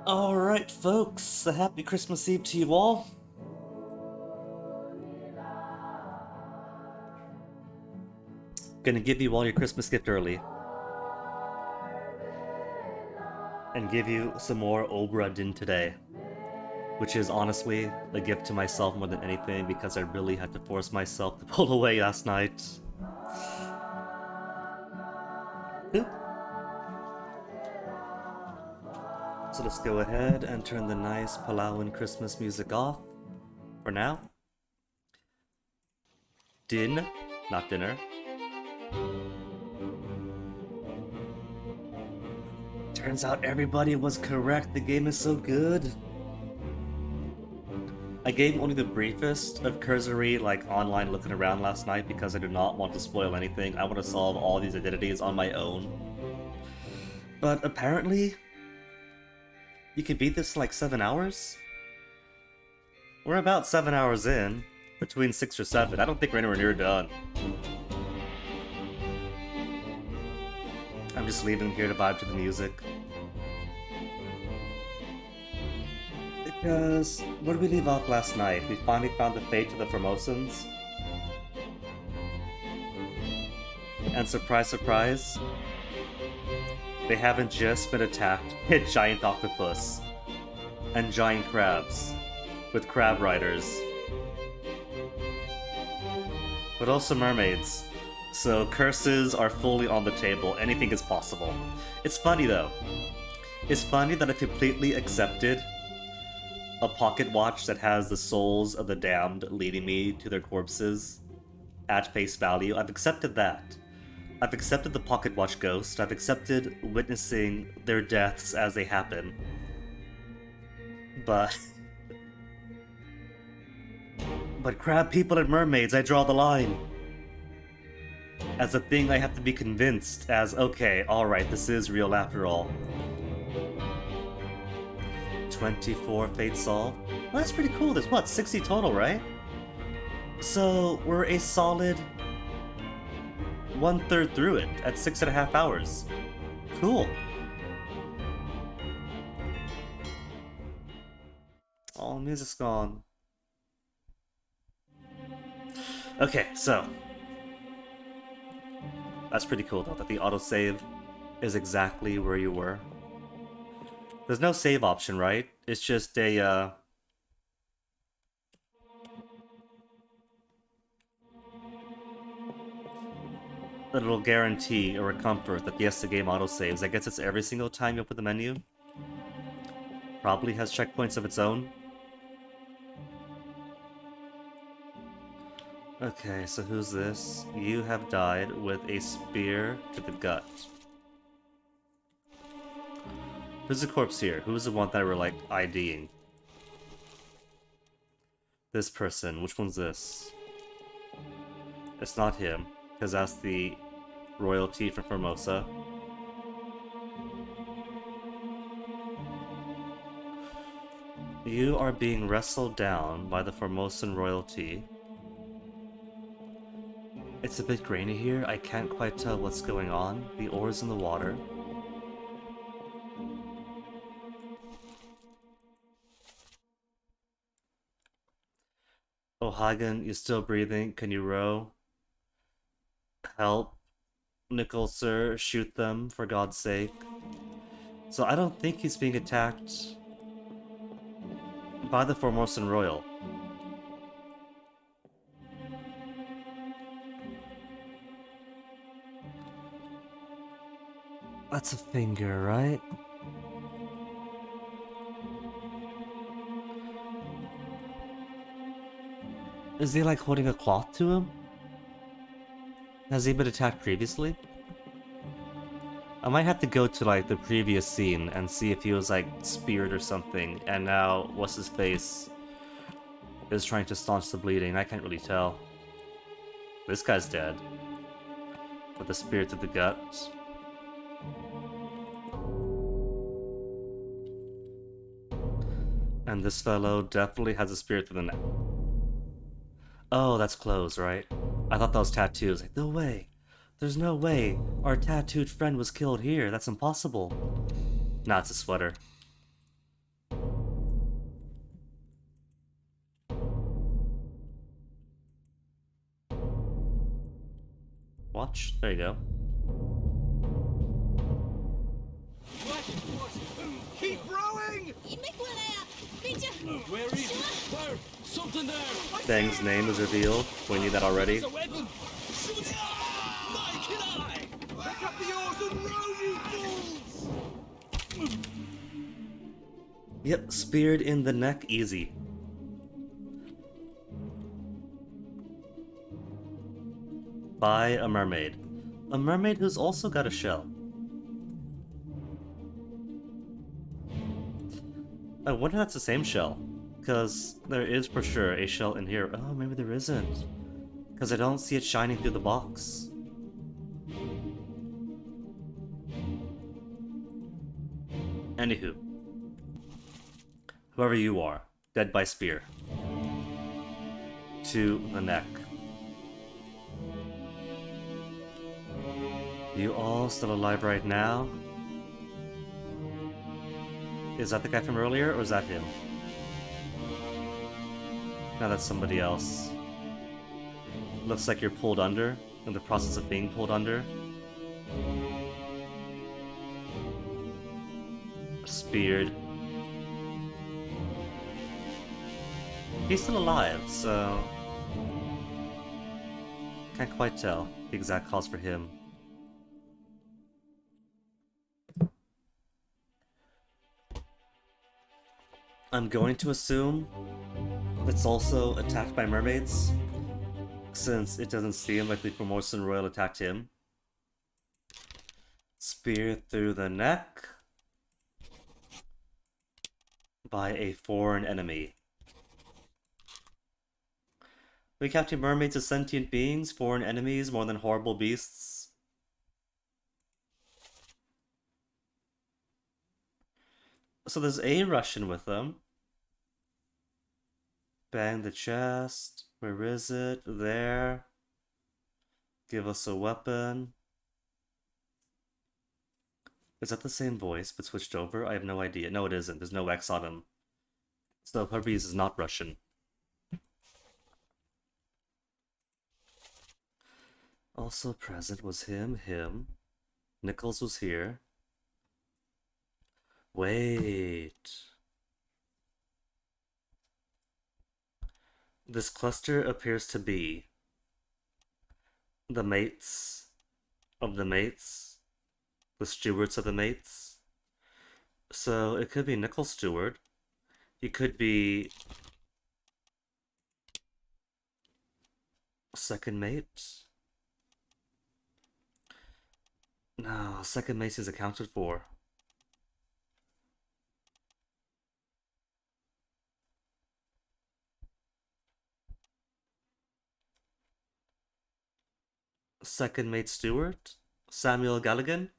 Alright, folks, a happy Christmas Eve to you all. Gonna give you all your Christmas gift early. And give you some more Obra Dinn today. Which is honestly a gift to myself more than anything because I really had to force myself to pull away last night. Oop. So let's go ahead and turn the nice Palauan Christmas music off for now. Din, not dinner. Turns out everybody was correct, the game is so good. I gave only the briefest of cursory, online looking around last night because I do not want to spoil anything. I want to solve all these identities on my own. But apparently, you can beat this in 7 hours? We're about 7 hours in, between 6 or 7. I don't think we're anywhere near done. I'm just leaving here to vibe to the music. Because, where did we leave off last night? We finally found the fate of the Formosans. And surprise, surprise, they haven't just been attacked by giant octopus and giant crabs with crab riders, but also mermaids. So curses are fully on the table. Anything is possible. It's funny though. It's funny that I completely accepted a pocket watch that has the souls of the damned leading me to their corpses at face value. I've accepted that. I've accepted the pocket watch ghost. I've accepted witnessing their deaths as they happen. But crab people and mermaids, I draw the line. As a thing I have to be convinced as, okay, alright, this is real after all. 24 fate solved. Well, that's pretty cool. There's what, 60 total, right? So we're a solid 1/3 through it at 6.5 hours. Cool. Oh, music's gone. Okay, so that's pretty cool though, that the autosave is exactly where you were. There's no save option, right? It's just a, little guarantee or a comfort that yes, the game autosaves. I guess it's every single time you open the menu. Probably has checkpoints of its own. Okay, so who's this? You have died with a spear to the gut. Who's the corpse here? Who's the one that we're IDing? This person. Which one's this? It's not him, because that's the royalty from Formosa. You are being wrestled down by the Formosan royalty. It's a bit grainy here. I can't quite tell what's going on. The ore's in the water. Oh, Hagen, you still breathing? Can you row? Help. Nickel, sir, shoot them, for God's sake. So I don't think he's being attacked by the Formosan Royal. That's a finger, right? Is he holding a cloth to him? Has he been attacked previously? I might have to go to the previous scene and see if he was speared or something, and now what's his face is trying to staunch the bleeding. I can't really tell. This guy's dead. With a spear to the gut. And this fellow definitely has a spear to the neck. Oh, that's clothes, right? I thought that was tattoos. No way. There's no way our tattooed friend was killed here. That's impossible. Nah, it's a sweater. Watch. There you go. Keep rowing! Where is it? There! Something there! Bang's name is revealed. We knew that already. It's a weapon! Shoot it! Mike and I! Pick up the oars and row, you fools! Yep, speared in the neck, easy. By a mermaid. A mermaid who's also got a shell. I wonder if that's the same shell. Because there is for sure a shell in here. Oh, maybe there isn't. Because I don't see it shining through the box. Anywho. Whoever you are, dead by spear. To the neck. You all still alive right now? Is that the guy from earlier, or is that him? No, that's somebody else. Looks like you're pulled under, in the process of being pulled under. Speared. He's still alive, so... can't quite tell the exact cause for him. I'm going to assume it's also attacked by mermaids, since it doesn't seem like the Fomorsan Royal attacked him. Spear through the neck by a foreign enemy. We capture mermaids as sentient beings, foreign enemies more than horrible beasts. So there's a Russian with them. Bang the chest. Where is it? There. Give us a weapon. Is that the same voice but switched over? I have no idea. No, it isn't. There's no X on him. So Hermes is not Russian. Also present was him. Nichols was here. Wait. This cluster appears to be the mates of the mates, the stewards of the mates. So it could be Nichols Steward. He could be second mate. No, second mate is accounted for. Second mate Stewart? Samuel Galligan?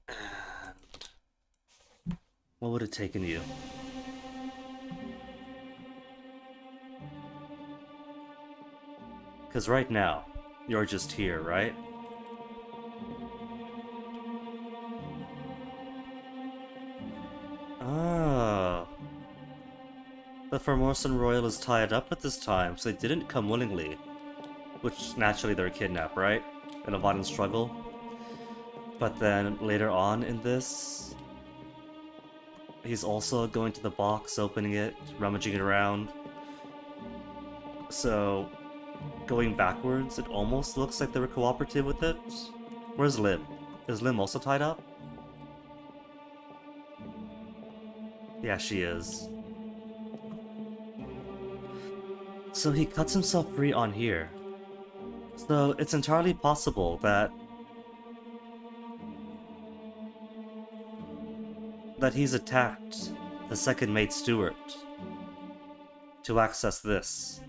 And what would it taken you? Because right now, you're just here, right? Ah. The Fomorsan Royal is tied up at this time, so they didn't come willingly. Which, naturally, they're kidnapped, right? In a violent struggle. But then, later on in this, he's also going to the box, opening it, rummaging it around. So, going backwards, it almost looks like they were cooperative with it. Where's Lim? Is Lim also tied up? Yeah, she is. So he cuts himself free on here. So it's entirely possible that he's attacked the second mate Stewart to access this.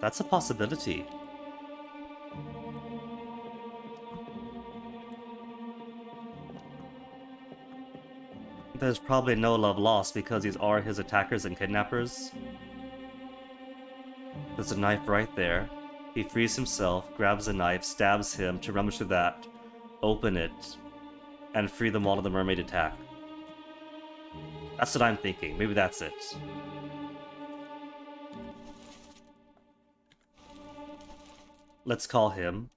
That's a possibility. There's probably no love lost because these are his attackers and kidnappers. There's a knife right there. He frees himself, grabs a knife, stabs him to rummage through that, open it, and free them all of the mermaid attack. That's what I'm thinking. Maybe that's it. Let's call him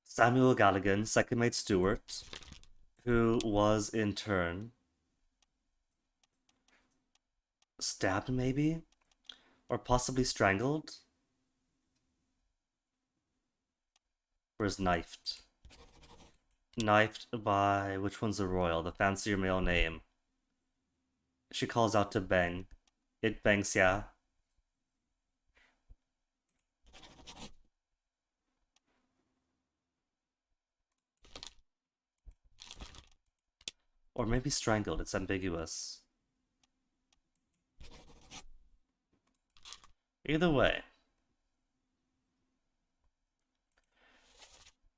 Samuel Galligan, second mate Stewart, who was in turn stabbed, maybe? Or possibly strangled? Or is knifed? Knifed by, which one's the royal? The fancier male name. She calls out to Beng. It Beng Xia. Or maybe strangled, it's ambiguous. Either way.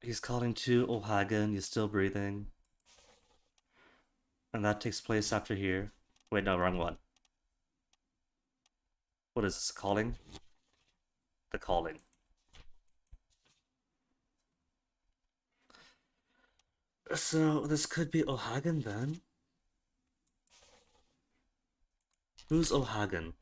He's calling to O'Hagan, you're still breathing. And that takes place after here. Wait, no, wrong one. What is this, calling? The calling. So, this could be O'Hagan then? Who's O'Hagan?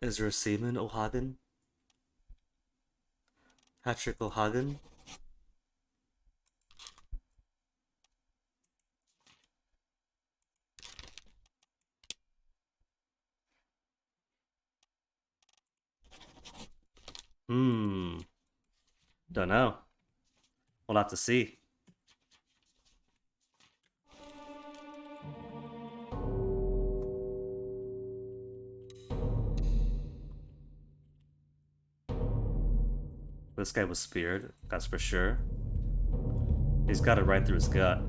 Is there a seaman O'Hagan? Patrick O'Hagan? Don't know. We'll have to see. This guy was speared, that's for sure. He's got it right through his gut.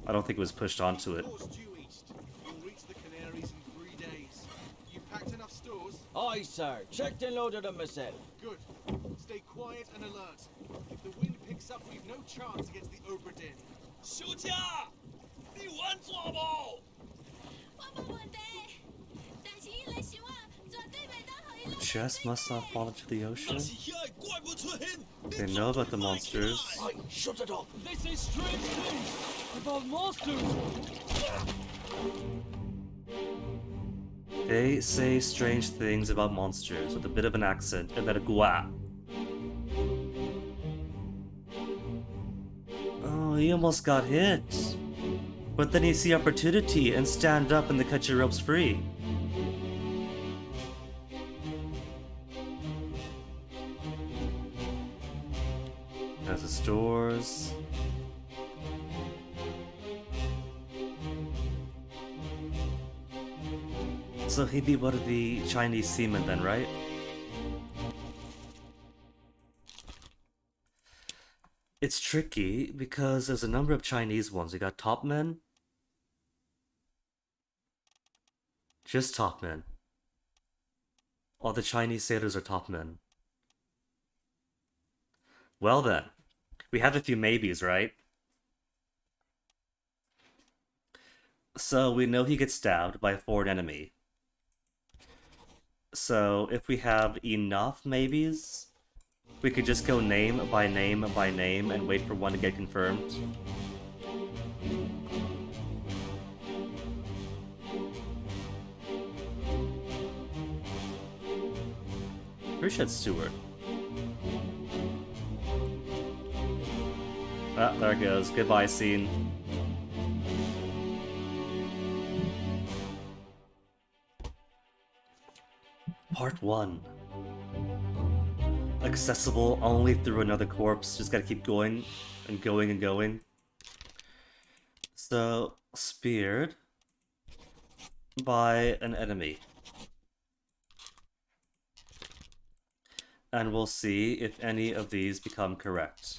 I don't think it was pushed onto it. Course due east. You'll reach the Canaries in 3 days. You packed enough stores? Aye, sir. Checked and loaded them myself. Good. Stay quiet and alert. If the wind picks up, we've no chance against the Oberdin. 休假，你玩做不？我冇问题，但是伊来想我绝对袂当互伊落。 Chess must not fall into the ocean. 但是遐个怪不出现。 They know about the monsters. Aye, shut it up. They say strange things about monsters. They say strange things about monsters with a bit of an accent and then a gua. Oh, he almost got hit. But then he see opportunity and stand up and they cut your ropes free. There's the stores. So he'd be one of the Chinese seamen then, right? It's tricky because there's a number of Chinese ones. We got top men. Just top men. All the Chinese sailors are top men. Well then, we have a few maybes, right? So we know he gets stabbed by a foreign enemy. So if we have enough maybes, we could just go name by name by name and wait for one to get confirmed. Richard Stewart. Ah, there it goes. Goodbye scene. Part 1. Accessible only through another corpse. Just gotta keep going and going and going. So, speared by an enemy. And we'll see if any of these become correct.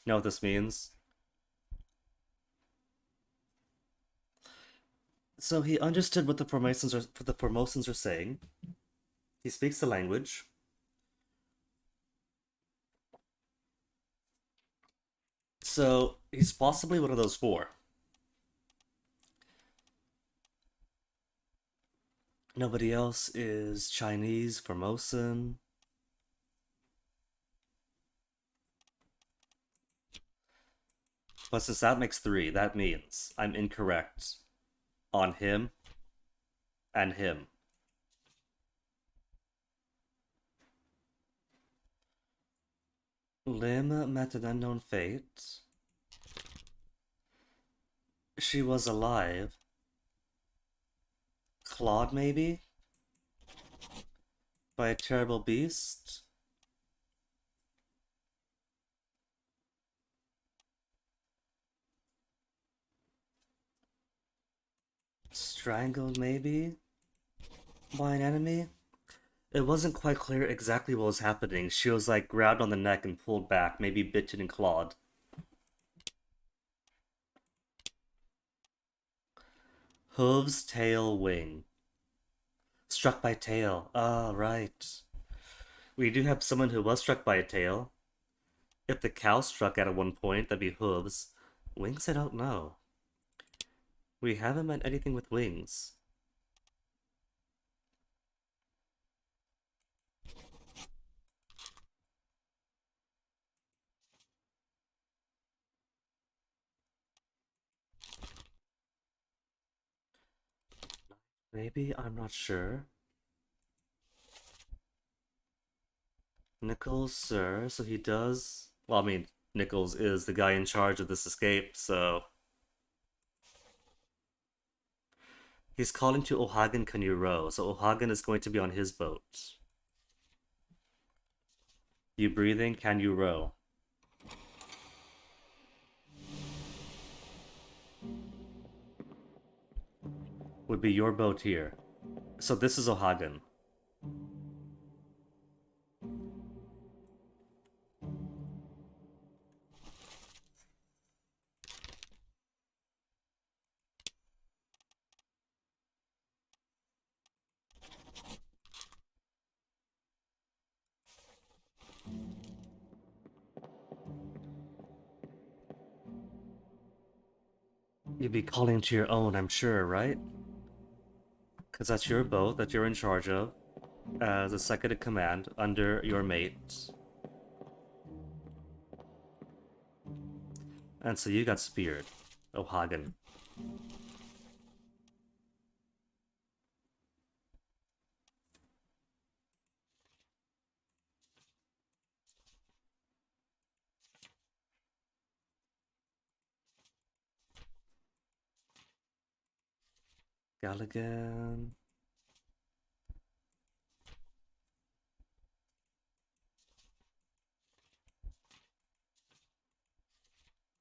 You know what this means? So he understood what the Formosans are saying. He speaks the language. So he's possibly one of those four. Nobody else is Chinese, Formosan. But since that makes three, that means I'm incorrect on him and him. Lim met an unknown fate. She was alive. Clawed, maybe? By a terrible beast? Strangled, maybe? By an enemy? It wasn't quite clear exactly what was happening. She was like grabbed on the neck and pulled back, maybe bitten and clawed. Hooves, tail, wing. Struck by tail. Ah, right. We do have someone who was struck by a tail. If the cow struck at one point, that'd be hooves. Wings, I don't know. We haven't met anything with wings. Maybe, I'm not sure. Nichols, sir, so he does... Well, I mean, Nichols is the guy in charge of this escape, so... He's calling to Ohagen can you row, so Ohagen is going to be on his boat. You breathing, can you row? Would be your boat here. So this is Ohagen. You'd be calling to your own, I'm sure, right? Because that's your boat that you're in charge of, as a second in command under your mate. And so you got speared, Ohagen. Galligan.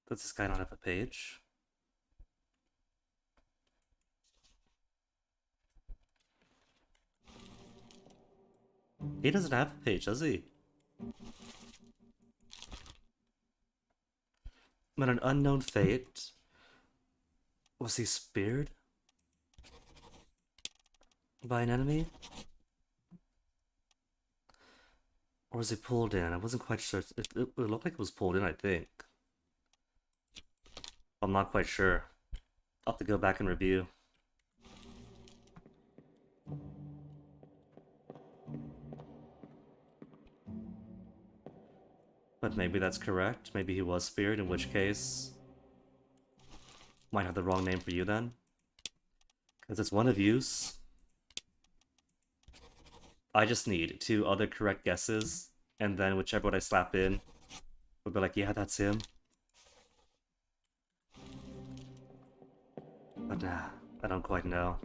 Does this guy not have a page? He doesn't have a page, does he? But an unknown fate. Was he speared? By an enemy? Or was he pulled in? I wasn't quite sure. It looked like it was pulled in, I think. I'm not quite sure. I'll have to go back and review. But maybe that's correct. Maybe he was speared, in which case... Might have the wrong name for you then. Because it's one of yous. I just need two other correct guesses, and then whichever one I slap in would be like, yeah, that's him. But nah, I don't quite know.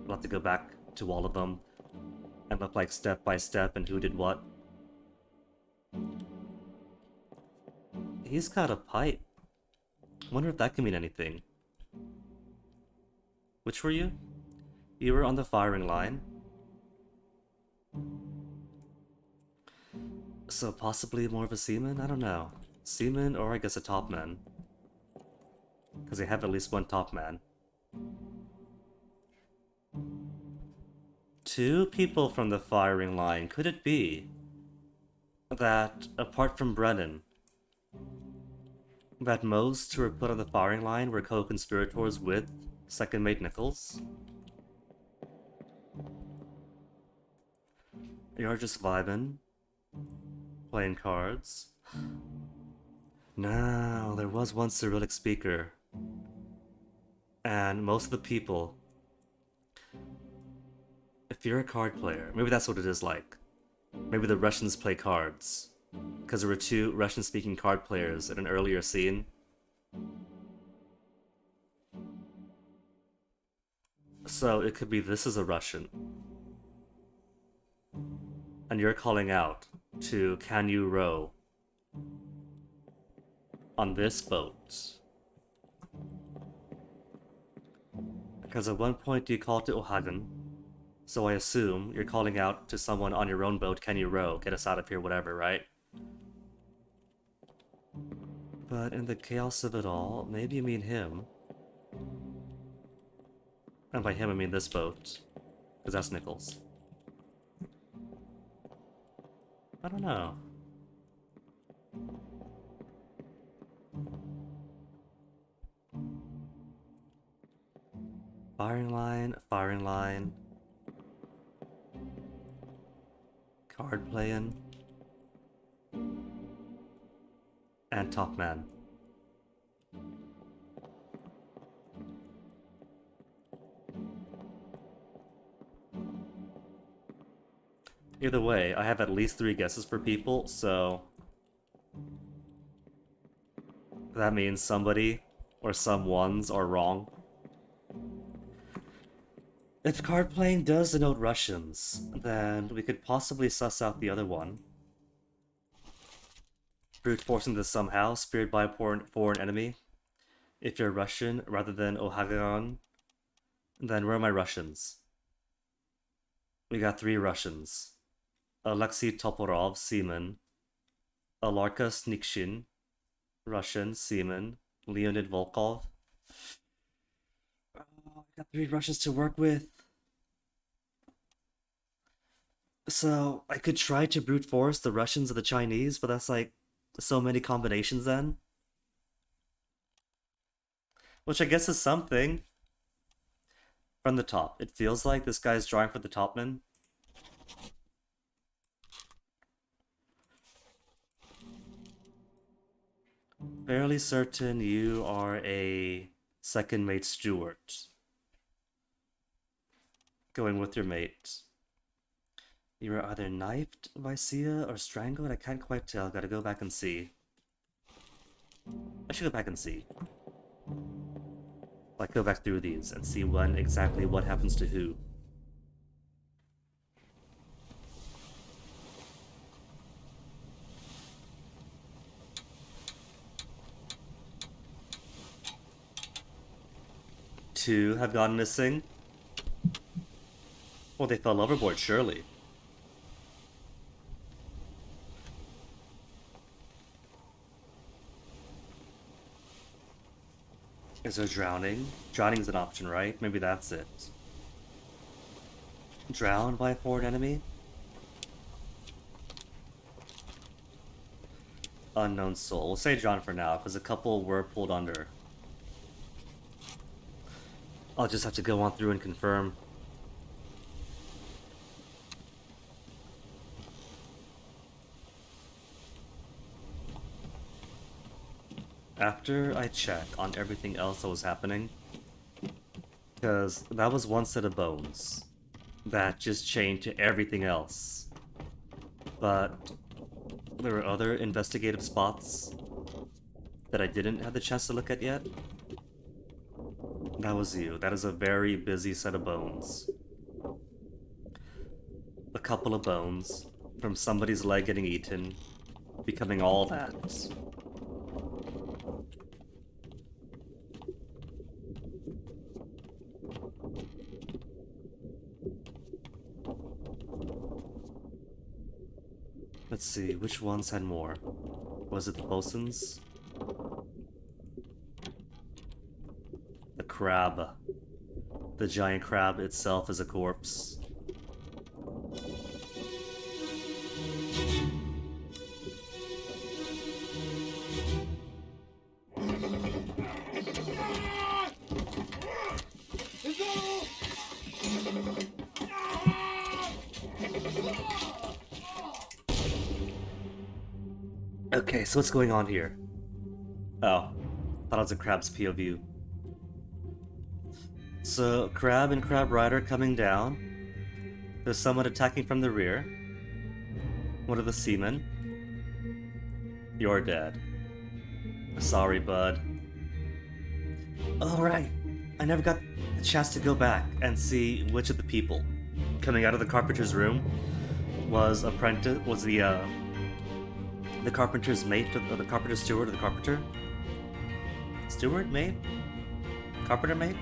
I'll have to go back to all of them and look like step by step and who did what. He's got a pipe. Wonder if that can mean anything. Which were you? You were on the firing line. So possibly more of a seaman? I don't know. Seaman or I guess a top man. Because they have at least one top man. Two people from the firing line. Could it be that, apart from Brennan, that most who were put on the firing line were co-conspirators with second mate Nichols. You're just vibing, playing cards. No, there was one Cyrillic speaker. And most of the people, if you're a card player, maybe that's what it is like. Maybe the Russians play cards. Because there were 2 Russian-speaking card players in an earlier scene. So it could be this is a Russian. And you're calling out to can you row on this boat? Because at one point you called to Ohagen, so I assume you're calling out to someone on your own boat, can you row, get us out of here, whatever, right? But in the chaos of it all, maybe you mean him. And by him I mean this boat, because that's Nichols. I don't know. Firing line, firing line. Card playing. And top man. Either way, I have at least 3 guesses for people, so that means somebody or some ones are wrong. If card playing does denote Russians, then we could possibly suss out the other one. Brute forcing this somehow, speared by a foreign enemy. If you're Russian rather than Ohagan, then where are my Russians? We got 3 Russians. Alexei Toporov, seaman. Alarka Snikshin, Russian, seaman. Leonid Volkov. Oh, I got 3 Russians to work with. So, I could try to brute force the Russians or the Chinese, but that's like so many combinations then. Which I guess is something. From the top, it feels like this guy's drawing for the topman. Fairly certain you are a second mate steward. Going with your mate. You were either knifed by Sia or strangled? I can't quite tell. Gotta go back and see. I should go back and see. Like, go back through these and see when exactly what happens to who. Two have gone missing. Well, they fell overboard, surely. Is there drowning? Drowning is an option, right? Maybe that's it. Drowned by a foreign enemy? Unknown soul. We'll say drowned for now, because a couple were pulled under. I'll just have to go on through and confirm. After I check on everything else that was happening, because that was one set of bones that just chained to everything else. But there were other investigative spots that I didn't have the chance to look at yet. That was you. That is a very busy set of bones. A couple of bones from somebody's leg getting eaten, becoming all that. Let's see, which ones had more? Was it the bosuns? The crab. The giant crab itself is a corpse. Okay, so what's going on here? Oh, thought it was a crab's POV. So, Crab and Crab Rider coming down. There's someone attacking from the rear. One of the seamen. You're dead. Sorry, bud. Alright. I never got the chance to go back and see which of the people coming out of the carpenter's room was the carpenter's mate, or the carpenter's steward, or the carpenter? Steward? Mate? Carpenter mate?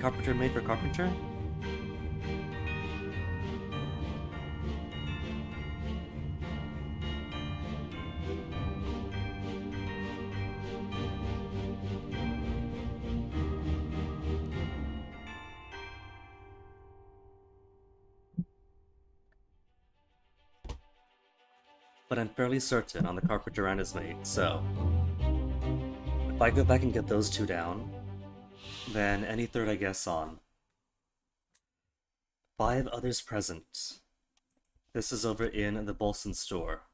Carpenter mate or carpenter? But I'm fairly certain on the carpenter and his mate, so if I go back and get those two down, then any third I guess on. 5 others present. This is over in the Bolson store.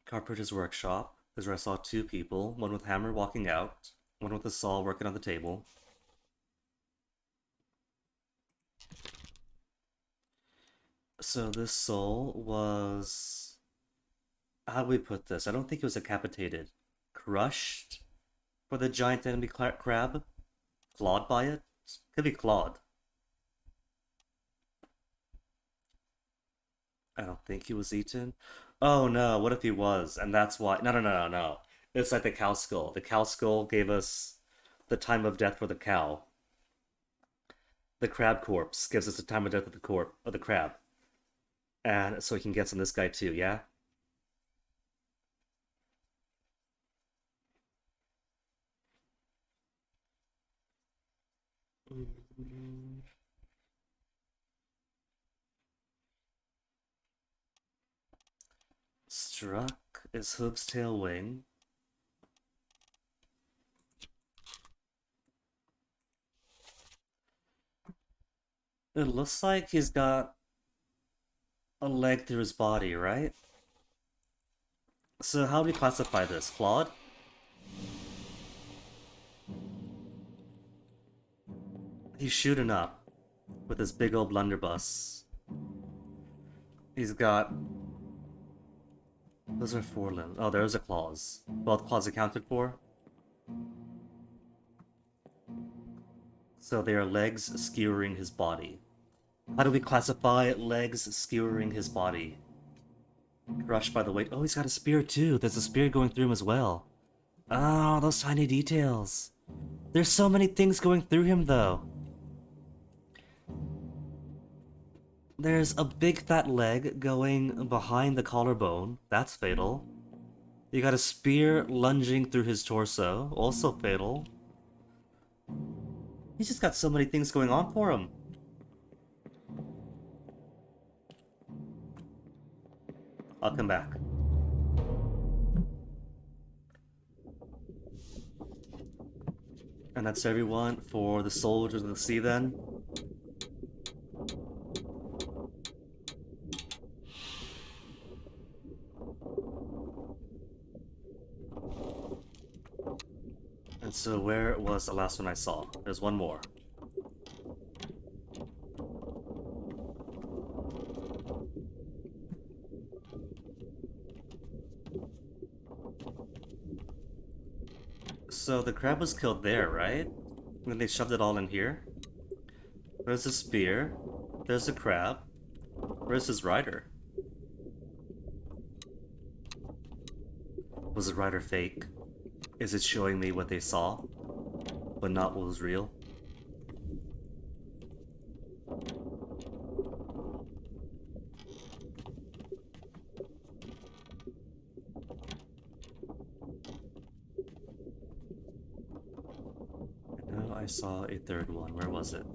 Carpenter's workshop. This is where I saw 2 people, one with hammer walking out, one with a saw working on the table. So this soul was... How do we put this? I don't think it was decapitated. Crushed for the giant enemy crab? Clawed by it? Could be clawed. I don't think he was eaten. Oh no, what if he was? And that's why... No. It's like the cow skull. The cow skull gave us the time of death for the cow. The crab corpse gives us the time of death of the crab. And so he can get on this guy too, yeah? Struck is Hoop's tail wing. It looks like he's got a leg through his body, right? So how do we classify this? Clawed? He's shooting up with his big old blunderbuss. He's got... Those are 4 limbs. Oh, there's a claws. Both claws accounted for. So they are legs skewering his body. How do we classify legs skewering his body? Crushed by the weight. Oh, he's got a spear too. There's a spear going through him as well. Oh, those tiny details. There's so many things going through him though. There's a big fat leg going behind the collarbone. That's fatal. You got a spear lunging through his torso. Also fatal. He's just got so many things going on for him. I'll come back. And that's everyone for the Soldiers of the Sea then. And so where was the last one I saw? There's one more. So the crab was killed there, right? And then they shoved it all in here. There's a spear. There's a crab. Where's his rider? Was the rider fake? Is it showing me what they saw, but not what was real? I saw a third one. Where was it?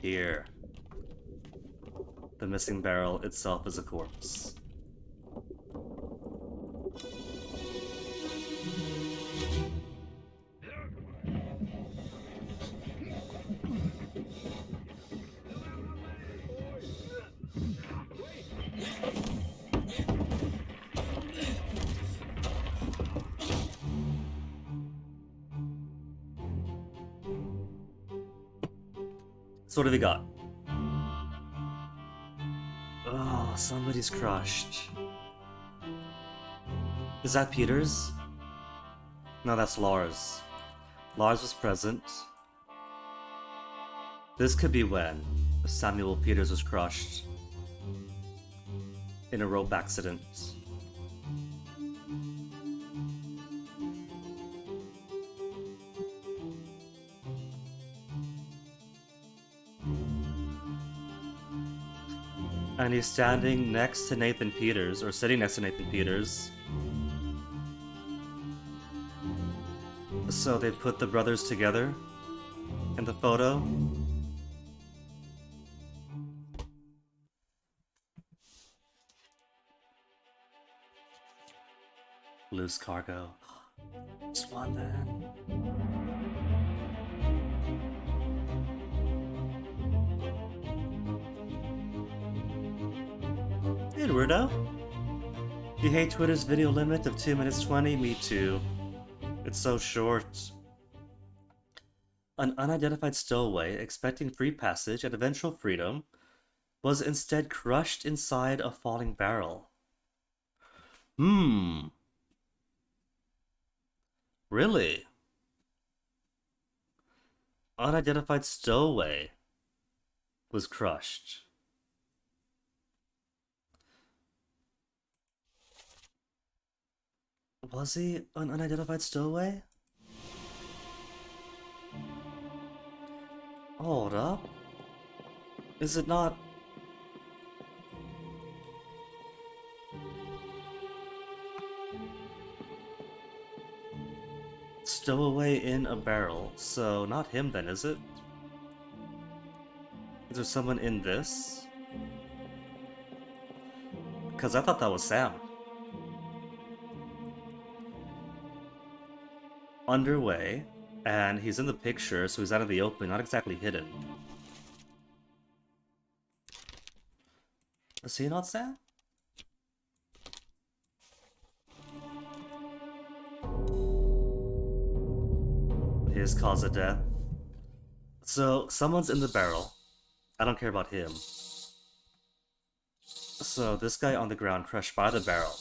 Here. The missing barrel itself is a corpse. So what have we got? Oh, somebody's crushed. Is that Peters? No, that's Lars. Lars was present. This could be when Samuel Peters was crushed in a rope accident. And he's standing next to Nathan Peters, or sitting next to Nathan Peters. So they put the brothers together in the photo. Loose cargo. Swan man. Hey, weirdo. You hate Twitter's video limit of 2 minutes 20? Me too. It's so short. An unidentified stowaway expecting free passage and eventual freedom was instead crushed inside a falling barrel. Really? Unidentified stowaway was crushed. Was he an unidentified stowaway? Hold up. Is it not? Stowaway in a barrel. So not him then, is it? Is there someone in this? Because I thought that was Sam. Underway, and he's in the picture, so he's out of the open, not exactly hidden. Is he not Sam? His cause of death. So, someone's in the barrel. I don't care about him. So, this guy on the ground crushed by the barrel.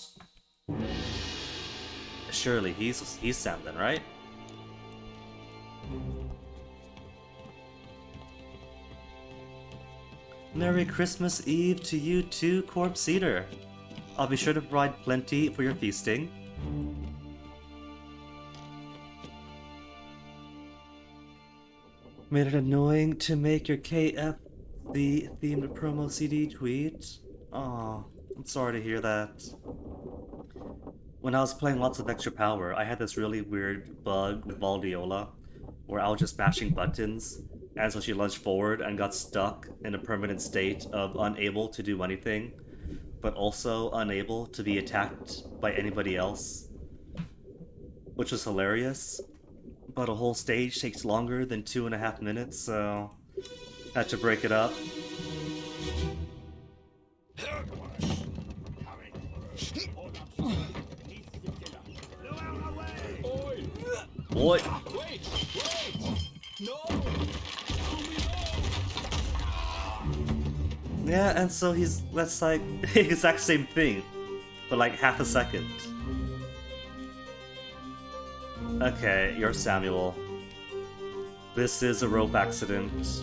Surely he's Sam then, right? Merry Christmas Eve to you too, Corpse Eater. I'll be sure to provide plenty for your feasting. Made it annoying to make your KF the themed promo CD tweet. Aw, I'm sorry to hear that. When I was playing lots of Extra Power, I had this really weird bug with Valdiola, where I was just mashing buttons, and so she lunged forward and got stuck in a permanent state of unable to do anything, but also unable to be attacked by anybody else, which was hilarious. But a whole stage takes longer than 2.5 minutes, so had to break it up. Boy. Wait! No! Yeah, and so that's like the exact same thing, but like half a second. Okay, you're Samuel. This is a rope accident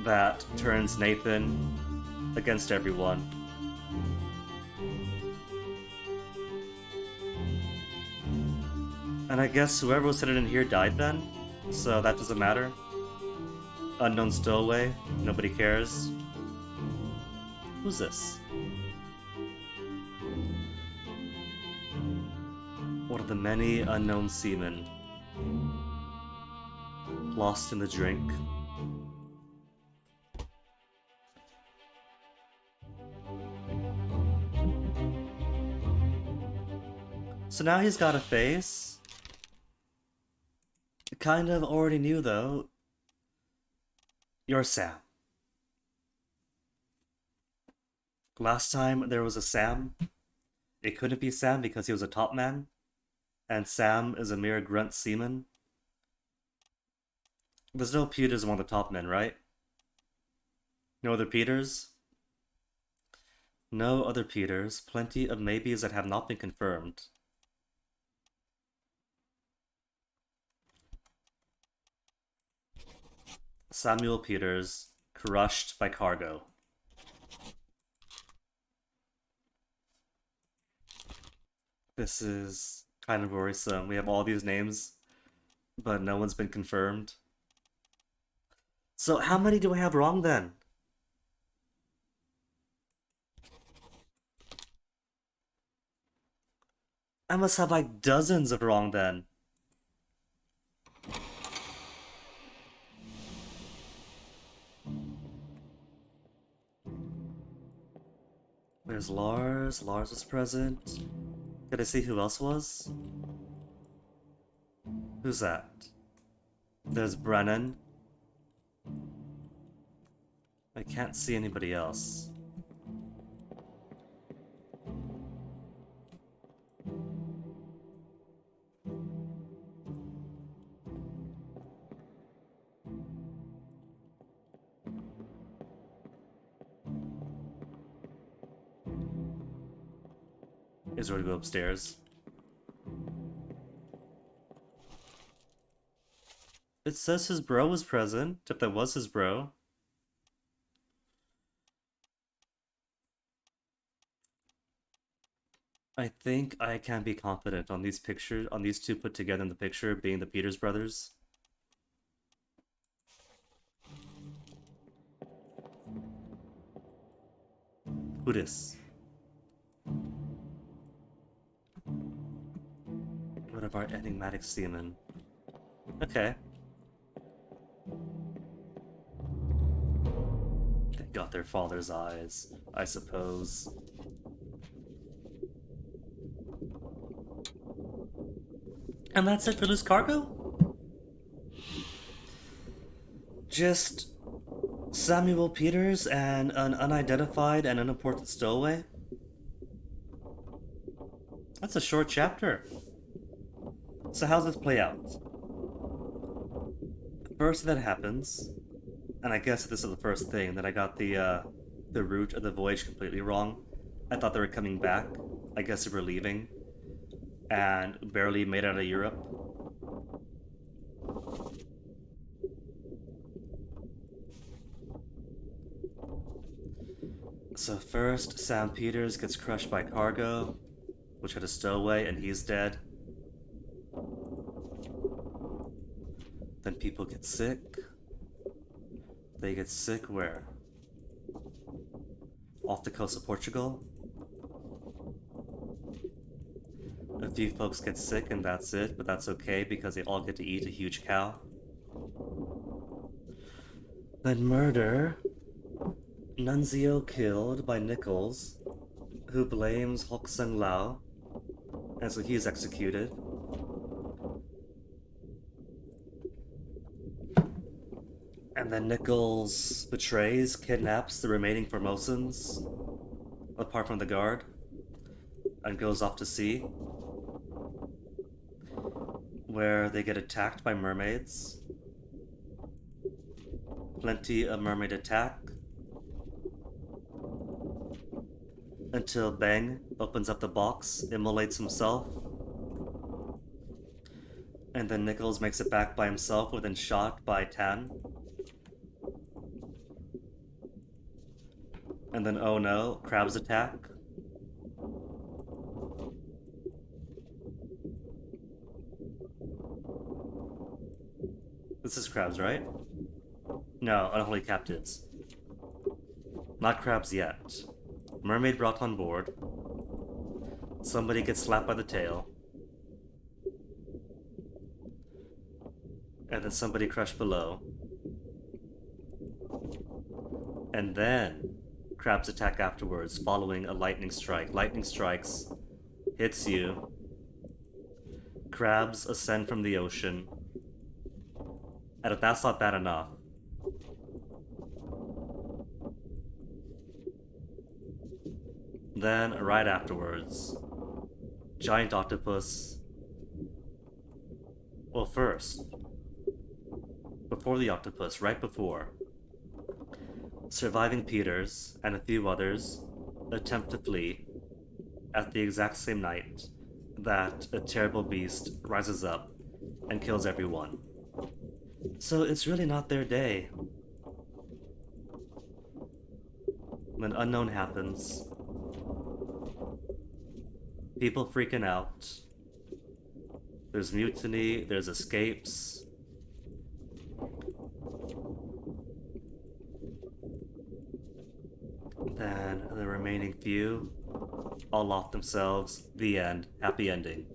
that turns Nathan against everyone. And I guess whoever was sitting in here died then, so that doesn't matter. Unknown stowaway, nobody cares. Who's this? One of the many unknown seamen lost in the drink. So now he's got a face. Kind of already knew though. You're Sam. Last time there was a Sam, it couldn't be Sam because he was a top man, and Sam is a mere grunt seaman. There's no Peters among the top men, right? No other Peters? No other Peters. Plenty of maybes that have not been confirmed. Samuel Peters, crushed by cargo. This is kind of worrisome. We have all these names, but no one's been confirmed. So how many do I have wrong then? I must have like dozens of wrong then. Where's Lars? Lars was present. Did I see who else was? Who's that? There's Brennan. I can't see anybody else. Is ready to go upstairs. It says his bro was present, if that was his bro. I think I can be confident on these pictures, on these two put together in the picture being the Peters brothers. Who dis? What of our enigmatic seamen? Okay. They got their father's eyes, I suppose. And that's it for loose cargo? Just Samuel Peters and an unidentified and unimportant stowaway? That's a short chapter. So how's this play out? First that happens, and I guess this is the first thing, that I got the route of the voyage completely wrong. I thought they were coming back. I guess they were leaving. And barely made it out of Europe. So first, Sam Peters gets crushed by cargo, which had a stowaway, and he's dead. Then people get sick. They get sick where? Off the coast of Portugal? A few folks get sick and that's it, but that's okay because they all get to eat a huge cow. Then murder. Nunzio killed by Nichols, who blames Hok Sung Lao, and so he's executed. And then Nichols betrays, kidnaps the remaining Formosans, apart from the guard, and goes off to sea, where they get attacked by mermaids. Plenty of mermaid attack, until Bang opens up the box, immolates himself, and then Nichols makes it back by himself within shot by Tan. And then, oh no, crabs attack. This is crabs, right? No, unholy captives. Not crabs yet. Mermaid brought on board. Somebody gets slapped by the tail. And then somebody crushed below. And then crabs attack afterwards, following a lightning strike. Lightning strikes, hits you. Crabs ascend from the ocean. And if that's not bad enough, then right afterwards, giant octopus. Well, first, before the octopus, right before. Surviving Peters and a few others attempt to flee at the exact same night that a terrible beast rises up and kills everyone. So it's really not their day. When unknown happens, people freaking out. There's mutiny, there's escapes. Then the remaining few all lock themselves. The end. Happy ending.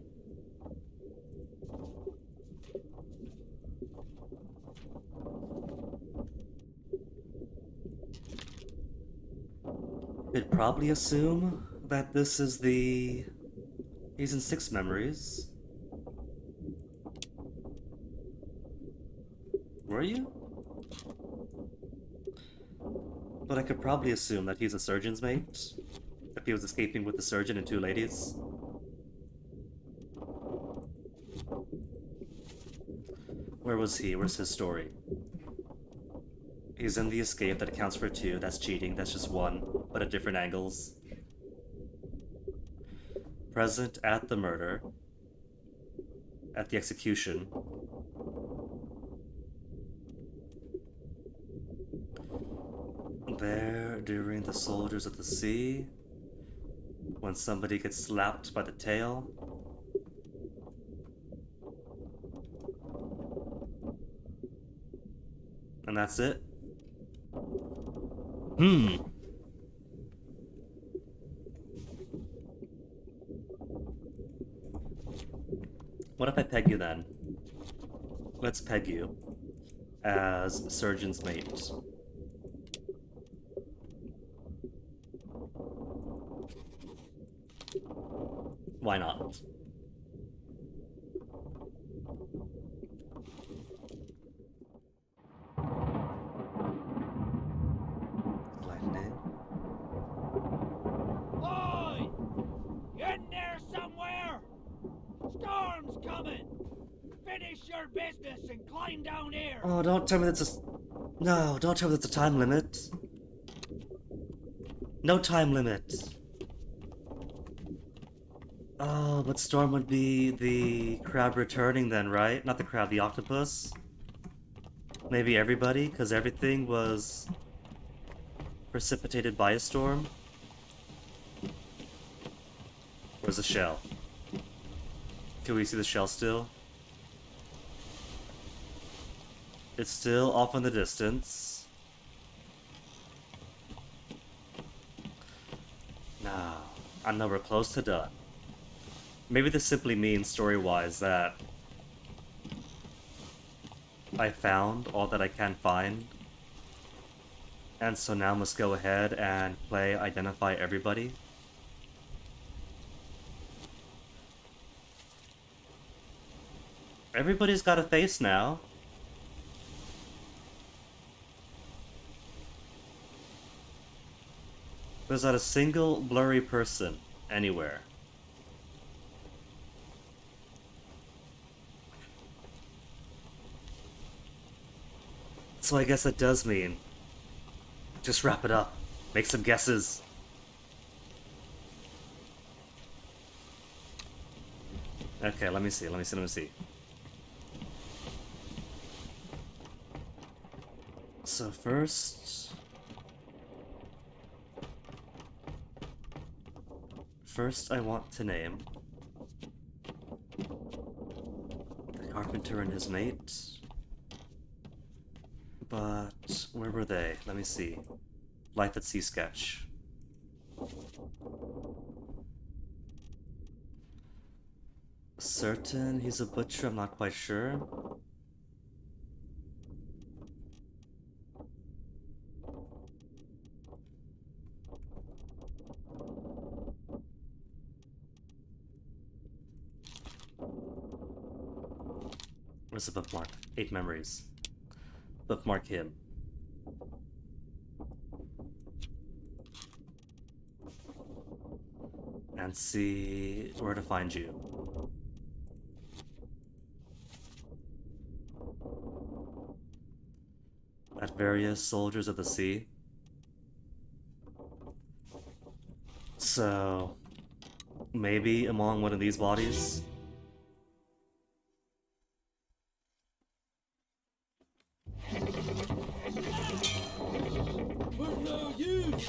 Could probably assume that this is the Season 6 memories. Were you? But I could probably assume that he's a surgeon's mate. If he was escaping with the surgeon and two ladies. Where was he? Where's his story? He's in the escape that accounts for 2. That's cheating. That's just 1, but at different angles. Present at the murder. At the execution. There during the Soldiers of the Sea. When somebody gets slapped by the tail. And that's it. What if I peg you then? Let's peg you as surgeon's mate. Why not? Lightning. Oi! In there somewhere! Storm's coming! Finish your business and climb down here! Oh, don't tell me that's a... No, don't tell me that's a time limit. No time limit. Oh, but Storm would be the crab returning then, right? Not the crab, the octopus? Maybe everybody, because everything was precipitated by a storm? Where's the shell? Can we see the shell still? It's still off in the distance. No, I know we're close to done. Maybe this simply means, story-wise, that I found all that I can find, and so now must go ahead and play Identify Everybody. Everybody's got a face now. There's not a single blurry person anywhere. So I guess that does mean just wrap it up. Make some guesses. Okay, let me see. So first I want to name the carpenter and his mate. But where were they? Let me see. Life at Sea sketch. Certain he's a butcher, I'm not quite sure. Where's the bookmark? 8 memories. Bookmark him. And see where to find you. various soldiers of the sea. So, maybe among one of these bodies? We're no use!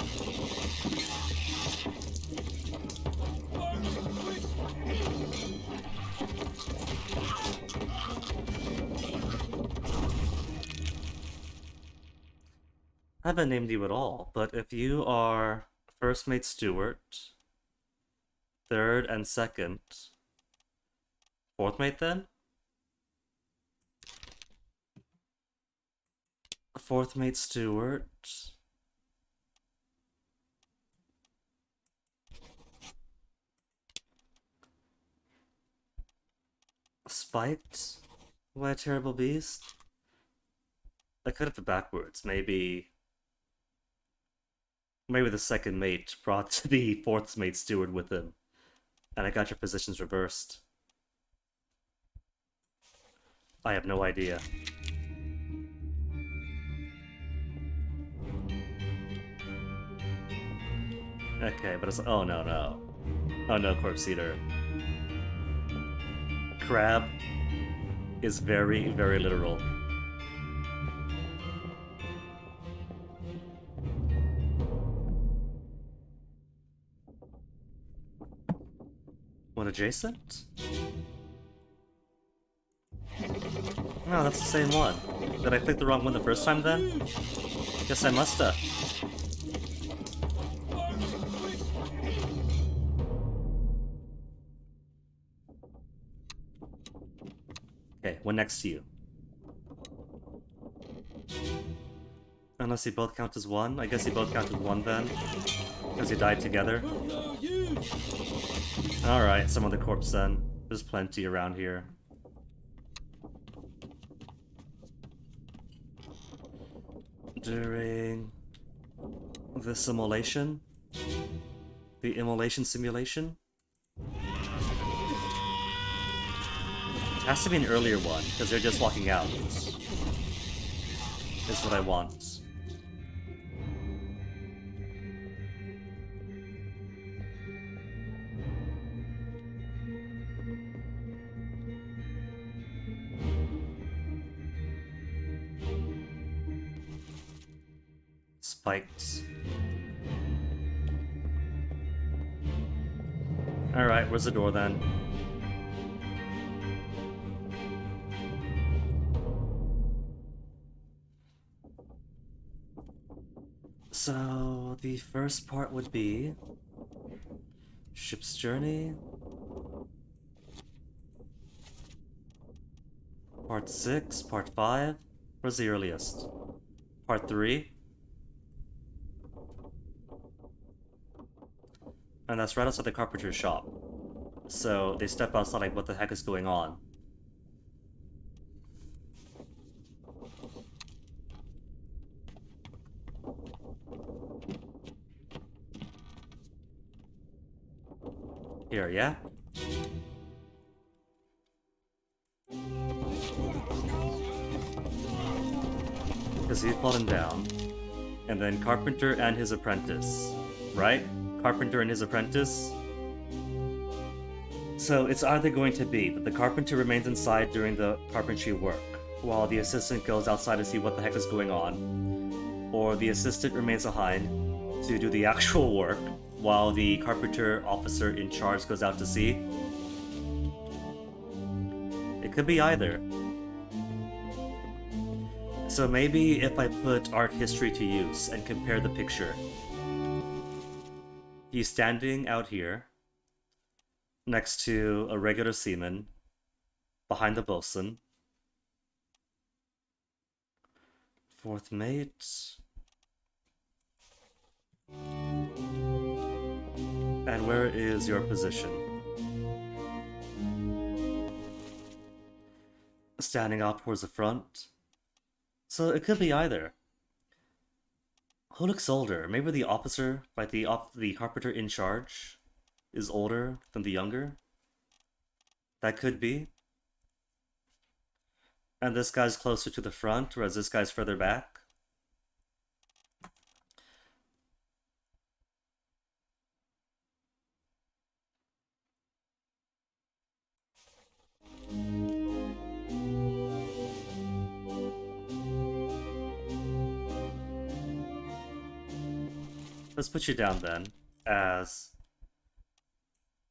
I haven't named you at all, but if you are first mate Stewart, third and second, fourth mate then? Fourth mate Stewart. Spiked by a terrible beast? I could have been backwards. Maybe the second mate brought the fourth mate steward with him, and I got your positions reversed. I have no idea. Okay, but it's... oh no, no. Oh no, Corpse Eater. Crab is very, very literal. One adjacent? No, that's the same one. Did I click the wrong one the first time then? Guess I musta. Okay, one next to you. Unless you both count as one? I guess you both count as one then. Because you died together. Alright, some other corpse then. There's plenty around here. During the simulation? The immolation simulation? Has to be an earlier one, because they're just walking out. Is what I want. Spiked. Alright, where's the door then? So, the first part would be ship's journey. Part 6, part 5. Where's the earliest? Part 3. And that's right outside the carpenter's shop. So they step outside like, what the heck is going on? Here, yeah? Because he's fallen down. And then Carpenter and his apprentice. Right? Carpenter and his apprentice. So it's either going to be that the carpenter remains inside during the carpentry work, while the assistant goes outside to see what the heck is going on, or the assistant remains behind to do the actual work, while the carpenter officer in charge goes out to sea. It could be either. So maybe if I put art history to use and compare the picture. He's standing out here, next to a regular seaman, behind the bosun. Fourth mate. And where is your position? Standing out towards the front. So it could be either. Who looks older? Maybe the officer, like the carpenter in charge, is older than the younger? That could be. And this guy's closer to the front, whereas this guy's further back? let's put you down then as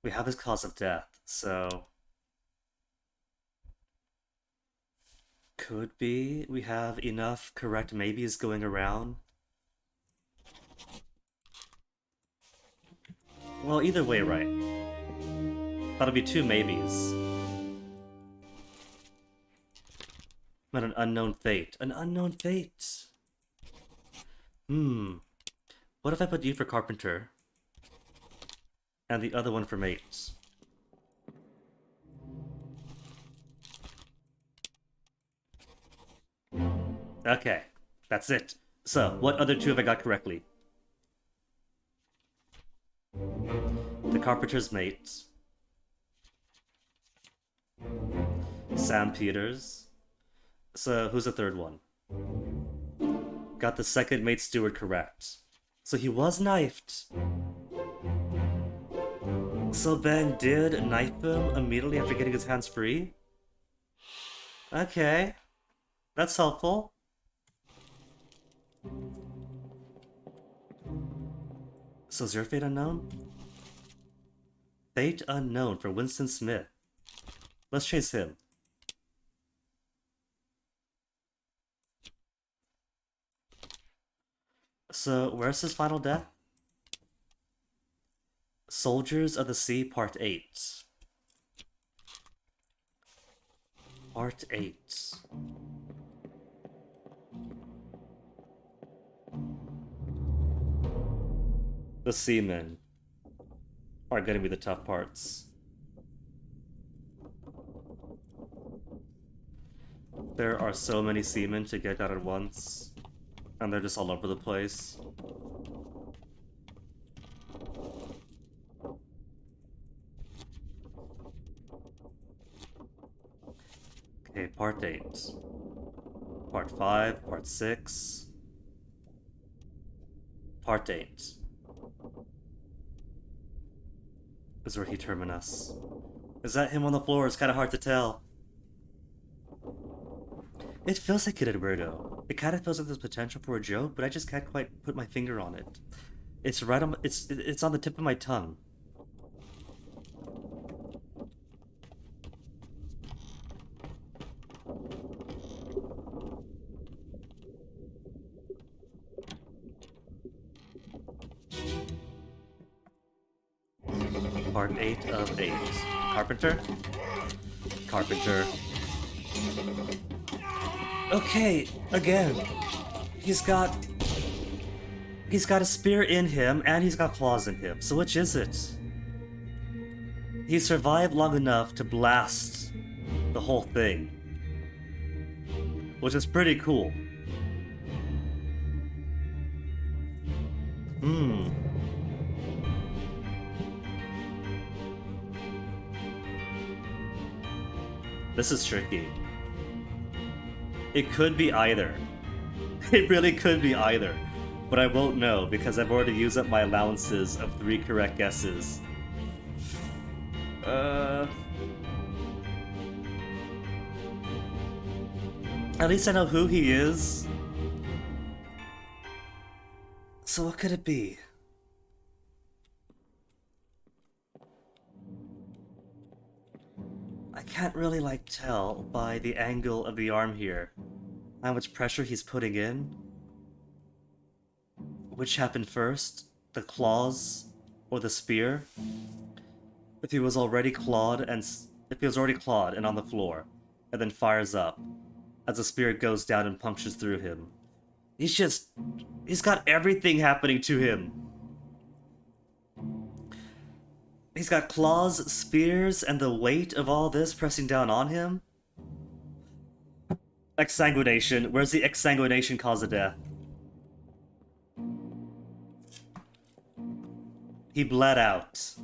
we have his cause of death, so could be we have enough correct maybes going around. Well, either way, right? That'll be 2 maybes. But an unknown fate. An unknown fate! What if I put you for carpenter? And the other one for mate? Okay, that's it. So, what other 2 have I got correctly? The carpenter's mate. Sam Peters. So, who's the 3rd one? Got the 2nd mate steward correct. So he was knifed. So Ben did knife him immediately after getting his hands free? Okay. That's helpful. So is your fate unknown? Fate unknown for Winston Smith. Let's chase him. So, where's his final death? Soldiers of the Sea, Part 8. Part 8. The seamen are gonna be the tough parts. There are so many seamen to get out at once, and they're just all over the place. Okay, part 8. Part 5, part 6. Part 8. Is where he terminus. Is that him on the floor? It's kind of hard to tell. It feels like it, Eduardo. It kind of feels like there's potential for a joke, but I just can't quite put my finger on it. It's right on. It's on the tip of my tongue. Part 8 of 8. Carpenter? Carpenter. Okay, again. He's got a spear in him, and he's got claws in him. So which is it? He survived long enough to blast the whole thing. Which is pretty cool. This is tricky. It could be either. It really could be either. But I won't know because I've already used up my allowances of 3 correct guesses. At least I know who he is. So what could it be? I can't really tell by the angle of the arm here how much pressure he's putting in. Which happened first? The claws or the spear? If he was already clawed and on the floor and then fires up as the spear goes down and punctures through him. He's got everything happening to him. He's got claws, spears, and the weight of all this pressing down on him. Exsanguination. Where's the exsanguination cause of death? He bled out.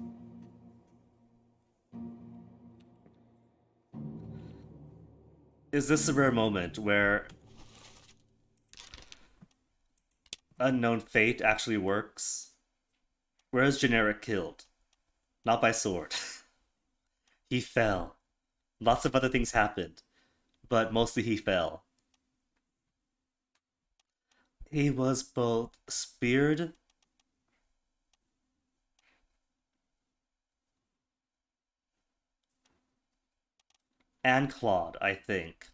Is this a rare moment where unknown fate actually works? Where is generic killed? Not by sword. He fell. Lots of other things happened, but mostly he fell. He was both speared And Claude, I think.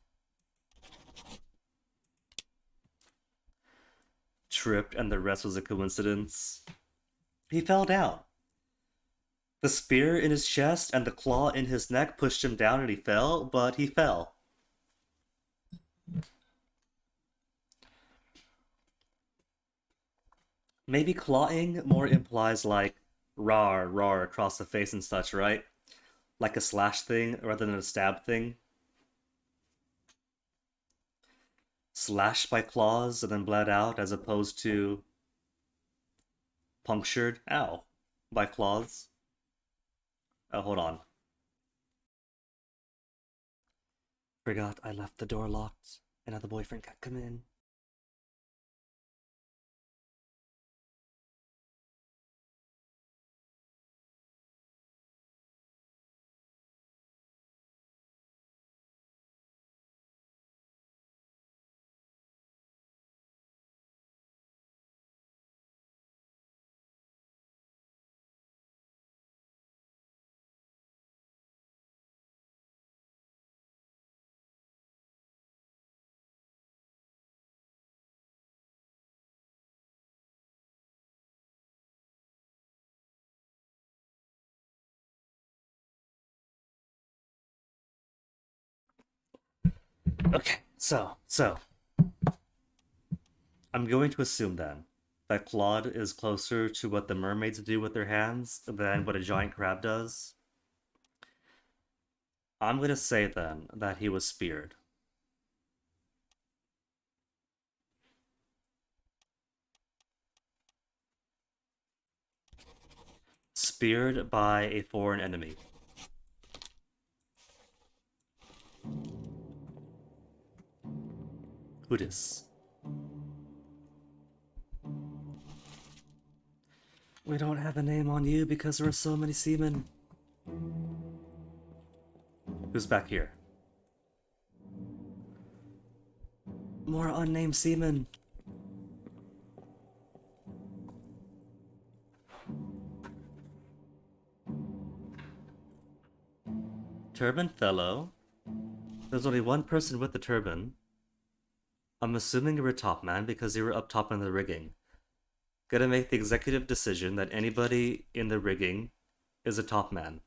Tripped and the rest was a coincidence. He fell down. The spear in his chest and the claw in his neck pushed him down and he fell, but he fell. Maybe clawing more implies like rar, rar across the face and such, right? Like a slash thing rather than a stab thing. Slashed by claws and then bled out as opposed to punctured, ow, by claws. Oh, hold on. Forgot I left the door locked and now the boyfriend can't come in. Okay, so I'm going to assume then that Claude is closer to what the mermaids do with their hands than what a giant crab does. I'm going to say then that he was speared. Speared by a foreign enemy. Who dis? We don't have a name on you because there are so many seamen. Who's back here? More unnamed seamen. Turban fellow. There's only one person with the turban. I'm assuming you were top man because you were up top in the rigging. Gotta make the executive decision that anybody in the rigging is a top man.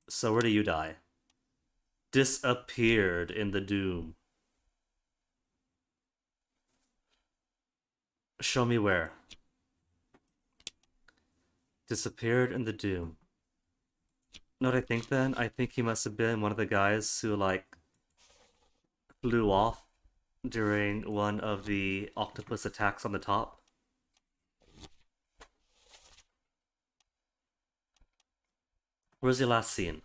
So where do you die? Disappeared in the doom. Show me where. Disappeared in the doom. Know what I think then? I think he must have been one of the guys who, like, flew off during one of the octopus attacks on the top. Where's the last scene?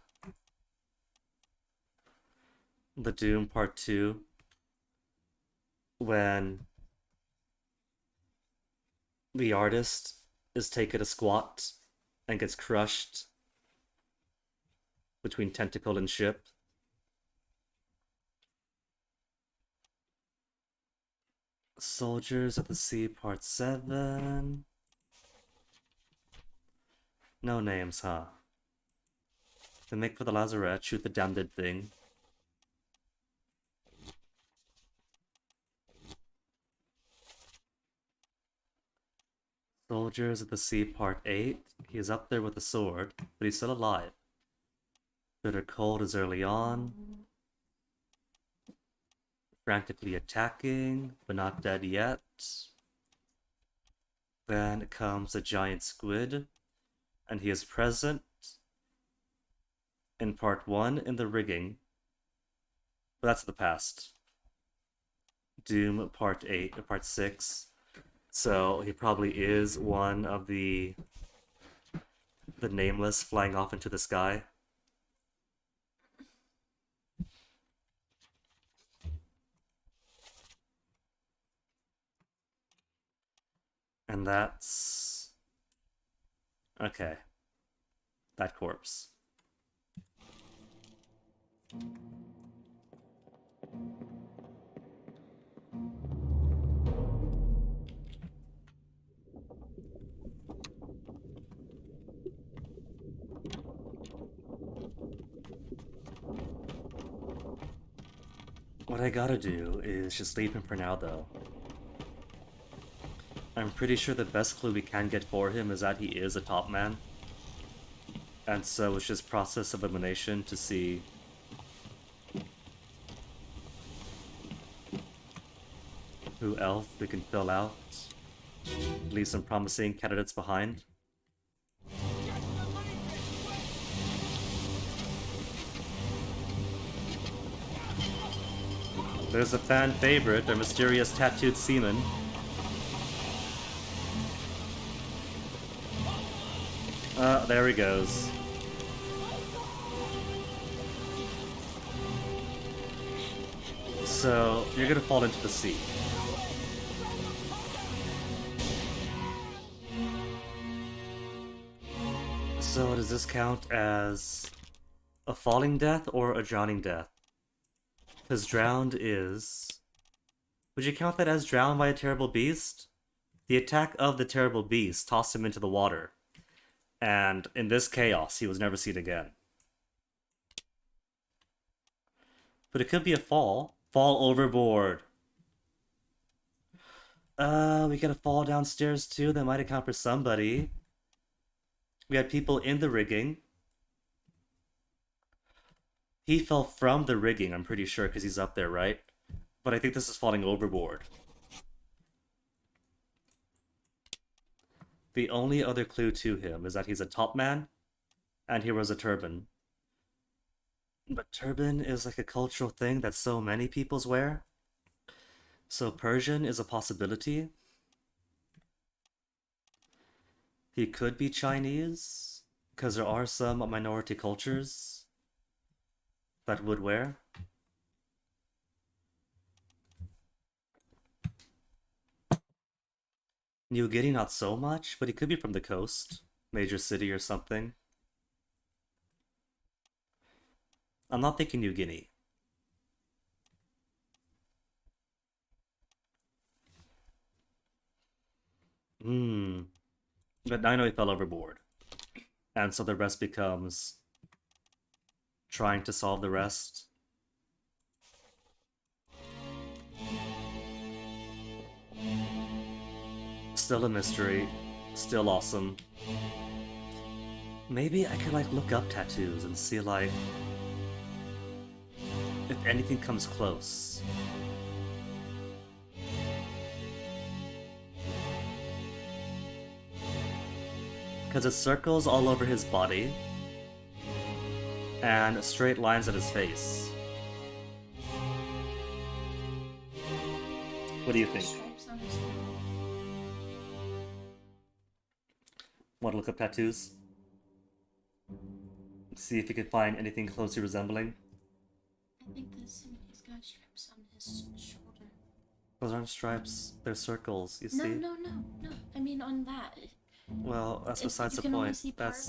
The Doom Part 2. When the artist is taken a squat and gets crushed between tentacle and ship. Soldiers of the Sea Part 7. No names, huh? They make for the lazarette, shoot the damned thing. Soldiers of the Sea Part 8. He is up there with a sword, but he's still alive. Bitter cold is early on. Frantically attacking, but not dead yet. Then comes a giant squid, and he is present in Part 1 in the rigging. But that's the past. Doom Part 8, or Part 6. So he probably is one of the nameless flying off into the sky. And that's... okay. That corpse. What I gotta do is just leave him for now, though. I'm pretty sure the best clue we can get for him is that he is a top man. And so it's just process of elimination to see who else we can fill out. Leave some promising candidates behind. There's a fan favorite, our mysterious tattooed seaman. There he goes. So, you're gonna fall into the sea. So, does this count as a falling death or a drowning death? Because drowned is... Would you count that as drowned by a terrible beast? The attack of the terrible beast tossed him into the water. And in this chaos, he was never seen again. But it could be a fall. Fall overboard. We gotta fall downstairs too. That might account for somebody. We had people in the rigging. He fell from the rigging, I'm pretty sure, because he's up there, right? But I think this is falling overboard. The only other clue to him is that he's a top man, and he wears a turban. But turban is like a cultural thing that so many peoples wear. So Persian is a possibility. He could be Chinese, because there are some minority cultures that would wear. New Guinea, not so much, but he could be from the coast, major city or something. I'm not thinking New Guinea. But I know he fell overboard. And so the rest becomes trying to solve the rest. Still a mystery. Still awesome. Maybe I could like look up tattoos and see like if anything comes close. Because it's circles all over his body and straight lines at his face. What do you think? Want to look up tattoos? See if you can find anything closely resembling. I think he's got stripes on his shoulder. Those aren't stripes, they're circles, you see? No. I mean on that. Well, that's besides the point. That's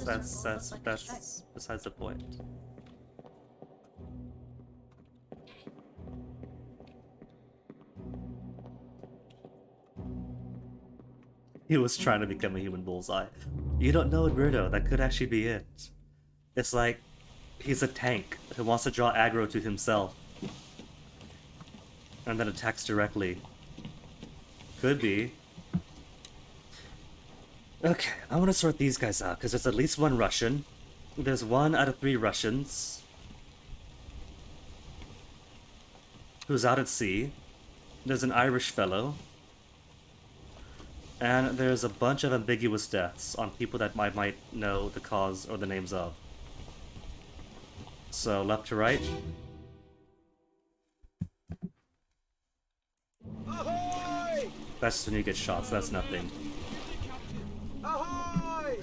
besides the point. He was trying to become a human bullseye. You don't know it, Weirdo. That could actually be it. It's like he's a tank who wants to draw aggro to himself and then attacks directly. Could be. Okay, I want to sort these guys out because there's at least one Russian. There's 1 out of 3 Russians who's out at sea. There's an Irish fellow. And there's a bunch of ambiguous deaths on people that I might know the cause or the names of. So, left to right. Ahoy! That's when you get shot, so that's nothing. Ahoy!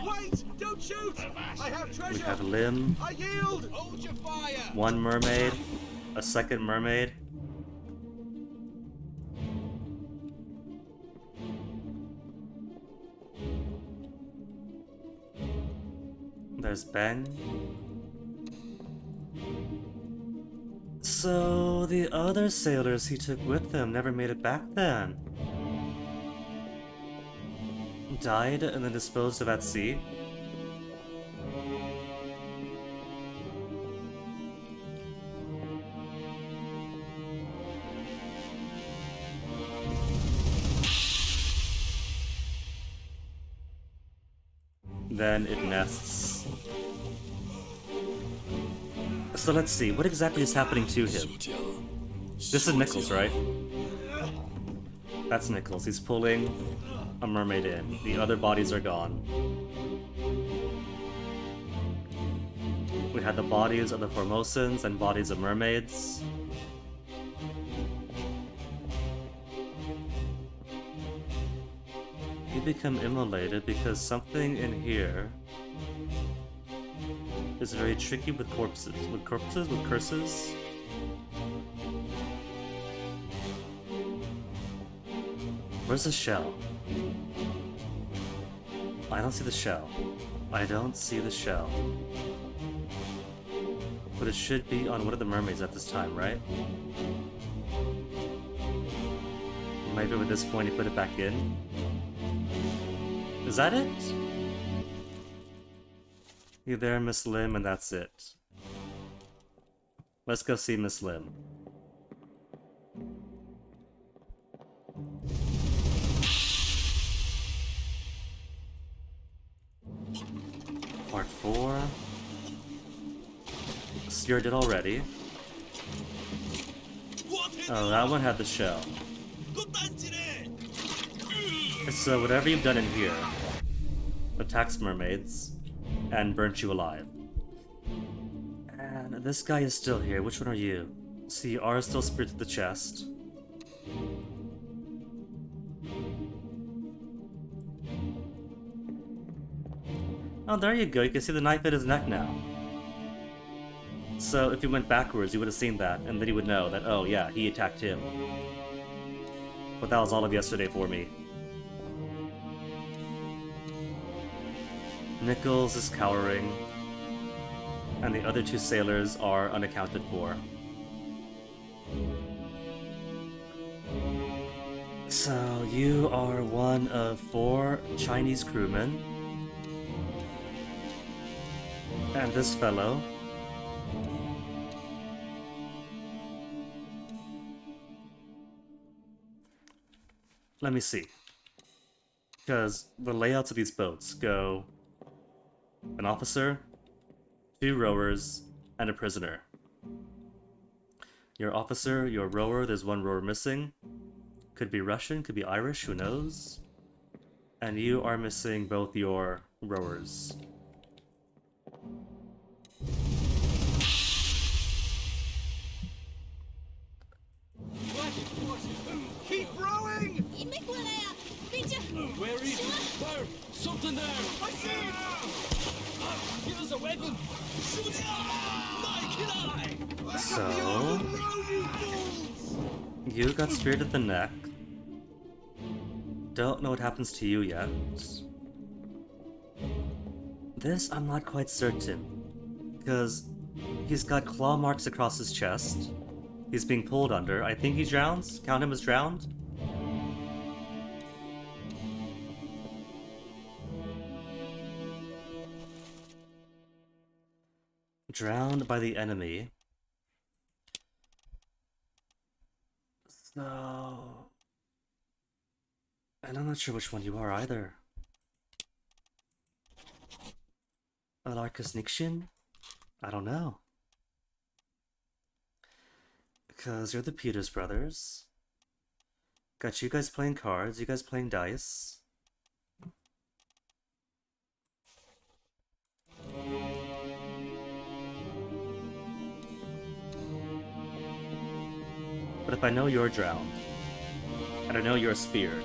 Wait! Don't shoot! I have treasure! We have Lim, I yield! Hold your fire! 1 mermaid, a second mermaid. There's Ben. So the other sailors he took with him never made it back then. Died and then disposed of at sea. then it nests. So let's see, what exactly is happening to him? This is Nichols, right? That's Nichols. He's pulling a mermaid in. The other bodies are gone. We had the bodies of the Formosans and bodies of mermaids. You become immolated because something in here is very tricky with corpses. With corpses? With curses? Where's the shell? I don't see the shell. I don't see the shell. But it should be on one of the mermaids at this time, right? Maybe at this point he put it back in? Is that it? You there, Miss Lim, and that's it. Let's go see Miss Lim. Part 4. You're dead already. Oh, that one had the shell. So whatever you've done in here attacks mermaids and burnt you alive. And this guy is still here. Which one are you? See, you are still spirit to the chest. Oh, there you go. You can see the knife at his neck now. So if you went backwards, you would have seen that, and then you would know that, oh yeah, he attacked him. But that was all of yesterday for me. Nichols is cowering, and the other two sailors are unaccounted for. So you are one of 4 Chinese crewmen. And this fellow. Let me see. Because the layouts of these boats go an officer, 2 rowers, and a prisoner. Your officer, your rower, there's 1 rower missing. Could be Russian, could be Irish, who knows? And you are missing both your rowers. Keep rowing! 你没过来呀、别这， Where is it? Fire! Something there! I see it! Give us a weapon! Shoot it! So, you got speared at the neck. Don't know what happens to you yet. This I'm not quite certain, because he's got claw marks across his chest. He's being pulled under. I think he drowns. Count him as drowned. Drowned by the enemy. So... And I'm not sure which one you are either. Alarcus Nixian? I don't know. Because you're the Peters brothers. Got you guys playing cards, you guys playing dice. But if I know you're drowned, and I know you're speared,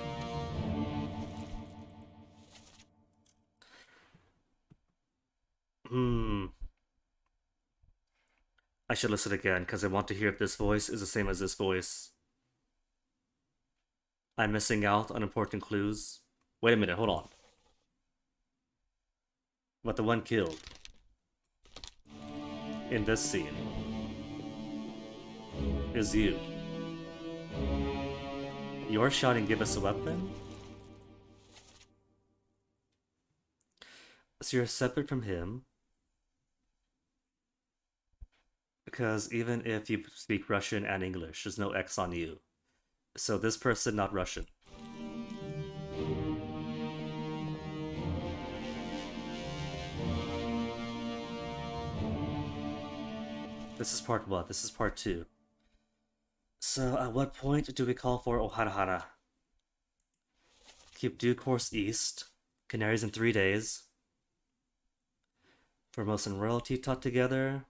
I should listen again, because I want to hear if this voice is the same as this voice. I'm missing out on important clues. Wait a minute, hold on. But the one killed in this scene is you. You're shouting, "Give us a weapon"? So you're separate from him. Because even if you speak Russian and English, there's no X on you. So this person, not Russian. This is part what? This is part 2. So, at what point do we call for Oharahara? Keep due course east. Canaries in 3 days. Formosan royalty taught together.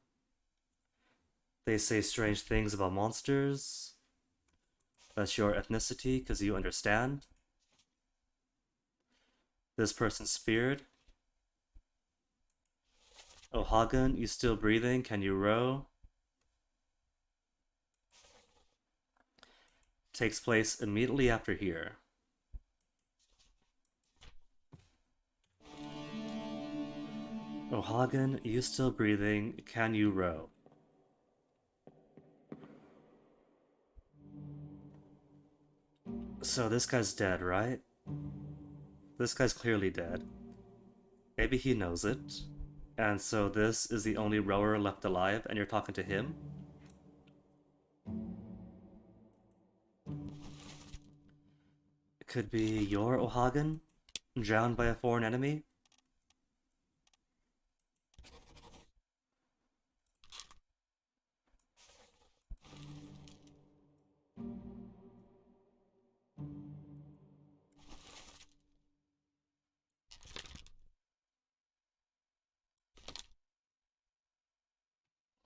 They say strange things about monsters. That's your ethnicity, because you understand. This person's speared. Oh, Hagen, you still breathing? Can you row? Takes place immediately after here. Oh, Hagen, you still breathing? Can you row? So this guy's dead, right? This guy's clearly dead. Maybe he knows it. And so this is the only rower left alive, and you're talking to him? It could be your Ohagen, drowned by a foreign enemy?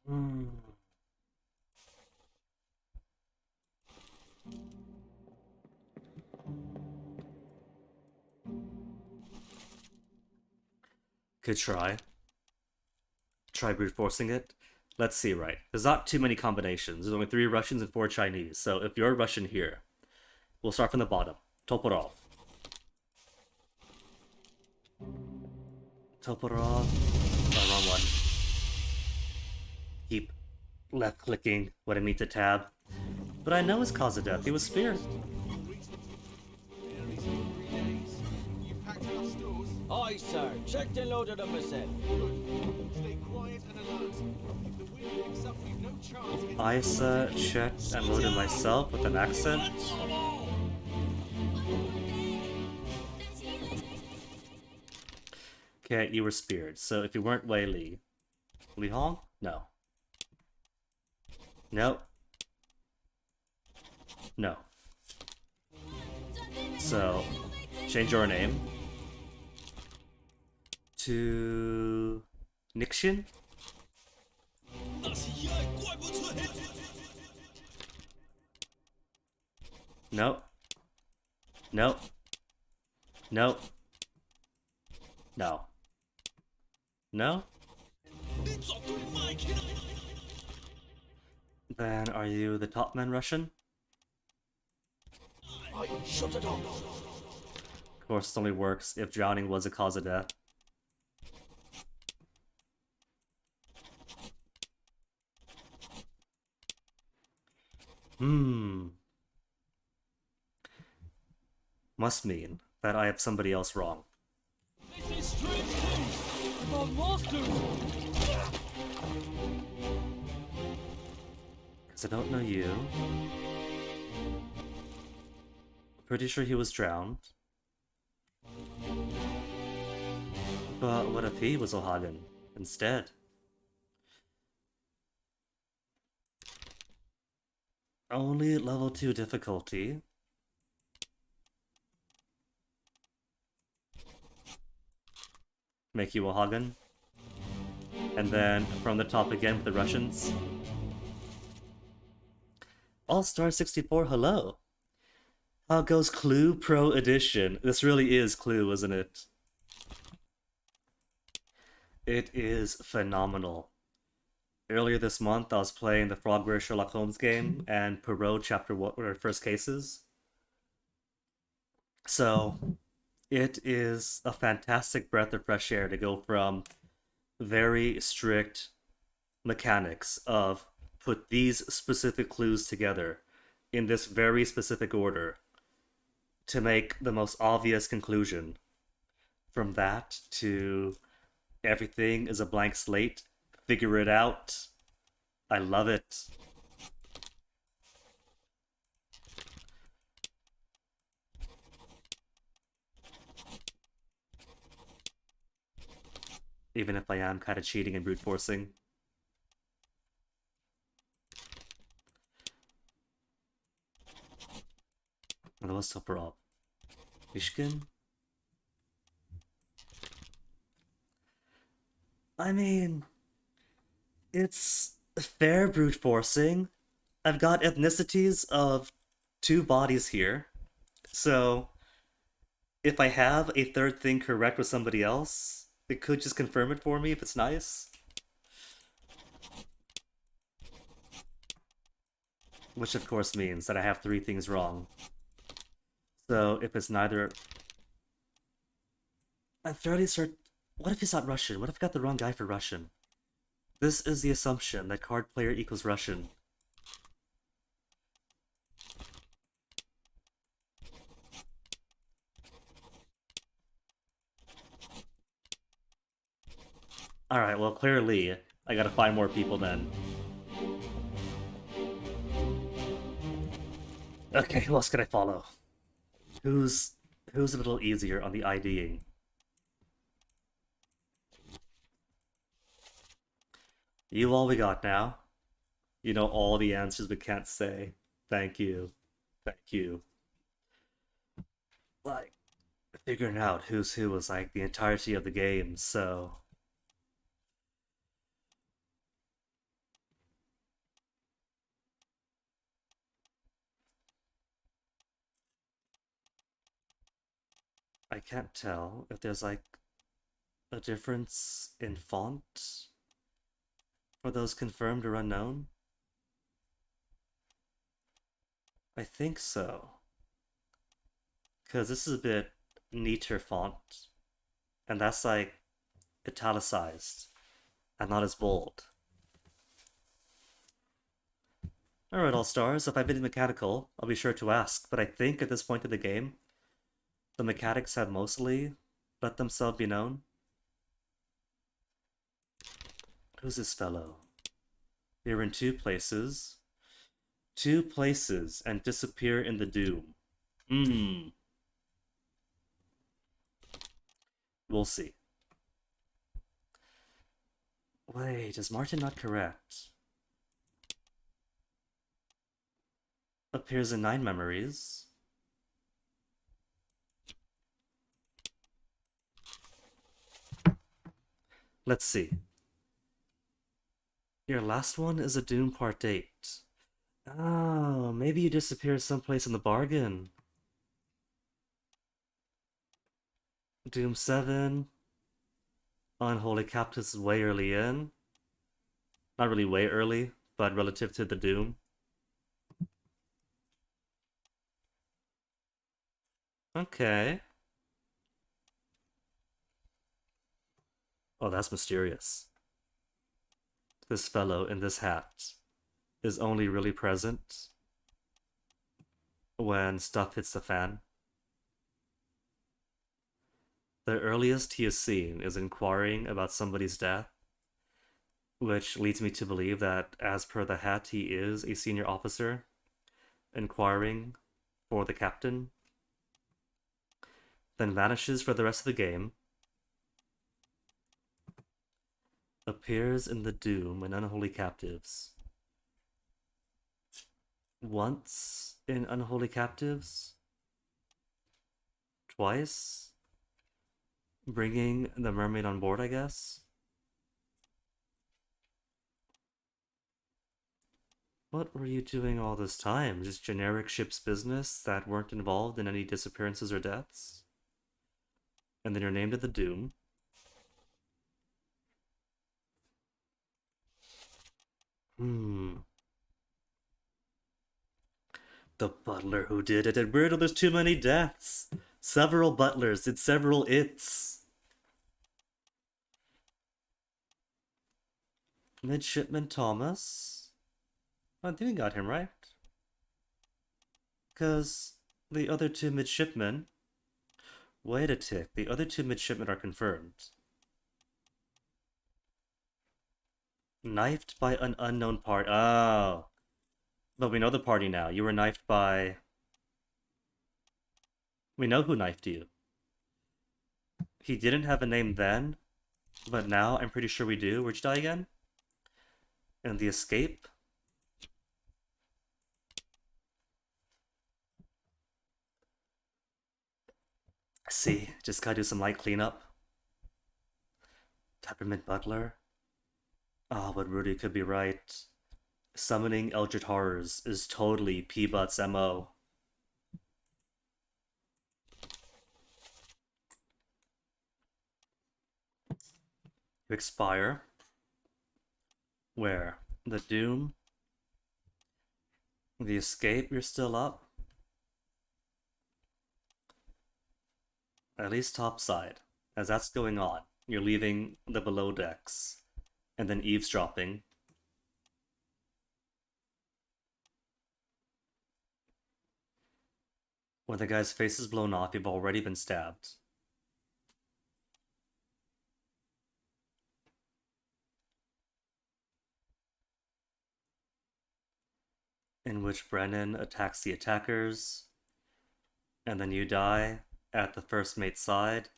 Hmm. Could try. Try brute forcing it. Let's see, right. There's not too many combinations. There's only 3 Russians and 4 Chinese. So if you're Russian here, we'll start from the bottom. Toporov. Toporov. Oh, wrong one. Keep left clicking when I meet the tab. But I know his cause of death. He was speared. You'll reach the canaries in 3 days. You've packed enough stores. Aye, sir. Checked and loaded them myself. Good. Stay quiet and alert. If the wind picks up, we've no chance against Isa checked and loaded myself with an accent. Okay, you were speared. So if you weren't Wei Li. Li Hong? No. No. No. So, change your name to Nixon? 那是一爱怪不出黑。 No. No. No. No. No? 你绝对卖起来！ Then are you the top man Russian? I shut it off. Of course, this only works if drowning was a cause of death. Must mean that I have somebody else wrong. This is strange things about monsters. Because I don't know you. Pretty sure he was drowned. But what if he was Ohagen instead? Only level 2 difficulty. Make you Ohagen. And then from the top again with the Russians. All-Star 64, hello! How goes Clue Pro Edition? This really is Clue, isn't it? It is phenomenal. Earlier this month, I was playing the Frogware Sherlock Holmes game, and Perot Chapter 1 were our first cases. So, it is a fantastic breath of fresh air to go from very strict mechanics of put these specific clues together in this very specific order to make the most obvious conclusion. From that to everything is a blank slate, figure it out. I love it. Even if I am kind of cheating and brute forcing. Toporov. Mishkin? I mean, it's fair brute forcing. I've got ethnicities of 2 bodies here. So, if I have a third thing correct with somebody else, it could just confirm it for me if it's nice. Which of course means that I have 3 things wrong. So if it's neither... I'm fairly certain... What if he's not Russian? What if I got the wrong guy for Russian? This is the assumption that card player equals Russian. Alright, well clearly I gotta find more people then. Okay, who else can I follow? Who's a little easier on the IDing? You all we got now. You know all the answers but can't say. Thank you. Thank you. Like, figuring out who's who was like the entirety of the game, so... I can't tell if there's like a difference in font for those confirmed or unknown. I think so. Because this is a bit neater font. And that's like italicized and not as bold. Alright, All Stars, if I've been mechanical, I'll be sure to ask, but I think at this point in the game, the mechanics have mostly let themselves be known. Who's this fellow? You're in 2 places. 2 places and disappear in the doom. We'll see. Wait, is Martin not correct? Appears in 9 memories. Let's see. Your last one is a Doom Part 8. Oh, maybe you disappeared someplace in the bargain. Doom 7. Unholy Captives is way early in. Not really way early, but relative to the Doom. Okay. Oh, that's mysterious. This fellow in this hat is only really present when stuff hits the fan. The earliest he is seen is inquiring about somebody's death, which leads me to believe that, as per the hat, he is a senior officer inquiring for the captain, then vanishes for the rest of the game, appears in the Doom and Unholy Captives. Once in Unholy Captives? Twice? Bringing the mermaid on board, I guess? What were you doing all this time? Just generic ship's business that weren't involved in any disappearances or deaths? And then you're named at the Doom. The butler who did it. And where do there's too many deaths? Several butlers did several its. Midshipman Thomas? I think we got him right. Because the other 2 midshipmen... Wait a tick, the other 2 midshipmen are confirmed. Knifed by an unknown party. Oh. But we know the party now. You were knifed by... We know who knifed you. He didn't have a name then, but now I'm pretty sure we do. Where'd you die again? And the escape? See, just gotta do some light cleanup. Peppermint Butler? Ah, but Rudy could be right. Summoning Eldritch Horrors is totally P-But's MO. You expire. Where? The Doom? The Escape, you're still up? At least topside. As that's going on, you're leaving the below decks. And then eavesdropping. When the guy's face is blown off, you've already been stabbed. In which Brennan attacks the attackers, and then you die at the first mate's side.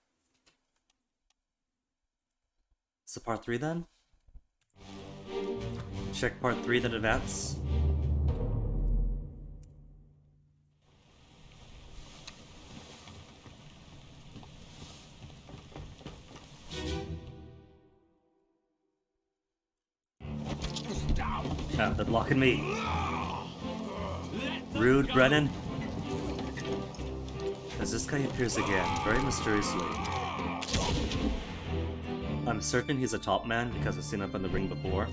So part 3 then? Check part 3 then advance. Ah, they're blocking me. Rude, Brennan. As this guy appears again, very mysteriously. I'm certain he's a top man because I've seen him up in the ring before.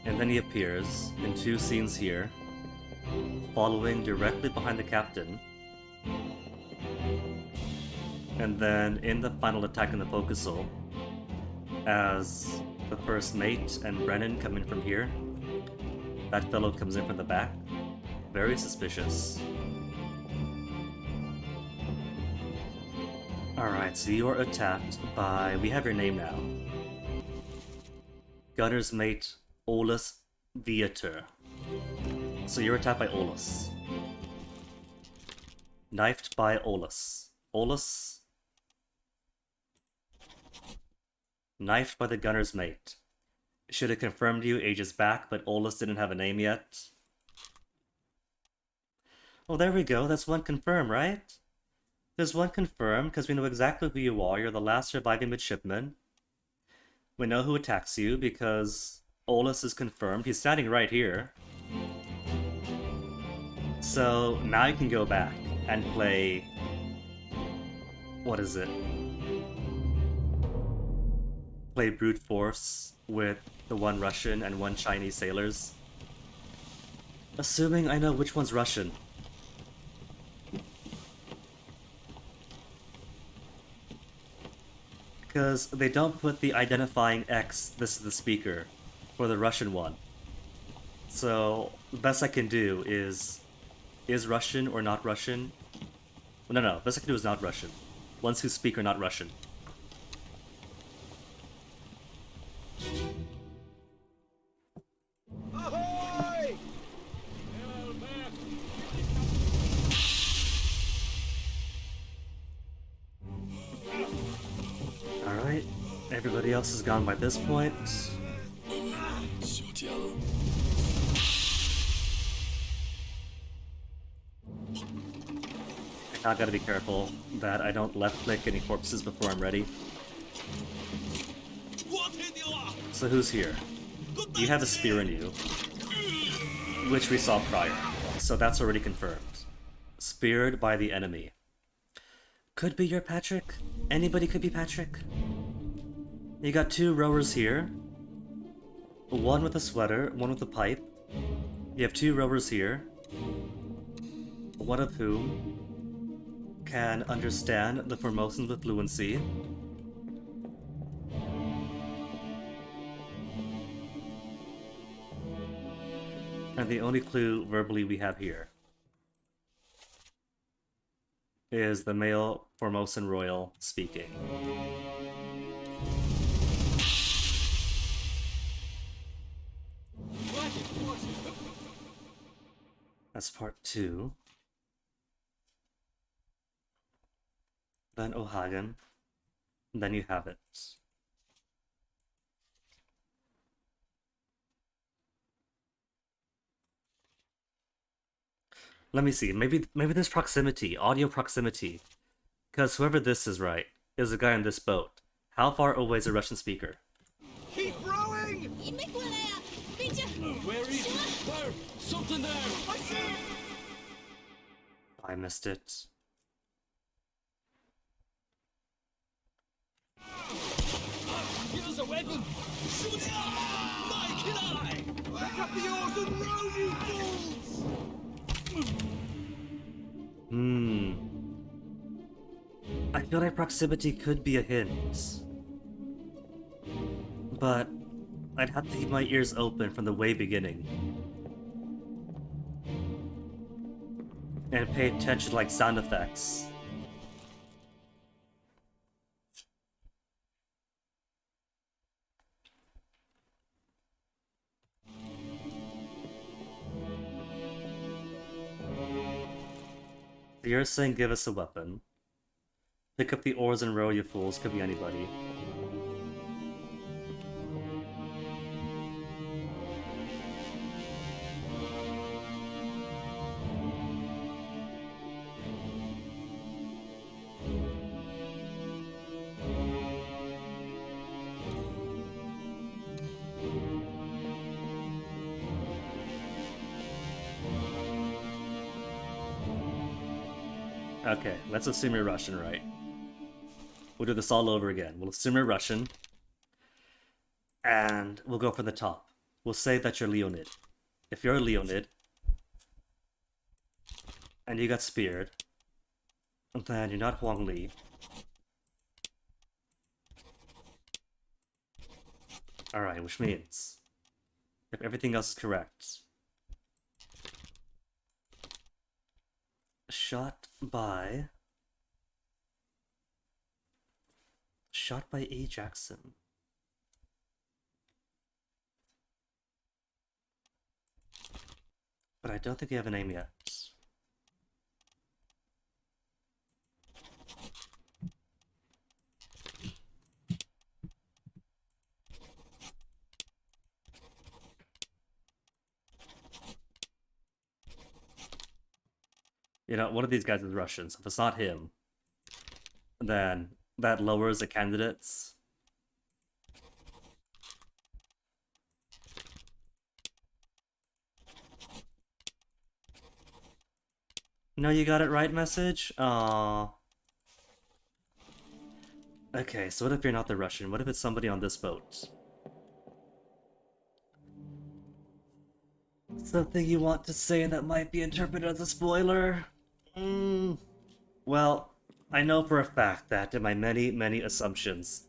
And then he appears in 2 scenes here, following directly behind the captain. And then in the final attack in the forecastle, as the first mate and Brennan come in from here, that fellow comes in from the back. Very suspicious. Alright, so you are attacked by... we have your name now. Gunner's mate, Olus Viator. So you're attacked by Olus. Knifed by Olus. Olus... knifed by the gunner's mate. Should have confirmed you ages back, but Olus didn't have a name yet. Oh, there we go. That's one confirmed, right? There's one confirmed, because we know exactly who you are. You're the last surviving midshipman. We know who attacks you, because Olus is confirmed. He's standing right here. So, now you can go back and play... what is it? Play brute force with the 1 Russian and 1 Chinese sailors. Assuming I know which one's Russian. Because they don't put the identifying X, this is the speaker, for the Russian one. So, the best I can do is Russian or not Russian? No, best I can do is not Russian. Ones who speak are not Russian. Ahoy! Alright, everybody else is gone by this point. I gotta be careful that I don't left click any corpses before I'm ready. So who's here? You have a spear in you, which we saw prior, so that's already confirmed. Speared by the enemy. Could be your Patrick. Anybody could be Patrick. You got 2 rowers here. One with a sweater, one with a pipe. You have 2 rowers here. One of whom can understand the Formosans with fluency. And the only clue verbally we have here is the male Formosan royal speaking. That's part 2. Then O'Hagan. Then you have it. Let me see. Maybe there's proximity, audio proximity. Because whoever this is right is the guy on this boat. How far away is a Russian speaker? Keep rowing! 你没过来呀、冰着。 Where is it? There! Something there! I see it! I missed it. Give us a weapon! Shoot! Mike and I! Pick up the oars and row, you fools! I feel like proximity could be a hint. But I'd have to keep my ears open from the way beginning. And pay attention to like sound effects. You're saying give us a weapon. Pick up the oars and row, you fools. Could be anybody. Okay, let's assume you're Russian, right? We'll do this all over again. We'll assume you're Russian. And we'll go from the top. We'll say that you're Leonid. If you're Leonid, and you got speared, then you're not Huang Li. Alright, which means, if everything else is correct, shot by A. Jackson. But I don't think you have a name yet. You know, one of these guys is Russian, so if it's not him, then that lowers the candidates. No, you got it right, message? Aww. Okay, so what if you're not the Russian? What if it's somebody on this boat? Something you want to say that might be interpreted as a spoiler? Well, I know for a fact that in my many assumptions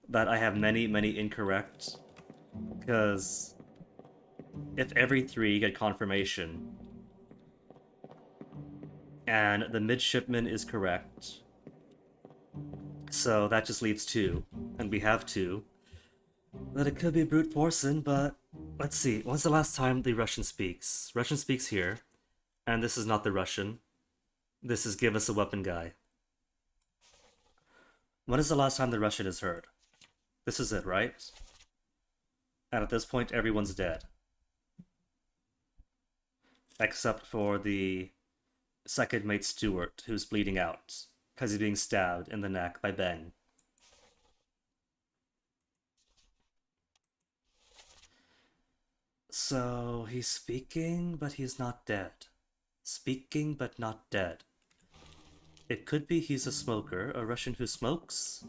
that I have many incorrect, because if every 3 get confirmation and the midshipman is correct, so that just leaves 2, and we have 2, that it could be brute forcing, but let's see, when's the last time the Russian speaks? Russian speaks here, and this is not the Russian. This is give us a weapon guy. When is the last time the Russian is heard? This is it, right? And at this point, everyone's dead. Except for the second mate Stuart, who's bleeding out, because he's being stabbed in the neck by Ben. So, he's speaking, but he's not dead. Speaking, but not dead. It could be he's a smoker, a Russian who smokes.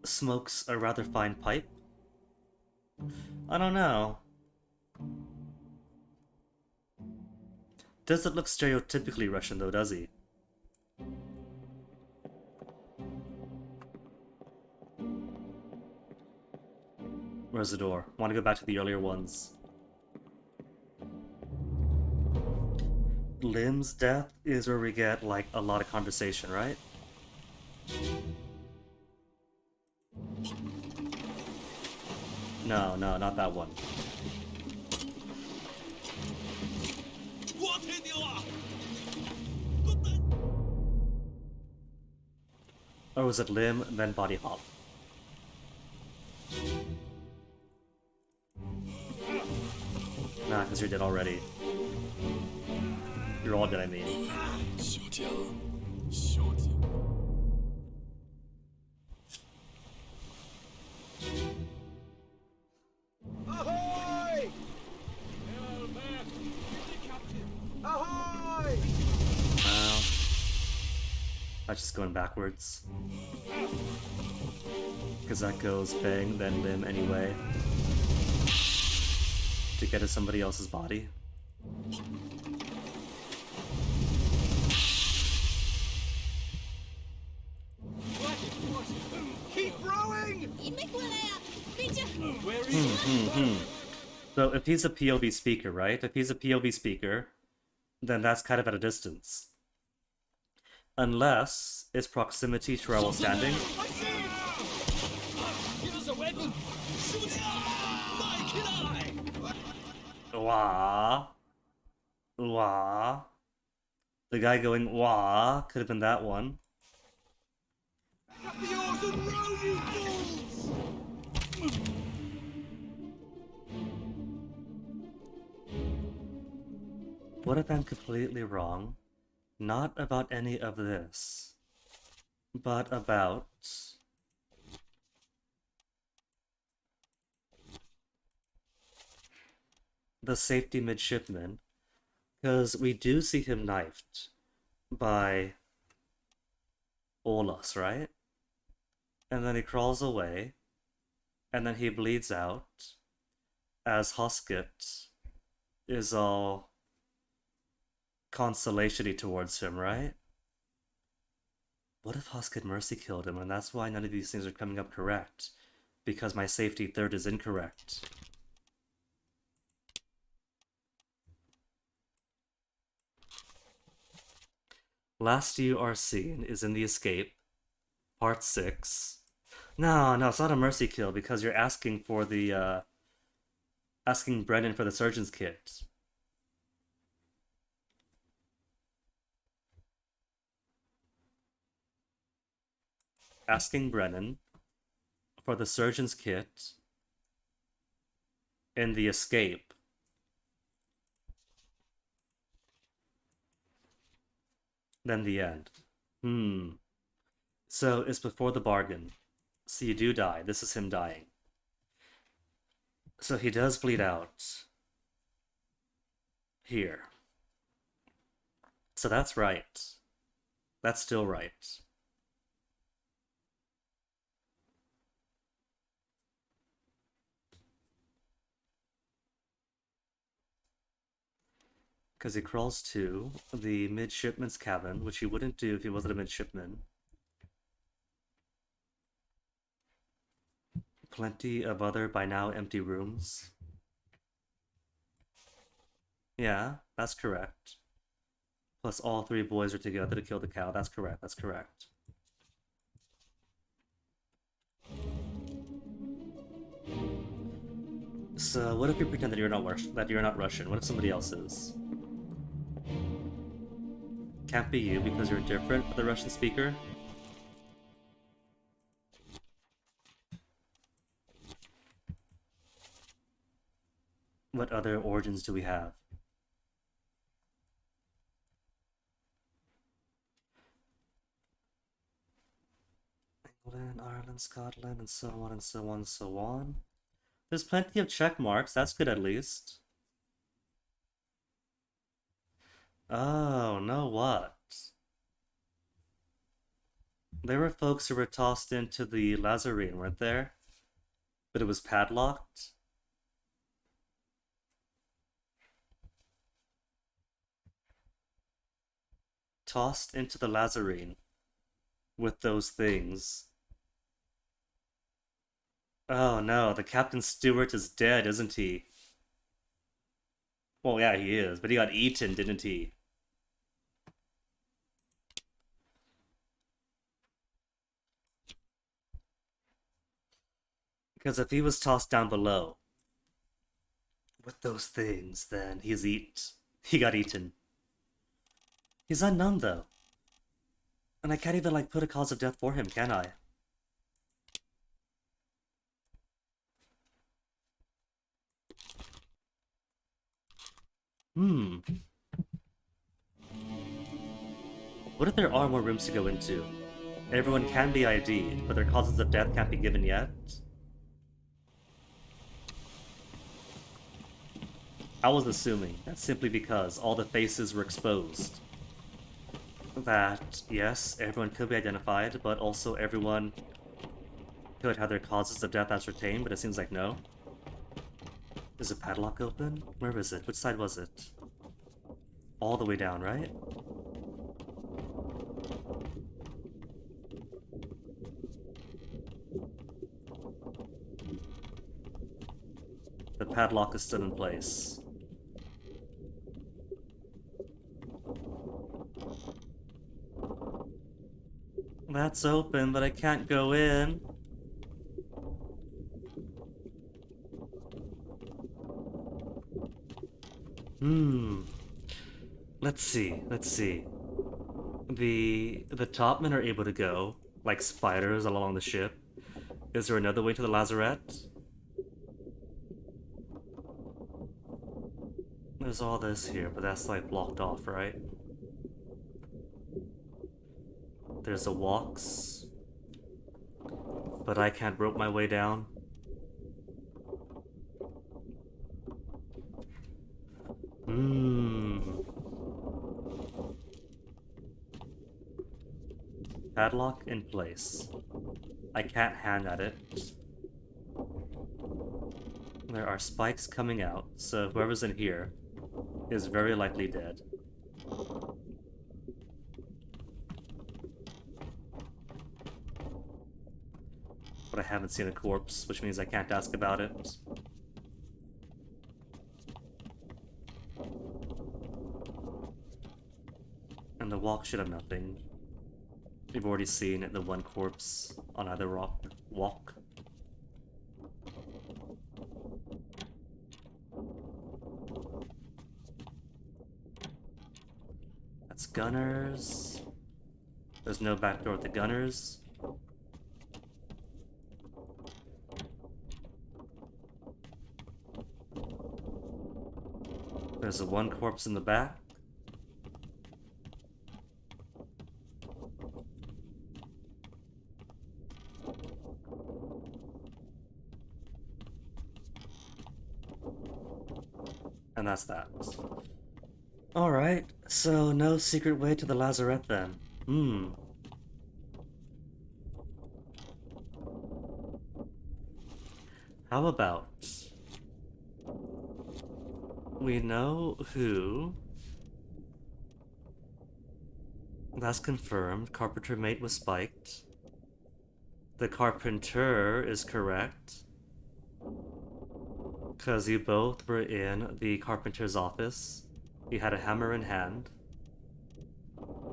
Smokes a rather fine pipe. I don't know. Doesn't look stereotypically Russian though, does he? Where's the door? Want to go back to the earlier ones. Lim's death is where we get, like, a lot of conversation, right? No, not that one. What in you are? Or was it Lim, then Body Hop? Nah, because you're dead already. You're all dead, I mean. Shoot! 讲，兄弟。Ahoy! Hello, man. Captain. Ahoy! Well, that's just going backwards. Because that goes bang, then limb anyway. To get to somebody else's body. Keep rowing! 你没过来呀、别这样。 Where is So if he's a POV speaker, right? If he's a POV speaker, then that's kind of at a distance. Unless it's proximity to where I was standing. Here's a weapon. Shoot it! My kid eye! Wah. Wah. The guy going wah could have been that one. Pick up the oars and row, you fools! What if I'm completely wrong? Not about any of this, but about the safety midshipman, because we do see him knifed by Olas, right? And then he crawls away, and then he bleeds out as Hosket is all consolation-y towards him, right? What if Hosket mercy killed him, and that's why none of these things are coming up correct? Because my safety third is incorrect. Last you are seen is in the escape, part 6. No, it's not a mercy kill because you're asking for the, asking Brennan for the surgeon's kit. Asking Brennan for the surgeon's kit in the escape. Then the end. So it's before the bargain. So you do die. This is him dying. So he does bleed out. Here. So that's right. That's still right. Because he crawls to the midshipman's cabin, which he wouldn't do if he wasn't a midshipman. Plenty of other by now empty rooms. Yeah, that's correct. Plus all 3 boys are together to kill the cow. That's correct, that's correct. So what if you pretend that you're not Russian? What if somebody else is? Can't be you because you're different for the Russian speaker? What other origins do we have? England, Ireland, Scotland, and so on and so on and so on. There's plenty of check marks, that's good at least. Oh, no what? There were folks who were tossed into the Lazarine, weren't there? But it was padlocked? Tossed into the Lazarine with those things. Oh no, the Captain Stewart is dead, isn't he? Well, yeah, he is, but he got eaten, didn't he? Because if he was tossed down below with those things, then he got eaten. He's unknown though. And I can't even like put a cause of death for him, can I? What if there are more rooms to go into? Everyone can be ID'd, but their causes of death can't be given yet? I was assuming that's simply because all the faces were exposed. That, yes, everyone could be identified, but also everyone could have their causes of death ascertained, but it seems like no. Is the padlock open? Where is it? Which side was it? All the way down, right? The padlock is still in place. That's open, but I can't go in. Let's see. The topmen are able to go, like spiders along the ship. Is there another way to the lazarette? There's all this here, but that's like blocked off, right? There's the walks. But I can't rope my way down. Padlock in place. I can't hand at it. There are spikes coming out, so whoever's in here is very likely dead. But I haven't seen a corpse, which means I can't ask about it. And the walk should have nothing. We've already seen the one corpse on either walk. That's gunners. There's no back door at the gunners. There's the one corpse in the back. And that's that. Alright, so no secret way to the lazarette then. How about we know who? That's confirmed. Carpenter mate was spiked. The carpenter is correct. Because you both were in the carpenter's office. You had a hammer in hand.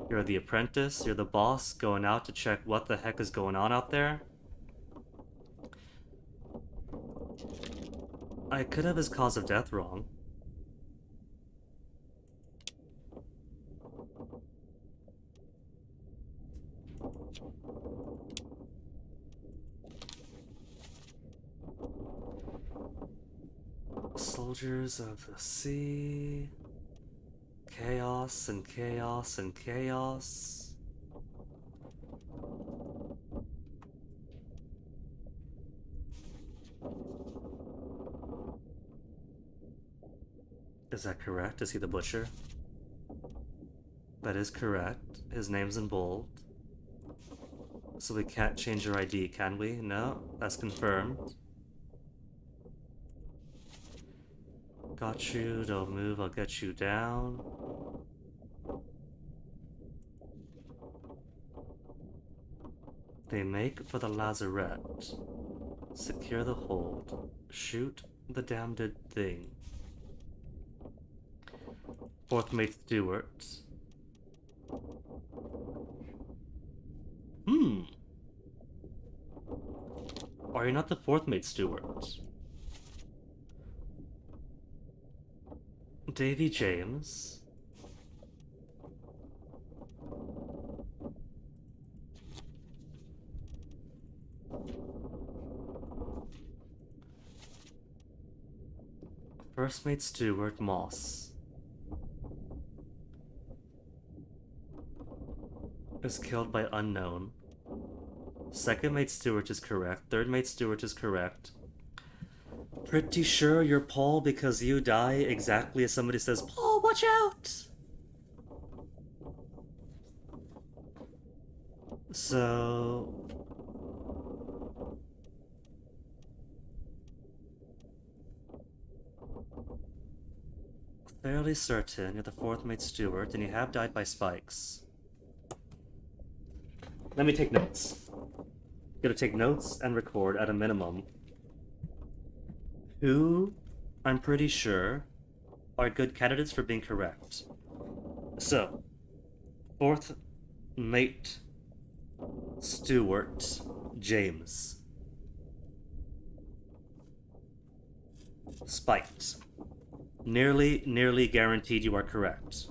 You're the apprentice, you're the boss, going out to check what the heck is going on out there. I could have his cause of death wrong. Soldiers of the sea. Chaos and chaos and chaos. Is that correct? Is he the butcher? That is correct. His name's in bold. So we can't change your ID, can we? No, that's confirmed. Got you, don't move, I'll get you down. They make for the lazarette. Secure the hold. Shoot the damned thing. Fourth mate Stewart. Are you not the fourth mate Stewart? Davy James. First mate Stewart Moss. is killed by unknown. Second mate Stewart is correct. Third mate Stewart is correct. Pretty sure you're Paul because you die exactly as somebody says, "Paul, watch out!" So... fairly certain you're the fourth mate Stewart and you have died by spikes. Let me take notes. Gotta take notes and record at a minimum. Who, I'm pretty sure, are good candidates for being correct. So, fourth mate Stewart James. Spiked. Nearly guaranteed you are correct.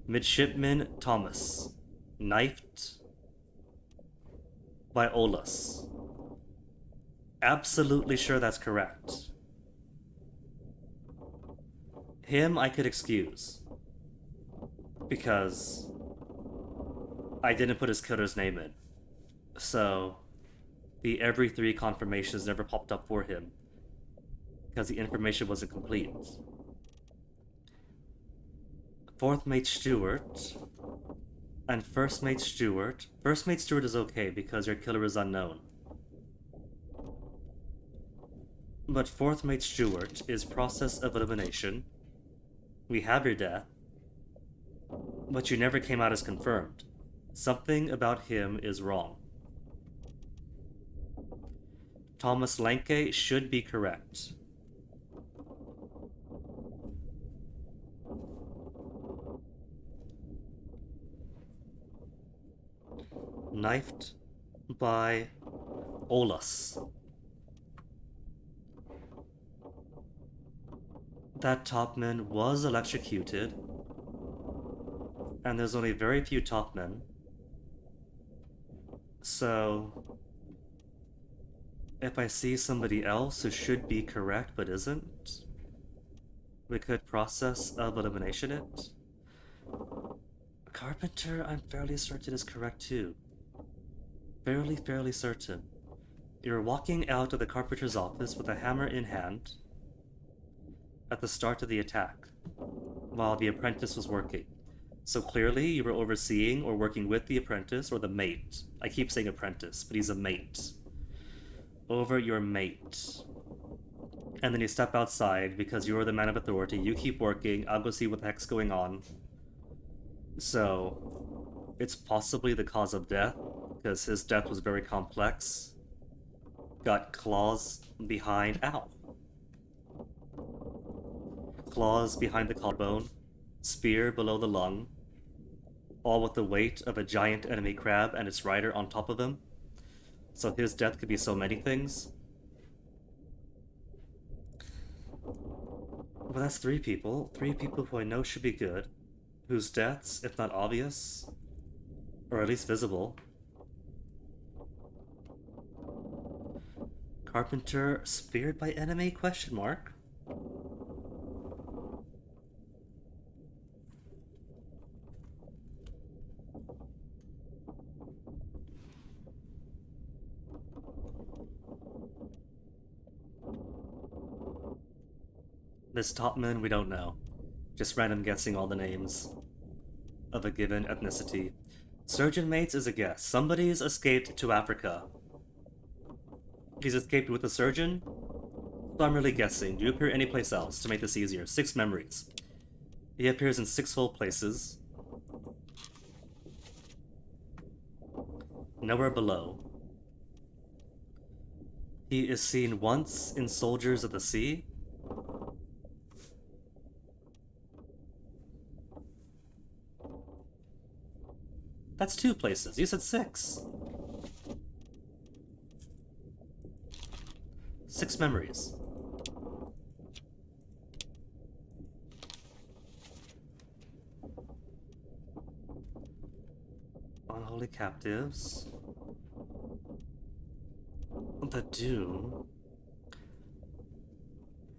Midshipman Thomas. Knifed by Olus. Absolutely sure that's correct. Him I could excuse. Because I didn't put his killer's name in. So the every 3 confirmations never popped up for him. Because the information wasn't complete. Fourth mate Stewart and first mate Stewart. First mate Stewart is okay because your killer is unknown. But fourth mate Stewart is process of elimination. We have your death. But you never came out as confirmed. Something about him is wrong. Thomas Lanke should be correct. Knifed by Olus. That topman was electrocuted, and there's only very few topmen. So, if I see somebody else who should be correct but isn't, we could process of elimination it. Carpenter, I'm fairly certain is correct too. Fairly certain. You're walking out of the carpenter's office with a hammer in hand at the start of the attack, while the apprentice was working. So clearly you were overseeing or working with the apprentice or the mate. I keep saying apprentice, but he's a mate. Over your mate. And then you step outside because you're the man of authority. You keep working, I'll go see what the heck's going on. So, it's possibly the cause of death, because his death was very complex. Got claws behind... ow! Claws behind the collarbone, spear below the lung, all with the weight of a giant enemy crab and its rider on top of him. So his death could be so many things. Well, that's 3 people. 3 people who I know should be good. Whose deaths, if not obvious, or at least visible. Carpenter speared by enemy? Question mark. This topman, we don't know. Just random guessing all the names of a given ethnicity. Surgeon mates is a guess. Somebody's escaped to Africa. He's escaped with a surgeon? So I'm really guessing. Do you appear anyplace else to make this easier? 6 memories. He appears in 6 whole places. Nowhere below. He is seen once in Soldiers of the Sea. That's 2 places. You said 6. 6 memories. Unholy captives. The Doom.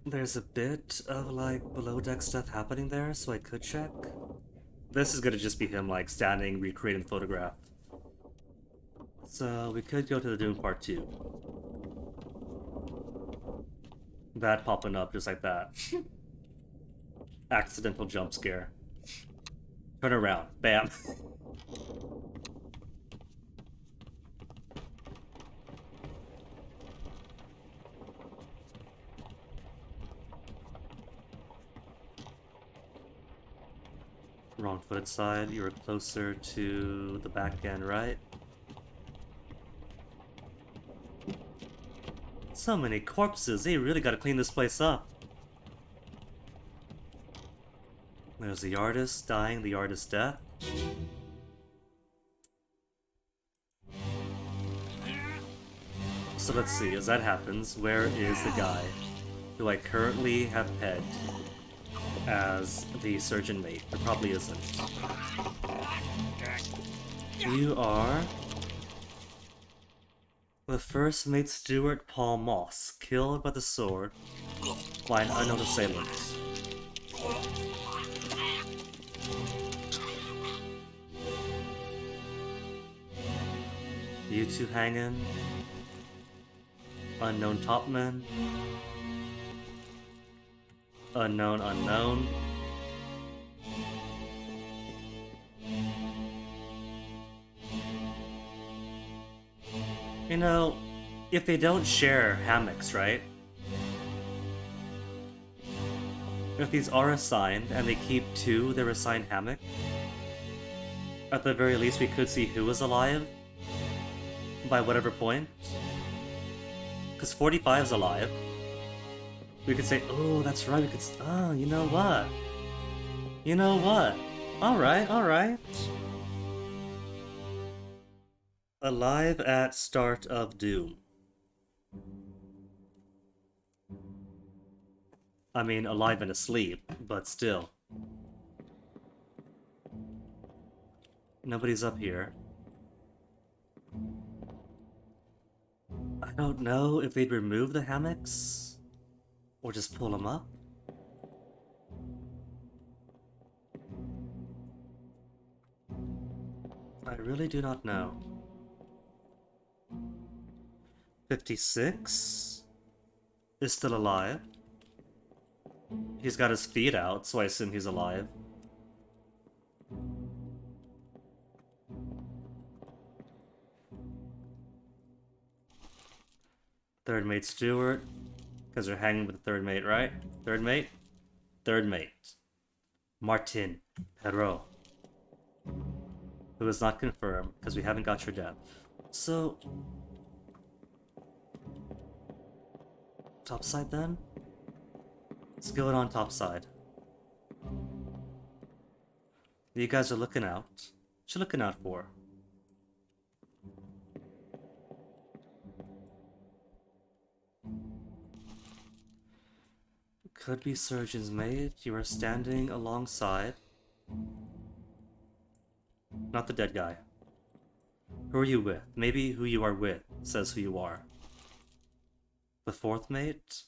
There's a bit of like below deck stuff happening there, so I could check. This is gonna just be him, like, standing, recreating the photograph. So, we could go to the Doom Part 2. That popping up just like that. Accidental jump scare. Turn around. Bam. Wrong footed side. You were closer to the back end, right? So many corpses. They really gotta clean this place up. There's the artist dying, the artist's death. So let's see, as that happens, where is the guy who I currently have pegged as the surgeon mate? There probably isn't. You are the first mate Stuart Paul Moss, killed by the sword by an unknown assailant. You two hanging. Unknown topman. Unknown unknown. You know, if they don't share hammocks, right? If these are assigned and they keep to their assigned hammock, at the very least we could see who is alive by whatever point. Because 45 is alive. We could say, oh, that's right, we could, oh, you know what? You know what? Alright, alright. Alive at start of Doom. I mean, alive and asleep, but still. Nobody's up here. I don't know if they'd remove the hammocks or just pull them up. I really do not know. 56 is still alive. He's got his feet out, so I assume he's alive. Third mate Stewart, because they're hanging with the third mate, right? Third mate? Third mate. Martin Perrault. Who is not confirmed, because we haven't got your death. So... topside then? Let's go on topside. You guys are looking out. What you looking out for? Could be surgeon's mate. You are standing alongside. Not the dead guy. Who are you with? Maybe who you are with says who you are. The fourth mate?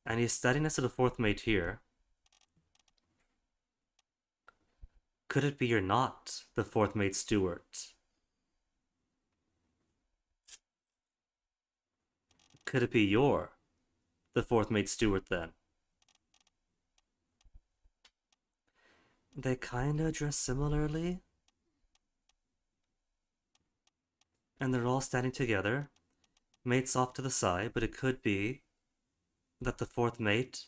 And he's standing next to the fourth mate here. Could it be you're not the fourth mate Stewart? Could it be you're the fourth mate Stewart then? They kinda dress similarly. And they're all standing together. Mate's off to the side, but it could be that the fourth mate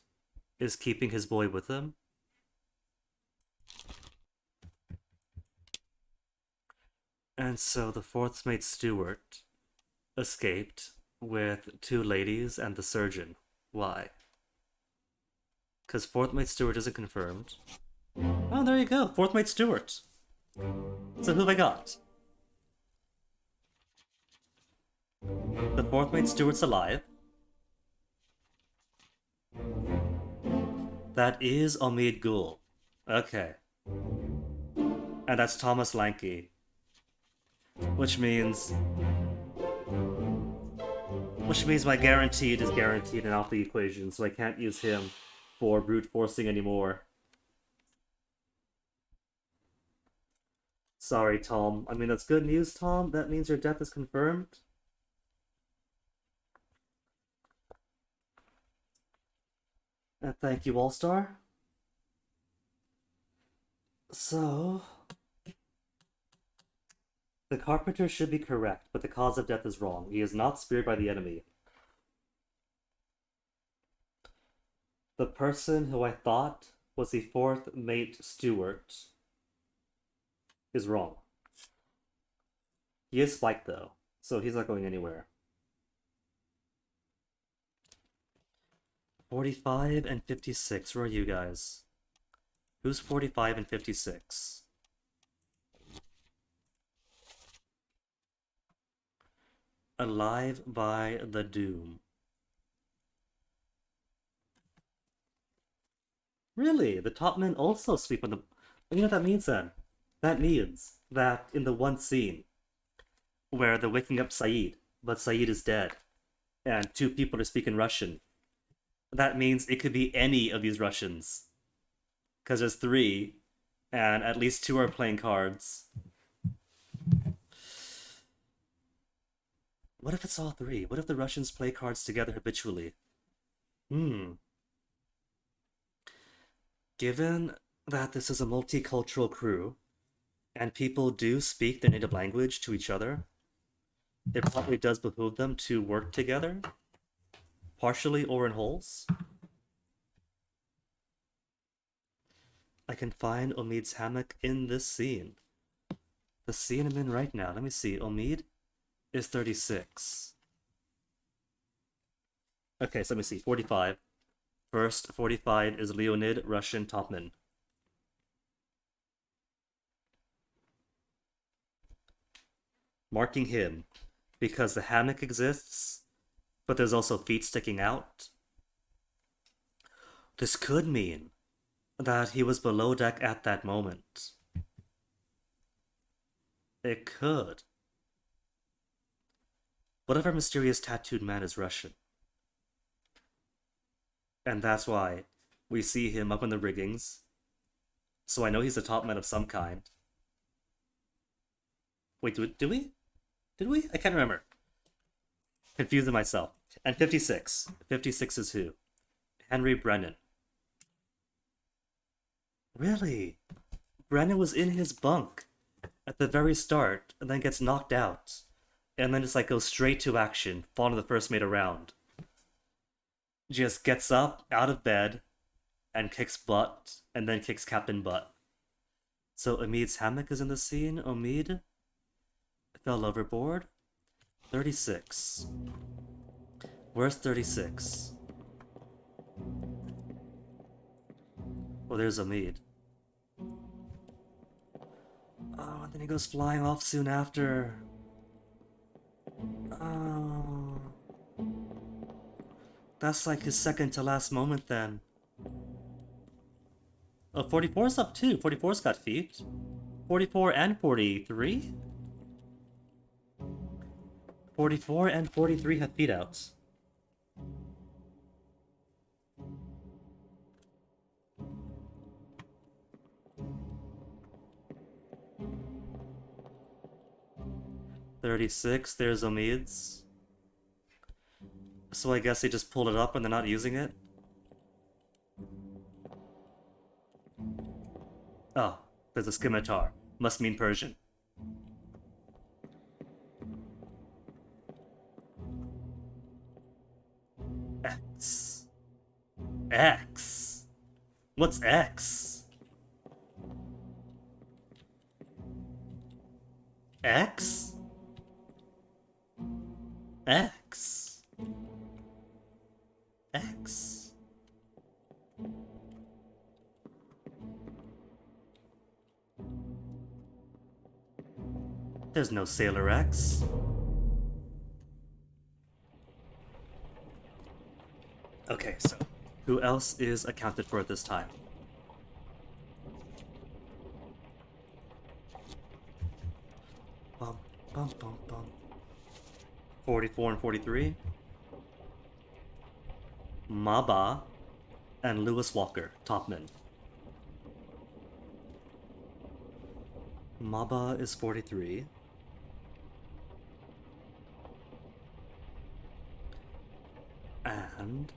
is keeping his boy with him. And so the fourth mate Stewart escaped with two ladies and the surgeon. Why? Because fourth mate Stewart isn't confirmed. Oh, there you go. Fourth mate Stewart. So who have I got? The fourth mate Stewart's alive. That is Omid Gul. Okay. And that's Thomas Lanky. Which means my guaranteed is guaranteed and off the equation, so I can't use him for brute forcing anymore. Sorry, Tom. I mean, that's good news, Tom. That means your death is confirmed. And thank you, All-Star. So... the Carpenter should be correct, but the cause of death is wrong. He is not speared by the enemy. The person who I thought was the fourth mate Stewart is wrong. He is spiked though, so he's not going anywhere. 45 and 56, where are you guys? Who's 45 and 56? Alive by the Doom. Really? The top men also sleep on the... You know what that means then? That means that in the one scene where they're waking up Saeed, but Saeed is dead, and two people are speaking Russian, that means it could be any of these Russians. Because there's three, and at least two are playing cards. What if it's all three? What if the Russians play cards together habitually? Given that this is a multicultural crew, and people do speak their native language to each other, it probably does behoove them to work together, partially or in wholes. I can find Omid's hammock in this scene. The scene I'm in right now. Let me see. Omid is 36. Okay, so let me see. 45. First, 45 is Leonid, Russian topman. Marking him because the hammock exists, but there's also feet sticking out. This could mean that he was below deck at that moment. It could. What if our mysterious tattooed man is Russian? And that's why we see him up in the riggings. So I know he's a top man of some kind. Wait, do we? Did we? I can't remember. Confusing myself. And 56. 56 is who? Henry Brennan. Really? Brennan was in his bunk at the very start, and then gets knocked out. And then just like goes straight to action, following the first mate around. Just gets up, out of bed, and kicks butt, and then kicks Captain Butt. So Omid's hammock is in the scene. Omid fell overboard. 36. Where's 36? Oh, there's Omid. Oh, and then he goes flying off soon after. Oh. That's like his second to last moment then. Oh, 44's up too. 44's got feet. 44 and 43? 44 and 43 have feet outs. $36, there's Omid's. So I guess they just pulled it up and they're not using it? Oh, there's a scimitar. Must mean Persian. X. X. What's X? X? X. X. There's no Sailor X. Okay, so who else is accounted for at this time? Bum, bum, bum, bum. 44 and 43. Maba and Lewis Walker, topmen. Maba is 43. And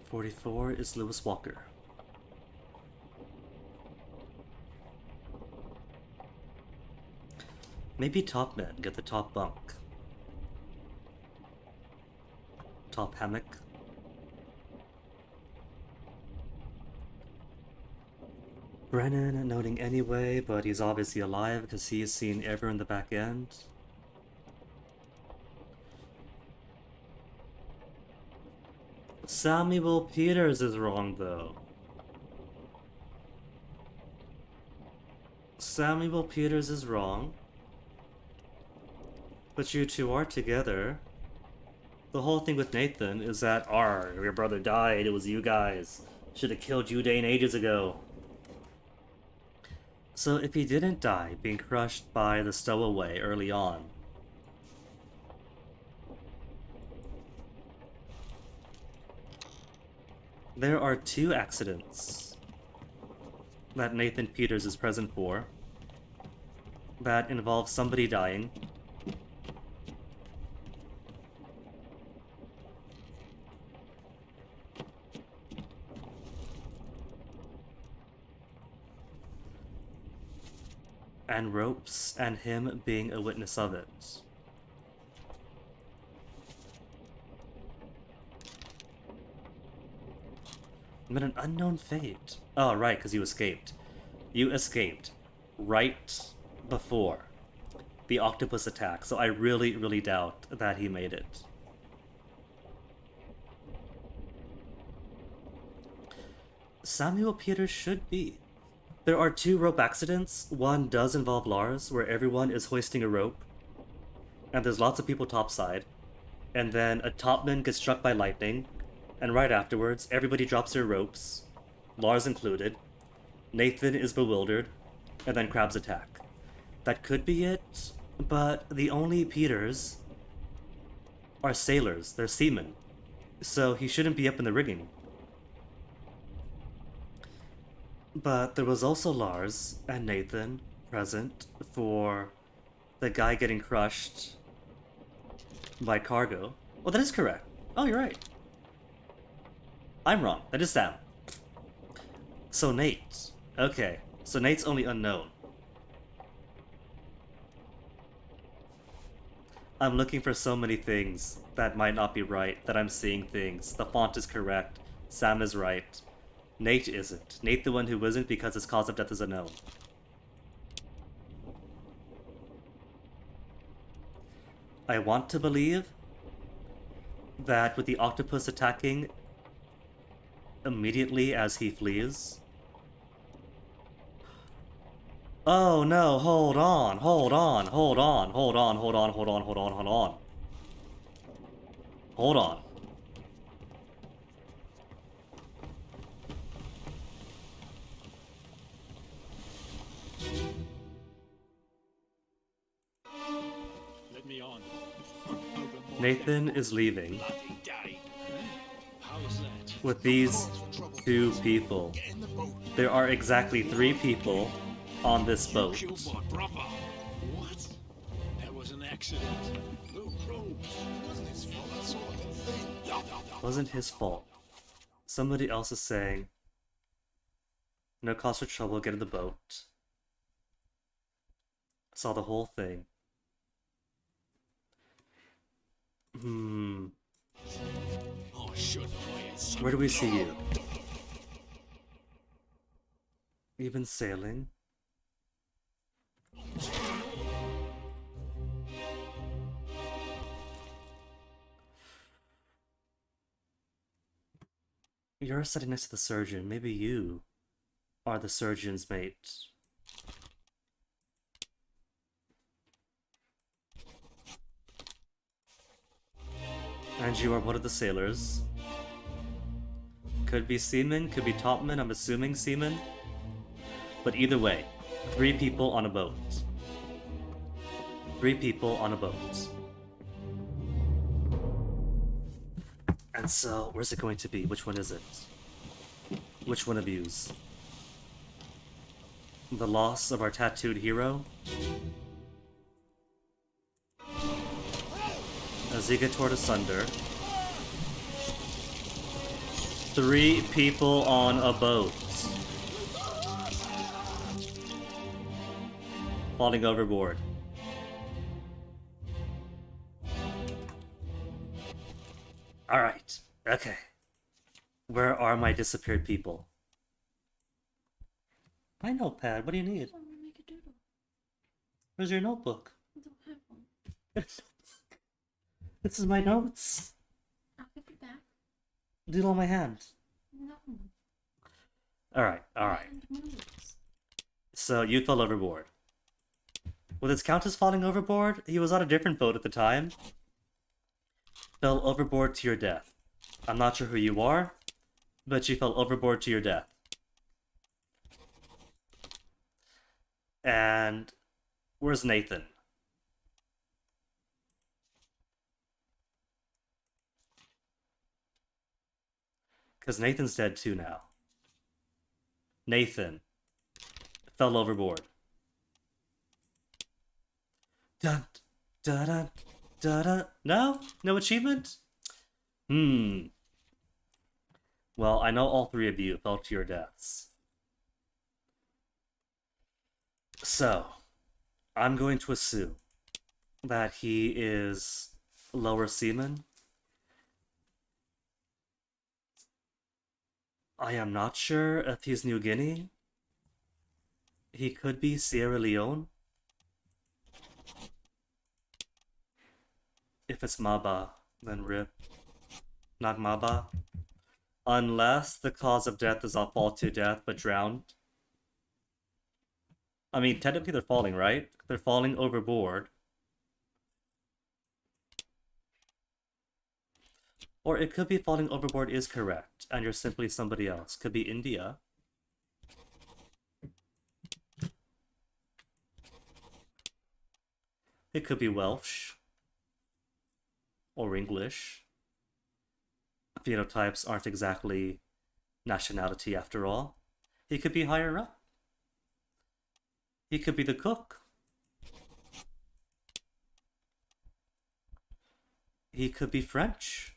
44 is Lewis Walker. Maybe top men get the top bunk. Top hammock. Brennan noting anyway, but he's obviously alive because he's seen Ever in the back end. Samuel Peters is wrong though. Samuel Peters is wrong. But you two are together. The whole thing with Nathan is that, your brother died, it was you guys. Should have killed you Dane ages ago. So if he didn't die being crushed by the stowaway early on, there are 2 accidents that Nathan Peters is present for that involve somebody dying. And ropes, and him being a witness of it. But an unknown fate. Oh, right, because you escaped. You escaped right before the octopus attack, so I really, really doubt that he made it. Samuel Peters should be. There are 2 rope accidents. One does involve Lars, where everyone is hoisting a rope, and there's lots of people topside, and then a topman gets struck by lightning, and right afterwards, everybody drops their ropes, Lars included. Nathan is bewildered, and then crabs attack. That could be it, but the only Peters are sailors, they're seamen, so he shouldn't be up in the rigging. But there was also Lars and Nathan present for the guy getting crushed by cargo. Well, that is correct. Oh, you're right. I'm wrong. That is Sam. So Nate. Okay. So Nate's only unknown. I'm looking for so many things that might not be right, that I'm seeing things. The font is correct. Sam is right. Nate isn't. Nate the one who isn't because his cause of death is unknown. I want to believe that with the octopus attacking immediately as he flees. Oh no, hold on. Hold on. Let me on. Nathan is leaving Bloody daddy. How's that? with these 2 people. There are exactly 3 people on this boat. Killed my brother. What? That was an accident. No ropes. Wasn't his fault. I saw the thing. Wasn't his fault. Somebody else is saying, no cause for trouble, get in the boat. Saw the whole thing. Oh, shouldn't I? Where do we see you? You've been sailing? You're sitting next to the surgeon. Maybe you are the surgeon's mate. And you are one of the sailors. Could be seaman, could be topman, I'm assuming seaman. But either way, 3 people on a boat. 3 people on a boat. And so, where's it going to be? Which one is it? Which one of yous? The loss of our tattooed hero. As he get toward asunder. 3 people on a boat. Falling overboard. Alright, okay. Where are my disappeared people? My notepad, what do you need? I want to make a doodle. Where's your notebook? I don't have one. This is my notes. I'll give it back. Doodle on my hand. No. Alright. Hand moves. So you fell overboard. Will this count as falling overboard? He was on a different boat at the time. Fell overboard to your death. I'm not sure who you are, but you fell overboard to your death. And where's Nathan? Because Nathan's dead too now. Nathan fell overboard. Dun, dun, dun, dun, dun. No? No achievement? Well, I know all 3 of you fell to your deaths. So, I'm going to assume that he is Lower Seaman. I am not sure if he's New Guinea. He could be Sierra Leone. If it's Maba, then RIP. Not Maba. Unless the cause of death is not fall to death, but drowned. I mean, technically they're falling, right? They're falling overboard. Or it could be falling overboard is correct, and you're simply somebody else. Could be India. It could be Welsh. Or English. Phenotypes aren't exactly nationality after all. He could be higher up. He could be the cook. He could be French.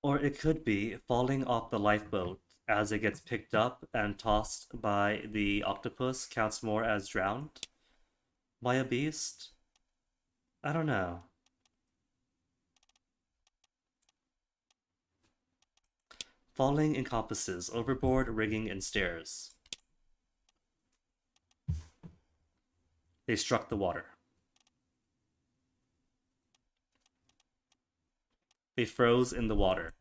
Or it could be falling off the lifeboat as it gets picked up and tossed by the octopus counts more as drowned by a beast. I don't know. Falling encompasses overboard, rigging, and stairs. They struck the water. They froze in the water.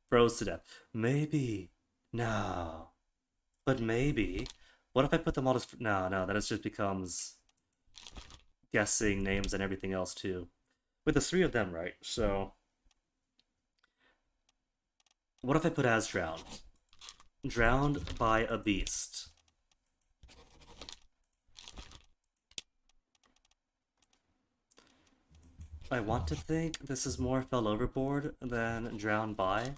Froze to death. Maybe. No. But maybe. What if I put them all as... No, that just becomes... guessing names and everything else too. With the 3 of them, right? So... what if I put as drowned? Drowned by a beast. I want to think this is more fell overboard than drowned by.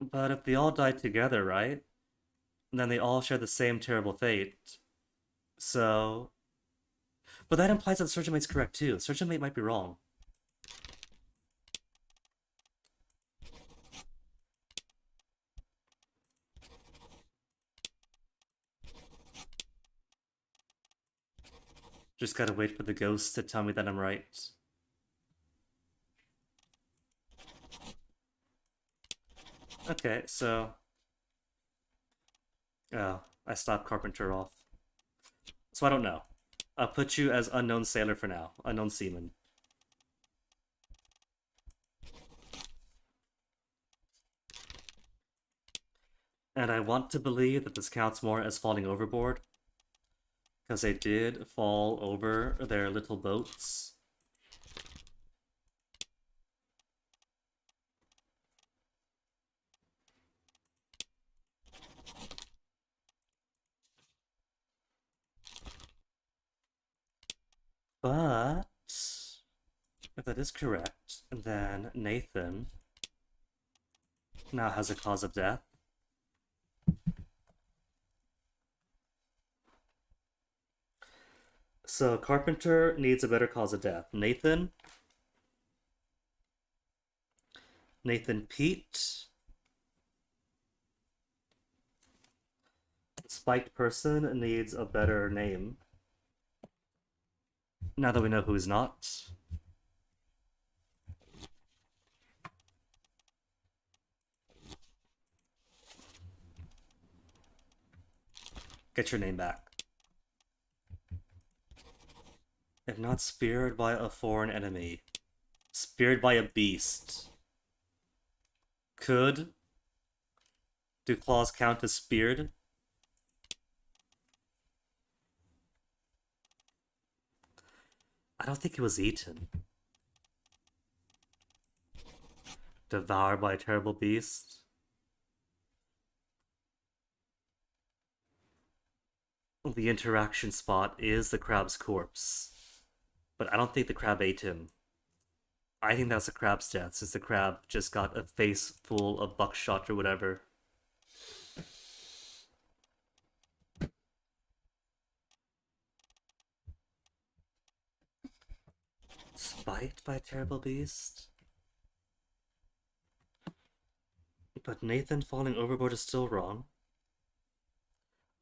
But if they all died together, right? Then they all share the same terrible fate. So... but that implies that Surgeon Mate's correct too. Surgeon Mate might be wrong. Just gotta wait for the ghosts to tell me that I'm right. Okay, so... oh, I stopped Carpenter off. So I don't know. I'll put you as unknown sailor for now. Unknown seaman. And I want to believe that this counts more as falling overboard. Because they did fall over their little boats. But if that is correct, then Nathan now has a cause of death. So Carpenter needs a better cause of death. Nathan Pete. Spiked person needs a better name. Now that we know who he's not. Get your name back. If not speared by a foreign enemy, speared by a beast. Do claws count as speared? I don't think it was eaten. Devoured by a terrible beast? The interaction spot is the crab's corpse. But I don't think the crab ate him. I think that's the crab's death, since the crab just got a face full of buckshot or whatever. Spiked by a terrible beast? But Nathan falling overboard is still wrong.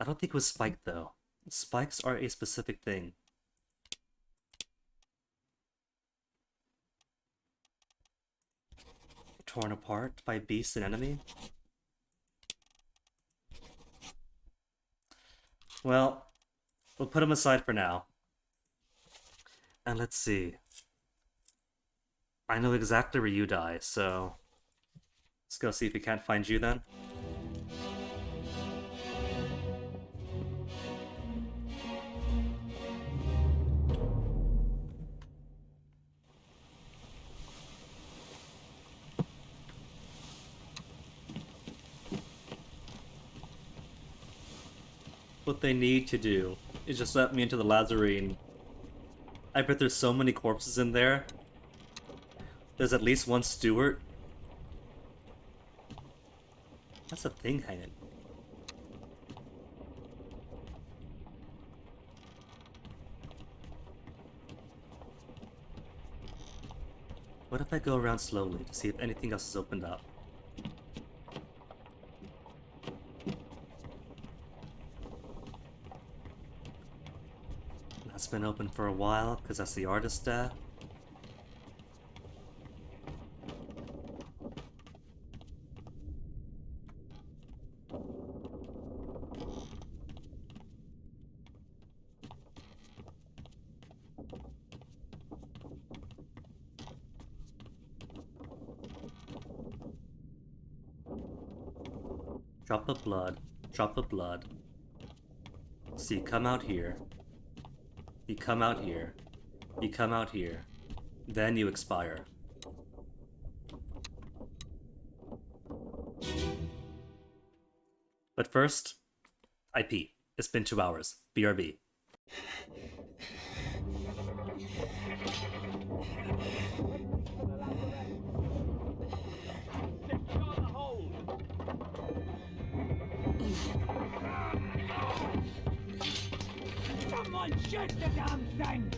I don't think it was spiked though. Spikes are a specific thing. Torn apart by beast and enemy? Well, we'll put him aside for now. And let's see. I know exactly where you die, so let's go see if we can't find you then. What they need to do is just let me into the Lazarine. I bet there's so many corpses in there. There's at least one Stewart. That's a thing hanging. What if I go around slowly to see if anything else is opened up? That's been open for a while, because that's the artist death. Drop of blood, drop of blood. So you come out here. You come out here. You come out here. Then you expire. But first, I pee. It's been 2 hours. BRB. Someone shoot the damn thing!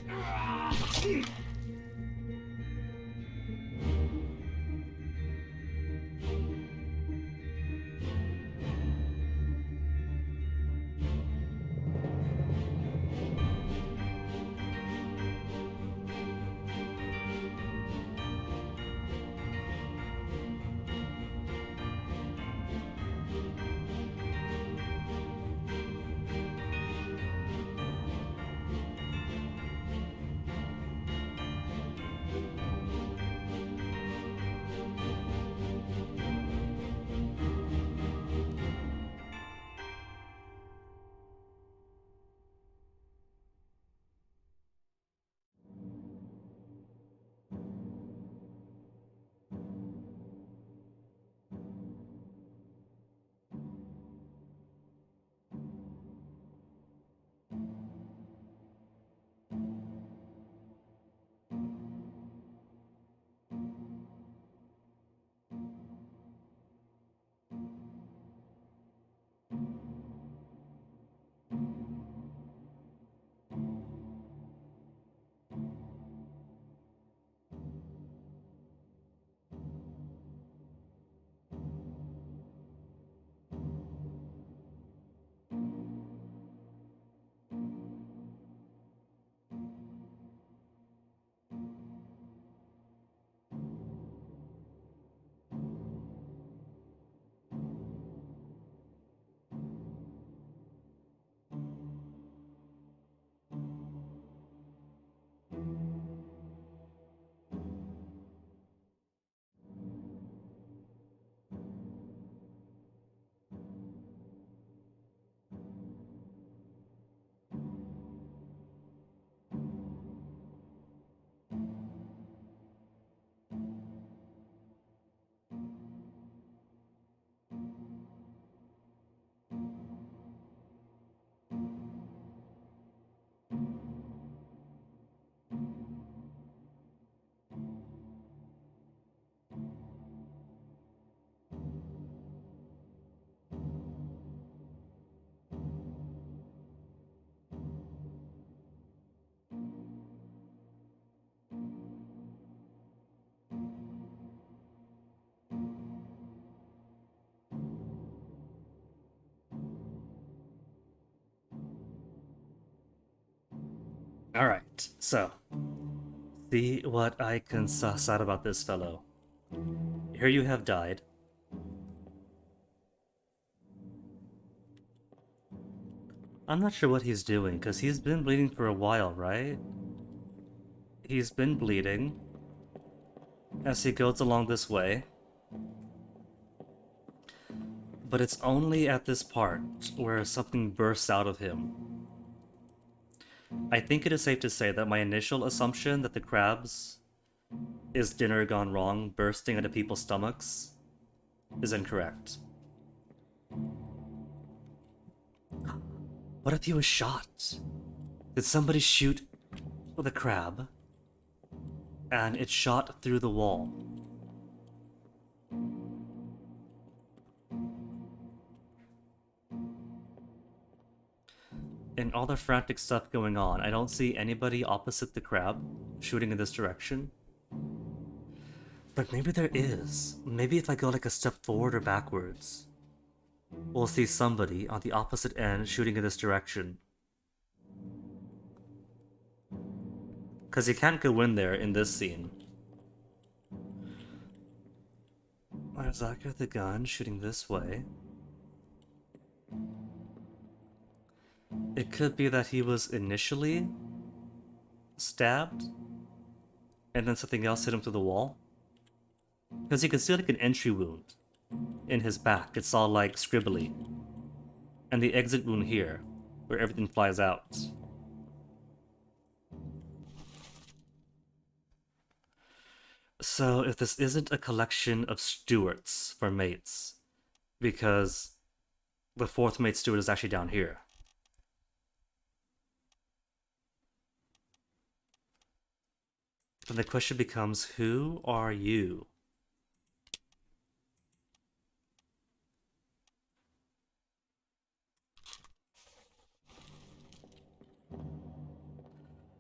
Alright, so. See what I can suss out about this fellow. Here you have died. I'm not sure what he's doing, because he's been bleeding for a while, right? He's been bleeding as he goes along this way. But it's only at this part where something bursts out of him. I think it is safe to say that my initial assumption that the crabs is dinner gone wrong, bursting into people's stomachs, is incorrect. What if he was shot? Did somebody shoot the crab and it shot through the wall? In all the frantic stuff going on, I don't see anybody opposite the crab shooting in this direction. But maybe there is. Maybe if I go like a step forward or backwards, we'll see somebody on the opposite end shooting in this direction. Because you can't go in there in this scene. There's Zach with the gun shooting this way. It could be that he was initially stabbed and then something else hit him through the wall. Because you can see like an entry wound in his back. It's all like scribbly. And the exit wound here, where everything flies out. So if this isn't a collection of stewards for mates, because the fourth mate steward is actually down here. Then the question becomes, who are you?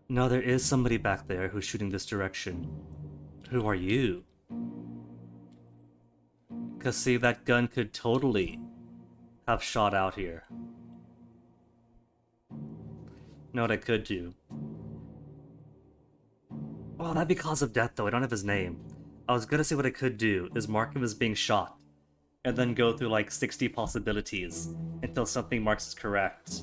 No, there is somebody back there who's shooting this direction. Who are you? Because see, that gun could totally have shot out here. Know what I could do? Well, that'd be cause of death though, I don't have his name. I was gonna say what I could do is mark him as being shot, and then go through like 60 possibilities until something marks as correct.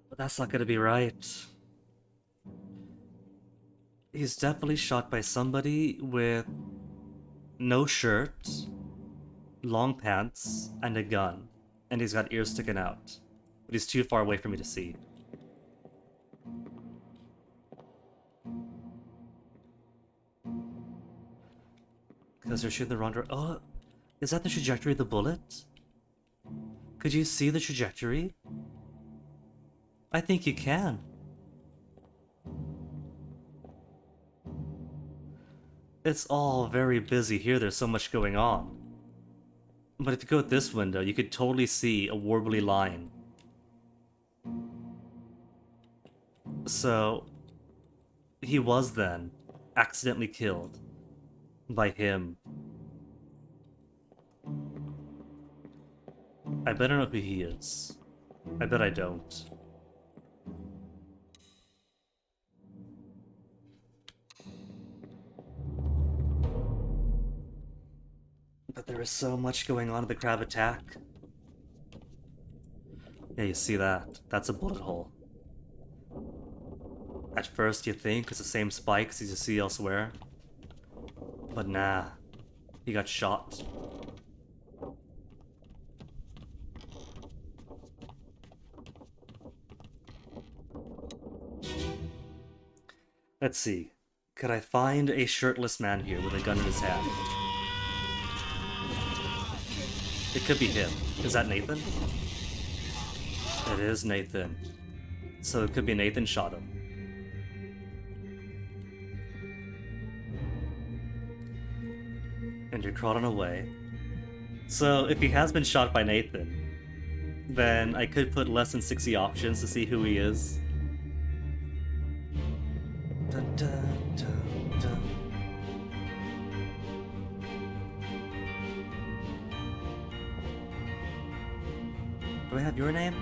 But that's not gonna be right. He's definitely shot by somebody with no shirt, long pants, and a gun. And he's got ears sticking out. But he's too far away for me to see. Because they're shooting the wrong direction. Oh, is that the trajectory of the bullet? Could you see the trajectory? I think you can. It's all very busy here, there's so much going on. But if you go at this window, you could totally see a warbly line. So, he was then accidentally killed by him. I better know who he is. I bet I don't. But there is so much going on in the crab attack. Yeah, you see that? That's a bullet hole. At first you think it's the same spikes as you see elsewhere. But nah, he got shot. Let's see. Could I find a shirtless man here with a gun in his hand? It could be him. Is that Nathan? It is Nathan. So it could be Nathan shot him. And you're crawling away. So if he has been shot by Nathan, then I could put less than 60 options to see who he is. Dun, dun, dun, dun. Do I have your name?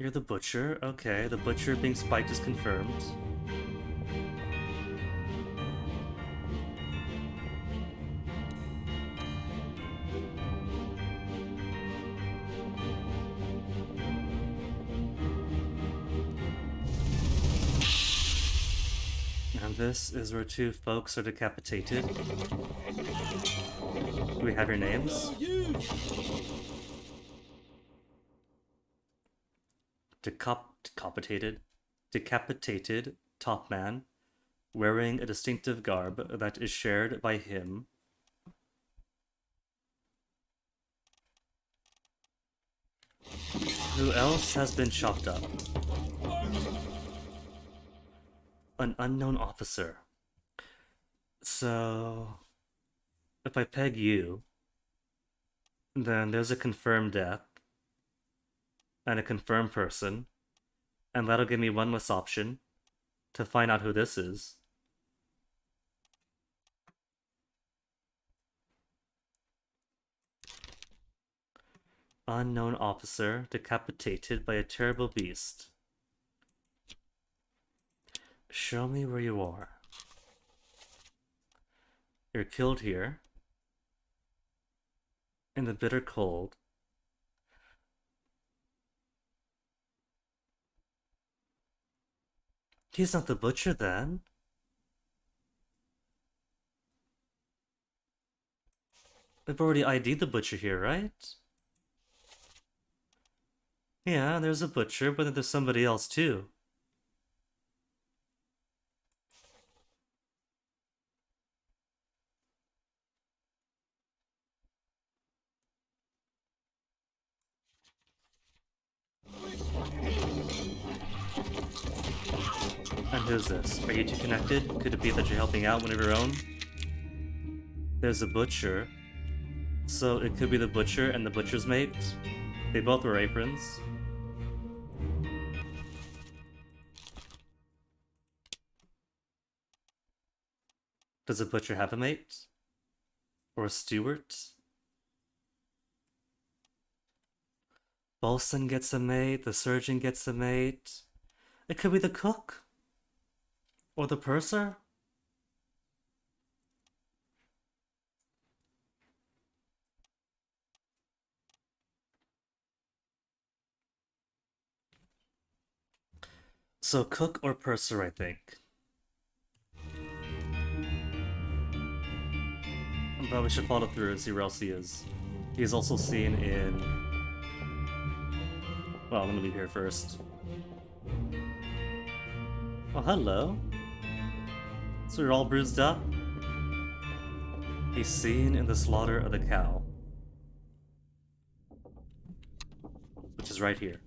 You're the butcher? Okay, the butcher being spiked is confirmed. And this is where two folks are decapitated. Do we have your names? Decapitated top man, wearing a distinctive garb that is shared by him. Who else has been chopped up? An unknown officer. So, if I peg you, then there's a confirmed death and a confirmed person, and that'll give me one less option to find out who this is. Unknown officer decapitated by a terrible beast. Show me where you are. You're killed here in the bitter cold. He's not the butcher then. We've already ID'd the butcher here, right? Yeah, there's a butcher, but then there's somebody else too. And who's this? Are you two connected? Could it be that you're helping out one of your own? There's a butcher. So it could be the butcher and the butcher's mate. They both wear aprons. Does the butcher have a mate? Or a steward? Bolson gets a mate, the surgeon gets a mate. It could be the cook. Or the purser? So cook or purser, I think. But we should follow through and see where else he is. He's also seen in... Well, I'm gonna leave here first. Oh, hello. So you're all bruised up? He's seen in the slaughter of the cow. Which is right here.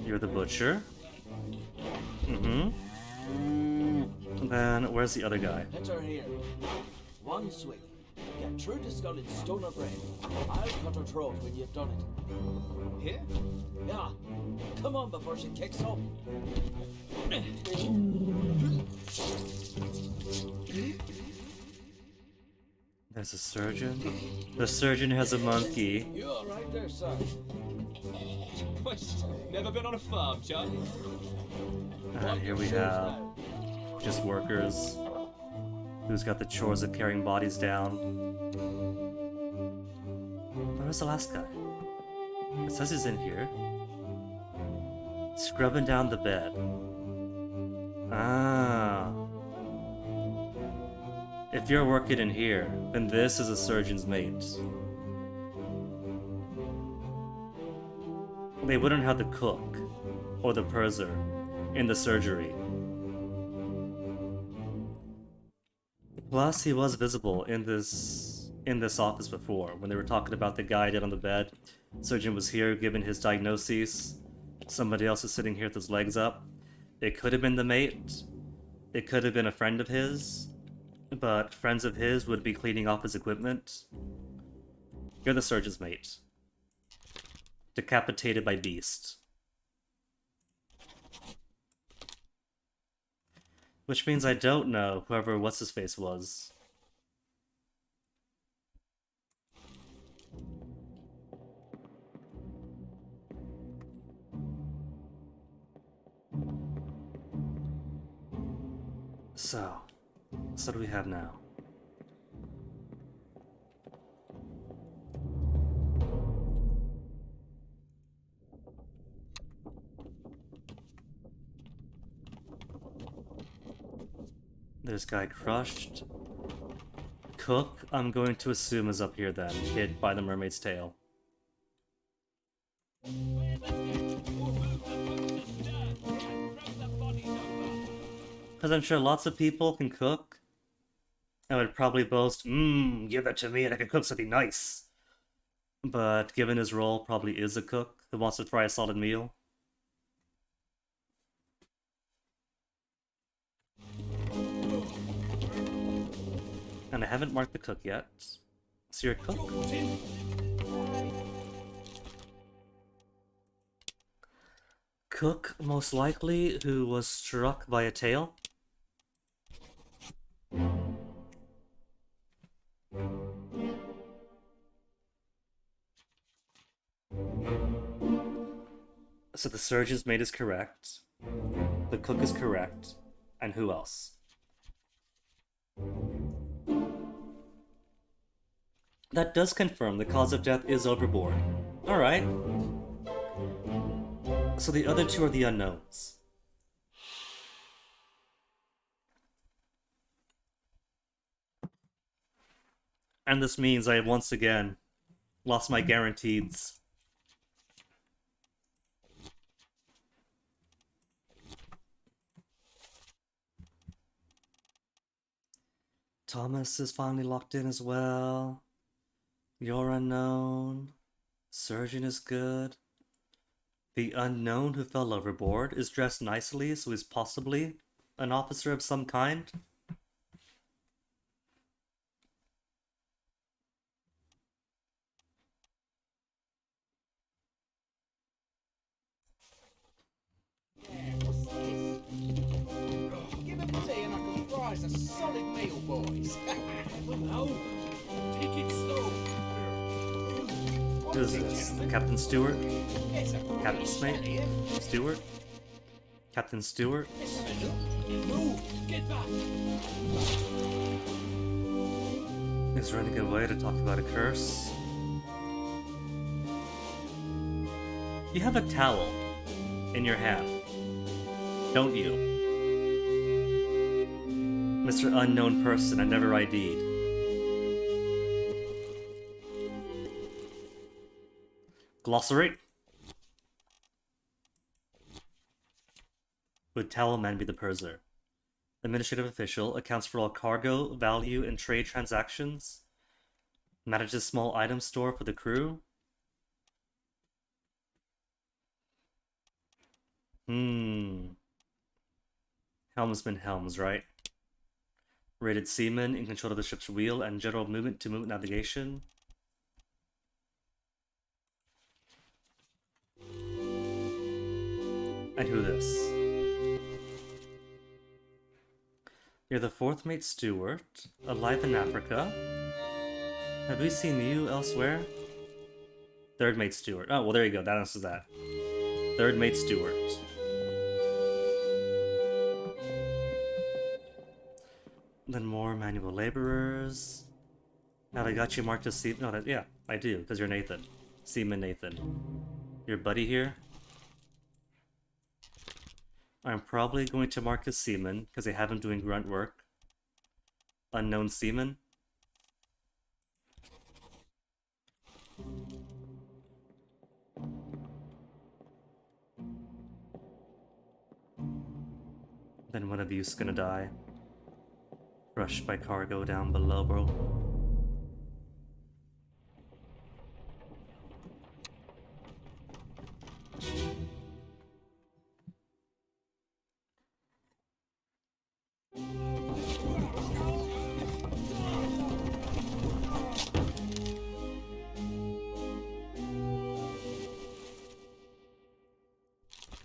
You're the butcher. Mm-hmm. Then, where's the other guy? Enter here. One swing. Get true to skull in stone or brain. I'll cut her throat when you've done it. Here? Yeah. Come on before she kicks up. There's a surgeon. The surgeon has a monkey. You all right there, son? Never been on a farm, Chuck? And here we have just workers. Who's got the chores of carrying bodies down? Where's the last guy? It says he's in here. Scrubbing down the bed. Ah. If you're working in here, then this is a surgeon's mate. They wouldn't have the cook or the purser in the surgery. Plus, he was visible in this office before when they were talking about the guy dead on the bed. Surgeon was here giving his diagnoses. Somebody else is sitting here with his legs up. It could have been the mate. It could have been a friend of his. But friends of his would be cleaning off his equipment. You're the surgeon's mate. Decapitated by beast. Which means I don't know whoever what's-his-face was. So what do we have now? This guy crushed. Cook, I'm going to assume, is up here then, hit by the mermaid's tail. Because I'm sure lots of people can cook and would probably boast, give that to me and I can cook something nice. But given his role, probably is a cook who wants to try a solid meal. And I haven't marked the cook yet. So you're a cook? Cook, most likely, who was struck by a tail. So the surgeon's mate is correct. The cook is correct. And who else? That does confirm the cause of death is overboard. Alright. So the other two are the unknowns. And this means I once again lost my guaranteeds. Thomas is finally locked in as well. You're unknown. Surgeon is good. The unknown who fell overboard is dressed nicely, so he's possibly an officer of some kind. Give him tea and I can rise a solid meal, boys. No, take it slow. Who is this? Captain Stewart? It's a Captain Snape? Stewart? Captain Stewart? Move, get back. Is there any good way to talk about a curse? You have a towel in your hand, don't you? Mr. Unknown Person I never ID'd. Glossary? Would Towelman be the purser? Administrative official, accounts for all cargo, value, and trade transactions. Manages small item store for the crew. Helmsman Helms, right? Rated seaman, in control of the ship's wheel and general movement-to-movement navigation. And who this? You're the fourth mate Stewart, alive in Africa. Have we seen you elsewhere? Third mate Stewart. Oh, well there you go, that answers that. Third mate Stewart. Then more manual laborers. Now I got you marked as Seaman. No, yeah, I do, because you're Nathan. Seaman Nathan. Your buddy here? I'm probably going to mark as Seaman, because I have him doing grunt work. Unknown Seaman. Then one of you's gonna die. Crushed by cargo down below, bro.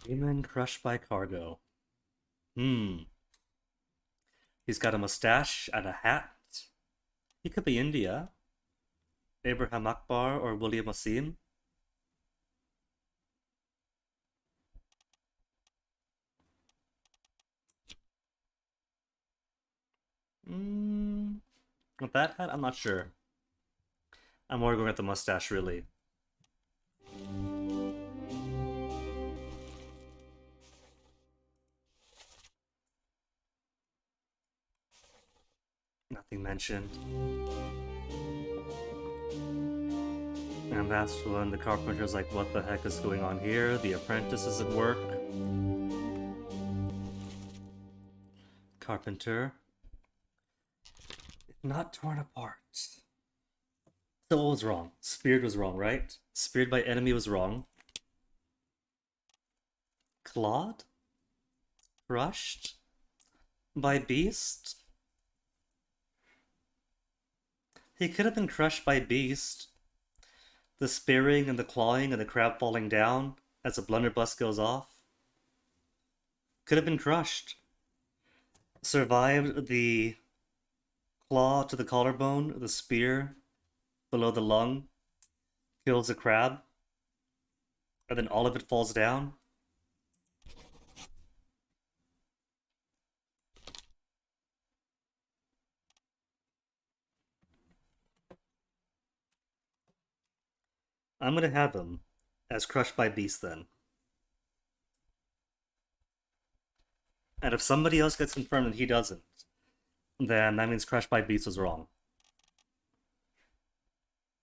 Demon crushed by cargo. He's got a mustache and a hat. He could be India. Abraham Akbar or William Wasim. With that hat, I'm not sure. I'm more going at the mustache, really. Nothing mentioned. And that's when the carpenter's like, what the heck is going on here? The apprentice is at work. Carpenter. Not torn apart. So what was wrong? Speared was wrong, right? Speared by enemy was wrong. Clawed? Crushed? By beast? He could have been crushed by beast. The spearing and the clawing and the crab falling down as the blunderbuss goes off. Could have been crushed. Survived the claw to the collarbone, the spear below the lung, kills a crab, and then all of it falls down. I'm gonna have him as crushed by beast then. And if somebody else gets confirmed and he doesn't, then that means crushed by beast was wrong.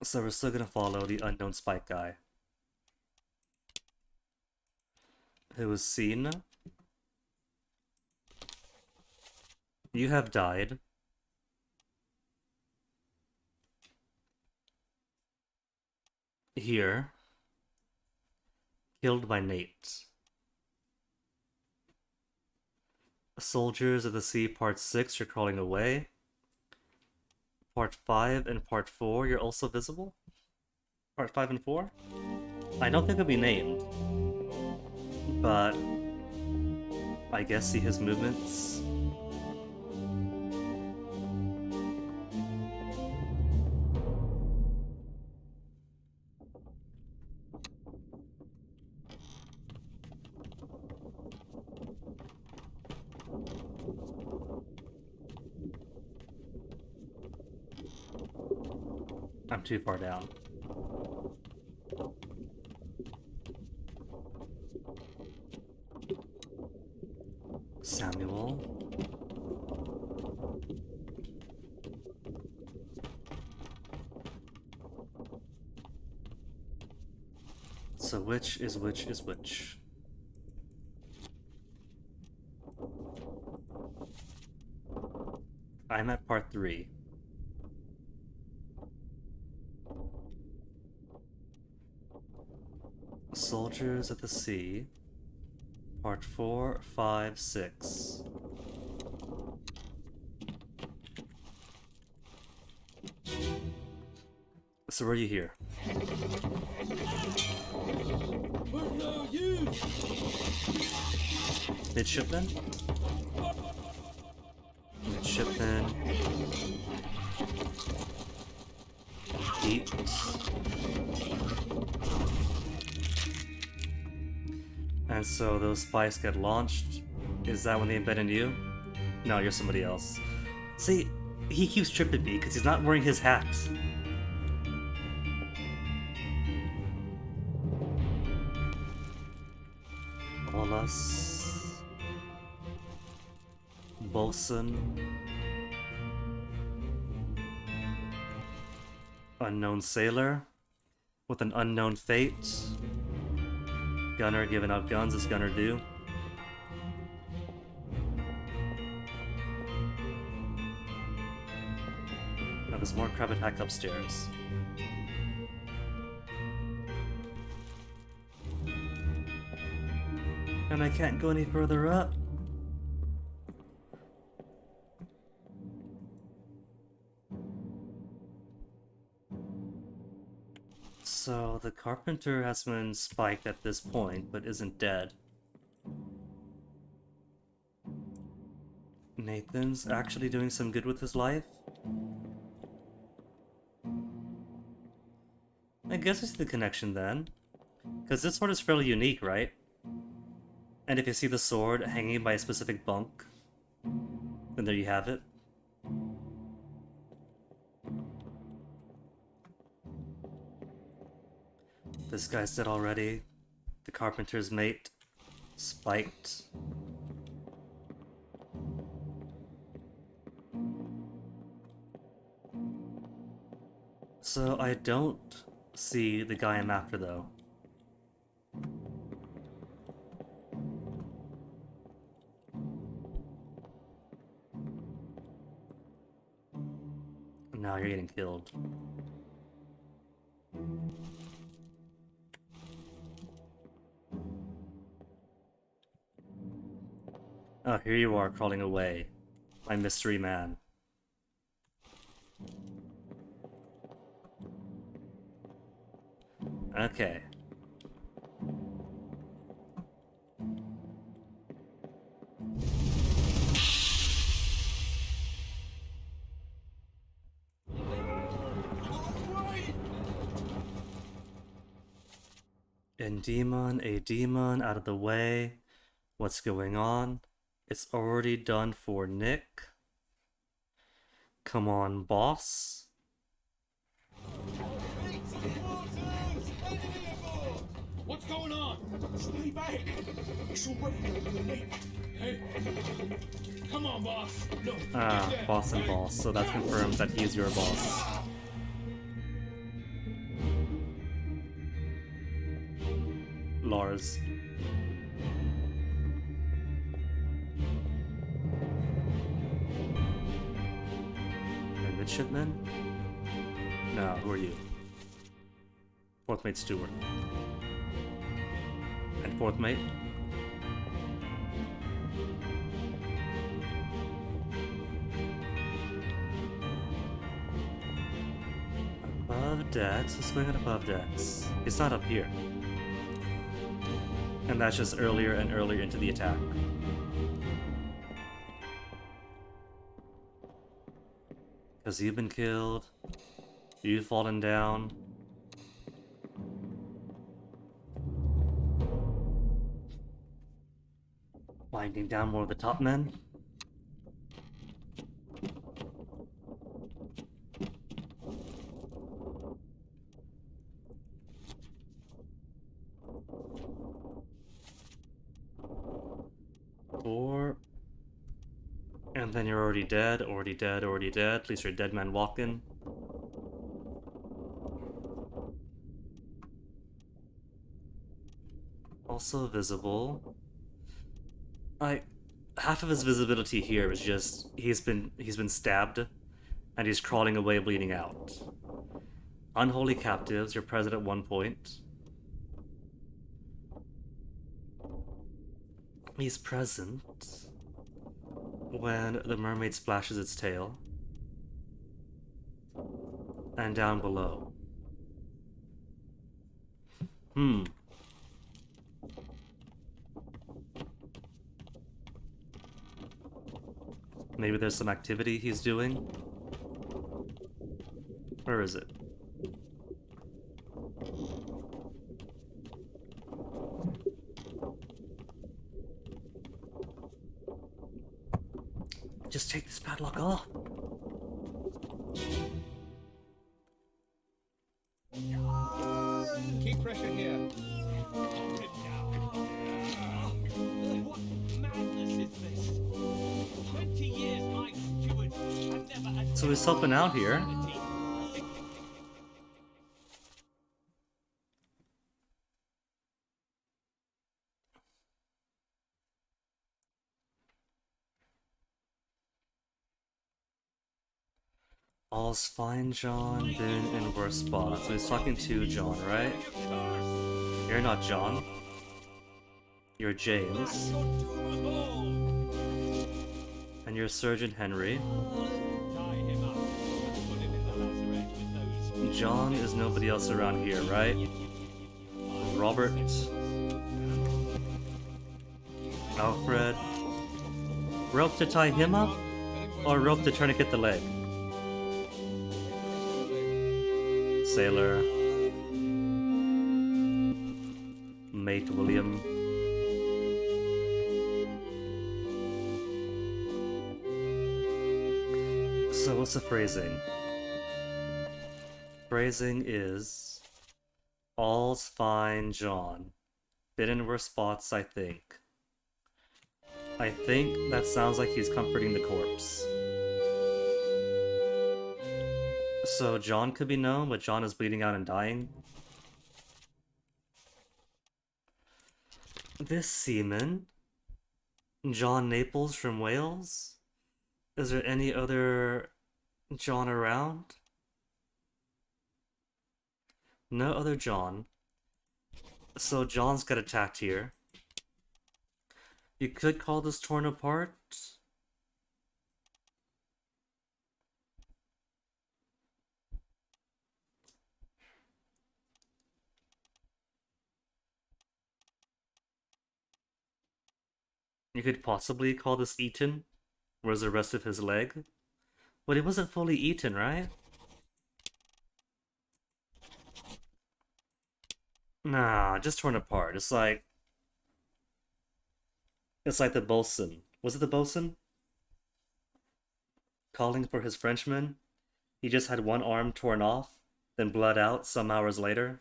So we're still gonna follow the unknown spike guy. Who was seen. You have died. Here. Killed by Nate. Soldiers of the Sea Part 6, you're crawling away. Part 5 and Part 4, you're also visible? Part 5 and 4? I don't think it'll be named. But I guess see his movements. I'm too far down. Samuel. So which is which is which? I'm at part 3. Soldiers at the Sea, Part 4, 5, 6. So where are you here? Midshipman? Midshipman. Eat. And so those spikes get launched. Is that when they embed in you? No, you're somebody else. See, he keeps tripping me because he's not wearing his hat. Olas. Bosun. Unknown sailor. With an unknown fate. Gunner giving out guns as Gunner do. Now there's more crab attack upstairs. And I can't go any further up. So the carpenter has been spiked at this point, but isn't dead. Nathan's actually doing some good with his life. I guess it's the connection then. Because this sword is fairly unique, right? And if you see the sword hanging by a specific bunk, then there you have it. this guy's dead already. The carpenter's mate. Spiked. So I don't see the guy I'm after though. Now you're getting killed. Oh, here you are crawling away. My mystery man. Okay. Demon, a demon, out of the way. What's going on? It's already done for Nick. Come on, boss. What's going on? Stay back. It's already for Nick. Hey. Come on, boss. No. Ah, boss and boss. So that confirms that he's your boss. Lars. A midshipman? No, who are you? Fourth mate Stewart. And fourth mate? Above decks? What's going on above decks? It's not up here. And that's just earlier and earlier into the attack. Because you've been killed. You've fallen down. Winding down more of the top men. Four. And then you're already dead, already dead, already dead. At least you're a dead man walking. Also visible. Half of his visibility here is just he's been stabbed and he's crawling away bleeding out. Unholy captives, you're present at one point. He's present when the mermaid splashes its tail. And down below. Maybe there's some activity he's doing? Where is it? Just take this padlock off. Keep pressure here. What madness is this? 20 years I steward and never had So he's helping out here. All's fine, John. Been in worse spot. So he's talking to John, right? You're not John. You're James. And you're Surgeon Henry. John is nobody else around here, right? Robert. Alfred. Rope to tie him up? Or rope to tourniquet the leg? Sailor. Mate William. So what's the phrasing? Phrasing is All's fine, John. Been in worse spots, I think. I think that sounds like he's comforting the corpse. So John could be known, but John is bleeding out and dying. This seaman? John Naples from Wales? Is there any other John around? No other John. So John's got attacked here. You could call this torn apart. You could possibly call this eaten. Where's the rest of his leg? But it wasn't fully eaten, right? Nah, just torn apart. It's like the bosun. Was it the bosun? Calling for his Frenchman. He just had one arm torn off, then bled out some hours later.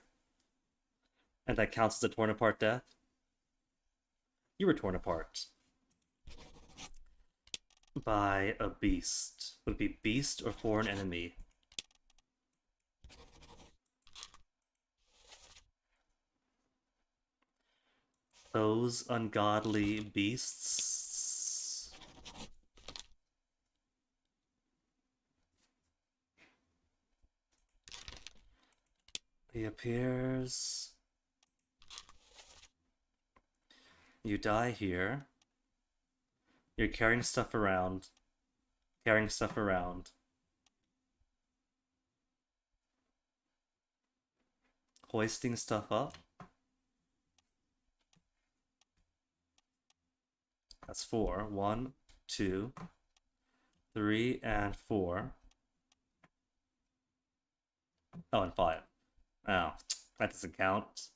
And that counts as a torn apart death? You were torn apart. By a beast. Would it be beast or foreign enemy? Those ungodly beasts. He appears. You die here. You're carrying stuff around. Carrying stuff around. Hoisting stuff up. That's 4. 1, 2, 3, and 4. Oh, and 5. Oh, that doesn't count.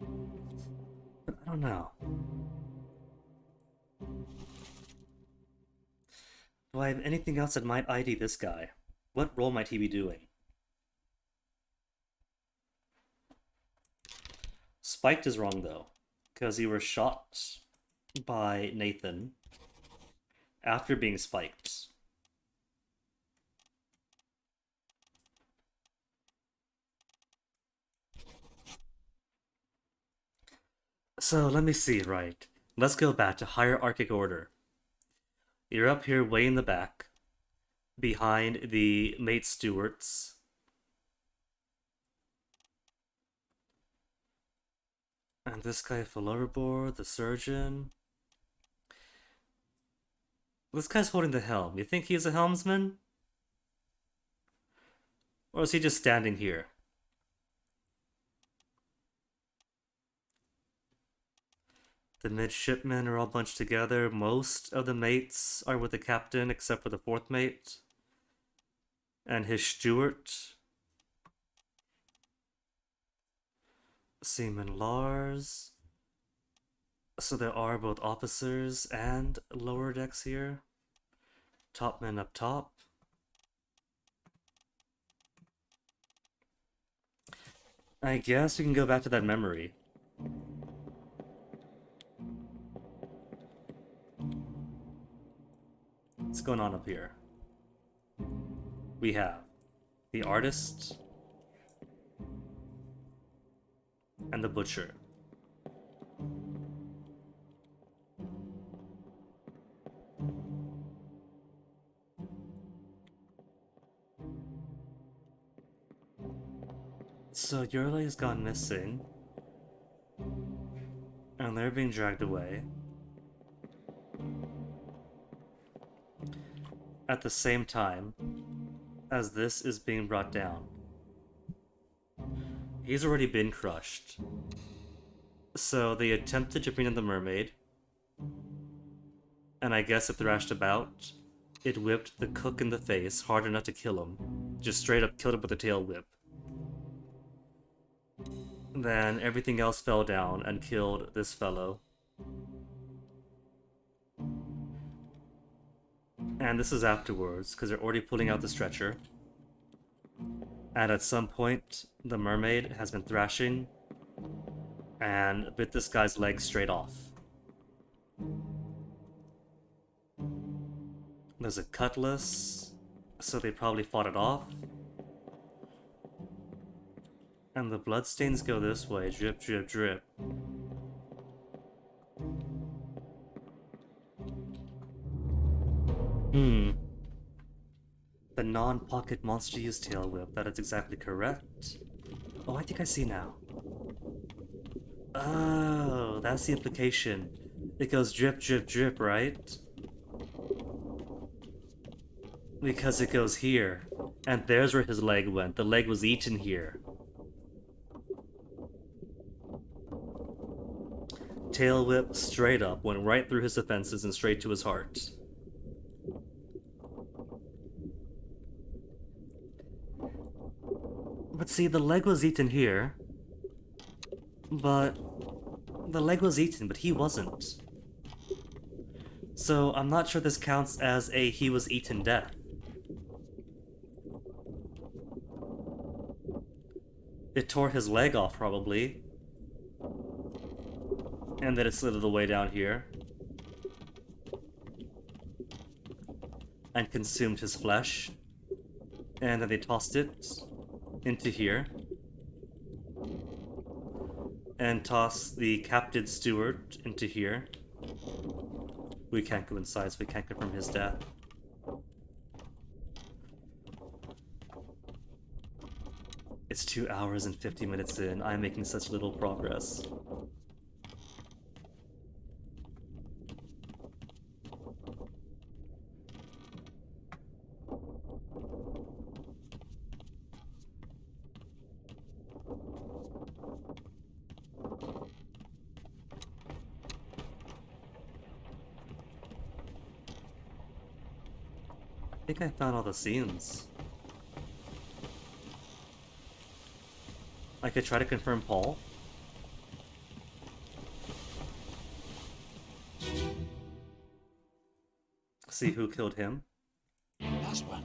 But I don't know. Do I have anything else that might ID this guy? What role might he be doing? Spiked is wrong though, because you were shot by Nathan after being spiked. So let me see, right. Let's go back to hierarchic order. You're up here way in the back, behind the mate stewards. And this guy fell overboard, the surgeon. This guy's holding the helm. You think he's a helmsman? Or is he just standing here? The midshipmen are all bunched together. Most of the mates are with the captain, except for the 4th mate. And his steward. Seaman Lars. So there are both officers and lower decks here. Topmen up top. I guess we can go back to that memory. What's going on up here? We have the artist and the butcher. So Yurlei's gone missing, and they're being dragged away. At the same time as this is being brought down. He's already been crushed. So they attempted to bring in the mermaid, and I guess it thrashed about. It whipped the cook in the face hard enough to kill him. Just straight up killed him with a tail whip. Then everything else fell down and killed this fellow. And this is afterwards, because they're already pulling out the stretcher. And at some point, the mermaid has been thrashing and bit this guy's leg straight off. There's a cutlass, so they probably fought it off. And the bloodstains go this way, drip, drip, drip. The non-pocket monster used tail whip, that is exactly correct. Oh, I think I see now. Oh, that's the implication. It goes drip, drip, drip, right? Because it goes here. And there's where his leg went. The leg was eaten here. Tail whip straight up, went right through his defenses and straight to his heart. But see, the leg was eaten here. But the leg was eaten, but he wasn't. So I'm not sure this counts as a he was eaten death. It tore his leg off, probably. And then it slithered the way down here. And consumed his flesh. And then they tossed it into here. And tossed the captive steward into here. We can't go inside, so we can't confirm his death. It's 2 hours and 50 minutes in. I'm making such little progress. I think I found all the scenes. I could try to confirm Paul. See who killed him. Last one.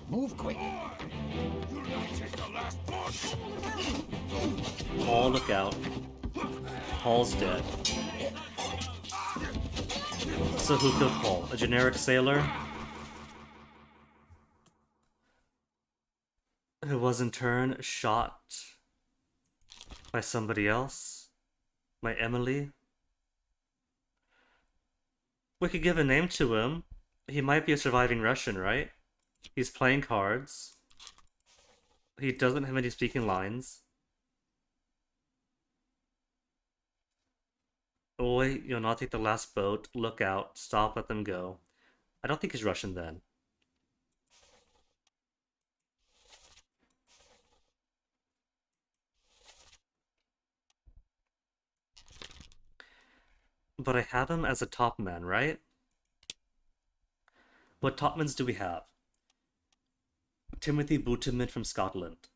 Move quick. Paul, look out. Paul's dead. So who killed Paul? A generic sailor? Who was in turn shot by somebody else? By Emily? We could give a name to him. He might be a surviving Russian, right? He's playing cards. He doesn't have any speaking lines. Oh wait, you'll not take the last boat. Look out. Stop, let them go. I don't think he's Russian then. But I have him as a top man, right? What topmans do we have? Timothy Butterman from Scotland.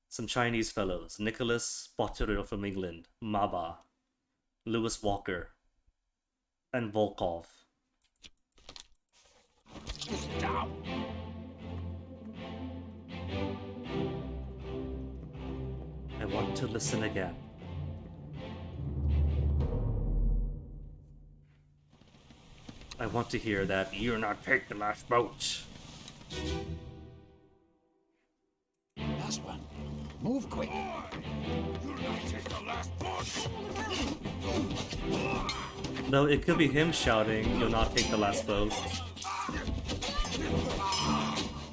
Some Chinese fellows. Nicholas Botterill from England. Maba. Lewis Walker. And Volkov. I want to listen again. I want to hear that you're not take the last boat. Last one. Move quick. No, it could be him shouting, you'll not take the last boat.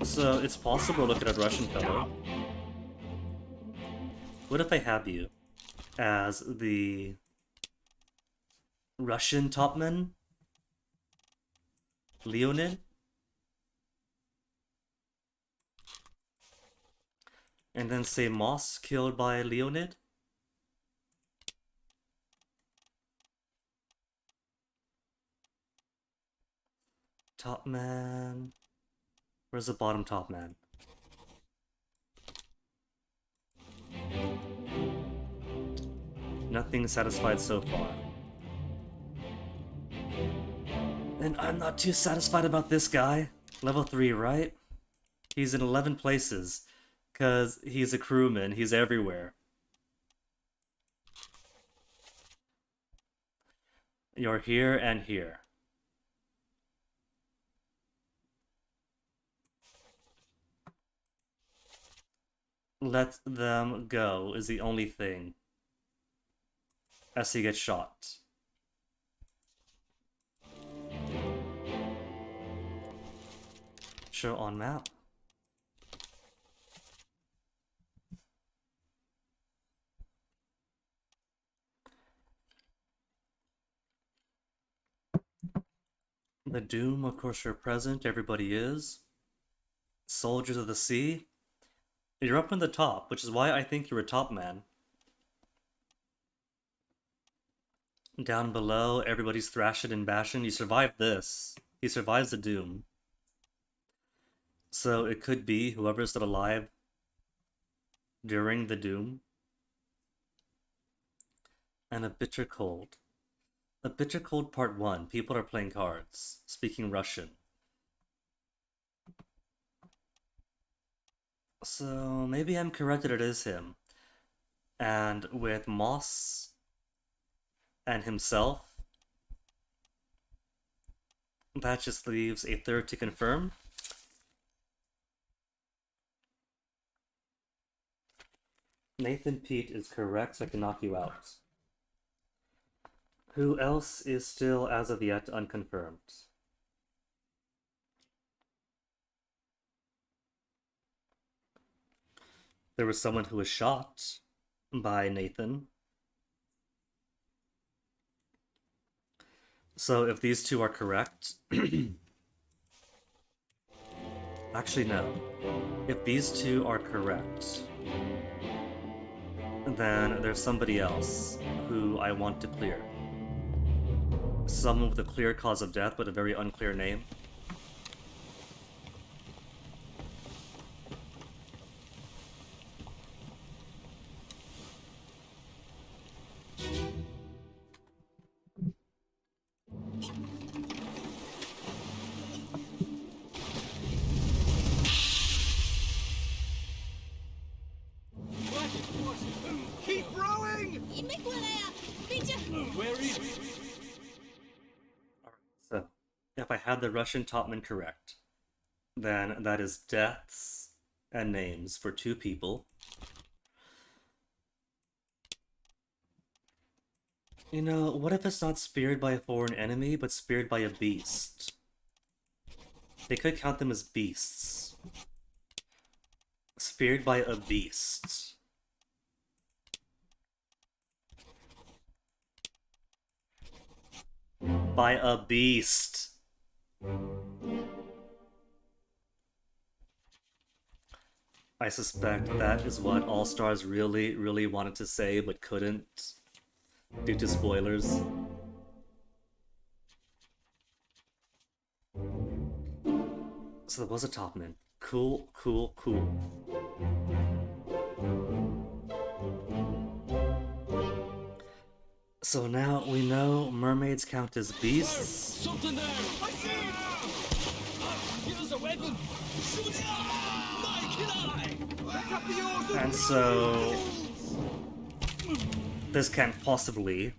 So it's possible to look at a Russian fellow. What if I have you as the Russian topman? Leonid? And then say Moss killed by Leonid? Top man. Where's the bottom top man? Nothing satisfied so far. And I'm not too satisfied about this guy. Level 3, right? He's in 11 places. Because he's a crewman, he's everywhere. You're here and here. Let them go is the only thing. As he gets shot. Show on map. The Doom, of course, are present. Everybody is. Soldiers of the Sea. You're up in the top, which is why I think you're a top man. Down below, everybody's thrashing and bashing. You survived this. He survives the Doom. So it could be whoever's still alive during the Doom. And a Bitter Cold. A Bitter Cold Part 1. People are playing cards, speaking Russian. So maybe I'm correct that it is him. And with Moss and himself, that just leaves a third to confirm. Nathan Pete is correct, so I can knock you out. Who else is still, as of yet, unconfirmed? There was someone who was shot by Nathan. So if these two are correct... Actually, no. If these two are correct, then there's somebody else who I want to clear. Someone with a clear cause of death, but a very unclear name. Keep rowing! 你没过来呀、别这。 Where is he? So, if I had the Russian topman correct, then that is deaths and names for two people. You know, what if it's not speared by a foreign enemy, but speared by a beast? They could count them as beasts. Speared by a beast. By a beast. I suspect that is what All Stars really wanted to say, but couldn't due to spoilers. So there was a topman. Cool, cool, cool. So now we know mermaids count as beasts. Something there! I see it! Give us a weapon! Shoot it! Mike and I! Back up the oars! And so this can't possibly.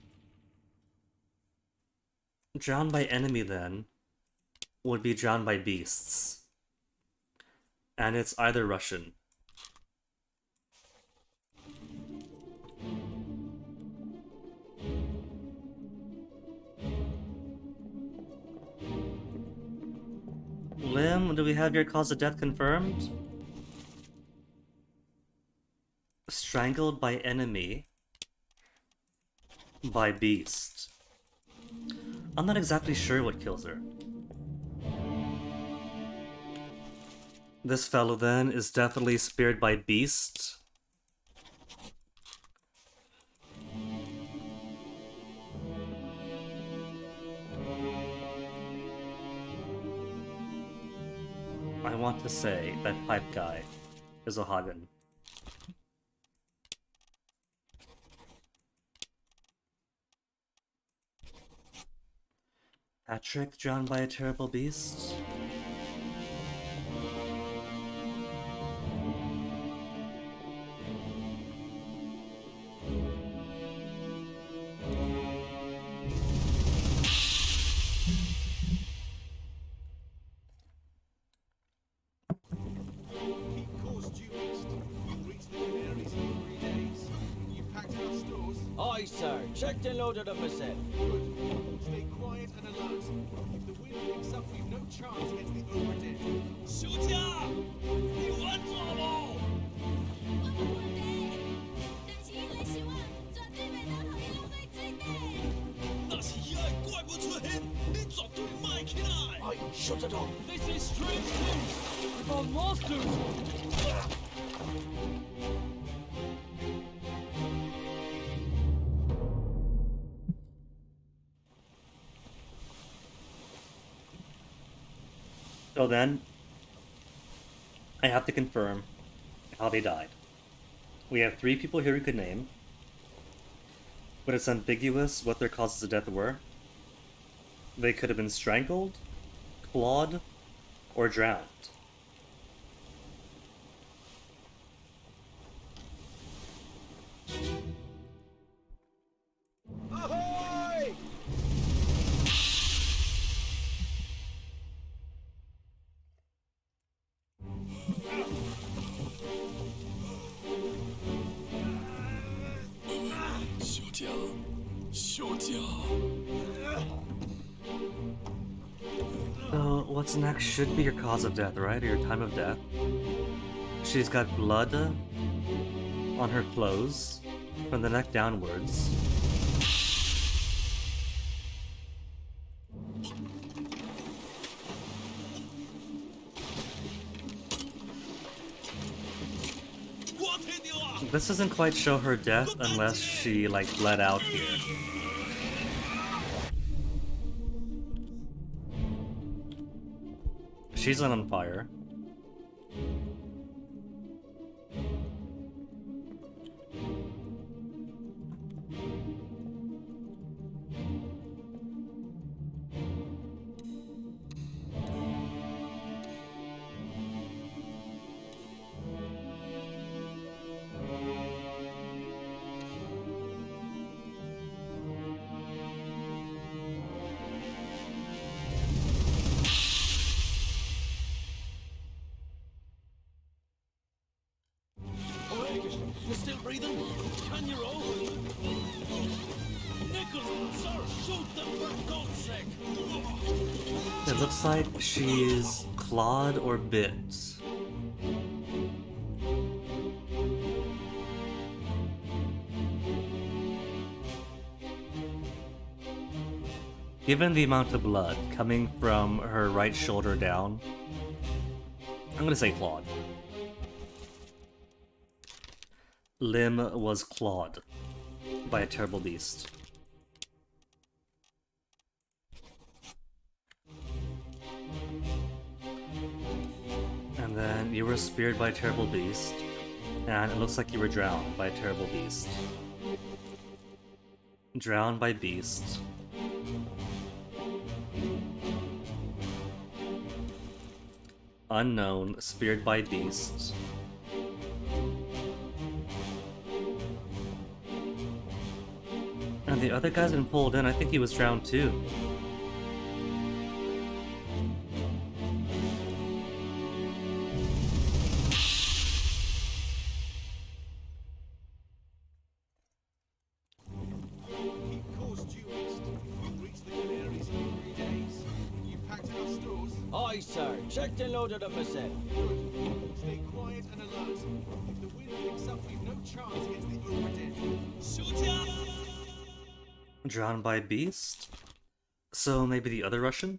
Drowned by enemy then would be drowned by beasts. And it's either Russian. Lim, do we have your cause of death confirmed? Strangled by enemy. By beast. I'm not exactly sure what kills her. This fellow then is definitely speared by beast. I want to say that pipe guy is a Hagen. Patrick drowned by a terrible beast? checked and loaded them myself. Good. Stay quiet and alert. If the wind picks up, we've no chance against the Oberdin. 休假，你完做冇？我冇问题，但是伊来想我，绝对袂当互伊落去水底。那是遐个怪物出现，你绝对卖起来。 I shut it up. This is strange things about monsters. So then, I have to confirm how they died. We have 3 people here we could name, but it's ambiguous what their causes of death were. They could have been strangled, clawed, or drowned. Ahoy! 休假，休假。 So, what's next should be your cause of death, right? Or your time of death. She's got blood on her clothes from the neck downwards. This doesn't quite show her death unless she, like, bled out here. She's not on fire. Oleg, you still breathing? Can you roll? Nichols, sir, shoot them for God's sake! It looks like she's clawed or bit. Given the amount of blood coming from her right shoulder down, I'm gonna say clawed. Limb was clawed by a terrible beast. And then you were speared by a terrible beast, and it looks like you were drowned by a terrible beast. Drowned by beast. Unknown, speared by beast. And the other guy's been pulled in. I think he was drowned too. Keep course due east. We'll reach the Canaries in 3 days. You've packed enough stores? Aye, sir. Checked and loaded them myself. Good. Stay quiet and alert. If the wind picks up, we've no chance against the Oberdin. 休假。 Drowned by beast? So maybe the other Russian?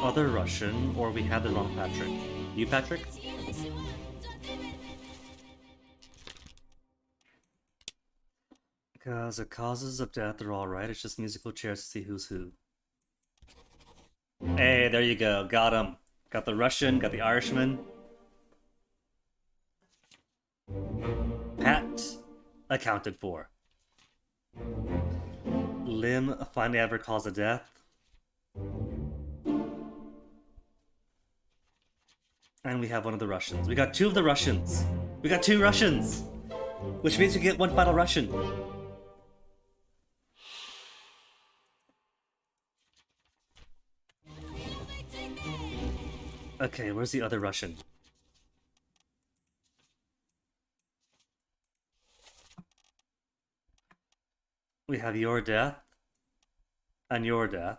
Other Russian, or we have the wrong Patrick. You, Patrick? 但是伊来想我，绝对袂。 Because the causes of death are all right. It's just musical chairs to see who's who. Hey, there you go. Got him. Got the Russian, got the Irishman. Pat accounted for. Lim finally ever cause of death. And we have one of the Russians. We got 2 of the Russians. We got 2 Russians. Which means we get 1 final Russian. Okay, where's the other Russian? We have your death and your death.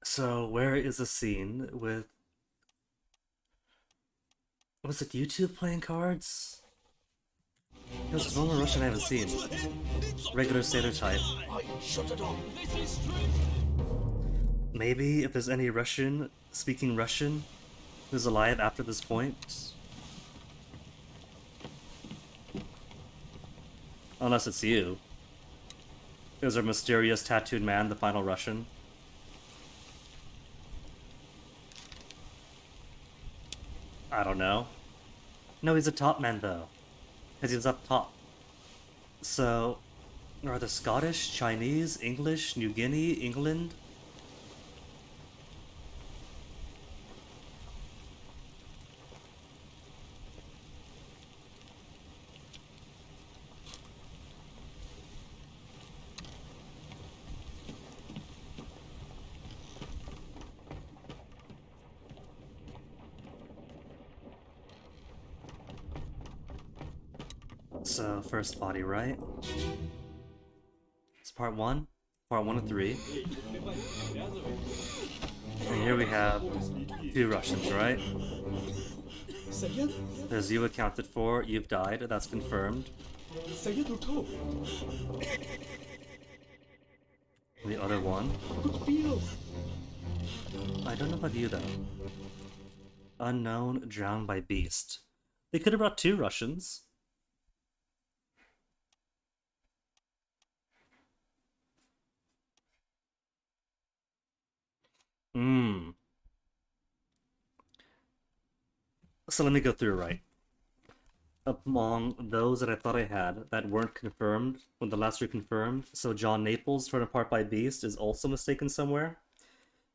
So where is a scene with... Was it you two playing cards? There's one more Russian I haven't seen. Regular sailor type. I shut it off. This is strange. Maybe if there's any Russian, speaking Russian, who's alive after this point. Unless it's you. Is our mysterious tattooed man the final Russian? I don't know. No, he's a top man though. Because he's up top. So, are the Scottish, Chinese, English, New Guinea, England? So, first body, right? It's part 1 of 3. And here we have 2 Russians, right? There's you accounted for, you've died, that's confirmed. The other one? I don't know about you though. Unknown, drowned by beast. They could have brought 2 Russians. So let me go through right. Among those that I thought I had that weren't confirmed when the last were confirmed, so John Naples torn apart by Beast is also mistaken somewhere.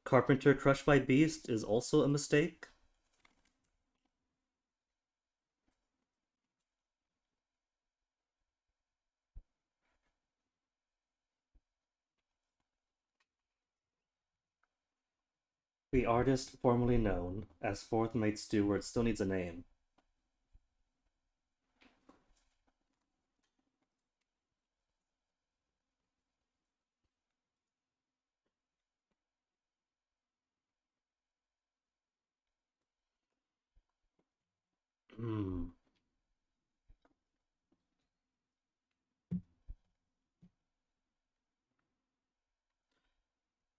Carpenter crushed by Beast is also a mistake. The artist formerly known as Fourth Mate Stewart still needs a name.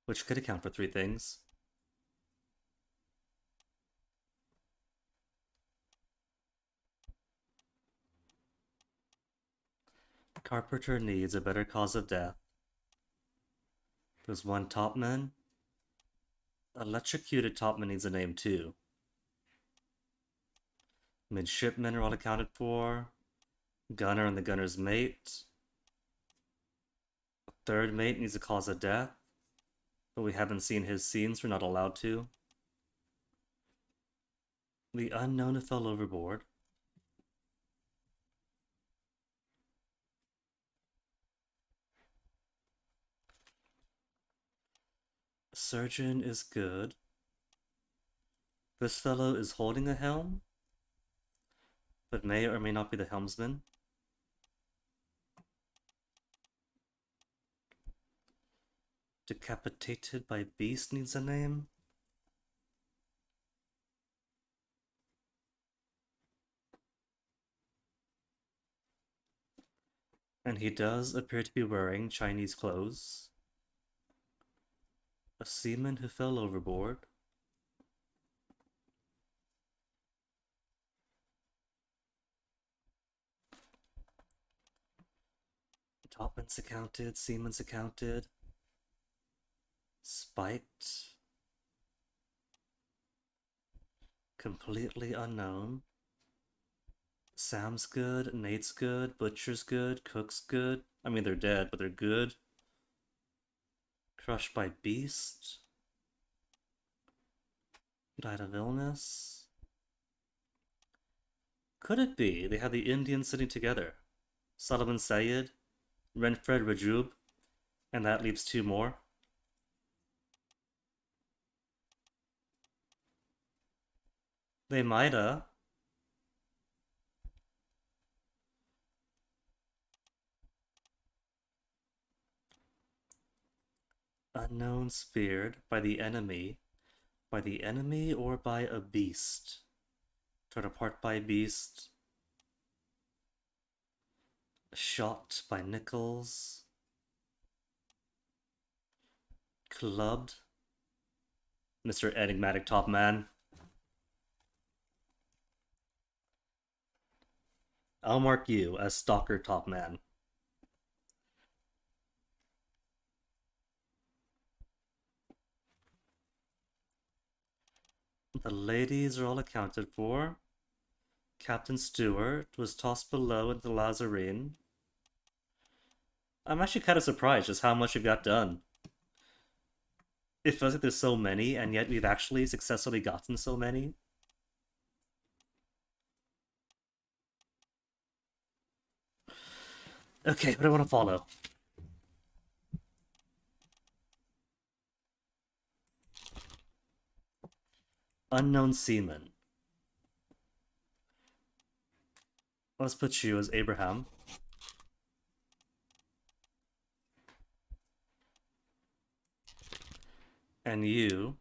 Which could account for 3 things. Carpenter needs a better cause of death. There's 1 topman. Electrocuted topman needs a name too. Midshipmen are all accounted for. Gunner and the gunner's mate. 3rd mate needs a cause of death, but we haven't seen his scenes, we're not allowed to. The unknown who fell overboard. Surgeon is good. This fellow is holding a helm, but may or may not be the helmsman. Decapitated by beast needs a name. And he does appear to be wearing Chinese clothes. A seaman who fell overboard. Topman's accounted, seaman's accounted. Spiked. Completely unknown. Sam's good, Nate's good, Butcher's good, Cook's good. I mean, they're dead, but they're good. Crushed by beast. Died of illness. Could it be they had the Indians sitting together? Solomon Sayed, Renfred Rajub, and that leaves 2 more. They mighta. Unknown speared by the enemy. By the enemy or by a beast? Torn apart by a beast. Shot by Nichols. Clubbed. Mr. Enigmatic Top Man. I'll mark you as Stalker Top Man. The ladies are all accounted for. Captain Stewart was tossed below into the Lazarine. I'm actually kind of surprised just how much we've got done. It feels like there's so many, and yet we've actually successfully gotten so many. Okay, what do I want to follow? Unknown Seaman. Let's put you as Abraham. And you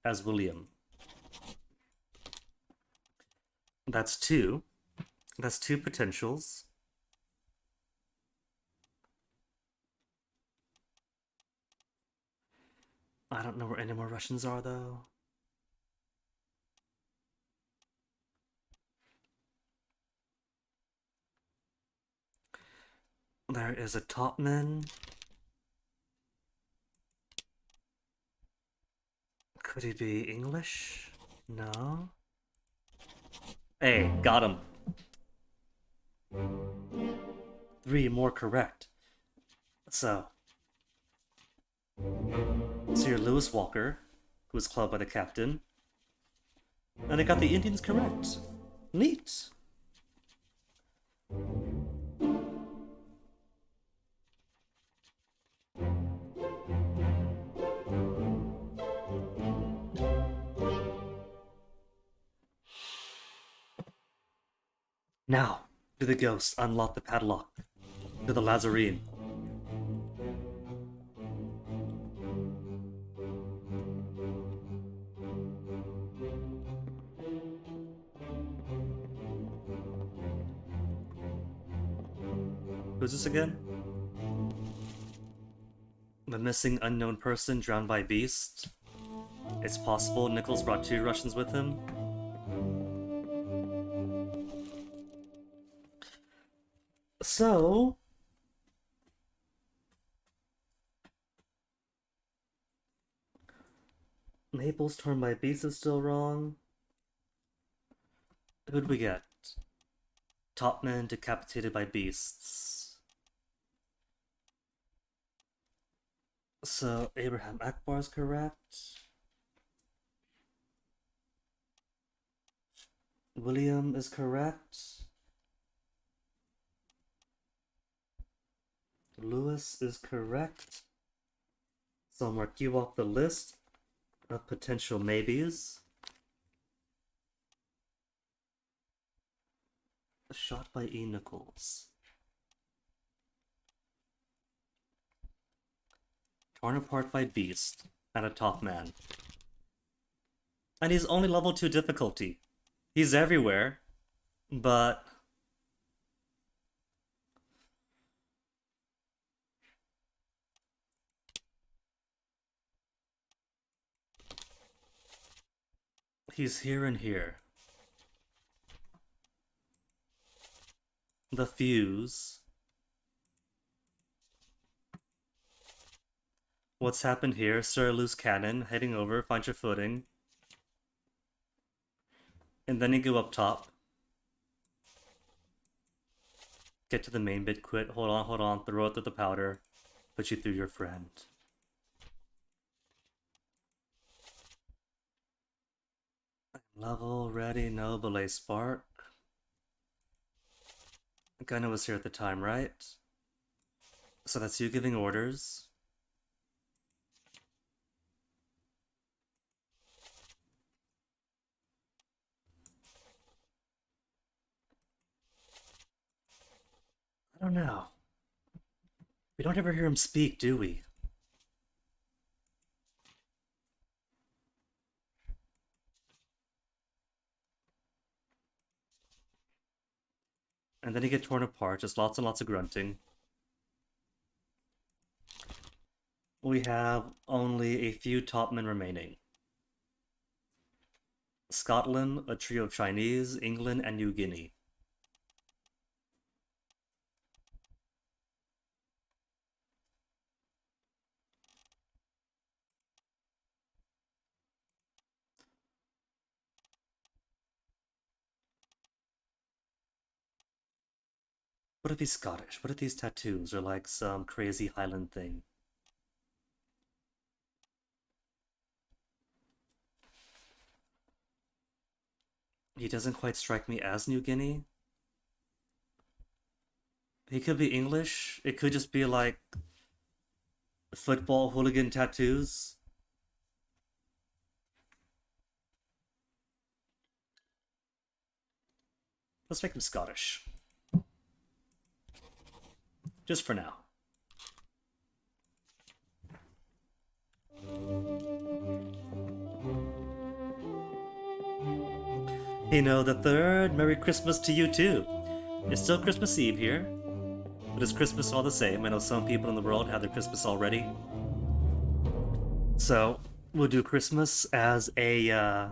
as William. That's two. That's two potentials. I don't know where any more Russians are, though. There is a topman. Could he be English? No. Hey, got him. 3 more correct. So you're Lewis Walker, who was clubbed by the captain. And I got the Indians correct. Neat. Now, do the ghosts unlock the padlock to the Lazarine? Who's this again? The missing unknown person drowned by beast. It's possible Nichols brought 2 Russians with him. So Naples torn by beast is still wrong. Who'd we get? Topman decapitated by beasts. So Abraham Akbar is correct. William is correct. Lewis is correct. So I'll mark you off the list of potential maybes. Shot by E. Nichols. Torn apart by beast and a top man. And he's only level 2 difficulty. He's everywhere, but he's here and here. The fuse. What's happened here? Sir, loose cannon, heading over, find your footing. And then you go up top. Get to the main bit, quit, hold on, throw it through the powder. Put you through your friend. Level, ready, no, belay spark. Gunna was here at the time, right? So that's you giving orders. I don't know. We don't ever hear him speak, do we? And then you get torn apart, just lots and lots of grunting. We have only a few top men remaining. Scotland, a trio of Chinese, England, and New Guinea. What if he's Scottish? What if these tattoos are like some crazy Highland thing? He doesn't quite strike me as New Guinea. He could be English. It could just be like football hooligan tattoos. Let's make him Scottish. Just for now. Hino the Third, Merry Christmas to you too. It's still Christmas Eve here, but it's Christmas all the same. I know some people in the world have their Christmas already. So, we'll do Christmas as a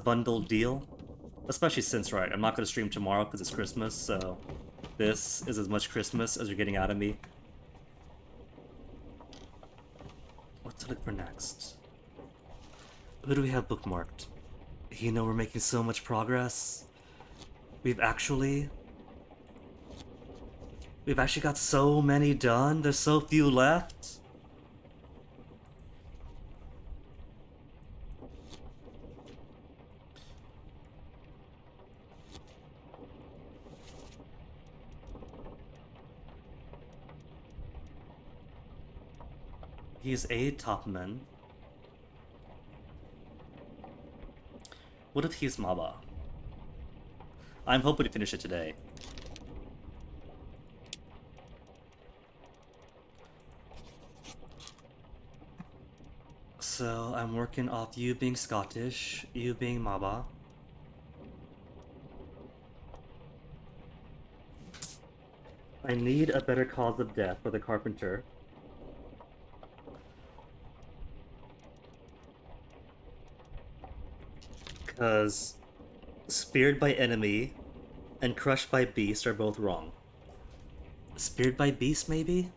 bundled deal. Especially since, right, I'm not going to stream tomorrow because it's Christmas, so this is as much Christmas as you're getting out of me. What to look for next? Who do we have bookmarked? You know, we're making so much progress. We've actually got so many done. There's so few left. He's a topman. What if he's Maba? I'm hoping to finish it today. So I'm working off you being Scottish, you being Maba. I need a better cause of death for the carpenter. Because speared by enemy and crushed by beast are both wrong. Speared by beast, maybe?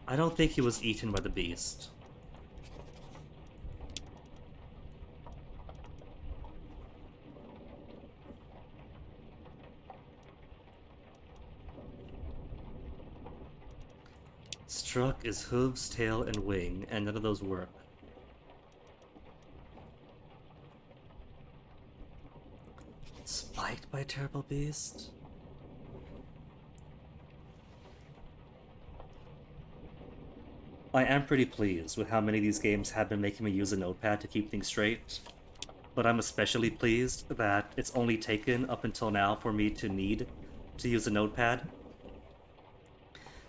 I don't think he was eaten by the beast. Struck is hooves, tail, and wing, and none of those work. Spiked by a terrible beast? I am pretty pleased with how many of these games have been making me use a notepad to keep things straight, but I'm especially pleased that it's only taken up until now for me to need to use a notepad.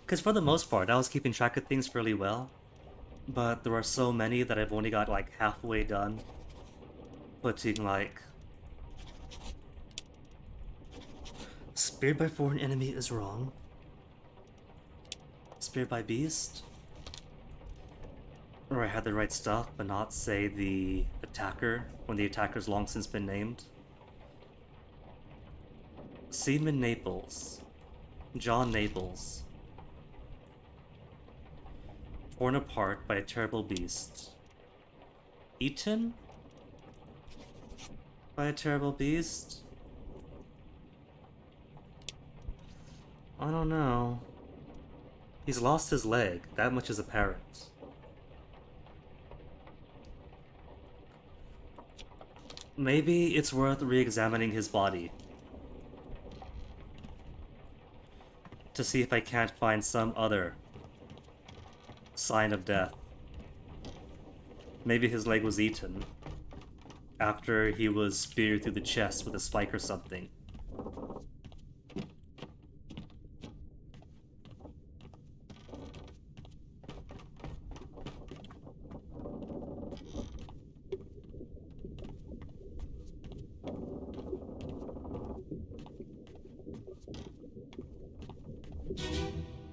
Because for the most part, I was keeping track of things fairly well, but there are so many that I've only got like halfway done putting like... Speared by foreign enemy is wrong. Speared by beast? Or I had the right stuff, but not, say, the attacker, when the attacker's long since been named. Seaman Naples. John Naples. Torn apart by a terrible beast. Eaten? By a terrible beast? I don't know. He's lost his leg, that much is apparent. Maybe it's worth re-examining his body to see if I can't find some other sign of death. Maybe his leg was eaten after he was speared through the chest with a spike or something.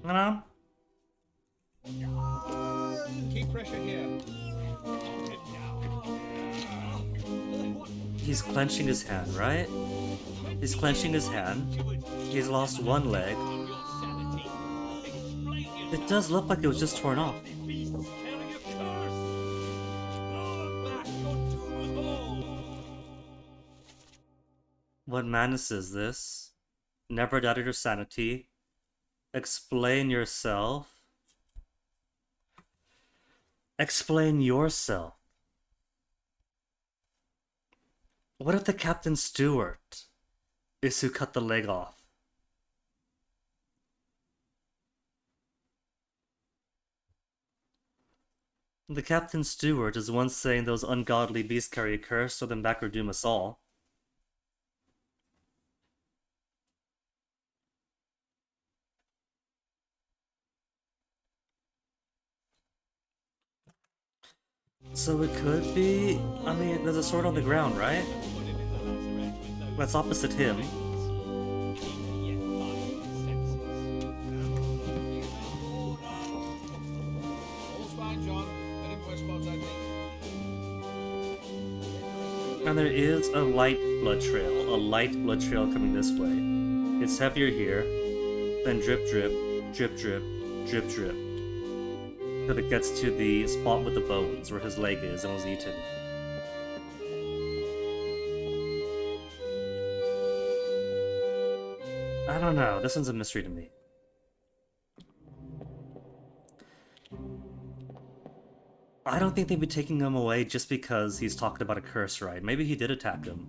know? Keep pressure here. He's clenching his hand, right? He's clenching his hand. He's lost one leg. It does look like it was just torn off. What madness is this? Never doubted your sanity. Explain yourself. Explain yourself. What if the Captain Steward is who cut the leg off? The Captain Steward is once saying those ungodly beasts carry a curse, so them back or doom us all. So it could be... I mean, there's a sword on the ground, right? That's opposite him. All's fine, John. Heading for a spot, I think. And there is a light blood trail. A light blood trail coming this way. It's heavier here. Then drip drip, drip drip, drip drip. Till it gets to the spot with the bones where his leg is and was eaten. I don't know, this one's a mystery to me. I don't think they'd be taking him away just because he's talking about a curse ride. Maybe he did attack him.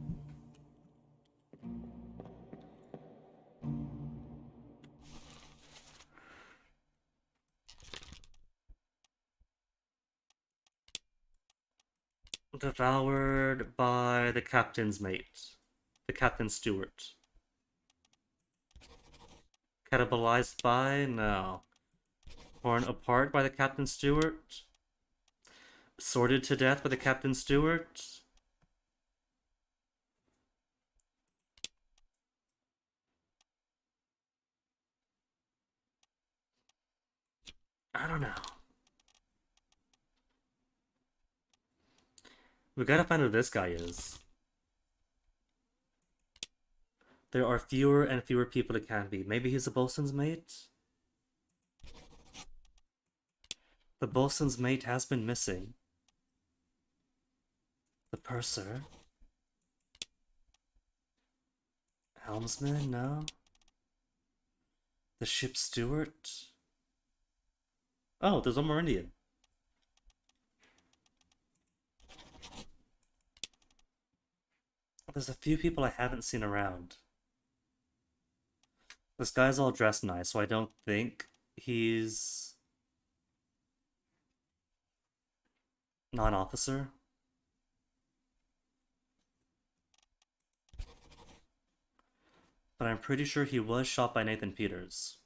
Devoured by the captain's mate. The captain's steward. Cannibalized by? No. Torn apart by the captain's steward? Sorted to death by the captain's steward? I don't know. We gotta find who this guy is. There are fewer and fewer people it can be. Maybe he's a bosun's mate? The bosun's mate has been missing. The purser? Helmsman? No. The ship's steward? Oh, there's one more Indian. There's a few people I haven't seen around. This guy's all dressed nice, so I don't think he's not an officer. But I'm pretty sure he was shot by Nathan Peters.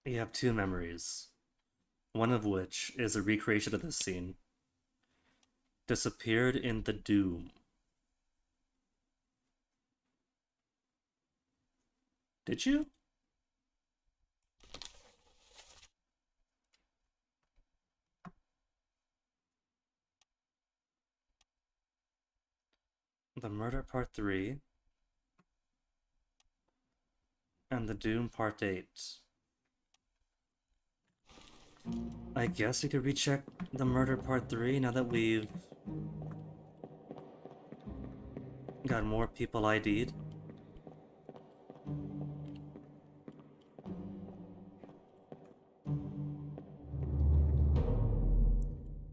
You have two memories, one of which is a recreation of this scene. Disappeared in the Doom. Did you? The Murder Part 3 and the Doom Part 8. I guess we could recheck the Murder Part 3 now that we've got more people ID'd.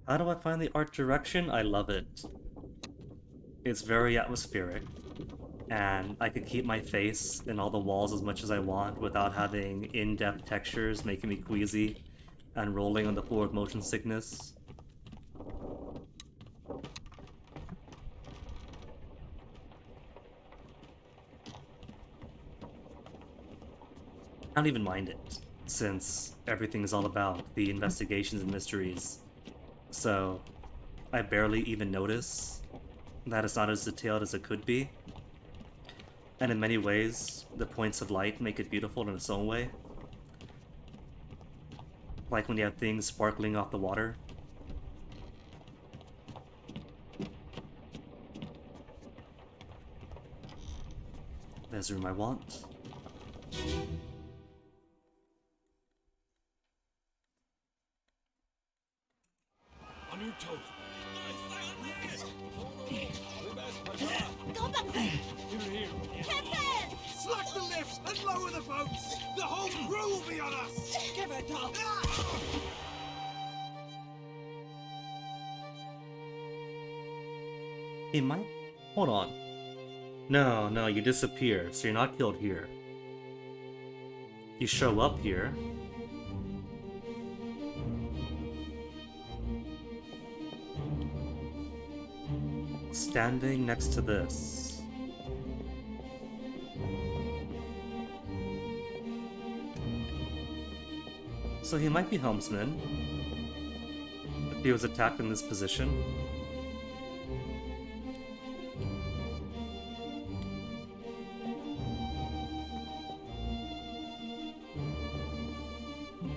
How do I find the art direction? I love it. It's very atmospheric, and I can keep my face in all the walls as much as I want without having in-depth textures making me queasy and rolling on the floor with motion sickness. I don't even mind it, since everything is all about the investigations and mysteries. So, I barely even notice that it's not as detailed as it could be. And in many ways, the points of light make it beautiful in its own way. Like when you have things sparkling off the water. There's the room I want. On your toes. Go back! Here. Captain! Slack the lifts and lower the boats! The whole crew will be on us! Give it up! He might... Hold on. No, you disappear, so you're not killed here. You show up here. Standing next to this. So he might be helmsman. If he was attacked in this position.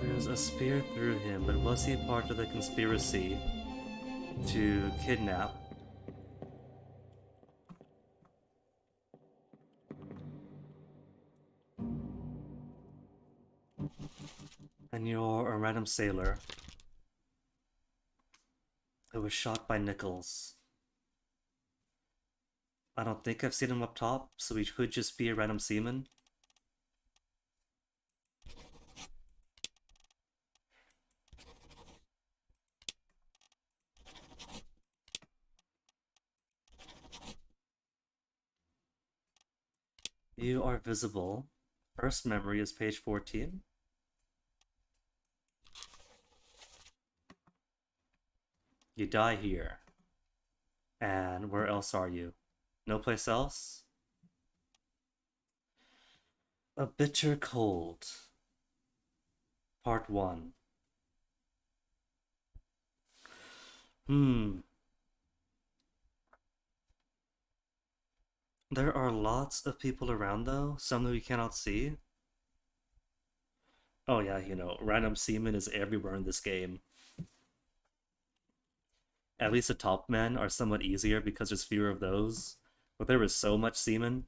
There's a spear through him, but was he part of the conspiracy to kidnap? And you're a random sailor who was shot by Nichols. I don't think I've seen him up top, so he could just be a random seaman. You are visible. First memory is page 14. You die here. And where else are you? No place else? A Bitter Cold. Part 1. There are lots of people around though, some that we cannot see. Oh yeah, you know, random seaman is everywhere in this game. At least the top men are somewhat easier because there's fewer of those. But there was so much seaman.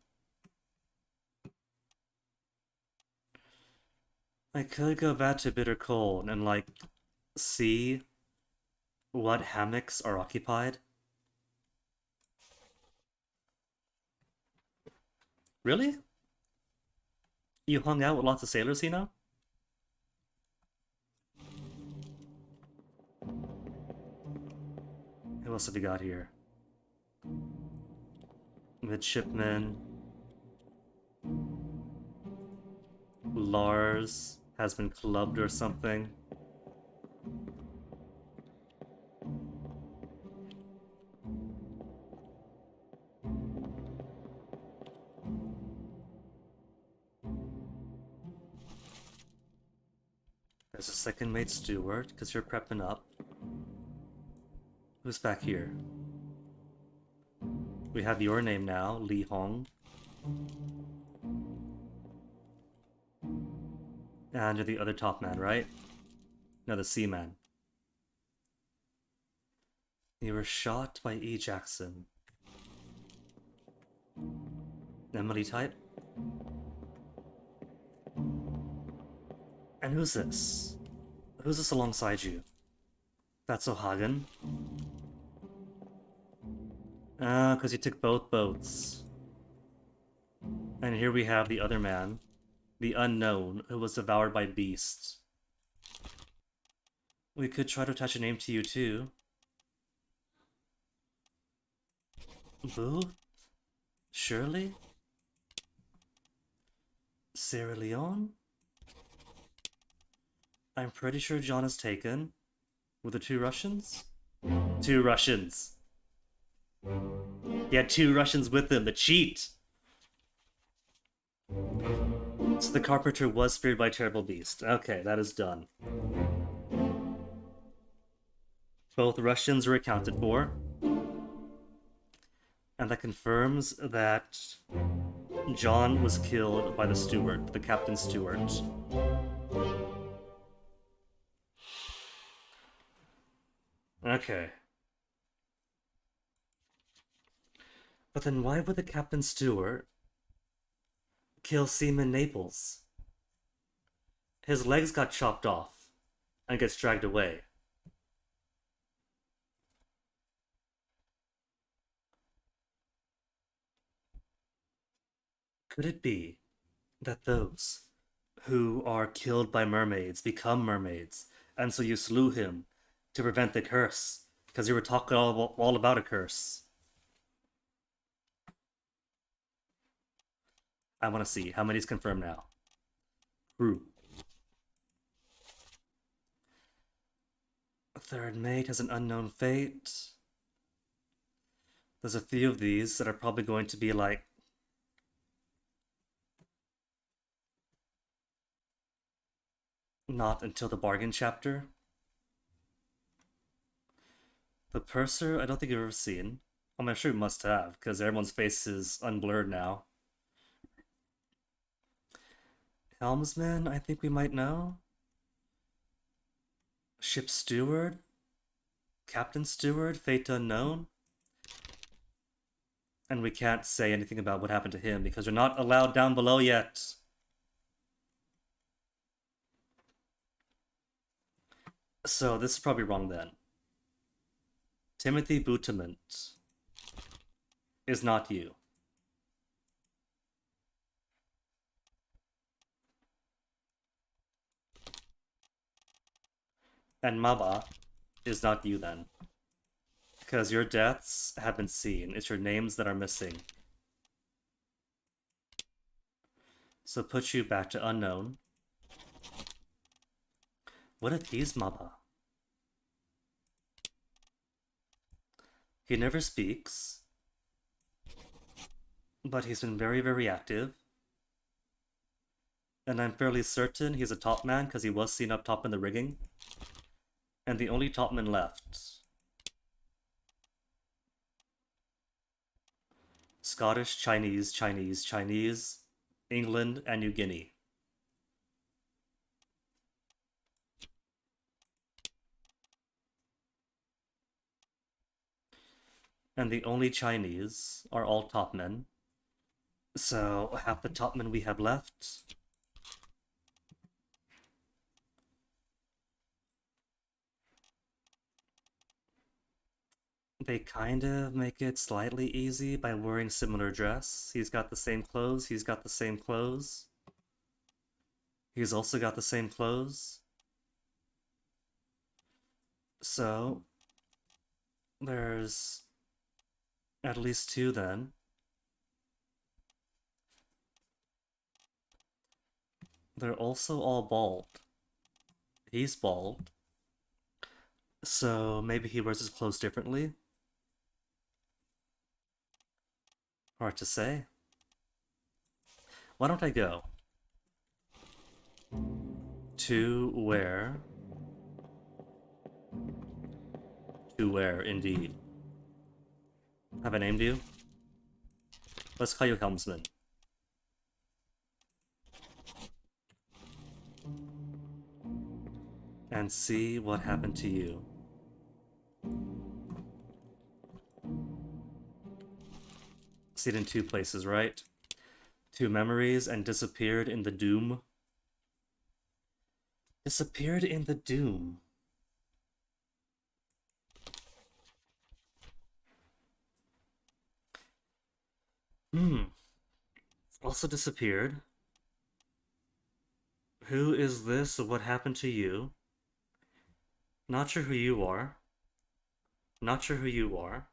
I could go back to Bitter Cold and like see what hammocks are occupied. Really? You hung out with lots of sailors, you know? Who else have we got here? Midshipman. Lars has been clubbed or something. There's a second mate steward, because you're prepping up. Who's back here? We have your name now, Li Hong. And you're the other top man, right? No, the seaman. You were shot by E. Jackson. Emily type? And who's this? Who's this alongside you? That's O'Hagan? Ah, because you took both boats. And here we have the other man. The unknown, who was devoured by beasts. We could try to attach a name to you too. Booth? Shirley? Sierra Leone? I'm pretty sure John is taken. With the 2 Russians? 2 Russians. He had 2 Russians with him, the cheat! So the carpenter was speared by a terrible beast. Okay, that is done. Both Russians were accounted for. And that confirms that John was killed by the steward, the Captain Steward. Okay. But then why would the Captain Steward kill Seaman Naples? His legs got chopped off and gets dragged away. Could it be that those who are killed by mermaids become mermaids, and so you slew him to prevent the curse, because you were talking all about a curse? I want to see how many's confirmed now. Crew. A third mate has an unknown fate. There's a few of these that are probably going to be like not until the bargain chapter. The purser, I don't think you've ever seen. I'm sure you must have, because everyone's face is unblurred now. Helmsman, I think we might know. Ship steward? Captain Steward, fate unknown? And we can't say anything about what happened to him because you're not allowed down below yet. So this is probably wrong then. Timothy Boutement is not you. And Maba is not you then. Because your deaths have been seen. It's your names that are missing. So put you back to unknown. What if he's Maba? He never speaks. But he's been very, very active. And I'm fairly certain he's a top man because he was seen up top in the rigging. And the only topman left. Scottish, Chinese, Chinese, Chinese, England, and New Guinea. And the only Chinese are all topmen. So half the topmen we have left. They kind of make it slightly easy by wearing similar dress. He's got the same clothes, he's got the same clothes. He's also got the same clothes. So, there's at least two then. They're also all bald. He's bald. So maybe he wears his clothes differently. Hard to say. Why don't I go? To where? To where, indeed. Have I named you? Let's call you Helmsman. And see what happened to you. See it in two places, right? Two memories and disappeared in the doom. Disappeared in the doom. Also disappeared. Who is this? What happened to you? Not sure who you are. Not sure who you are.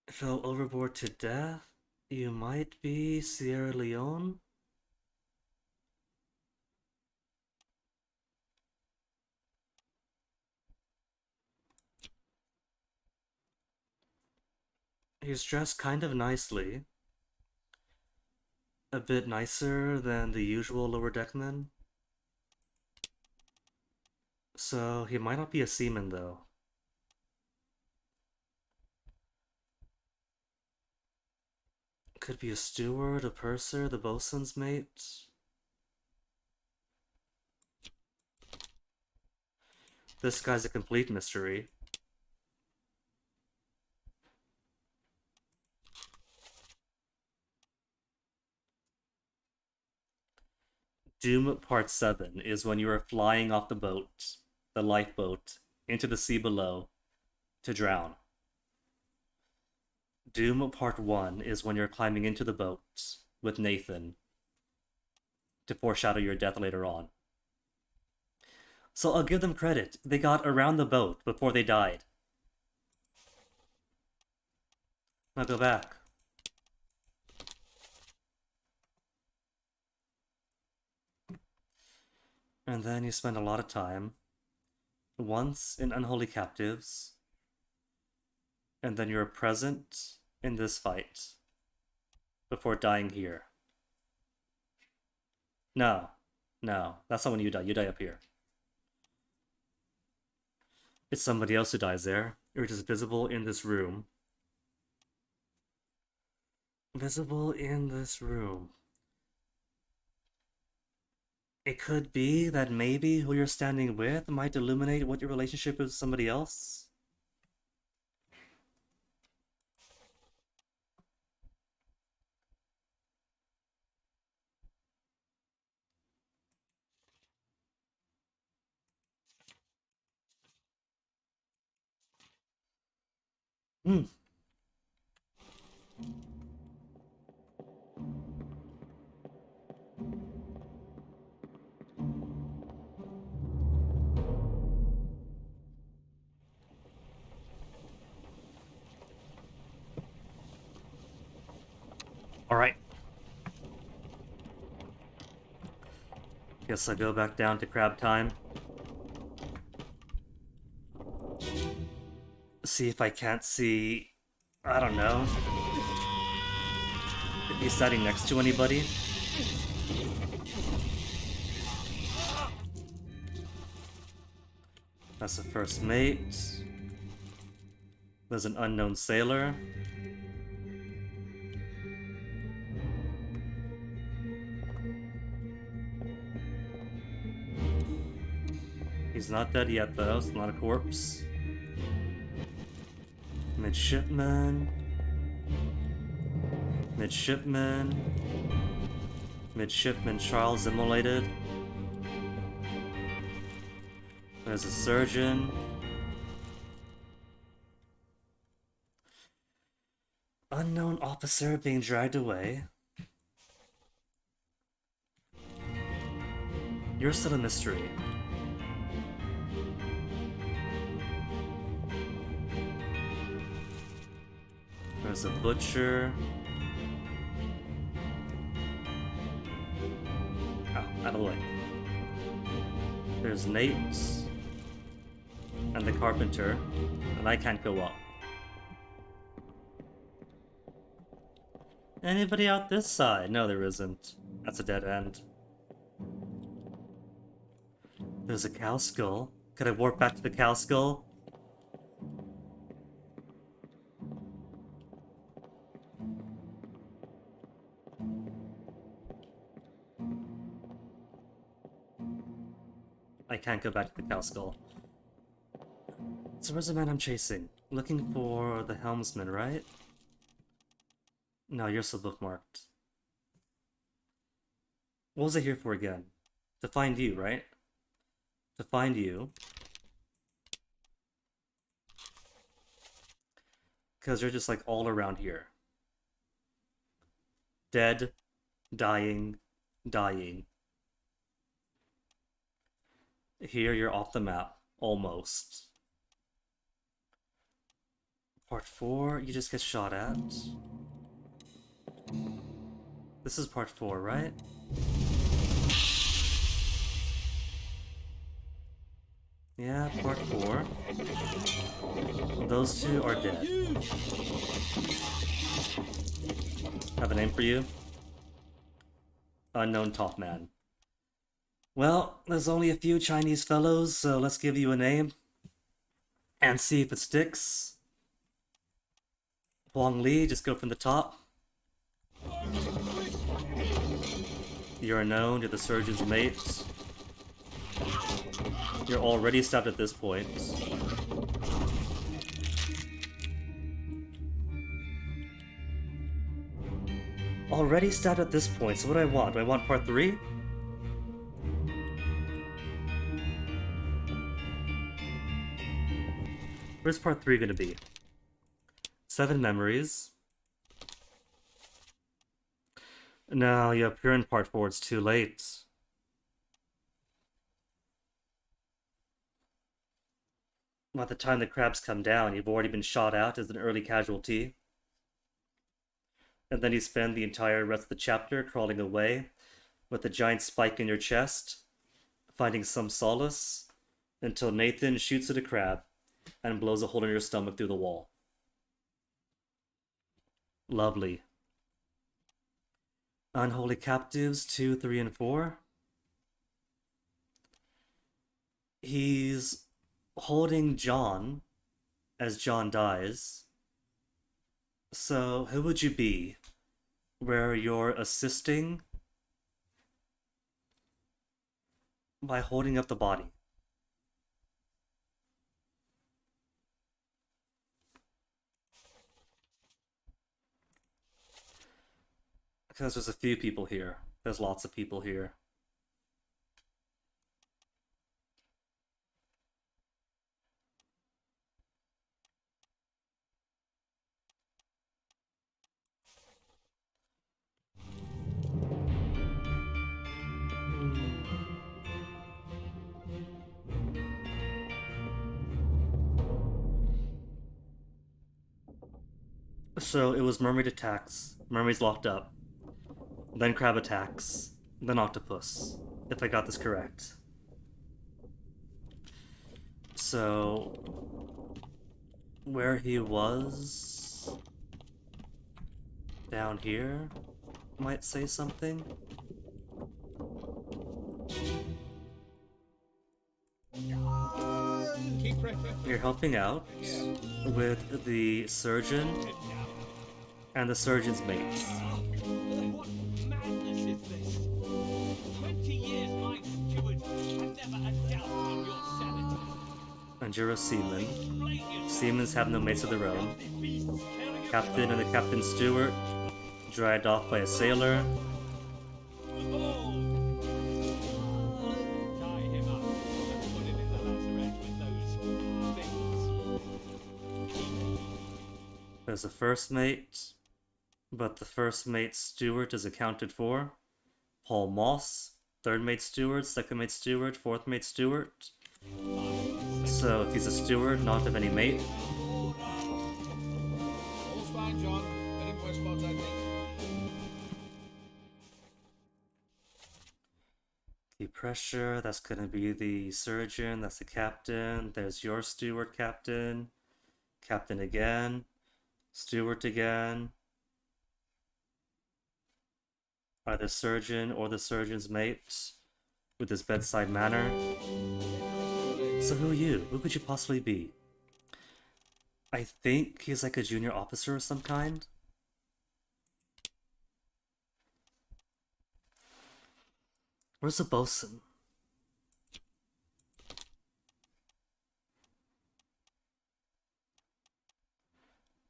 Fell overboard to death? You might be Sierra Leone? He's dressed kind of nicely. a bit nicer than the usual lower deckman. So he might not be a seaman though. Could be a steward, a purser, the bosun's mate. This guy's a complete mystery. Doom Part 7 is when you are flying off the boat, the lifeboat, into the sea below, to drown. Doom Part 1 is when you're climbing into the boat with Nathan to foreshadow your death later on. So I'll give them credit. They got around the boat before they died. Now go back. And then you spend a lot of time, once in Unholy Captives, and then you're present in this fight before dying here. No, that's not when you die. You die up here. It's somebody else who dies there. You're just visible in this room. Visible in this room. It could be that maybe who you're standing with might illuminate what your relationship is with somebody else. Hmm. Alright. Guess I'll go back down to crab time. See if I can't see... I don't know. If he's sitting next to anybody. That's the first mate. There's an unknown sailor. He's not dead yet though, it's not a corpse. Midshipman. Midshipman Charles immolated. There's a surgeon. Unknown officer being dragged away. You're still a mystery. There's a butcher. Oh, out of the way. There's Nate. And the carpenter. And I can't go up. Anybody out this side? No, there isn't. That's a dead end. There's a cow skull. Could I warp back to the cow skull? I can't go back to the cow skull. So where's the man I'm chasing? Looking for the helmsman, right? No, you're still bookmarked. What was I here for again? To find you, right? To find you. Because you're just like all around here. Dead, dying, dying. Here you're off the map, almost. Part 4, you just get shot at. This is part 4, right? Yeah, part 4. Those two are dead. Have a name for you? Unknown top man. Well, there's only a few Chinese fellows, so let's give you a name and see if it sticks. Huang Li, just go from the top. You're known, you're the surgeon's mate. You're already stabbed at this point. Already stabbed at this point, so what do I want? Do I want part 3? Where's part 3 gonna be? 7 memories. No, you appear in part 4, it's too late. By the time the crabs come down, you've already been shot out as an early casualty. And then you spend the entire rest of the chapter crawling away with a giant spike in your chest, finding some solace, until Nathan shoots at a crab and blows a hole in your stomach through the wall. Lovely. Unholy Captives 2, 3, and 4. He's holding John as John dies. So, who would you be? Where you're assisting by holding up the body. Because there's a few people here. There's lots of people here. So it was mermaid attacks, mermaid's locked up, then crab attacks, then octopus, if I got this correct. So where he was down here might say something. You're helping out with the surgeon and the surgeon's mates. What madness is this? 20 years my steward. I've never a doubt in your sanity. And you're a seaman. Explain yourself. Seamans have no mates of their own. Captain and the captain's steward, dragged off by a sailor. Tie him up and put him in the lazaret with those things. There's a first mate, but the first mate's steward is accounted for. Paul Moss, third mate steward, second mate steward, fourth mate steward. So if he's a steward, not of any mate. All's fine, John. Heading westwards, I think. Keep pressure, that's gonna be the surgeon, that's the captain. There's your steward, captain. Captain again. Steward again. Either surgeon or the surgeon's mate with his bedside manner. So who are you? Who could you possibly be? I think he's like a junior officer of some kind. Where's the bosun?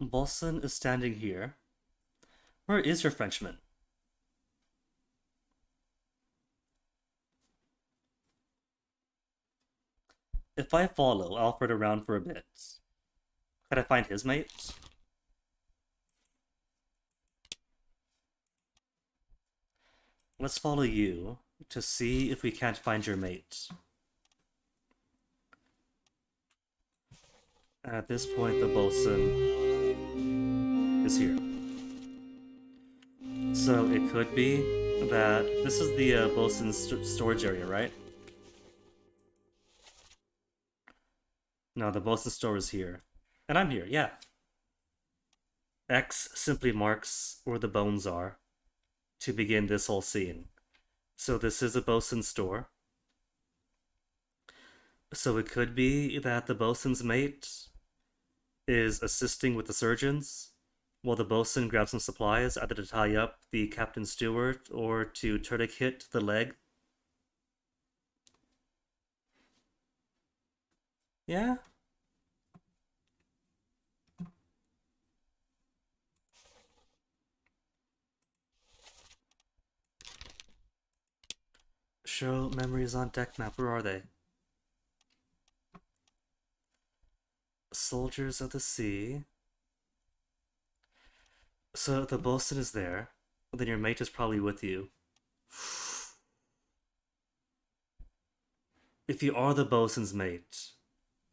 Bosun is standing here. Where is your Frenchman? If I follow Alfred around for a bit, could I find his mate? Let's follow you to see if we can't find your mate. At this point, the bosun is here. So it could be that this is the bosun's storage area, right? No, the bosun store is here. And I'm here, yeah. X simply marks where the bones are to begin this whole scene. So this is a bosun's store. So it could be that the bosun's mate is assisting with the surgeons, while the bosun grabs some supplies, either to tie up the captain's steward or to tourniquet the leg. Yeah? Show memories on deck map. Where are they? Soldiers of the sea. So the bosun is there. Then your mate is probably with you. If you are the bosun's mate,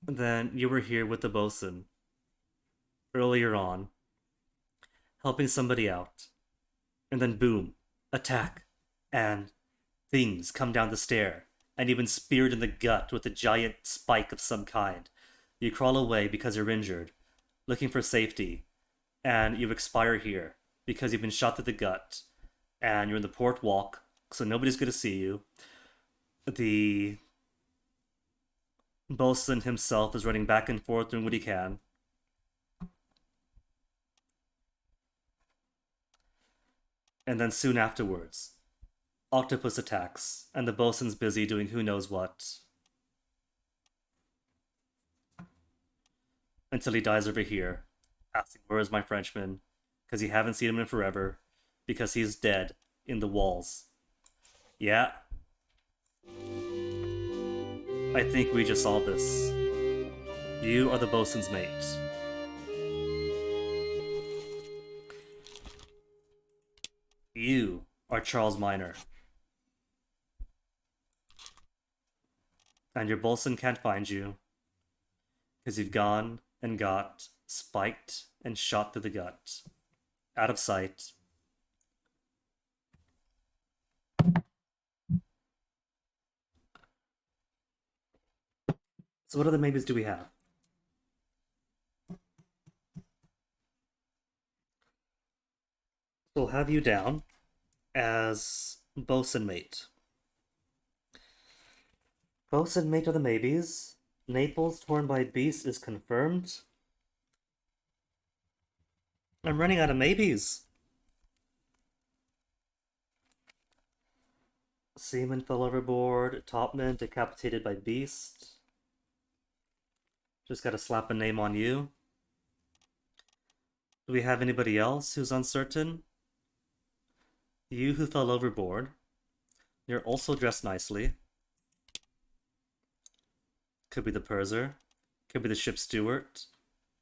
then you were here with the bosun earlier on, helping somebody out. And then boom, attack, and things come down the stair, and you've been speared in the gut with a giant spike of some kind. You crawl away because you're injured, looking for safety, and you expire here because you've been shot through the gut, and you're in the port walk, so nobody's going to see you. The bosun himself is running back and forth doing what he can. And then soon afterwards, octopus attacks, and the bosun's busy doing who knows what. Until he dies over here, asking where is my Frenchman, because you haven't seen him in forever, because he's dead in the walls. Yeah. I think we just solved this. You are the bosun's mate. You are Charles Minor. And your bosun can't find you, because you've gone and got spiked and shot through the gut. Out of sight. So what other maybes do we have? We'll have you down as bosun mate. Bosun mate of the maybes. Naples torn by beast is confirmed. I'm running out of maybes. Seaman fell overboard. Topman decapitated by beast. Just gotta slap a name on you. Do we have anybody else who's uncertain? You who fell overboard. You're also dressed nicely. Could be the purser. Could be the ship's steward.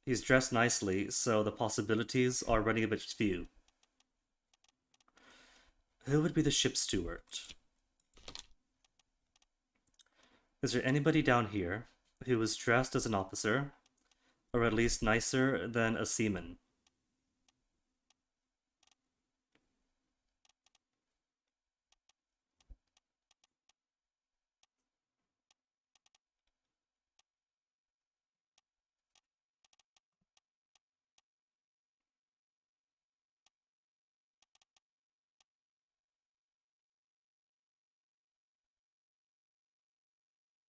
He's dressed nicely, so the possibilities are running a bit few. Who would be the ship's steward? Is there anybody down here who was dressed as an officer, or at least nicer than a seaman?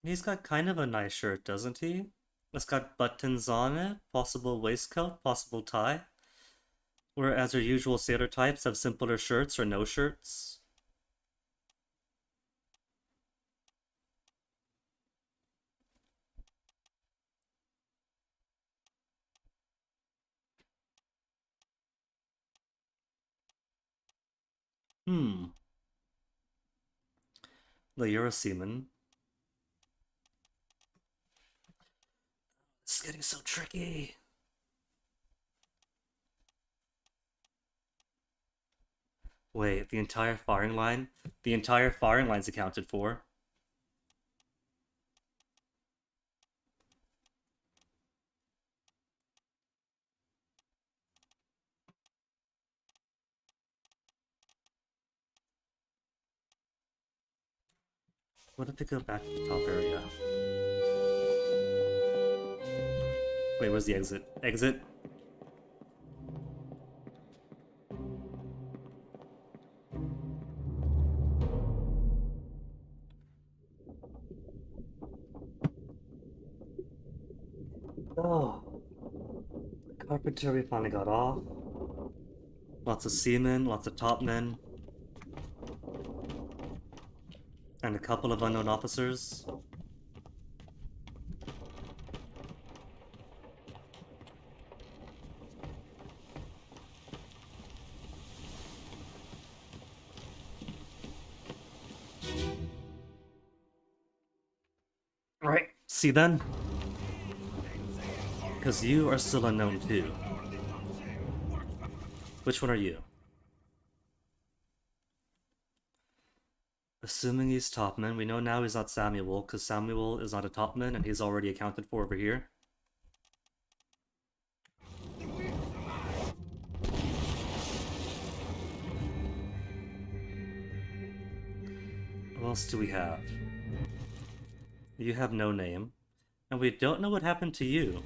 He's got kind of a nice shirt, doesn't he? It's got buttons on it, possible waistcoat, possible tie. Whereas our usual sailor types have simpler shirts or no shirts. You're a seaman. It's getting so tricky. Wait, the entire firing line? The entire firing line's accounted for. What if they go back to the top area? Wait, where's the exit? Exit? Oh, carpenter, we finally got off. Lots of seamen, lots of topmen, and a couple of unknown officers. Right, see then? Because you are still unknown too. Which one are you? Assuming he's topman, we know now he's not Samuel, because Samuel is not a topman and he's already accounted for over here. What else do we have? You have no name, and we don't know what happened to you.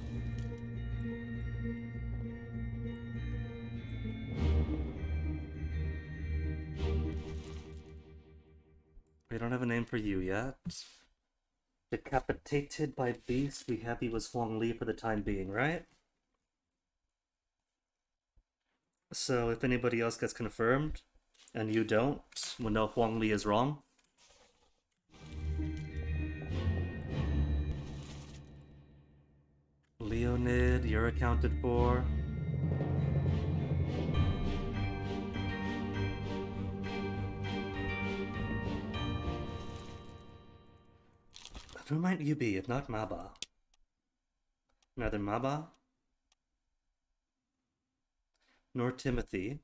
We don't have a name for you yet. Decapitated by beast, we have you as Huang Li for the time being, right? So if anybody else gets confirmed, and you don't, we'll know Huang Li is wrong. Leonid, you're accounted for. Who might you be, if not Maba? Neither Maba, nor Timothy.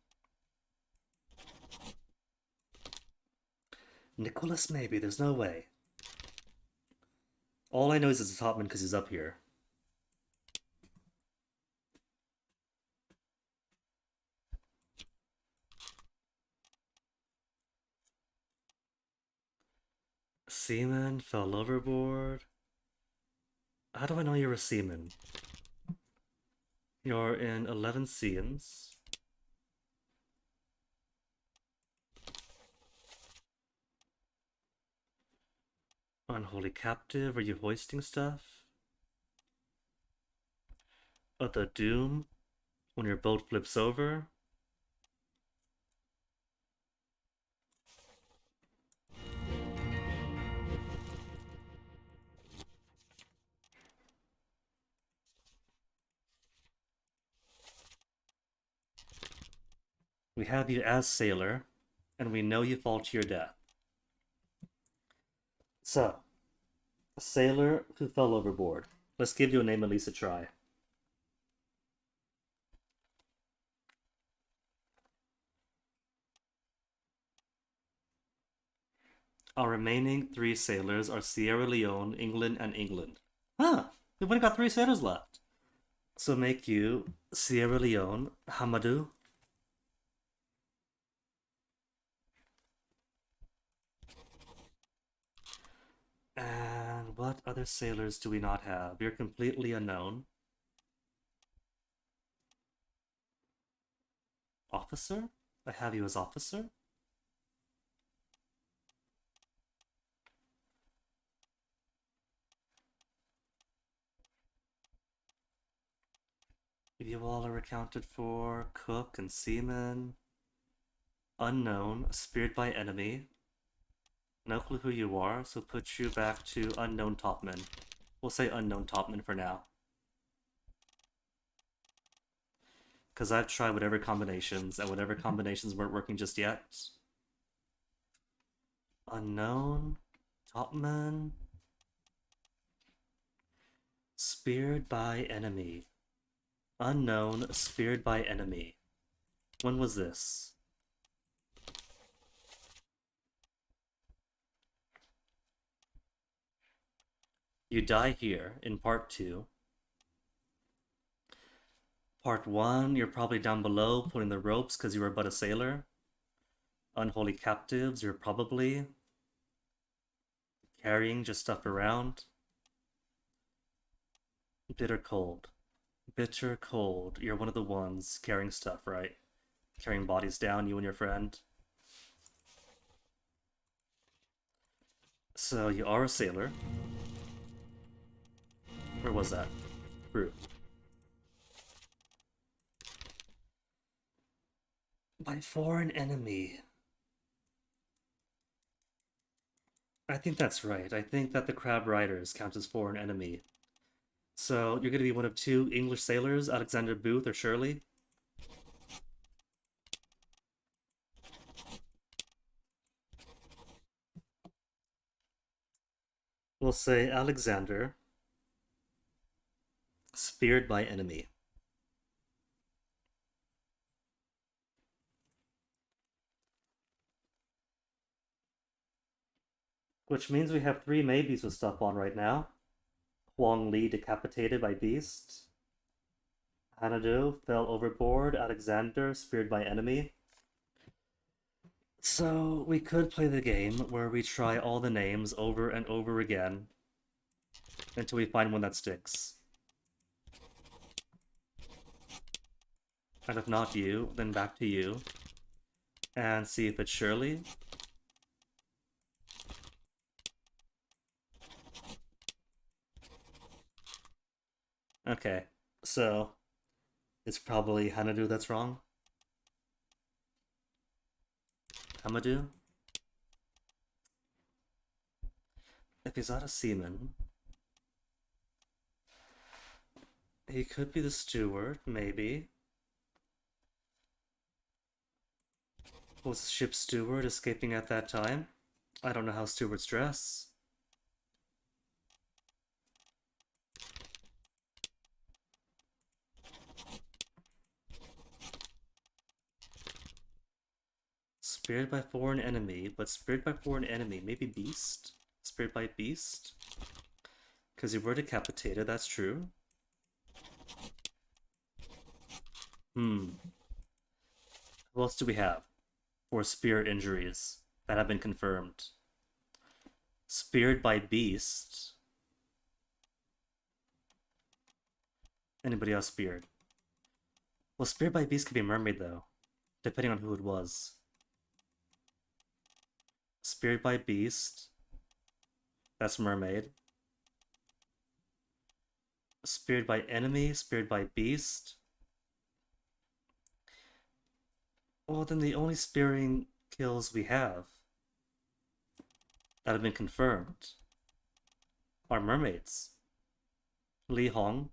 Nicholas, maybe, there's no way. All I know is it's a topman because he's up here. Seaman fell overboard. How do I know you're a seaman? You're in 11 Seans. Unholy captive, are you hoisting stuff? At the Doom, when your boat flips over? We have you as sailor, and we know you fall to your death. So, a sailor who fell overboard. Let's give you a name, at least a try. Our remaining 3 sailors are Sierra Leone, England, and England. Huh, we've only got 3 sailors left. So make you Sierra Leone, Hamadou. And what other sailors do we not have? You're completely unknown. Officer? I have you as officer? You all are accounted for. Cook and seaman. Unknown, speared by enemy. No clue who you are, so put you back to unknown topman. We'll say unknown topman for now. Because I've tried whatever combinations, and whatever combinations weren't working just yet. Unknown topman. Speared by enemy. Unknown, speared by enemy. When was this? You die here in part 2. Part 1, you're probably down below pulling the ropes because you were but a sailor. Unholy captives, you're probably carrying just stuff around. Bitter cold. Bitter cold, you're one of the ones carrying stuff, right? Carrying bodies down, you and your friend. So you are a sailor. Where was that? proof. By foreign enemy. I think that's right. I think that the Crab Riders count as foreign enemy. So you're going to be one of two English sailors, Alexander Booth or Shirley. We'll say Alexander, speared by enemy. Which means we have 3 maybes with stuff on right now. Huang Li decapitated by beast. Hanado fell overboard. Alexander speared by enemy. So we could play the game where we try all the names over and over again until we find one that sticks. And if not you, then back to you. And see if it's Shirley. Okay, so it's probably Hanadu that's wrong. Hamadou? If he's not a seaman, he could be the steward, maybe. Was the ship's steward escaping at that time? I don't know how stewards dress. Speared by foreign enemy, but speared by foreign enemy, maybe beast? Speared by beast? Because you were decapitated, that's true. Who else do we have for spear injuries that have been confirmed? Speared by beast. Anybody else speared? Well, speared by beast could be a mermaid though, depending on who it was. Speared by beast. That's mermaid. Speared by enemy, speared by beast. Well, then the only spearing kills we have that have been confirmed are mermaids. Li Hong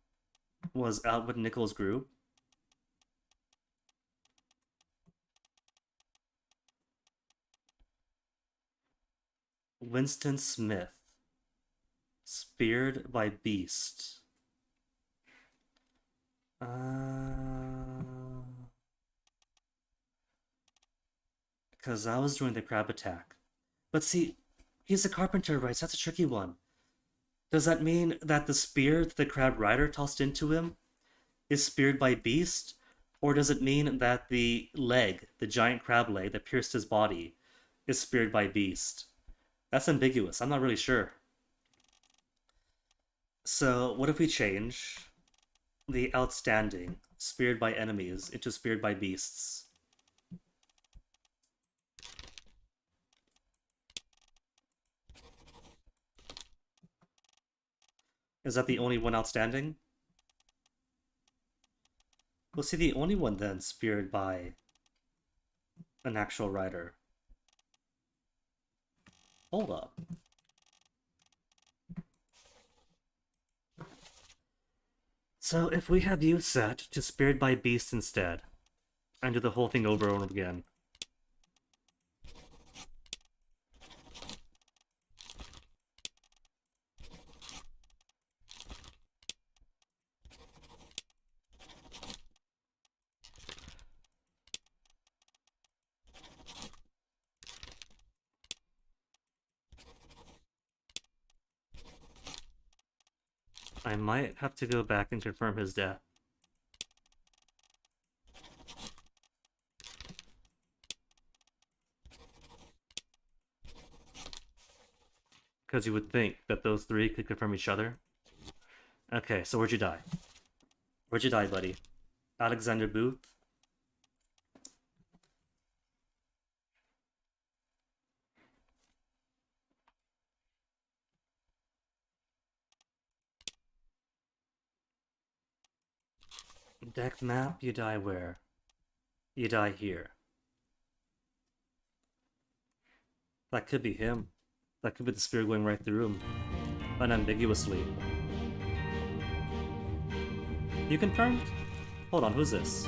was out with Nichols' group. Winston Smith, speared by beast. Because I was doing the crab attack. But see, he's a carpenter, right? So that's a tricky one. Does that mean that the spear that the crab rider tossed into him is speared by beast? Or does it mean that the leg, the giant crab leg that pierced his body, is speared by beast? That's ambiguous. I'm not really sure. So what if we change the outstanding, speared by enemies, into speared by beasts? Is that the only one outstanding? We'll see the only one then speared by an actual rider. Hold up. So if we have you set to speared by beast instead, and do the whole thing over and over again. I might have to go back and confirm his death. Because you would think that those 3 could confirm each other. Okay, so where'd you die? Where'd you die, buddy? Alexander Booth? Deck map, you die where? You die here. That could be him. That could be the spear going right through him. Unambiguously. You confirmed? Hold on, who's this?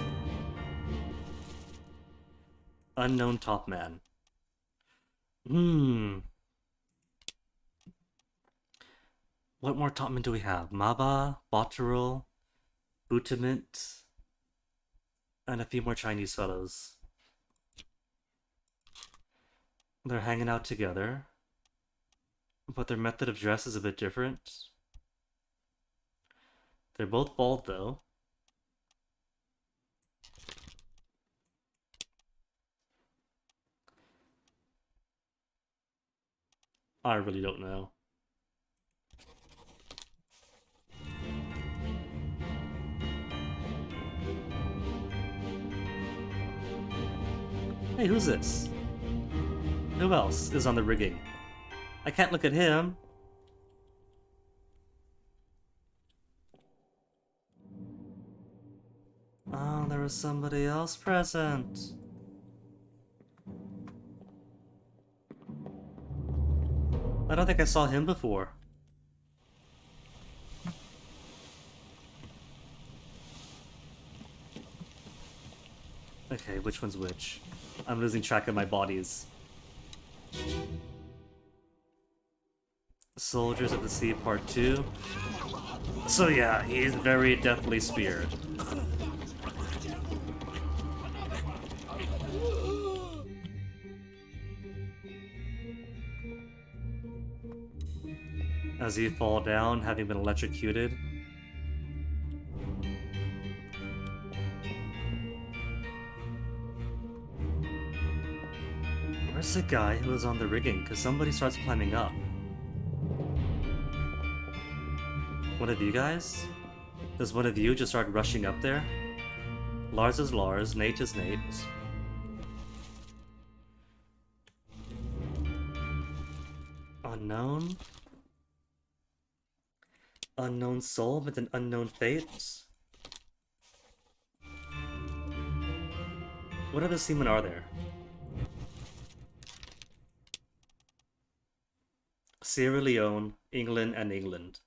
Unknown top man. What more top men do we have? Maba, Botterill, Butamint, and a few more Chinese fellows. They're hanging out together, but their method of dress is a bit different. They're both bald though. I really don't know. Hey, who's this? Who else is on the rigging? I can't look at him. Oh, there was somebody else present. I don't think I saw him before. Okay, which one's which? I'm losing track of my bodies. Soldiers of the Sea Part 2. So yeah, he's very deftly speared. As you fall down, having been electrocuted. Where's the guy who was on the rigging? Because somebody starts climbing up. One of you guys? Does one of you just start rushing up there? Lars is Lars, Nate is Nate. Unknown? Unknown soul with an unknown fate? What other seamen are there? Sierra Leone, England, and England.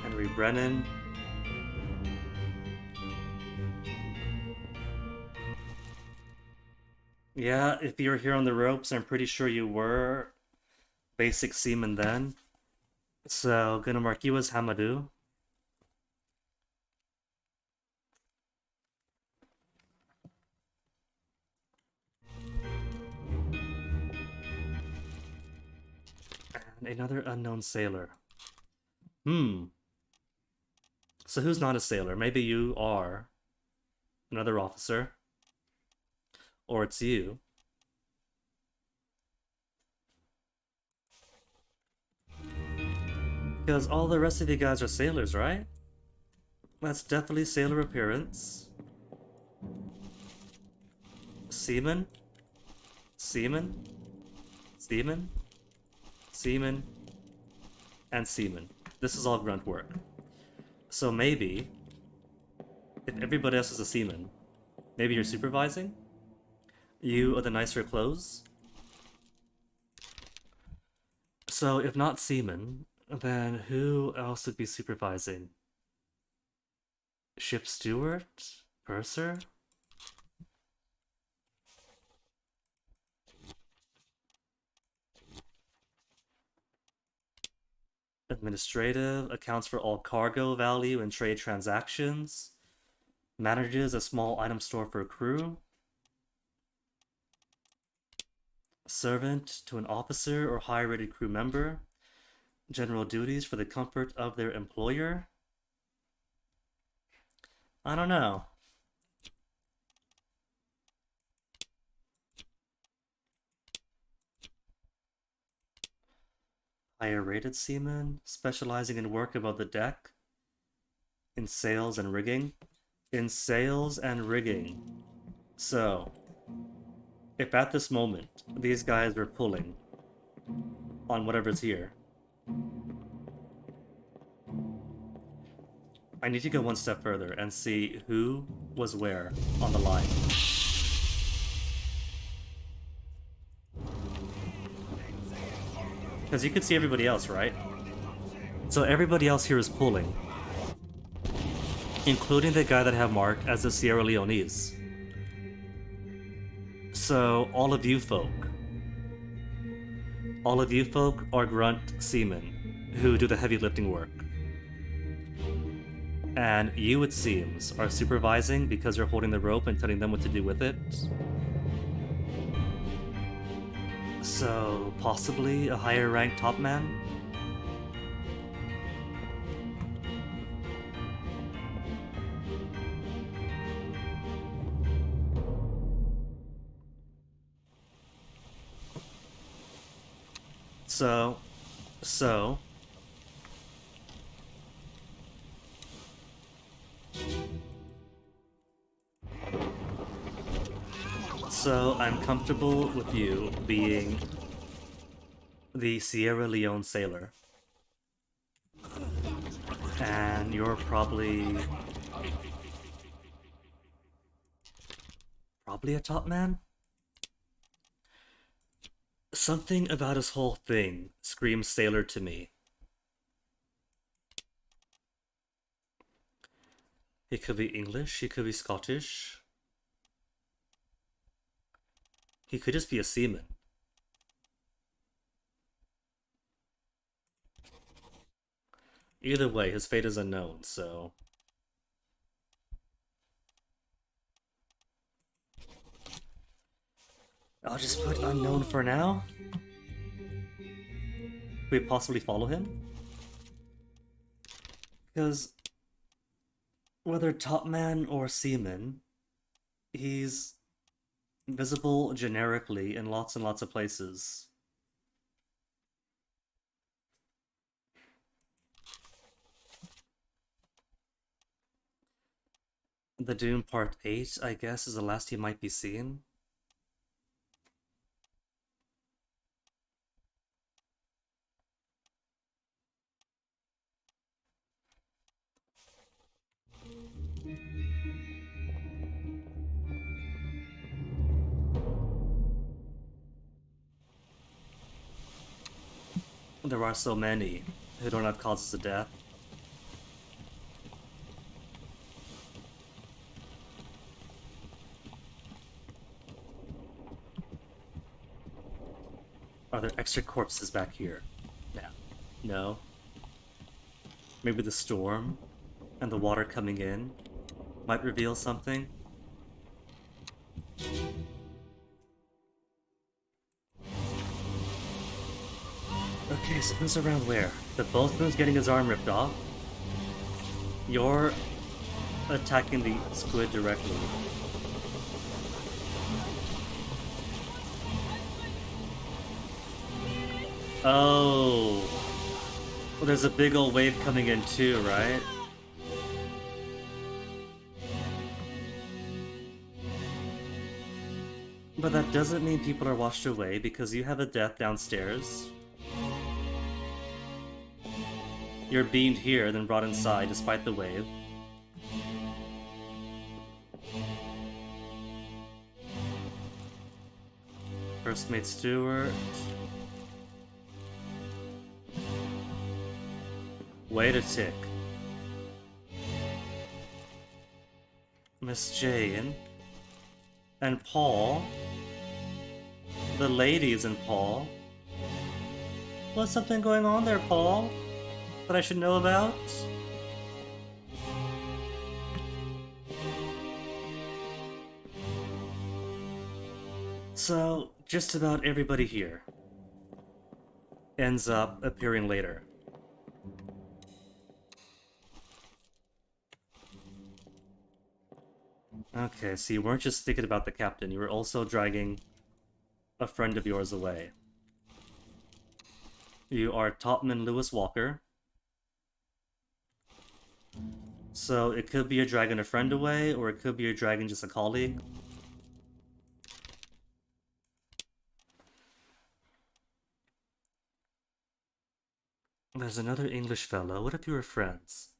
Henry Brennan. Yeah, if you're here on the ropes, I'm pretty sure you were basic seaman then. So, gonna mark you as Hamadou. And another unknown sailor. So who's not a sailor? Maybe you are another officer. Or it's you. Because all the rest of you guys are sailors, right? That's definitely sailor appearance. Seaman? Seaman? Seaman? Seaman? And seaman. This is all grunt work. So maybe, if everybody else is a seaman, maybe you're supervising? You are the nicer clothes? So if not seaman, then who else would be supervising? Ship steward? Purser? Administrative, accounts for all cargo value and trade transactions. Manages a small item store for a crew. Servant to an officer or high-rated crew member. General duties for the comfort of their employer. I don't know. Higher rated seaman, specializing in work above the deck. In sails and rigging. In sails and rigging. So, if at this moment these guys were pulling on whatever's here, I need to go one step further and see who was where on the line. Because you can see everybody else, right? So everybody else here is pulling. Including the guy that I have marked as the Sierra Leonese. So all of you folk are grunt seamen who do the heavy lifting work. And you, it seems, are supervising because you're holding the rope and telling them what to do with it. So, possibly a higher ranked top man? So I'm comfortable with you being the Sierra Leone sailor. And you're probably a top man? Something about his whole thing screams sailor to me. He could be English, he could be Scottish. He could just be a seaman. Either way, his fate is unknown, so... I'll just put unknown for now. Could we possibly follow him? Because whether top man or seaman, he's visible generically in lots and lots of places. The Doom Part 8, I guess, is the last he might be seen. There are so many who don't have causes of death. Are there extra corpses back here? Yeah. No. Maybe the storm and the water coming in might reveal something? Okay, so who's around where? The boatman's getting his arm ripped off. You're attacking the squid directly. Oh. Well, there's a big old wave coming in too, right? But that doesn't mean people are washed away because you have a death downstairs. You're beamed here, then brought inside despite the wave. First Mate Stewart. Wait a tick. Miss Jane. And Paul. The ladies and Paul. What's something going on there, Paul? That I should know about? So, just about everybody here ends up appearing later. Okay, so you weren't just thinking about the captain, you were also dragging a friend of yours away. You are Topman Lewis Walker. So it could be you're dragging a friend away, or it could be you're dragging just a colleague. There's another English fellow. What if you were friends?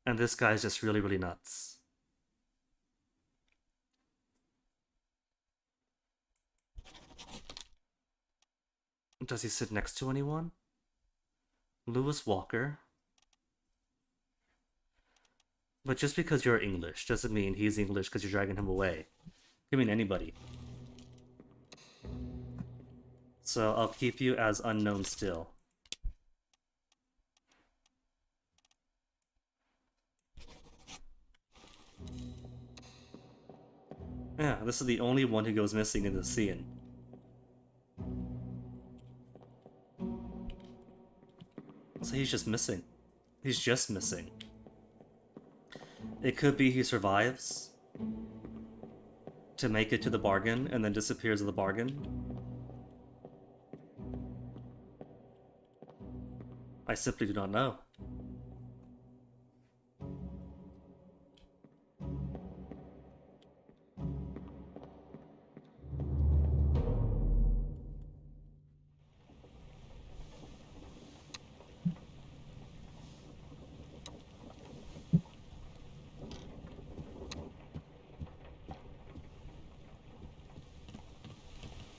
And this guy's just really, really nuts. Does he sit next to anyone? Lewis Walker. But just because you're English doesn't mean he's English because you're dragging him away. Could mean anybody. So I'll keep you as unknown still. Yeah, this is the only one who goes missing in the scene. So he's just missing. He's just missing. It could be he survives to make it to the bargain and then disappears at the bargain. I simply do not know.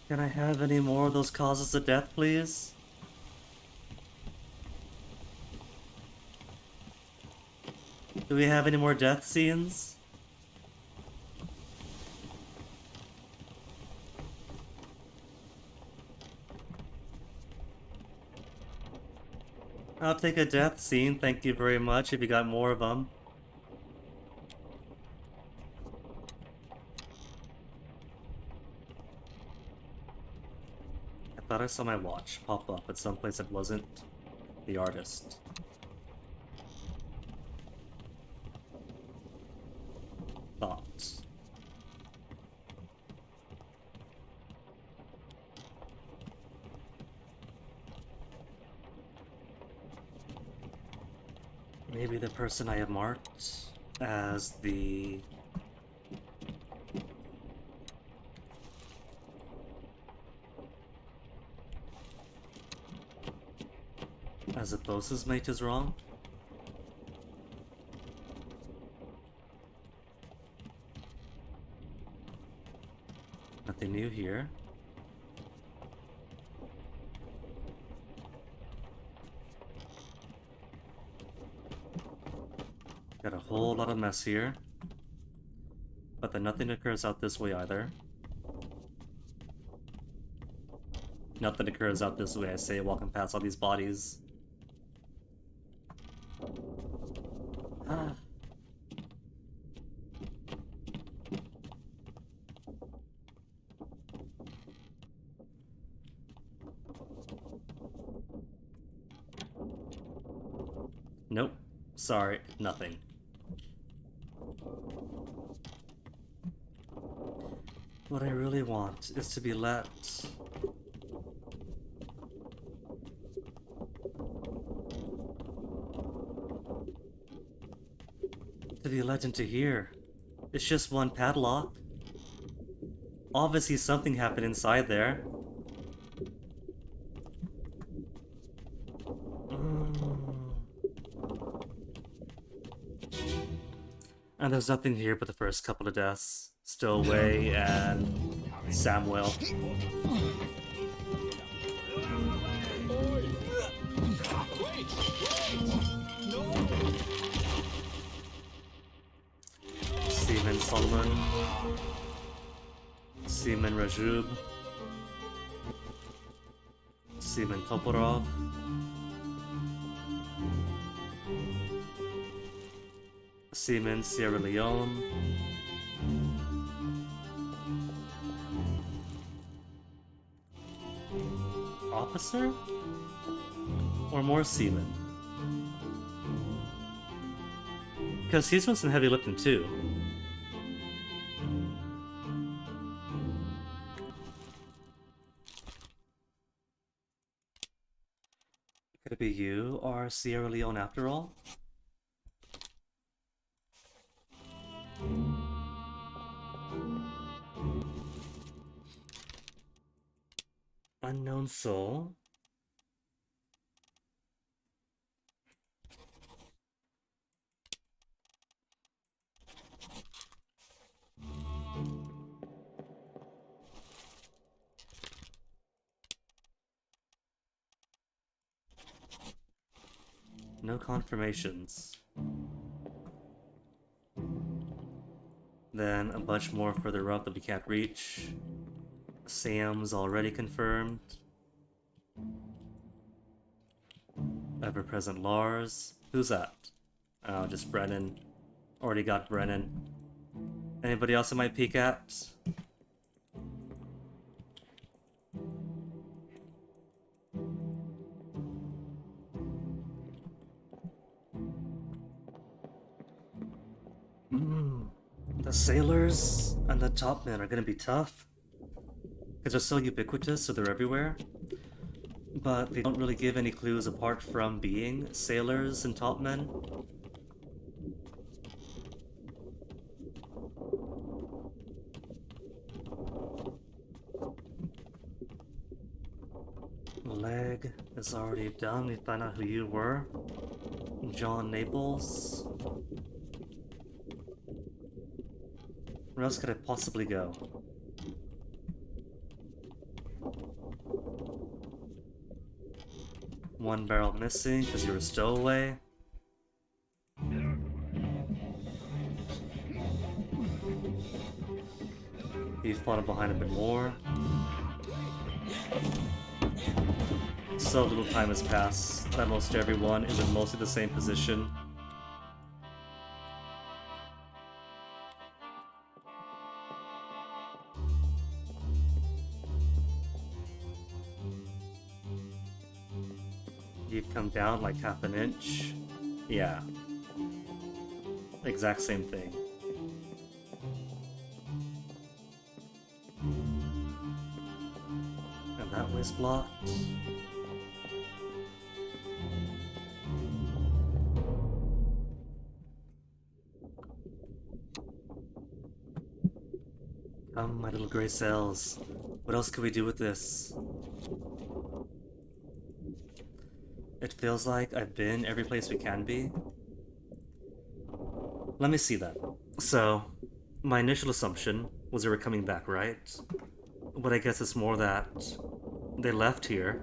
Can I have any more of those causes of death, please? Do we have any more death scenes? I'll take a death scene, thank you very much, if you got more of them. I thought I saw my watch pop up at some place that wasn't the artist. Thoughts. Maybe the person I have marked as the... as a boss's mate is wrong? Nothing new here. Got a whole lot of mess here. But then nothing occurs out this way either. Nothing occurs out this way, I say, walking past all these bodies. Ah. Nope. Sorry, nothing. What I really want is to be let... to be let into here. It's just one padlock. Obviously something happened inside there. And there's nothing here but the first couple of deaths. Stowaway and Samuel. Seaman Solomon. Seaman Rajub. Seaman Toporov. Seaman Sierra Leone. Officer? Or more seamen? Because he's doing some heavy lifting too. Could it be you or Sierra Leone after all? Unknown soul. no confirmations. Then a bunch more further up that we can't reach. Sam's already confirmed. Ever-present Lars. Who's that? Oh, just Brennan. Already got Brennan. Anybody else I might peek at? The sailors and the top men are gonna be tough. Because they're so ubiquitous, so they're everywhere. But they don't really give any clues apart from being sailors and top men. Leg is already done. We find out who you were. John Naples. Where else could I possibly go? One barrel missing because you were a stowaway. He fought him behind a bit more. So little time has passed that most everyone is in mostly the same position. You've come down like half an inch. Yeah. Exact same thing. And that way's blocked. Come, my little gray cells. What else can we do with this? It feels like I've been every place we can be. Let me see that. So, my initial assumption was they were coming back, right? But I guess it's more that they left here,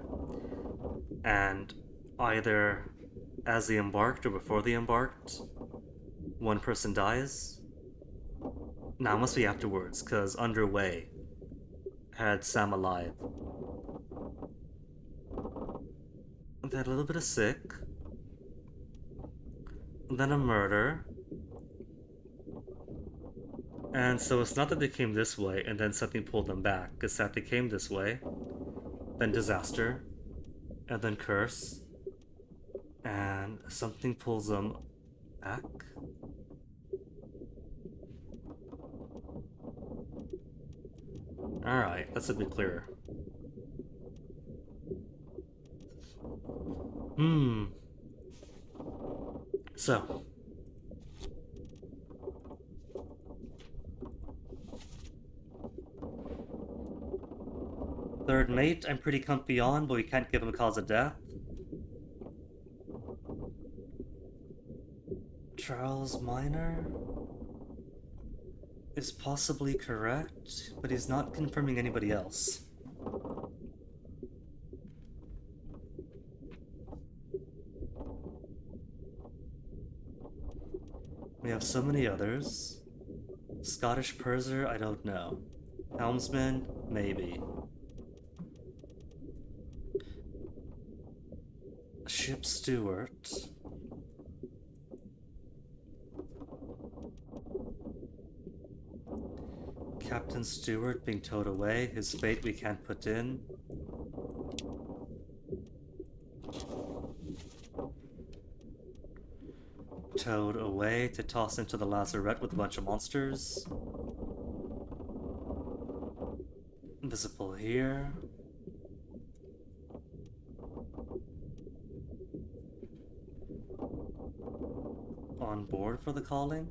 and either as they embarked or before they embarked, one person dies. Now it must be afterwards, because Underway had Sam alive. They had a little bit of sick. Then a murder. And so it's not that they came this way and then something pulled them back. It's that they came this way, then disaster, and then curse, and something pulls them back. Alright, that's a bit clearer. So. Third mate, I'm pretty comfy on, but we can't give him a cause of death. Charles Minor is possibly correct, but he's not confirming anybody else. We have so many others. Scottish Purser, I don't know. Helmsman, maybe. Ship Steward. Captain Stewart being towed away, his fate we can't put in. Towed away to toss into the lazarette with a bunch of monsters. Visible here. On board for the calling.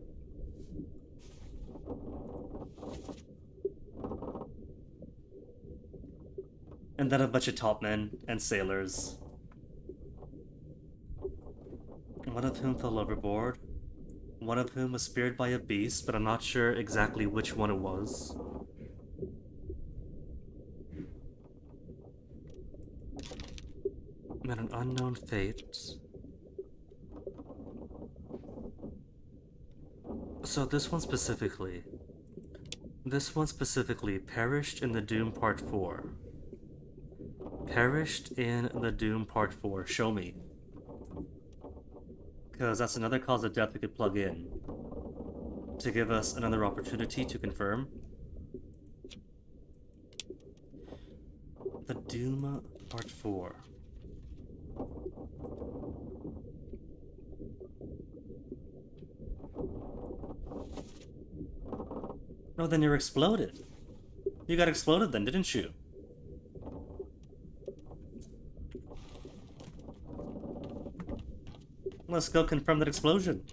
And then a bunch of topmen and sailors. One of whom fell overboard. One of whom was speared by a beast, but I'm not sure exactly which one it was. And an unknown fate. So this one specifically. This one specifically, perished in the Doom Part 4. Perished in the Doom Part 4. Show me. Because that's another cause of death we could plug in. To give us another opportunity to confirm. The Doom Part 4. No, then you're exploded. You got exploded then, didn't you? Let's go confirm that explosion.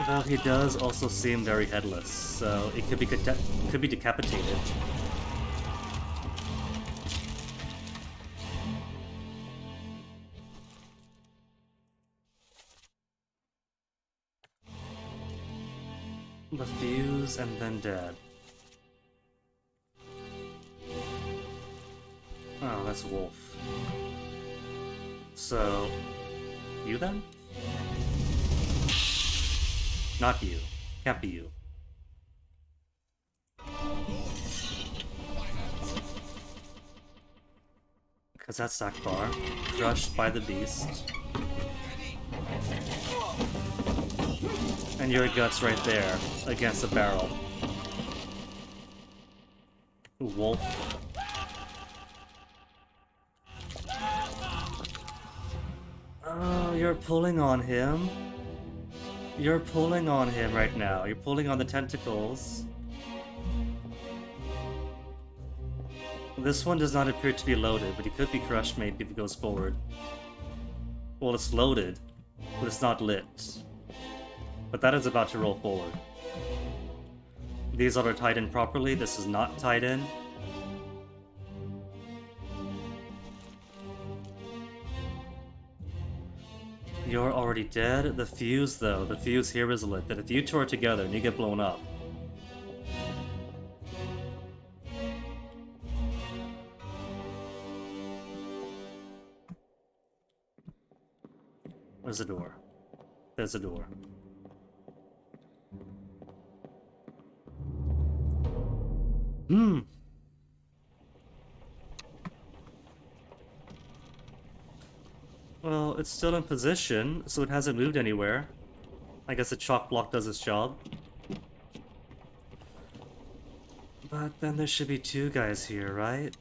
Well, he does also seem very headless, so it could be decapitated. The fuse and then dead. Oh, that's Wolf. So, you then? Not you. Can't be you. Because that's Akbar, crushed by the beast. And your guts right there, against the barrel. Wolf. Oh, you're pulling on him. You're pulling on him right now. You're pulling on the tentacles. This one does not appear to be loaded, but he could be crushed maybe if he goes forward. Well, it's loaded, but it's not lit. But that is about to roll forward. These are tied in properly. This is not tied in. You're already dead? The fuse, though. The fuse here is lit. That if you two are together and you get blown up. There's a door. There's a door. Well, it's still in position, so it hasn't moved anywhere. I guess the chalk block does its job. But then there should be two guys here, right?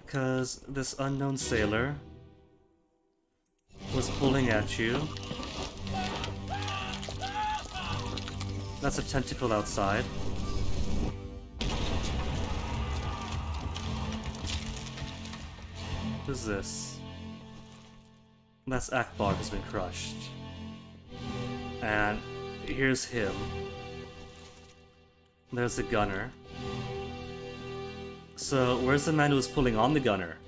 Because this unknown sailor was pulling at you. That's a tentacle outside. What is this? That's Akbar who's been crushed. And here's him. There's the gunner. So where's the man who was pulling on the gunner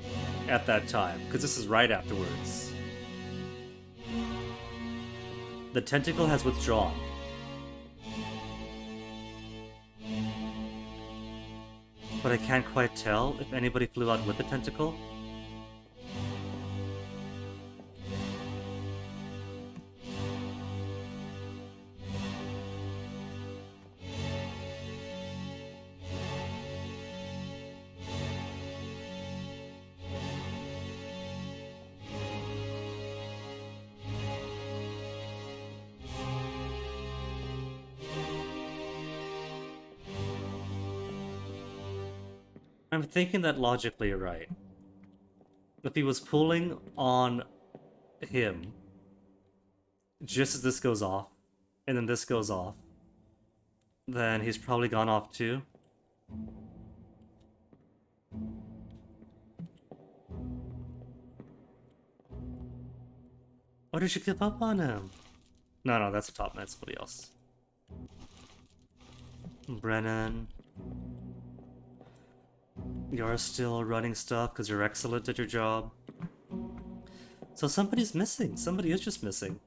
at that time? Because this is right afterwards. The tentacle has withdrawn. But I can't quite tell if anybody flew out with the tentacle. I'm thinking that logically you're right. If he was pulling on him just as this goes off, and then this goes off, then he's probably gone off too. Or did she give up on him? No, that's a top man, somebody else. Brennan. You're still running stuff because you're excellent at your job. So somebody's missing. Somebody is just missing.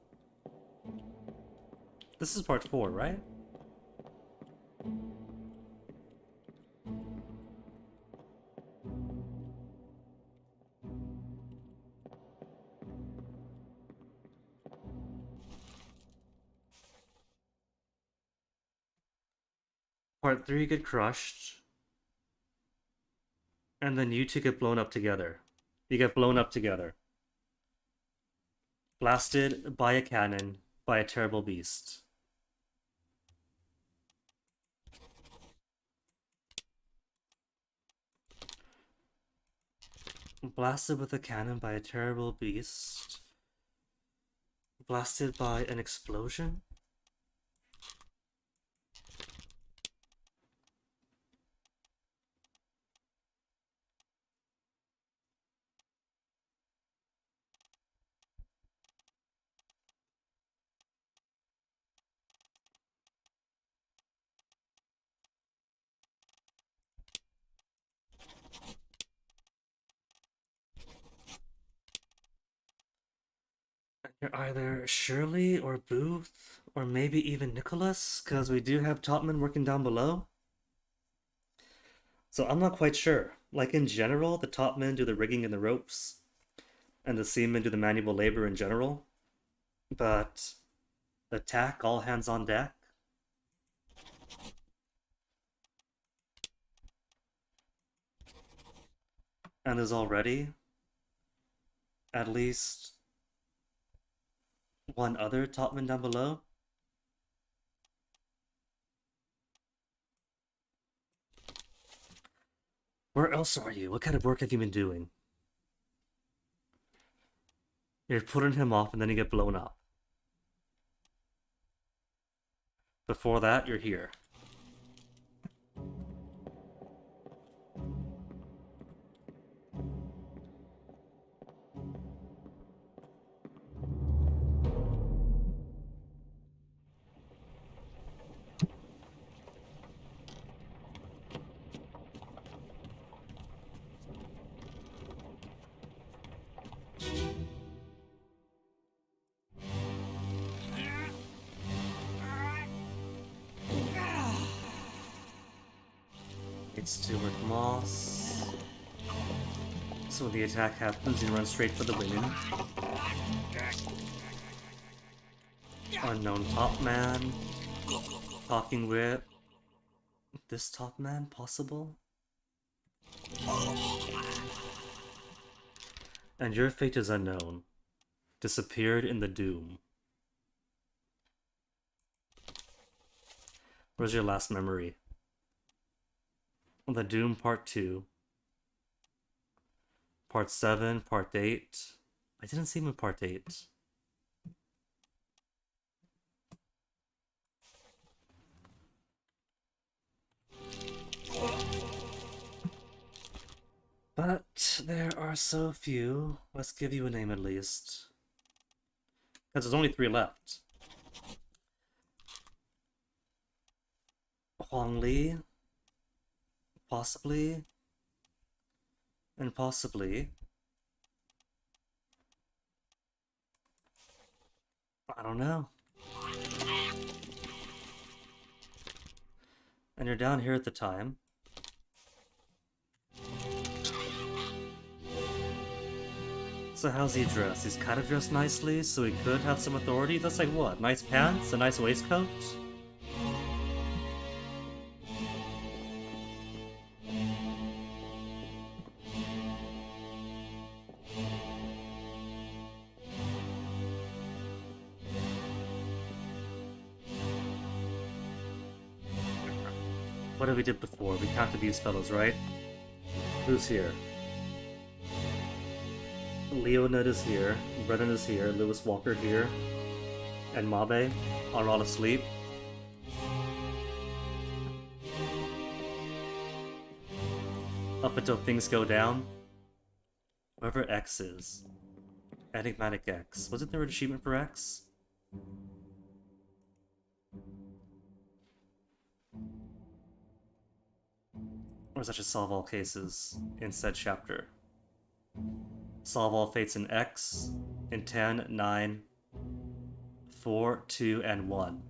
This is part 4, right? Part 3 get crushed. And then you two get blown up together. You get blown up together. Blasted by a cannon by a terrible beast. Blasted with a cannon by a terrible beast. Blasted by an explosion? You're either Shirley or Booth, or maybe even Nicholas, because we do have topmen working down below. So I'm not quite sure. Like in general, the topmen do the rigging and the ropes, and the seamen do the manual labor in general. But attack, all hands on deck. And there's already at least one other topman down below. Where else are you? What kind of work have you been doing? You're putting him off and then you get blown up. Before that, you're here. It's Stuart Moss. So the attack happens, you run straight for the women. Unknown top man. Talking with this top man, possible? And your fate is unknown. Disappeared in the doom. Where's your last memory? The Doom Part 2. Part 7, Part 8. I didn't see him in Part 8. But there are so few. Let's give you a name at least. Because there's only 3 left. Huang Li. Possibly. And possibly. I don't know. And you're down here at the time. So how's he dressed? He's kind of dressed nicely, so he could have some authority. That's like what? Nice pants? A nice waistcoat? What did we did before? We counted these fellows, right? Who's here? Leonid is here, Brennan is here, Lewis Walker here, and Mabe are all asleep. Up until things go down. Whoever X is. Enigmatic X. Wasn't there an achievement for X? Or is that just solve all cases in said chapter? Solve all fates in X, In 10, 9, 4, 2, and 1.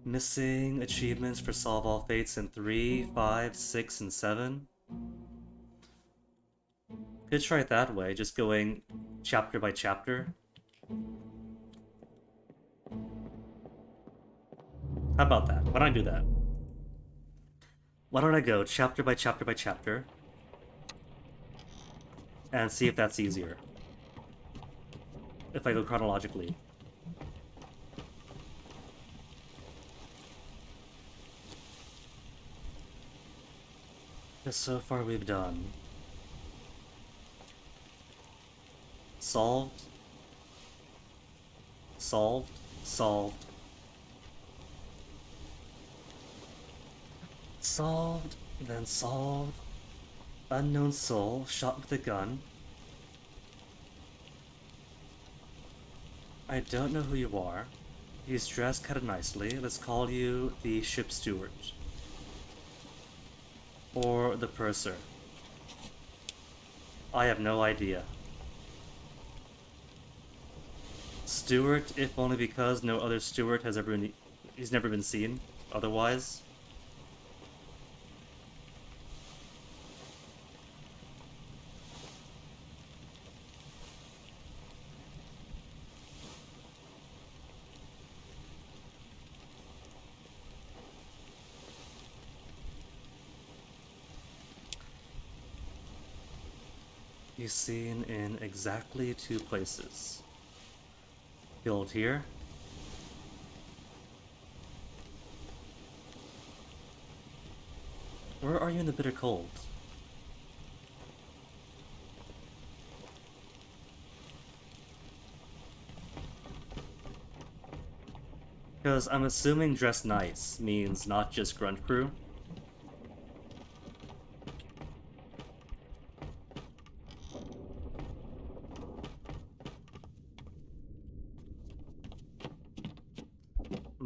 Missing achievements for Solve All Fates in 3, 5, 6, and 7. Could try it that way, just going chapter by chapter. How about that? Why don't I do that? Why don't I go chapter by chapter by chapter and see if that's easier? If I go chronologically. Because so far we've done solved, solved, solved, solved, then solved, unknown soul shot with a gun. I don't know who you are. He's dressed kind of nicely. Let's call you the ship steward. Or the purser. I have no idea. Steward, if only because no other steward has ever been... He's never been seen otherwise. He's seen in exactly 2 places. Killed here. Where are you in the bitter cold? Because I'm assuming dress nice means not just grunt crew.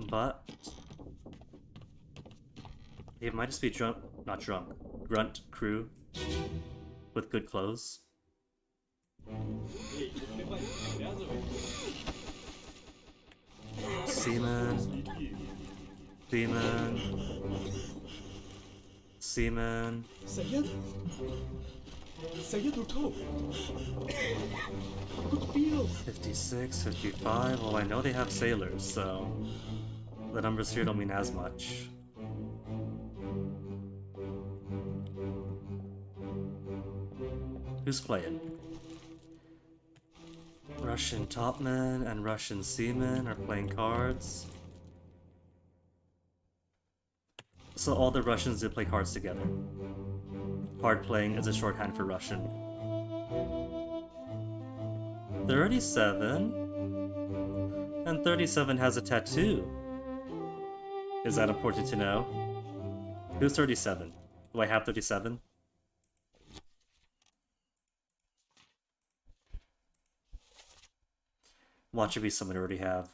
But it might just be drunk, not drunk, grunt crew with good clothes. Seaman, Seaman. Sayed? Sayed Ruto! Good deal! 56, 55. Well, I know they have sailors, so the numbers here don't mean as much. Who's playing? Russian topmen and Russian seamen are playing cards. So all the Russians did play cards together. Card playing is a shorthand for Russian. 37? And 37 has a tattoo. Is that important to know? Who's 37? Do I have 37? Watch it be someone I already have.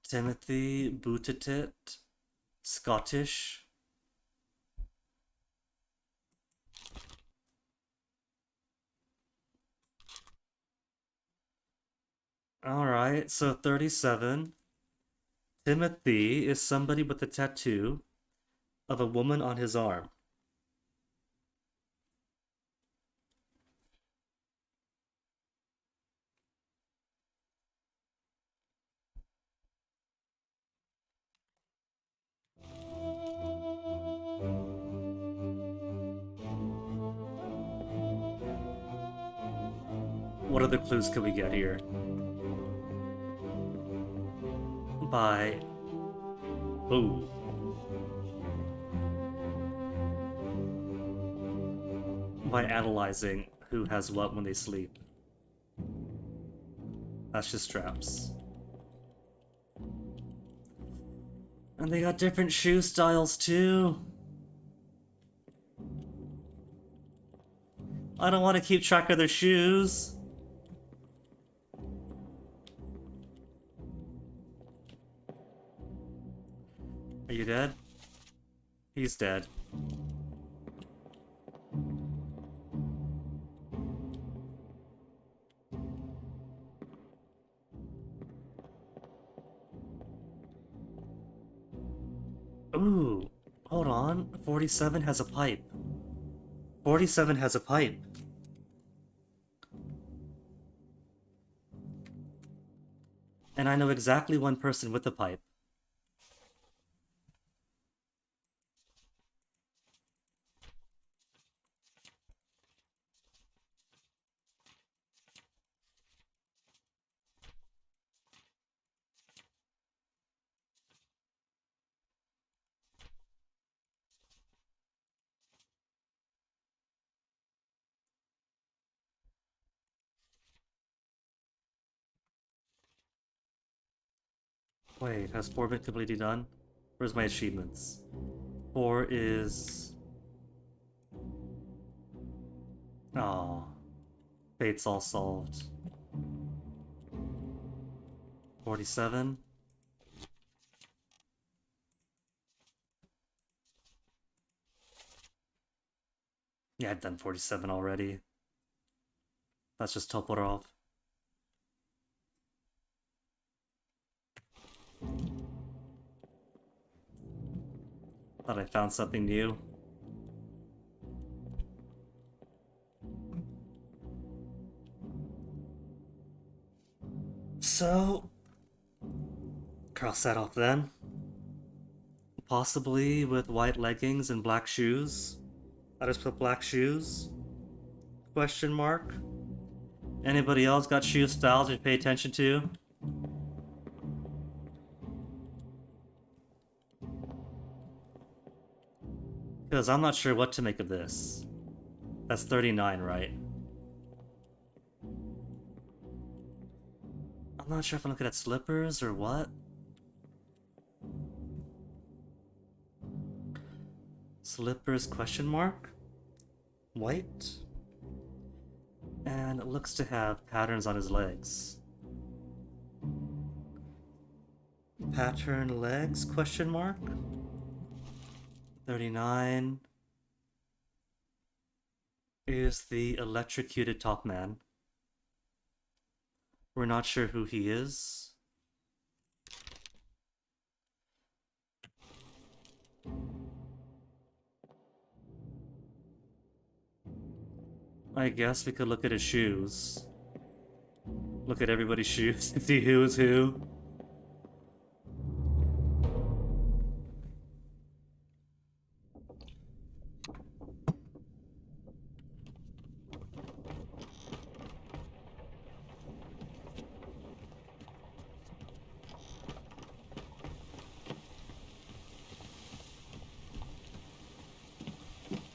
Timothy Butatit, Scottish. Alright, so 37. Timothy is somebody with a tattoo of a woman on his arm. What other clues could we get here? By... Ooh. By analyzing who has what when they sleep. That's just traps. And they got different shoe styles too. I don't want to keep track of their shoes. Are you dead? He's dead. Ooh, hold on. 47 has a pipe. 47 has a pipe. And I know exactly one person with a pipe. Wait, has 4 been completely done? Where's my achievements? 4 is... Oh, fate's all solved. 47? Yeah, I've done 47 already. That's just Toporov. Thought I found something new. So, cross that off then. Possibly with white leggings and black shoes. I just put black shoes? Question mark. Anybody else got shoe styles you pay attention to? Because I'm not sure what to make of this. That's 39, right? I'm not sure if I'm looking at slippers or what. Slippers question mark? White? And it looks to have patterns on his legs. Pattern legs question mark? 39 is the electrocuted top man. We're not sure who he is. I guess we could look at his shoes. Look at everybody's shoes to see who is who.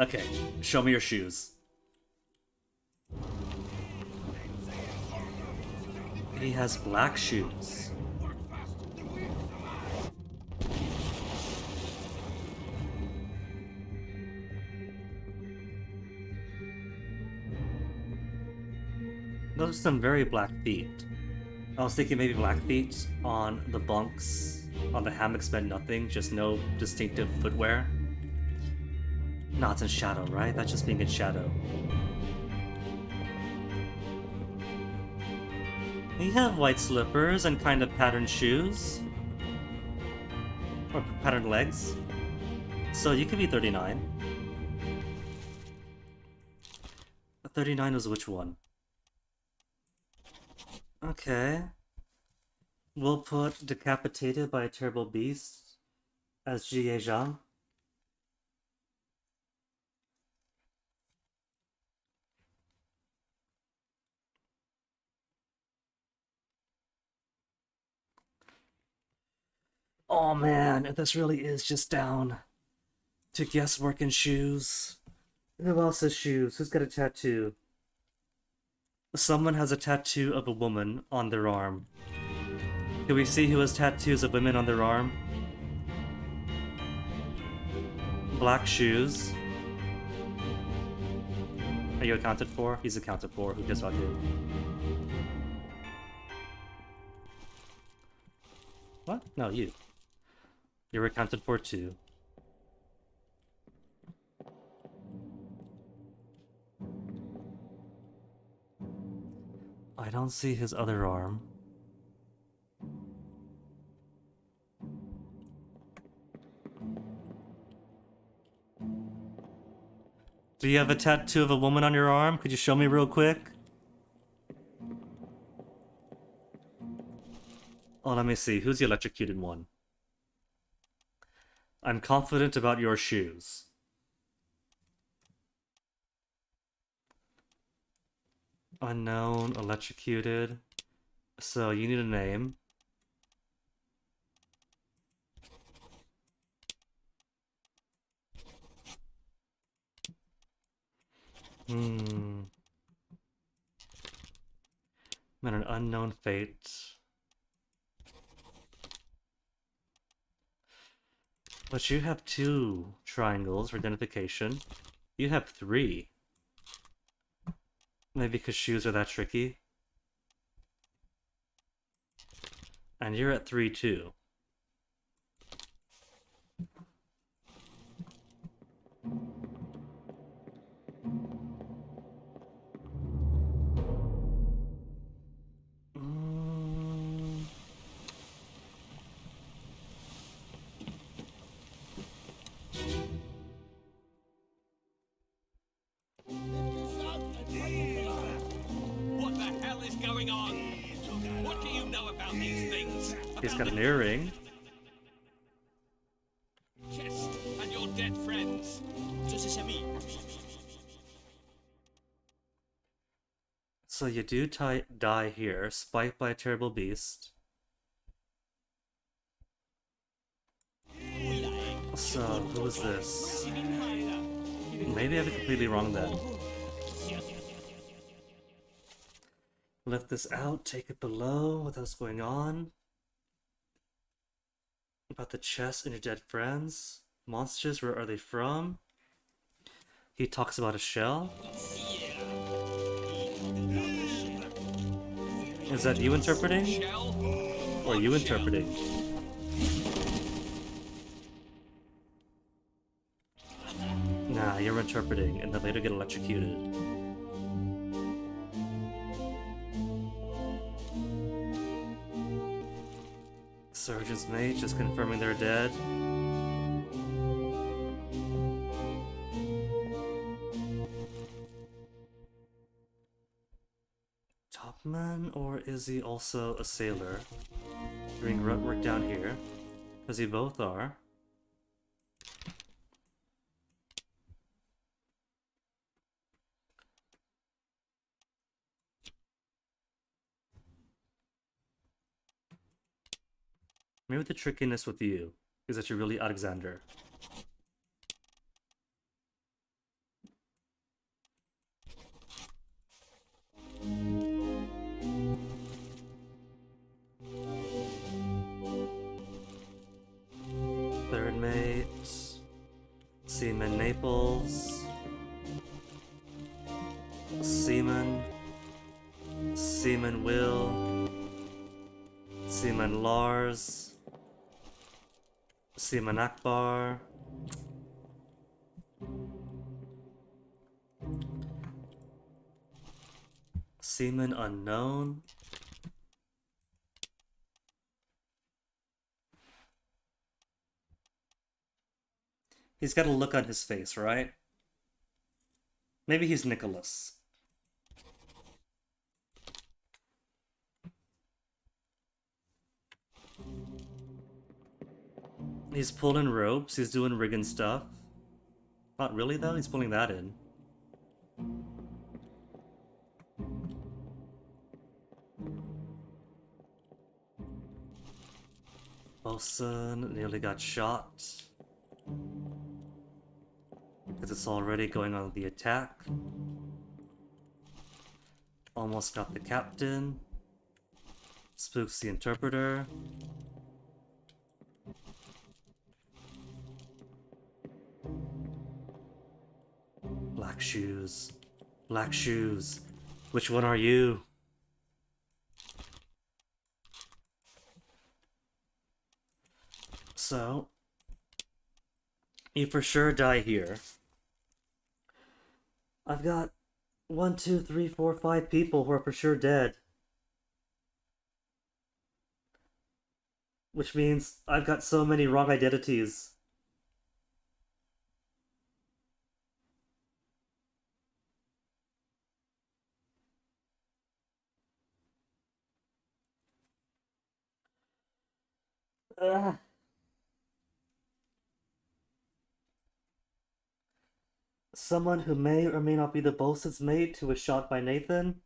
Okay, show me your shoes. He has black shoes. Those are some very black feet. I was thinking maybe black feet on the bunks, on the hammocks meant nothing, just no distinctive footwear. No, it's in shadow, right? That's just being in shadow. You have white slippers and kind of patterned shoes. Or patterned legs. So you could be 39. 39 was which one? Okay. We'll put Decapitated by a Terrible Beast as Jie Zhang. Oh man, if this really is just down to guesswork and shoes. Who else has shoes? Who's got a tattoo? Someone has a tattoo of a woman on their arm. Can we see who has tattoos of women on their arm? Black shoes. Are you accounted for? He's accounted for. Who cares about you? What? No, you. You're accounted for too. I don't see his other arm. Do you have a tattoo of a woman on your arm? Could you show me real quick? Oh, let me see. Who's the electrocuted one? I'm confident about your shoes. Unknown, electrocuted. So you need a name. And an unknown fate. But you have 2 triangles for identification. You have 3. Maybe because shoes are that tricky. And you're at 3 too. What the hell is going on? What do you know about these things? He's About got an the earring. chest and your dead friends. So you do die here, spiked by a terrible beast. So, who is this? Maybe I have it completely wrong then. Lift this out, take it below, what else going on? About the chest and your dead friends. Monsters, where are they from? He talks about a shell. Is that you interpreting? Shell? Or you interpreting? Nah, you're interpreting and then later get electrocuted. Surgeon's mate just confirming they're dead. Topman, or is he also a sailor? Doing grunt work down here. Because he both are. Maybe the trickiness with you is that you're really Alexander. Third mate. Seaman Naples. Seaman. Seaman Will. Seaman Lars. Seaman Akbar. Seaman Unknown. He's got a look on his face, right? Maybe he's Nicholas. He's pulling ropes, he's doing rigging stuff. Not really though, he's pulling that in. Wilson nearly got shot. Because it's already going on the attack. Almost got the captain. Spooks the interpreter. Black shoes. Black shoes. Which one are you? So, you for sure die here. I've got 1, 2, 3, 4, 5 people who are for sure dead. Which means I've got so many wrong identities. Ugh. Someone who may or may not be the bosun's mate who was shot by Nathan.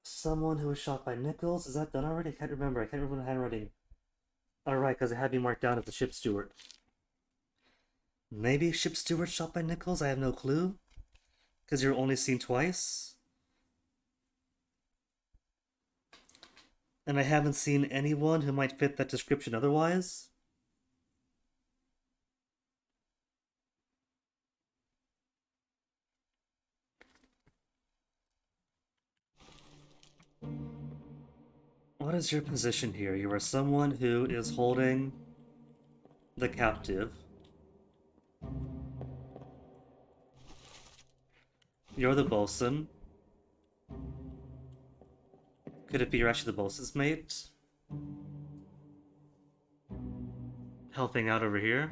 Someone who was shot by Nichols. Is that done already? I can't remember. I can't remember the handwriting. Alright, because it had me marked down as the ship steward. Maybe ship steward shot by Nichols? I have no clue. Because you're only seen twice. And I haven't seen anyone who might fit that description otherwise. What is your position here? You are someone who is holding the captive. You're the bosun. Could it be you're actually the bosun's mate? Helping out over here?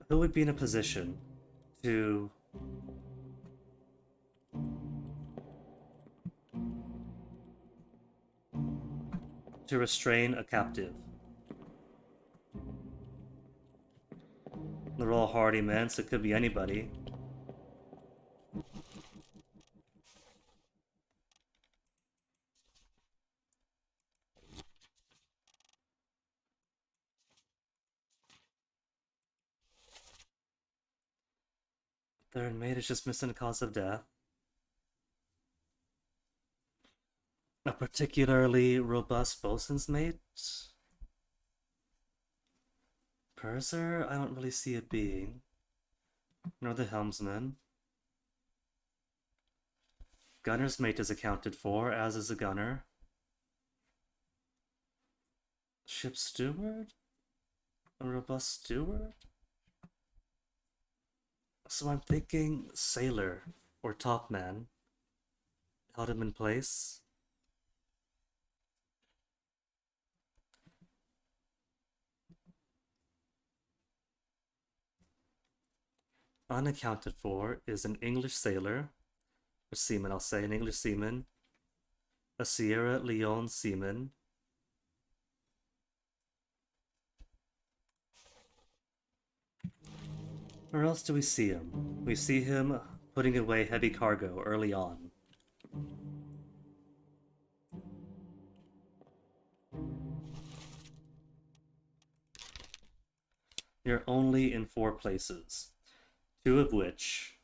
Who would be in a position to restrain a captive? They're all hardy men, so it could be anybody. Their inmate is just missing the cause of death. A particularly robust bosun's mate? Purser? I don't really see it being. Nor the helmsman. Gunner's mate is accounted for, as is a gunner. Ship steward? A robust steward? So I'm thinking sailor or topman held him in place. Unaccounted for is an English sailor, or seaman, I'll say, an English seaman, a Sierra Leone seaman, where else do we see him? We see him putting away heavy cargo early on. You're only in 4 places, 2 of which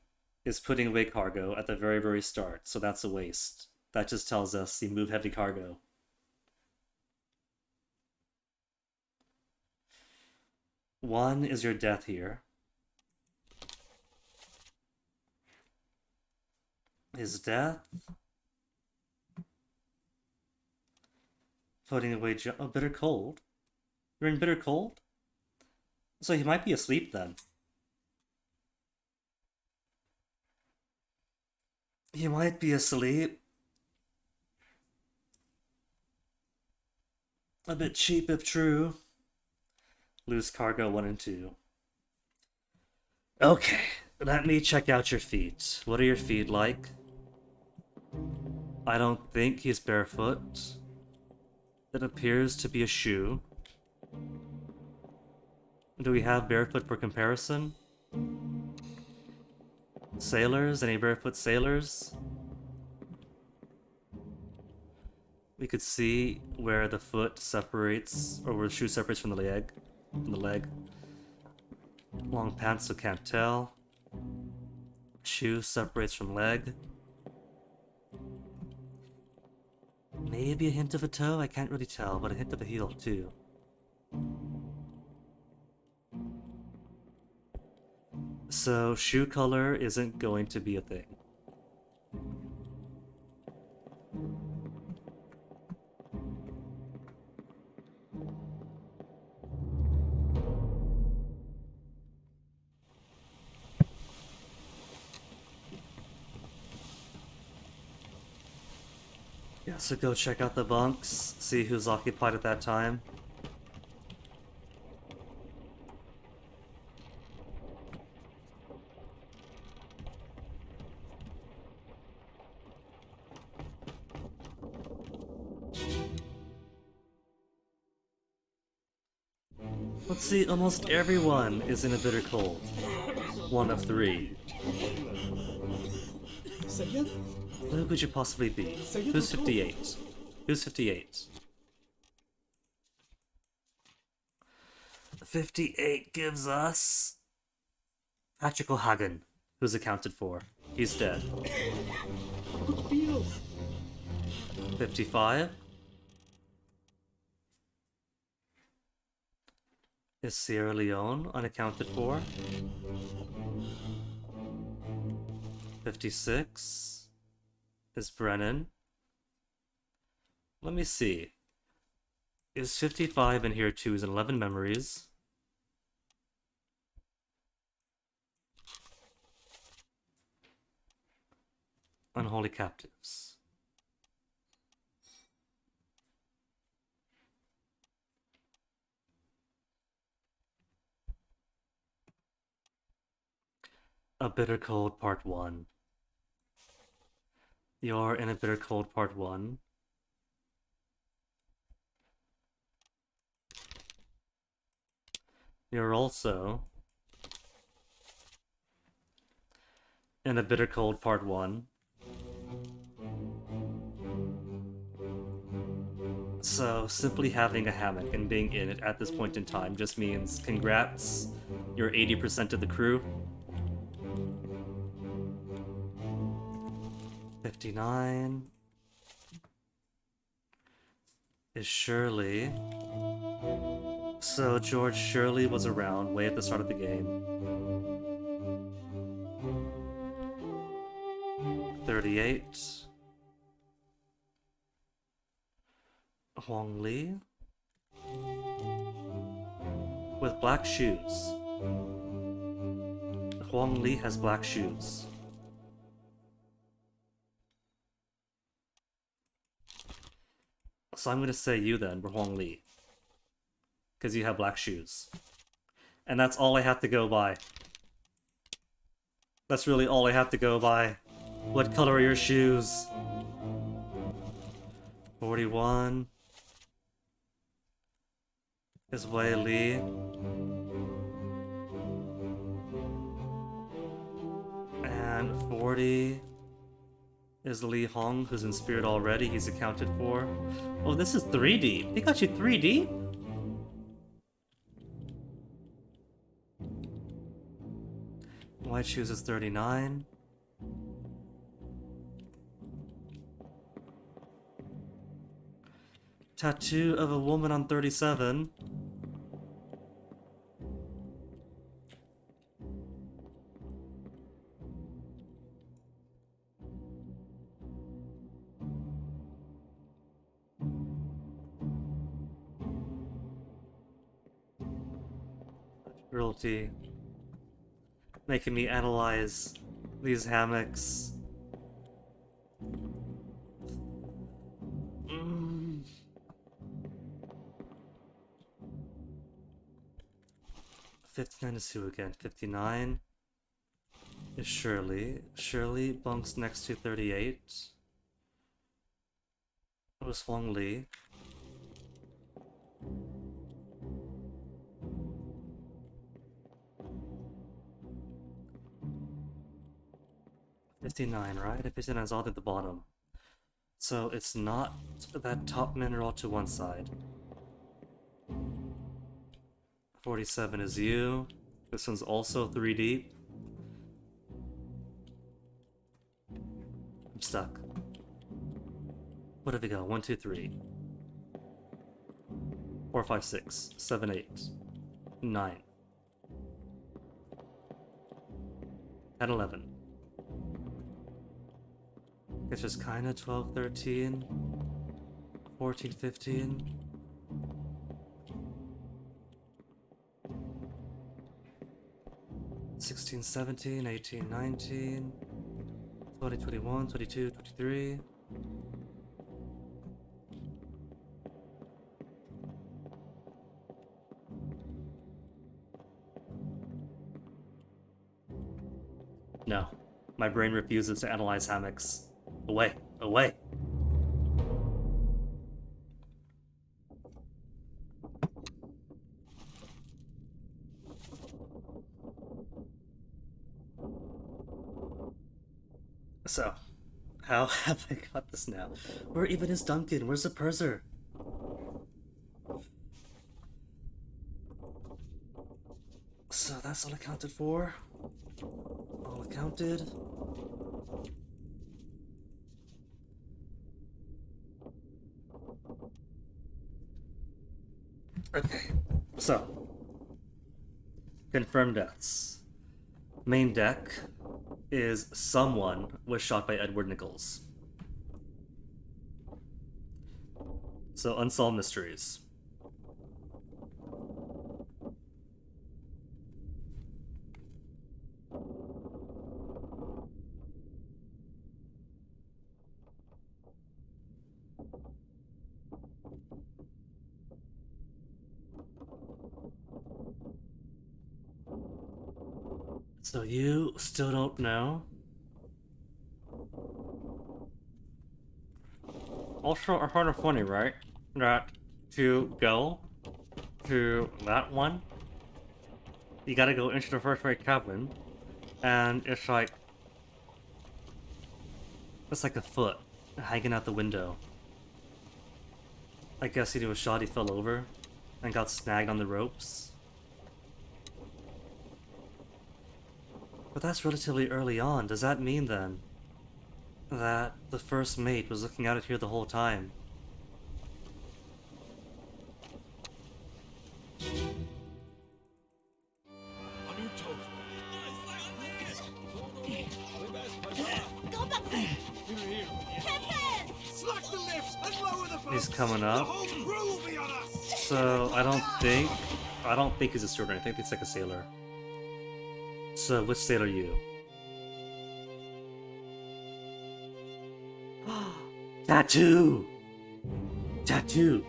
is putting away cargo at the very, very start, so that's a waste. That just tells us you move heavy cargo. One is your death here. His death. Putting away bitter cold. You're in bitter cold? So he might be asleep then. He might be asleep. A bit cheap if true. Lose cargo 1 and 2. Okay, let me check out your feet. What are your feet like? I don't think he's barefoot. It appears to be a shoe. Do we have barefoot for comparison? Sailors? Any barefoot sailors? We could see where the foot separates, or where the shoe separates from the leg. Long pants, so can't tell. Shoe separates from leg. Maybe a hint of a toe? I can't really tell, but a hint of a heel too. So shoe color isn't going to be a thing. Yeah, so go check out the bunks, see who's occupied at that time. Let's see, almost everyone is in a bitter cold. One of three. Who could you possibly be? Who's 58? Who's 58? 58 gives us Patrick O'Hagan, who's accounted for. He's dead. 55 is Sierra Leone, unaccounted for. 56 is Brennan. Let me see. Is 55 in here too? Is 11 memories? Unholy captives. A Bitter Cold Part 1. You're in A Bitter Cold Part 1. You're also in A Bitter Cold Part 1. So, simply having a hammock and being in it at this point in time just means congrats, you're 80% of the crew. 59 is Shirley. So George Shirley was around way at the start of the game. 38. Huang Li. With black shoes. Huang Li has black shoes. So I'm gonna say you then, Huang Li. Because you have black shoes. And that's all I have to go by. That's really all I have to go by. What color are your shoes? 41 is Wei Li. And 40 is Li Hong, who's in spirit already. He's accounted for. Oh, this is 3D. They got you 3D? White shoes is 39. Tattoo of a woman on 37. Cruelty. Making me analyze these hammocks. 59 is who again? 59 is Shirley. Shirley bunks next to 38. It was Huang Li. $59, right? 59 is all at the bottom. So it's not that top mineral to one side. 47 is you. This one's also 3 deep. I'm stuck. What have we got? 1, 2, 3. 4, 5, 6, 7, 8, 9. 10, 11. It's just kinda 12, 13, 14, 15. 16, 17, 18, 19, 20, 21, 22, 23. No, my brain refuses to analyze hammocks. Away, away. So, how have I got this now? Where even is Duncan? Where's the purser? So that's all accounted for. All accounted. Okay, so confirmed deaths. Main deck is someone was shot by Edward Nichols. So unsolved mysteries. So you still don't know? Also, I find it funny, right? That to go to that one, you gotta go into the first rate cabin, and it's like a foot hanging out the window. I guess he was shot, he fell over, and got snagged on the ropes. But that's relatively early on. Does that mean then that the first mate was looking out at here the whole time? On your toes, Go back! Here. Captain! Slack the lifts and lower the boats. He's coming The up. whole crew will be on us. So I don't think he's a steward. I think he's like a sailor. So which sailor are you? Tattoo! Tattoo!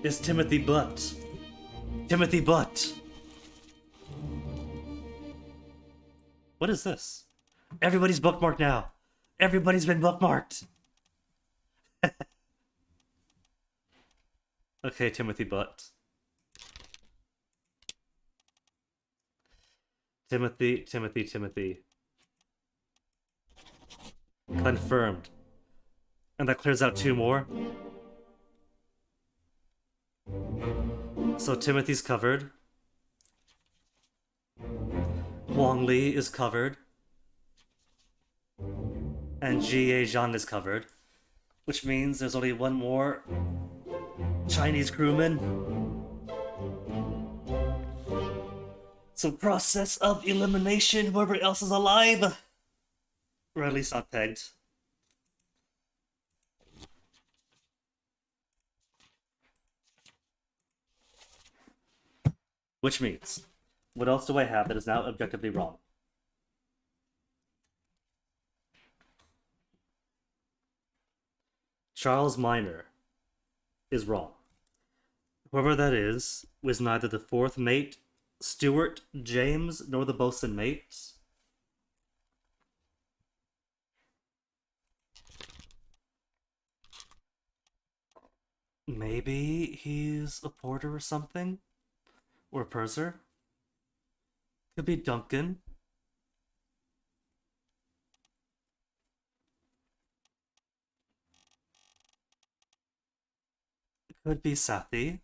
It's Timothy Butt. Timothy Butt! What is this? Everybody's bookmarked now. Everybody's been bookmarked. Okay, Timothy Butt. Timothy. Confirmed. And that clears out 2 more. So Timothy's covered. Huang Li is covered. And Jie Zhan is covered. Which means there's only one more Chinese crewman. So process of elimination, whoever else is alive. Or at least not pegged. Which means, what else do I have that is now objectively wrong? Charles Minor is wrong. Whoever that is was neither the 4th mate, Stuart, James, nor the bosun mate. Maybe he's a porter or something? Or a purser? Could be Duncan. Could be Sathi.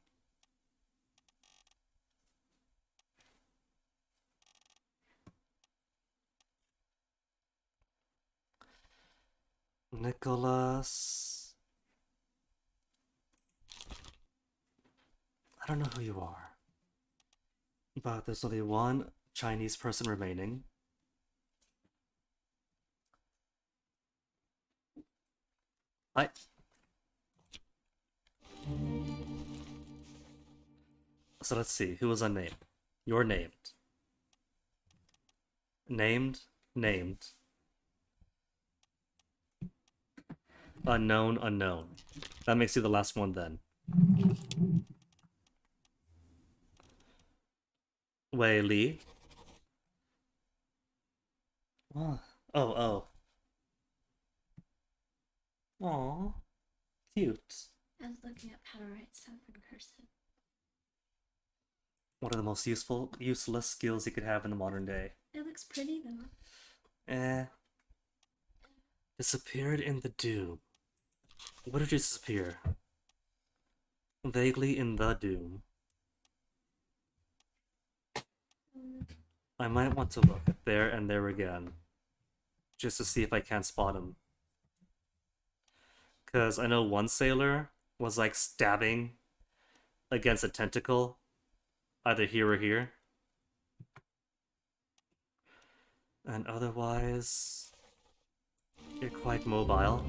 Nicholas. I don't know who you are. But there's only one Chinese person remaining. So let's see, who was unnamed? You're named. Named. Unknown. That makes you the last one then. Wei Li. Oh. Aww. Cute. I was looking up how to write stuff in cursive. One of the most useless skills you could have in the modern day. It looks pretty though. Eh. Disappeared in the doom. What did you disappear? Vaguely in the doom. I might want to look there and there again. Just to see if I can't spot him. Because I know one sailor was like stabbing against a tentacle. Either here or here. And otherwise, you're quite mobile.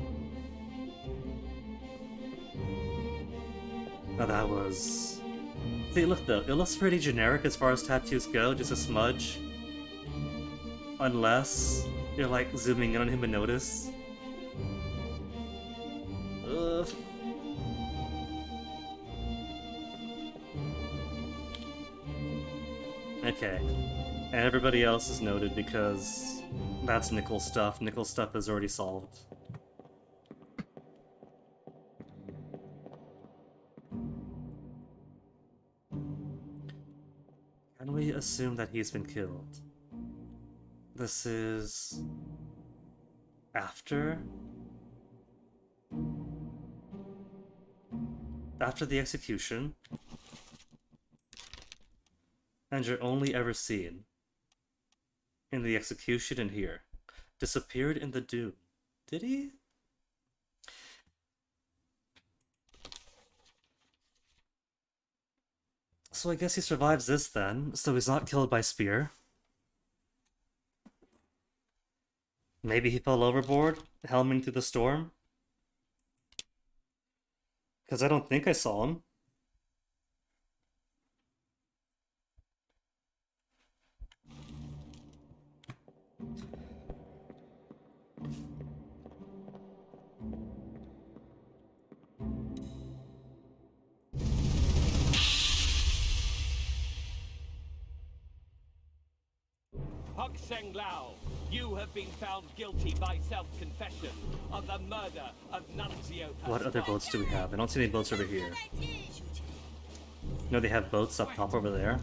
Oh, that was... See, look though, it looks pretty generic as far as tattoos go, just a smudge. Unless you're like zooming in on him and notice. Ugh. Okay. And everybody else is noted because that's Nickel's stuff. Nickel's stuff is already solved. Can we assume that he's been killed? This is... after? After the execution. And you're only ever seen in the execution and here. Disappeared in the doom. Did he? So I guess he survives this then, so he's not killed by spear. Maybe he fell overboard, helming through the storm? Because I don't think I saw him. Hok Seng Lao, you have been found guilty by self-confession of the murder of Nunzio. What other boats do we have? I don't see any boats over here. No, they have boats up top over there.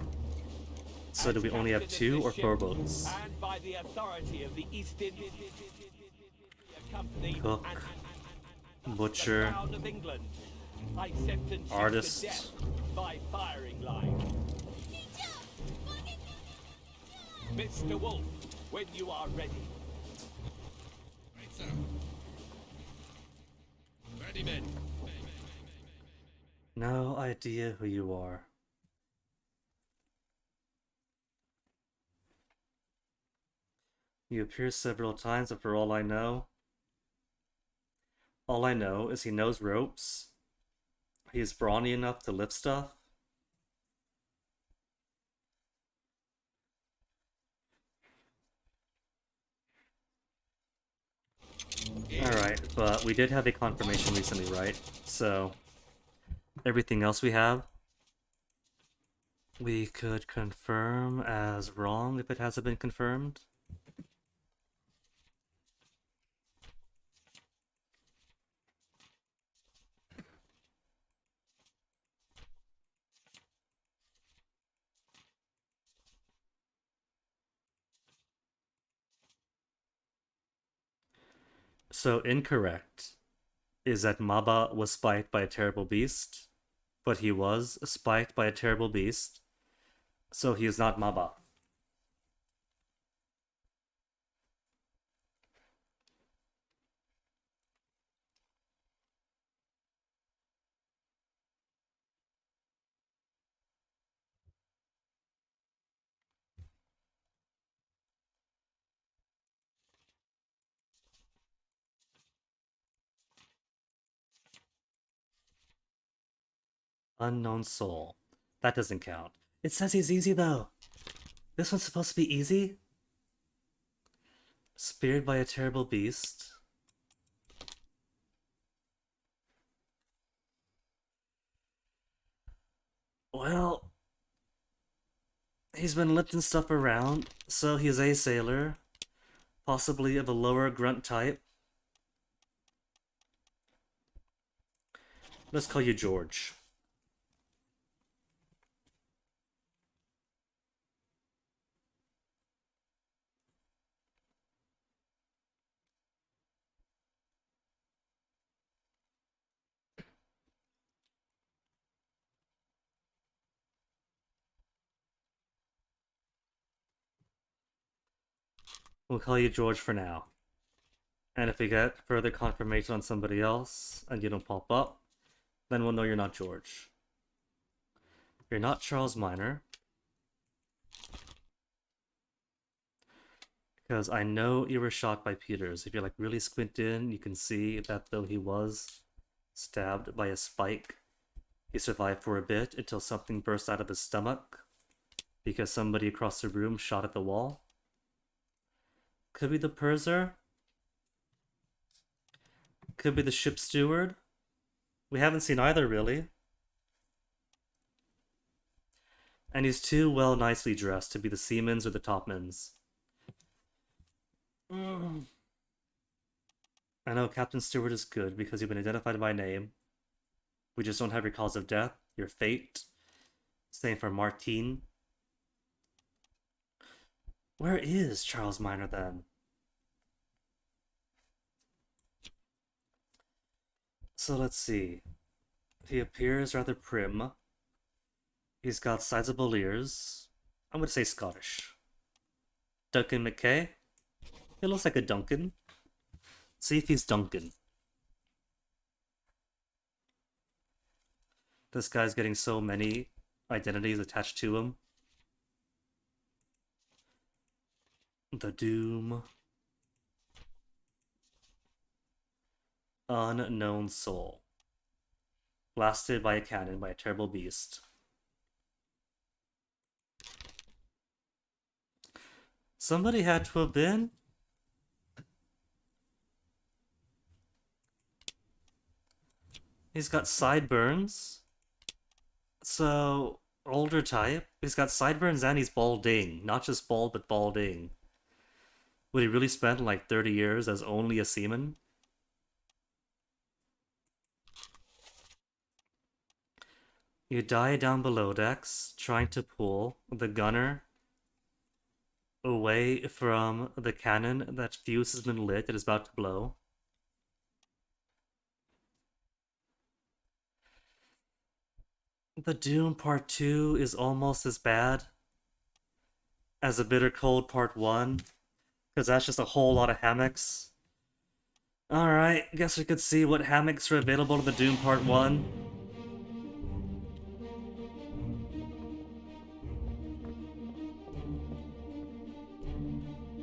So do we only have 2 or 4 boats? And by the authority of the East India Company Cook, and butcher, the Crown of England, I sentence artist. you to death by firing line. Mr. Wolf, when you are ready. Right, sir. Ready, men. No idea who you are. You appear several times, but for all I know is he knows ropes. He's brawny enough to lift stuff. Alright, but we did have a confirmation recently, right? So, everything else we have, we could confirm as wrong if it hasn't been confirmed. So incorrect is that Maba was spiked by a terrible beast, but he was spiked by a terrible beast, so he is not Maba. Unknown soul. That doesn't count. It says he's easy though. This one's supposed to be easy? Speared by a terrible beast. Well, he's been lifting stuff around, so he's a sailor, possibly of a lower grunt type. Let's call you George. We'll call you George for now. And if we get further confirmation on somebody else and you don't pop up, then we'll know you're not George. You're not Charles Minor. Because I know you were shot by Peters. If you like really squint in, you can see that though he was stabbed by a spike, he survived for a bit until something burst out of his stomach because somebody across the room shot at the wall. Could be the purser. Could be the ship steward. We haven't seen either, really. And he's too well nicely dressed to be the seamans or the topmans. I know Captain Stewart is good because you've been identified by name. We just don't have your cause of death, your fate. Same for Martine. Where is Charles Minor then? So let's see. He appears rather prim. He's got sizable ears. I'm gonna say Scottish. Duncan McKay? He looks like a Duncan. See if he's Duncan. This guy's getting so many identities attached to him. The Doom. Unknown soul. Blasted by a cannon by a terrible beast. Somebody had to have been. He's got sideburns. So, older type. He's got sideburns and he's balding. Not just bald, but balding. Would he really spend like 30 years as only a seaman? You die down below decks, trying to pull the gunner away from the cannon that fuse has been lit and is about to blow. The Doom Part 2 is almost as bad as the Bitter Cold Part 1, because that's just a whole lot of hammocks. Alright, guess we could see what hammocks are available to the Doom Part 1.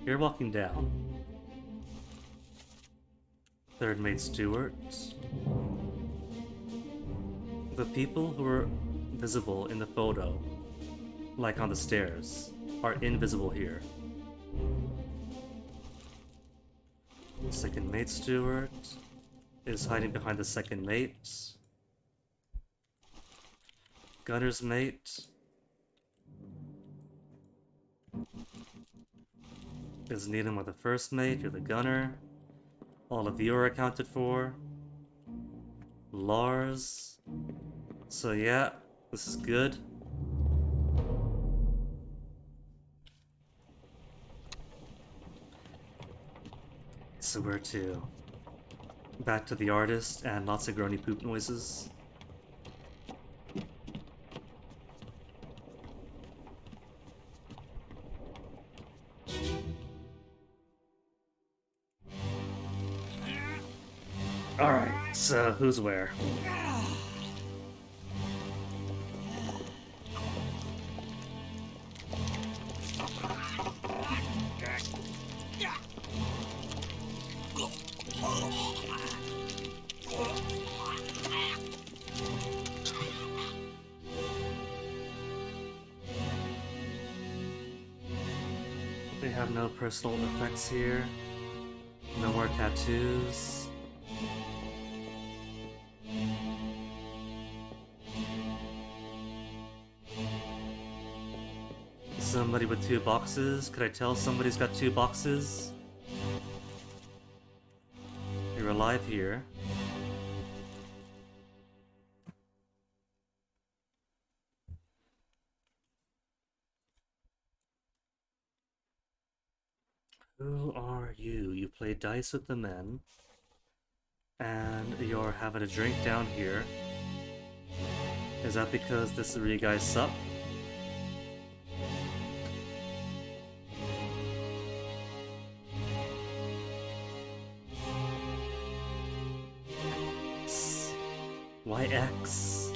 You're walking down. Third Mate Stewart. The people who are visible in the photo, like on the stairs, are invisible here. Second Mate Stewart is hiding behind the second mate. Gunner's mate is kneeling with the first mate. You're the gunner. All of you are accounted for. Lars. So yeah, this is good. So where to? Back to the artist and lots of groany poop noises. Alright, so who's where? They have no personal effects here. No more tattoos. Somebody with 2 boxes? Could I tell somebody's got 2 boxes? You're alive here. Who are you? You play dice with the men. And you're having a drink down here. Is that because this is where you guys sup? X.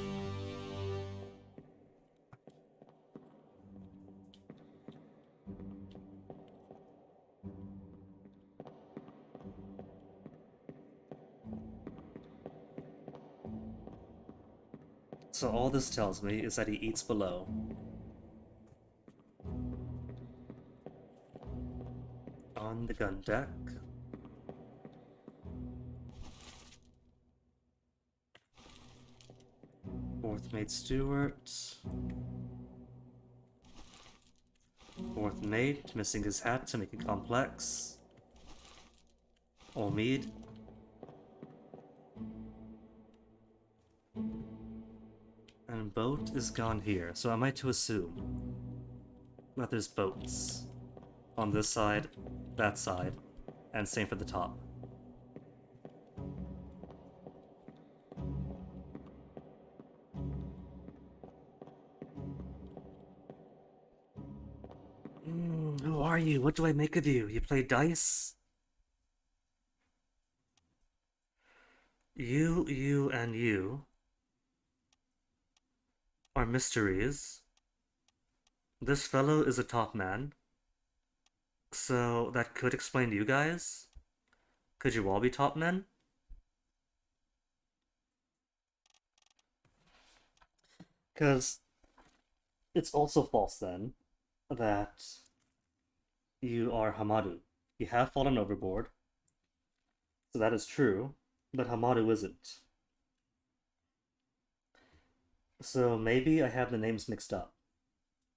So all this tells me is that he eats below. On the gun deck. Fourth mate Stewart. Fourth mate, missing his hat to make it complex. Olmead. And boat is gone here, so am I to assume that there's boats on this side, that side, and same for the top? Who are you? What do I make of you? You play dice? You, and you are mysteries. This fellow is a top man. So that could explain you guys? Could you all be top men? Because it's also false then that you are Hamadu. You have fallen overboard. So that is true, but Hamadu isn't. So maybe I have the names mixed up.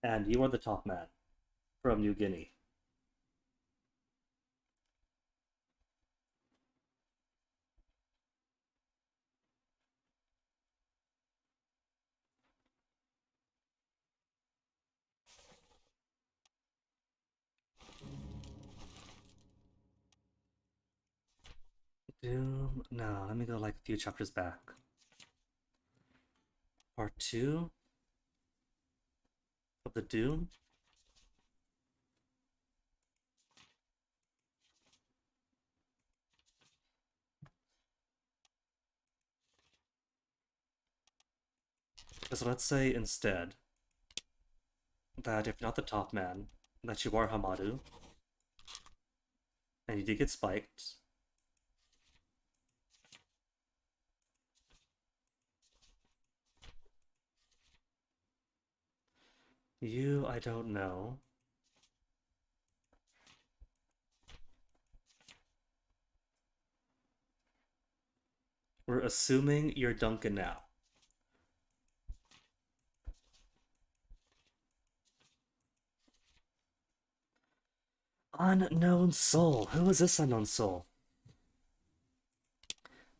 And you are the top man from New Guinea. Doom. No, let me go like a few chapters back. Part 2 of the Doom. So let's say instead that if you're not the top man, that you are Hamadu, and you did get spiked. You, I don't know. We're assuming you're Duncan now. Unknown soul. Who is this unknown soul?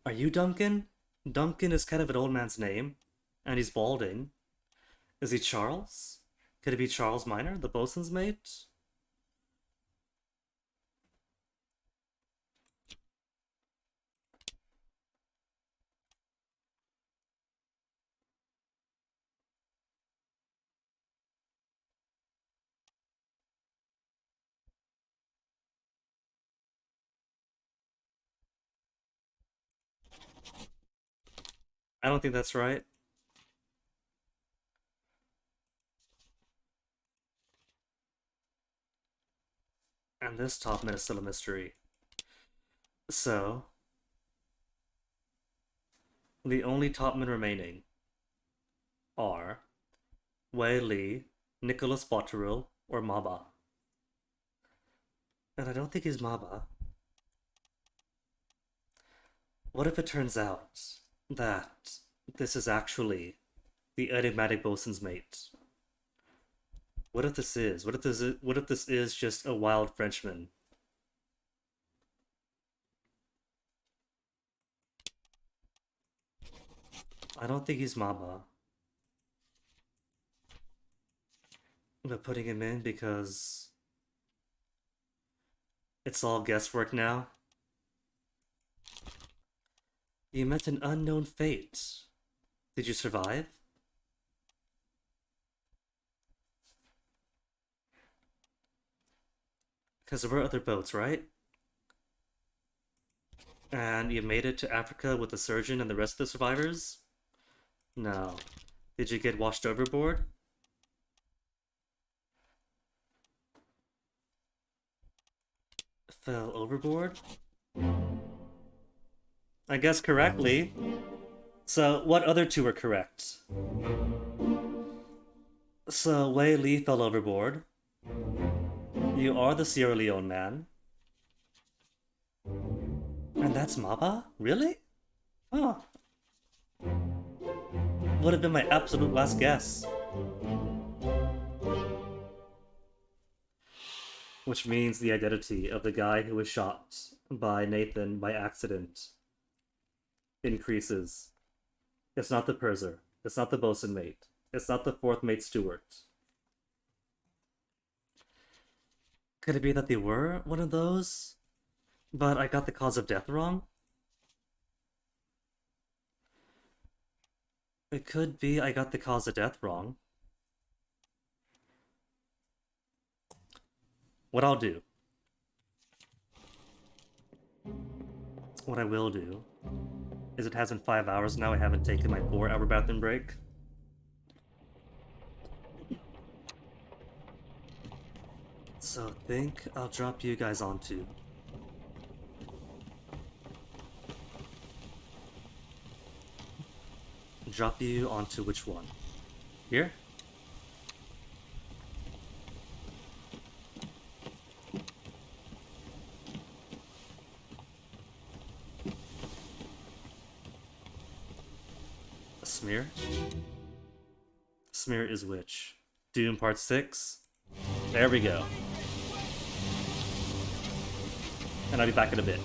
Are you Duncan? Duncan is kind of an old man's name, and he's balding. Is he Charles? Could it be Charles Minor, the bosun's mate? I don't think that's right. And this top man is still a mystery. So, the only top men remaining are Wei Li, Nicholas Botterill, or Maba. And I don't think he's Maba. What if it turns out that this is actually the enigmatic bosun's mate? What if this is? What if this is just a wild Frenchman? I don't think he's Maba. But putting him in because it's all guesswork now. You met an unknown fate. Did you survive? Because there were other boats, right? And you made it to Africa with the surgeon and the rest of the survivors? No. Did you get washed overboard? Fell overboard? I guess correctly. So, what other two are correct? So, Wei Li fell overboard. You are the Sierra Leone man. And that's Maba? Really? Oh. Would have been my absolute last guess. Which means the identity of the guy who was shot by Nathan by accident increases. It's not the purser. It's not the bosun mate. It's not the fourth mate steward. Could it be that they were one of those? But I got the cause of death wrong? It could be I got the cause of death wrong. What I'll do. What I will do is it has been 5 hours now. I haven't taken my 4-hour bathroom break. So I think I'll drop you guys onto. Drop you onto which one? Here? A smear? Smear is which? Doom Part 6? There we go. And I'll be back in a bit.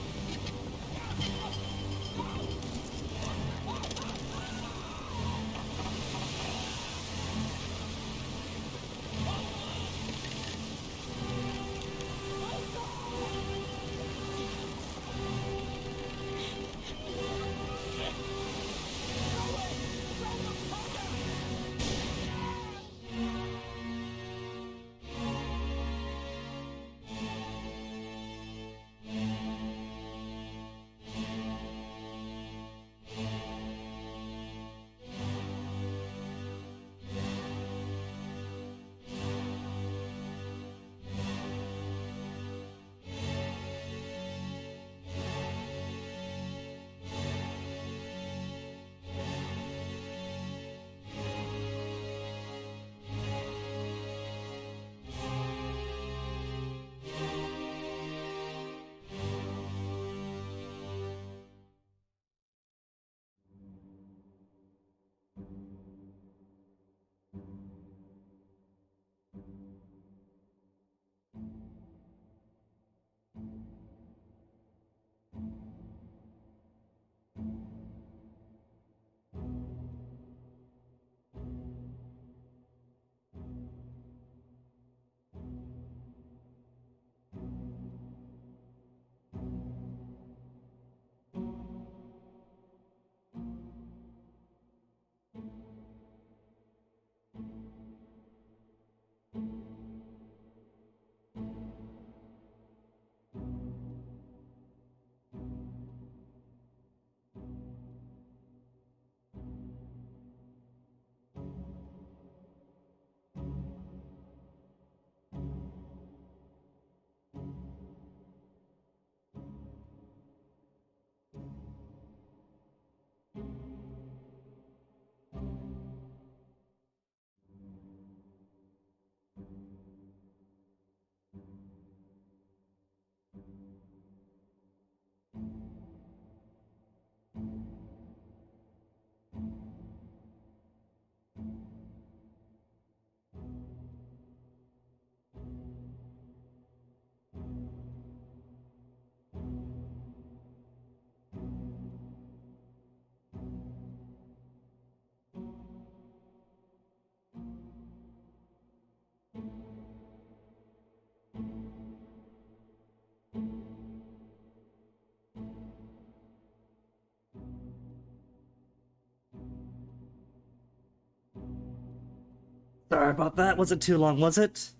Sorry about that. Wasn't too long, was it?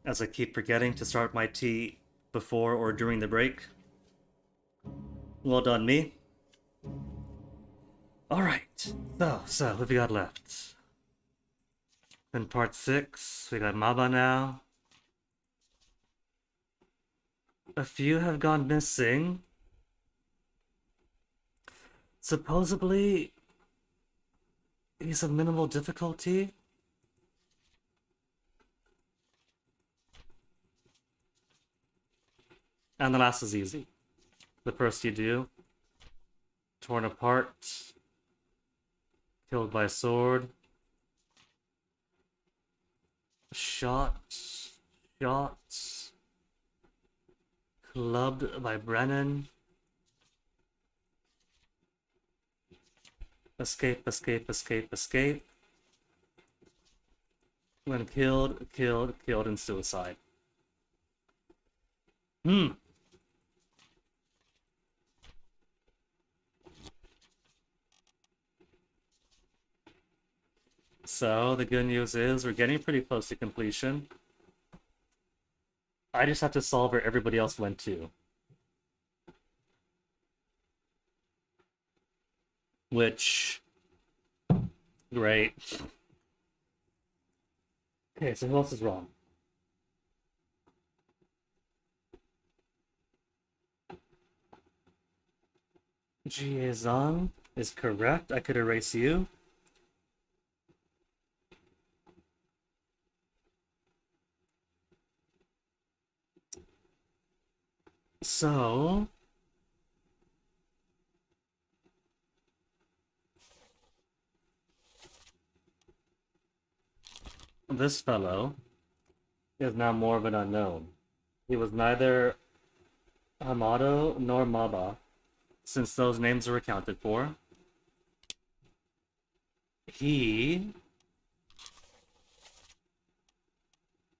As I keep forgetting to start my tea before or during the break. Well done, me. Alright, so what we got left? In part 6, we got Maba now. A few have gone missing. Supposedly, he's of minimal difficulty. And the last is easy. The first you do. Torn apart. Killed by sword. Shot. Clubbed by Brennan. Escape. When killed in suicide. So, the good news is we're getting pretty close to completion. I just have to solve where everybody else went to. Which... Great. Okay, so who else is wrong? Jie Zhang is correct. I could erase you. So... this fellow is now more of an unknown. He was neither Hamato nor Maba, since those names are accounted for. He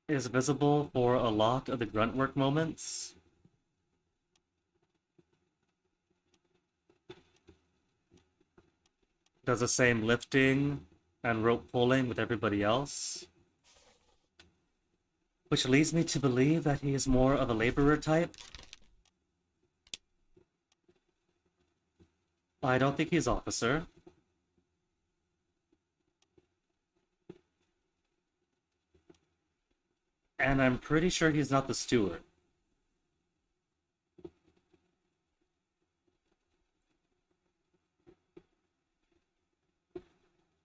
is visible for a lot of the grunt work moments. Does the same lifting and rope pulling with everybody else. Which leads me to believe that he is more of a laborer type. I don't think he's officer. And I'm pretty sure he's not the steward.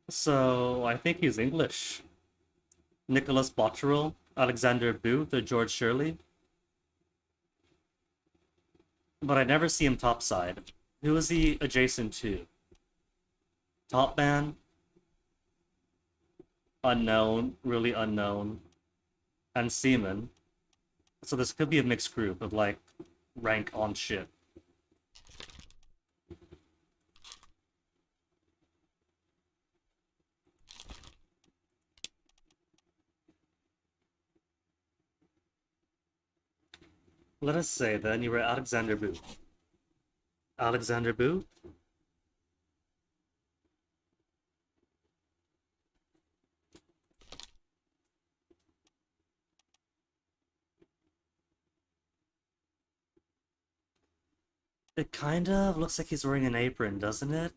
So, I think he's English. Nicholas Botterill, Alexander Booth, or George Shirley. But I never see him topside. Who is he adjacent to? Top man? Unknown, really unknown. And seaman. So this could be a mixed group of, like, rank on ship. Let us say, then, you were Alexander Booth. Alexander Booth? It kind of looks like he's wearing an apron, doesn't it?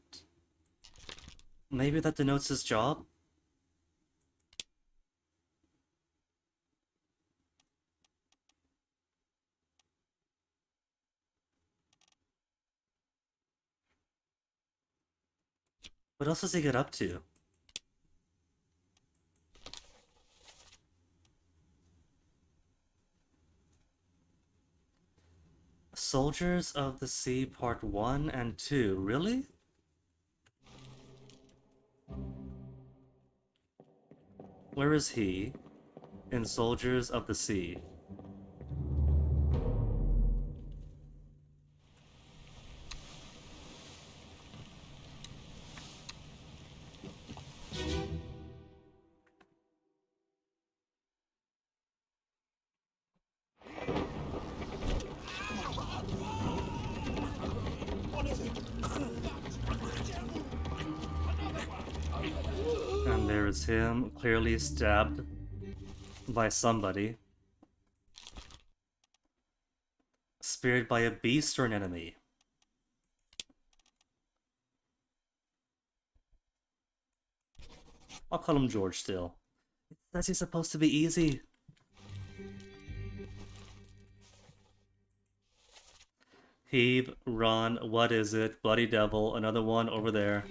Maybe that denotes his job? What else does he get up to? Soldiers of the Sea Part 1 and 2, really? Where is he in Soldiers of the Sea? And there is him, clearly stabbed by somebody. Speared by a beast or an enemy? I'll call him George still. It says he's supposed to be easy. Heave, run, what is it? Bloody devil, another one over there.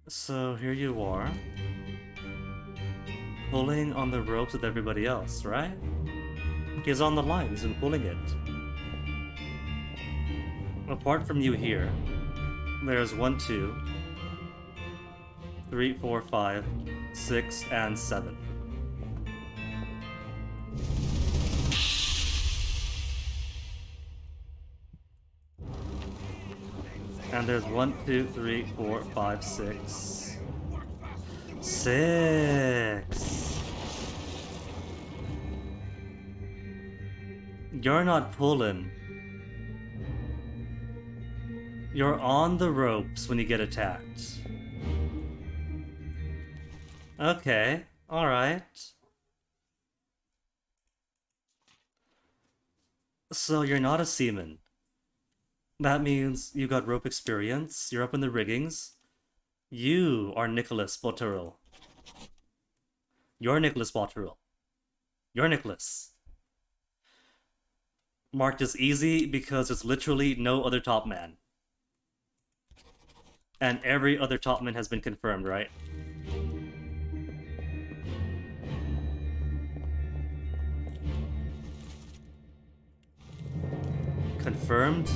So here you are, pulling on the ropes with everybody else, right? He's on the line, he's been pulling it. Apart from you here, there's 1, 2, 3, 4, 5, 6, and 7. And there's 1, 2, 3, 4, 5, 6. 6. You're not pulling. You're on the ropes when you get attacked. Okay, alright. So you're not a seaman. That means you got rope experience, you're up in the riggings. You are Nicholas Botterill. You're Nicholas Botterill. You're Nicholas. Marked as easy because there's literally no other top man. And every other top man has been confirmed, right? Confirmed?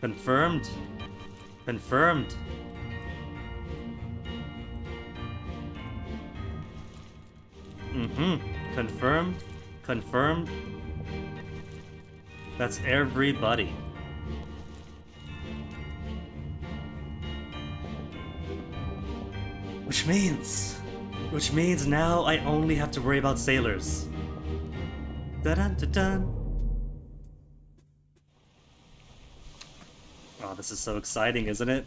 Confirmed? Confirmed? Confirmed? Confirmed? That's everybody. Which means now I only have to worry about sailors. Dun-dun-dun-dun. Oh, this is so exciting, isn't it?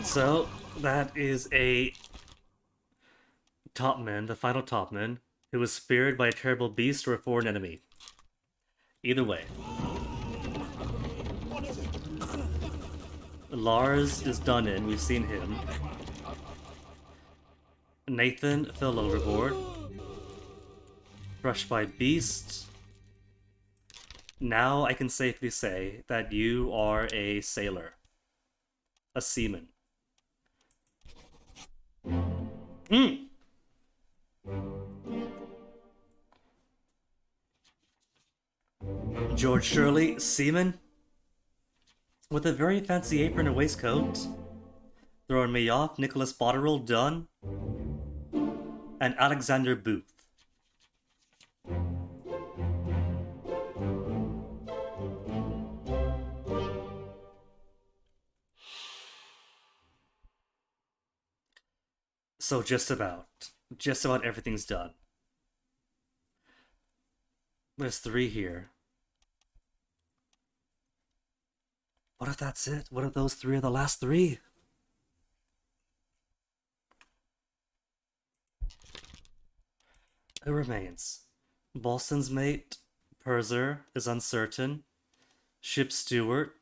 So, that is a topman, the final topman, who was speared by a terrible beast or a foreign enemy. Either way. Lars is done in, we've seen him. Nathan fell overboard. Crushed by beast. Now I can safely say that you are a sailor. A seaman. George Shirley, seaman, with a very fancy apron and waistcoat. Throwing me off, Nicholas Botterill, done. And Alexander Booth. So just about everything's done. There's 3 here. What if that's it? What if those 3 are the last 3? Who remains? Boston's mate, Purser, is uncertain. Ship steward.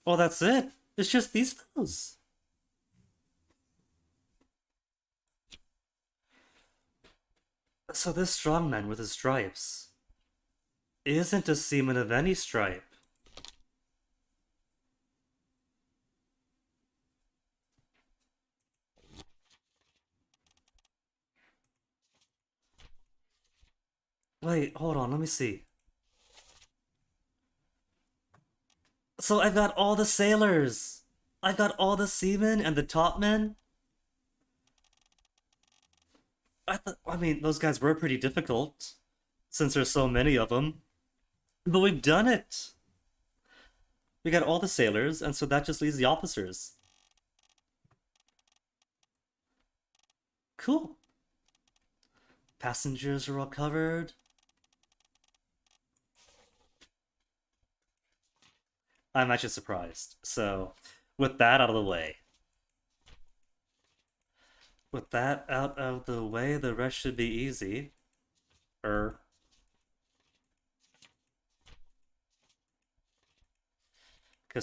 Oh, that's it. It's just these fellows. So this strongman with his stripes isn't a seaman of any stripe. Wait, hold on, let me see. So I've got all the sailors. I've got all the seamen and the topmen. I mean, those guys were pretty difficult, since there's so many of them. But we've done it! We got all the sailors, and so that just leaves the officers. Cool. Passengers are all covered. I'm actually surprised. So, with that out of the way. With that out of the way, the rest should be easy. Because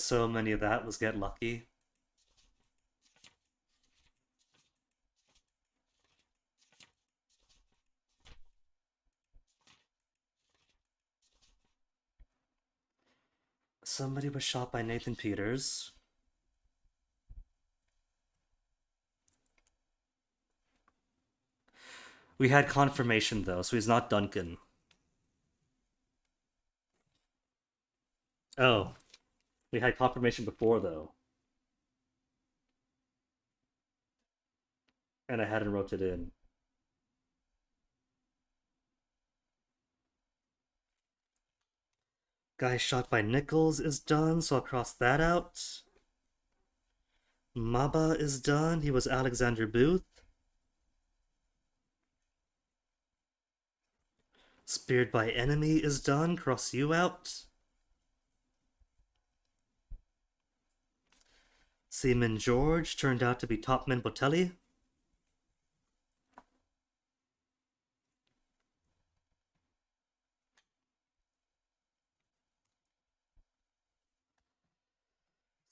so many of that was get lucky. Somebody was shot by Nathan Peters. We had confirmation though, so he's not Duncan. Oh, we had confirmation before though. And I hadn't wrote it in. Guy shot by Nichols is done, so I'll cross that out. Maba is done. He was Alexander Booth. Speared by enemy is done. Cross you out. Seaman George turned out to be Topman Botelli.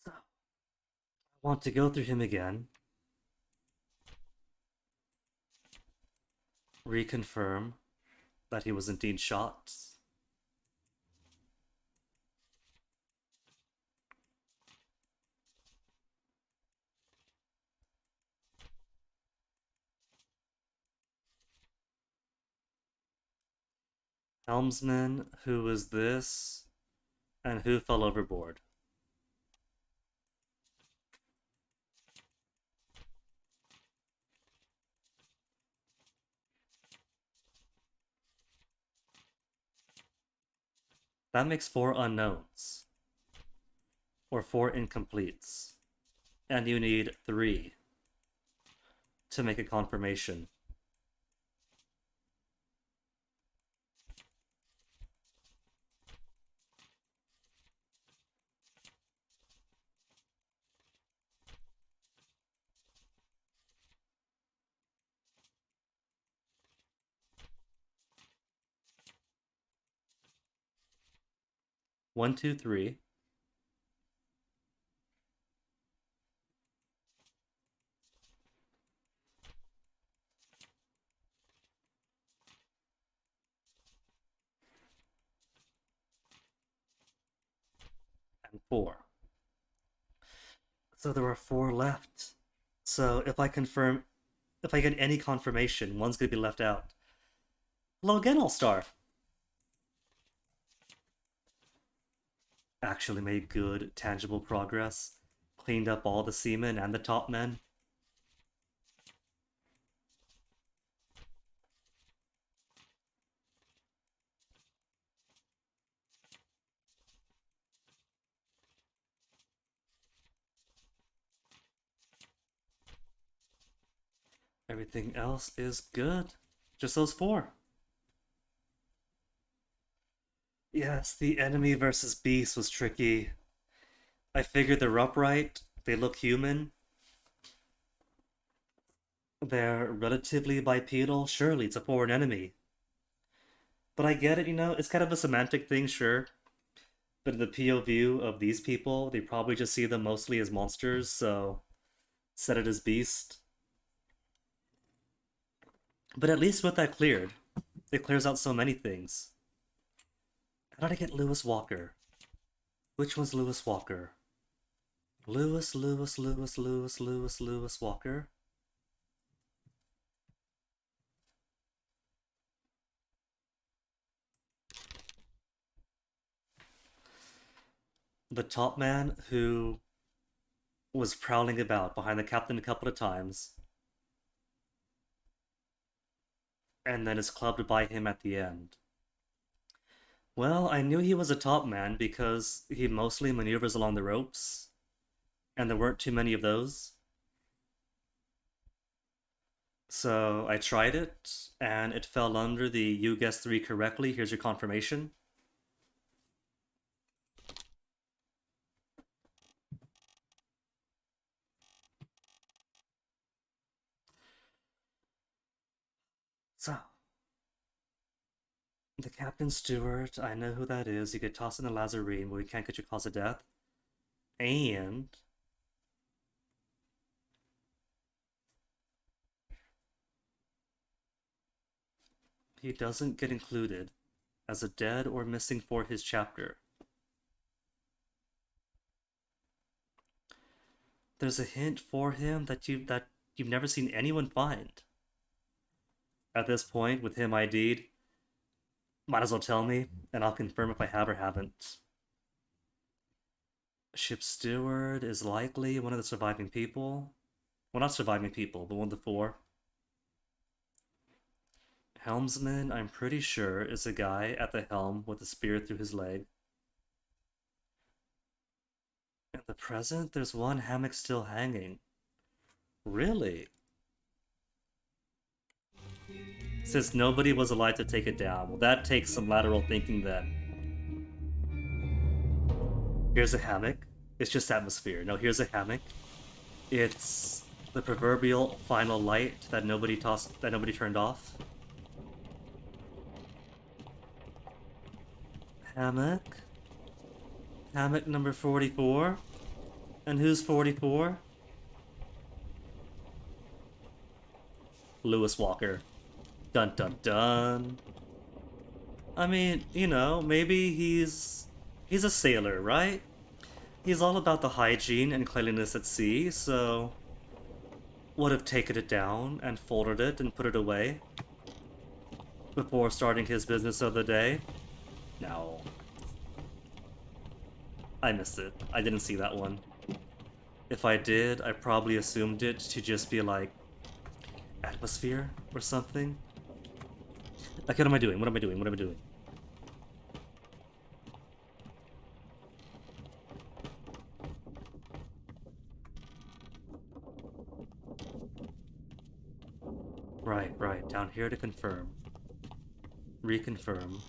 So, I want to go through him again. Reconfirm that he was indeed shot. Helmsman, who was this? And who fell overboard? That makes 4 unknowns. Or 4 incompletes. And you need 3 to make a confirmation. One, two, three. And 4. So there are 4 left. So if I get any confirmation, one's gonna be left out. Hello again, All-Star. Actually made good, tangible progress. Cleaned up all the seamen and the top men. Everything else is good. Just those 4. Yes, the enemy versus beast was tricky. I figured they're upright, they look human. They're relatively bipedal, surely it's a foreign enemy. But I get it, it's kind of a semantic thing, sure. But in the POV of these people, they probably just see them mostly as monsters, so set it as beast. But at least with that cleared, it clears out so many things. How did I get Lewis Walker? Which one's Lewis Walker? Lewis Walker. The top man who was prowling about behind the captain a couple of times and then is clubbed by him at the end. Well, I knew he was a top man because he mostly maneuvers along the ropes, and there weren't too many of those. So I tried it, and it fell under the you guessed 3 correctly, here's your confirmation. The Captain Stewart, I know who that is. You get tossed in the Lazarine, but we can't get your cause of death. And he doesn't get included as a dead or missing for his chapter. There's a hint for him that you've never seen anyone find. At this point, with him ID'd, might as well tell me, and I'll confirm if I have or haven't. Ship Steward is likely one of the surviving people. Well, not surviving people, but one of the 4. Helmsman, I'm pretty sure, is a guy at the helm with a spear through his leg. At the present, there's one hammock still hanging. Really? Since nobody was alive to take it down. Well, that takes some lateral thinking then. Here's a hammock. It's just atmosphere. No, here's a hammock. It's the proverbial final light that nobody turned off. Hammock. Hammock number 44. And who's 44? Lewis Walker. Dun dun dun. I mean, you know, maybe he's a sailor, right? He's all about the hygiene and cleanliness at sea, so would have taken it down and folded it and put it away before starting his business of the day. No. I missed it. I didn't see that one. If I did, I probably assumed it to just be like atmosphere or something. Like, what am I doing? What am I doing? What am I doing? Right. Down here to confirm. Reconfirm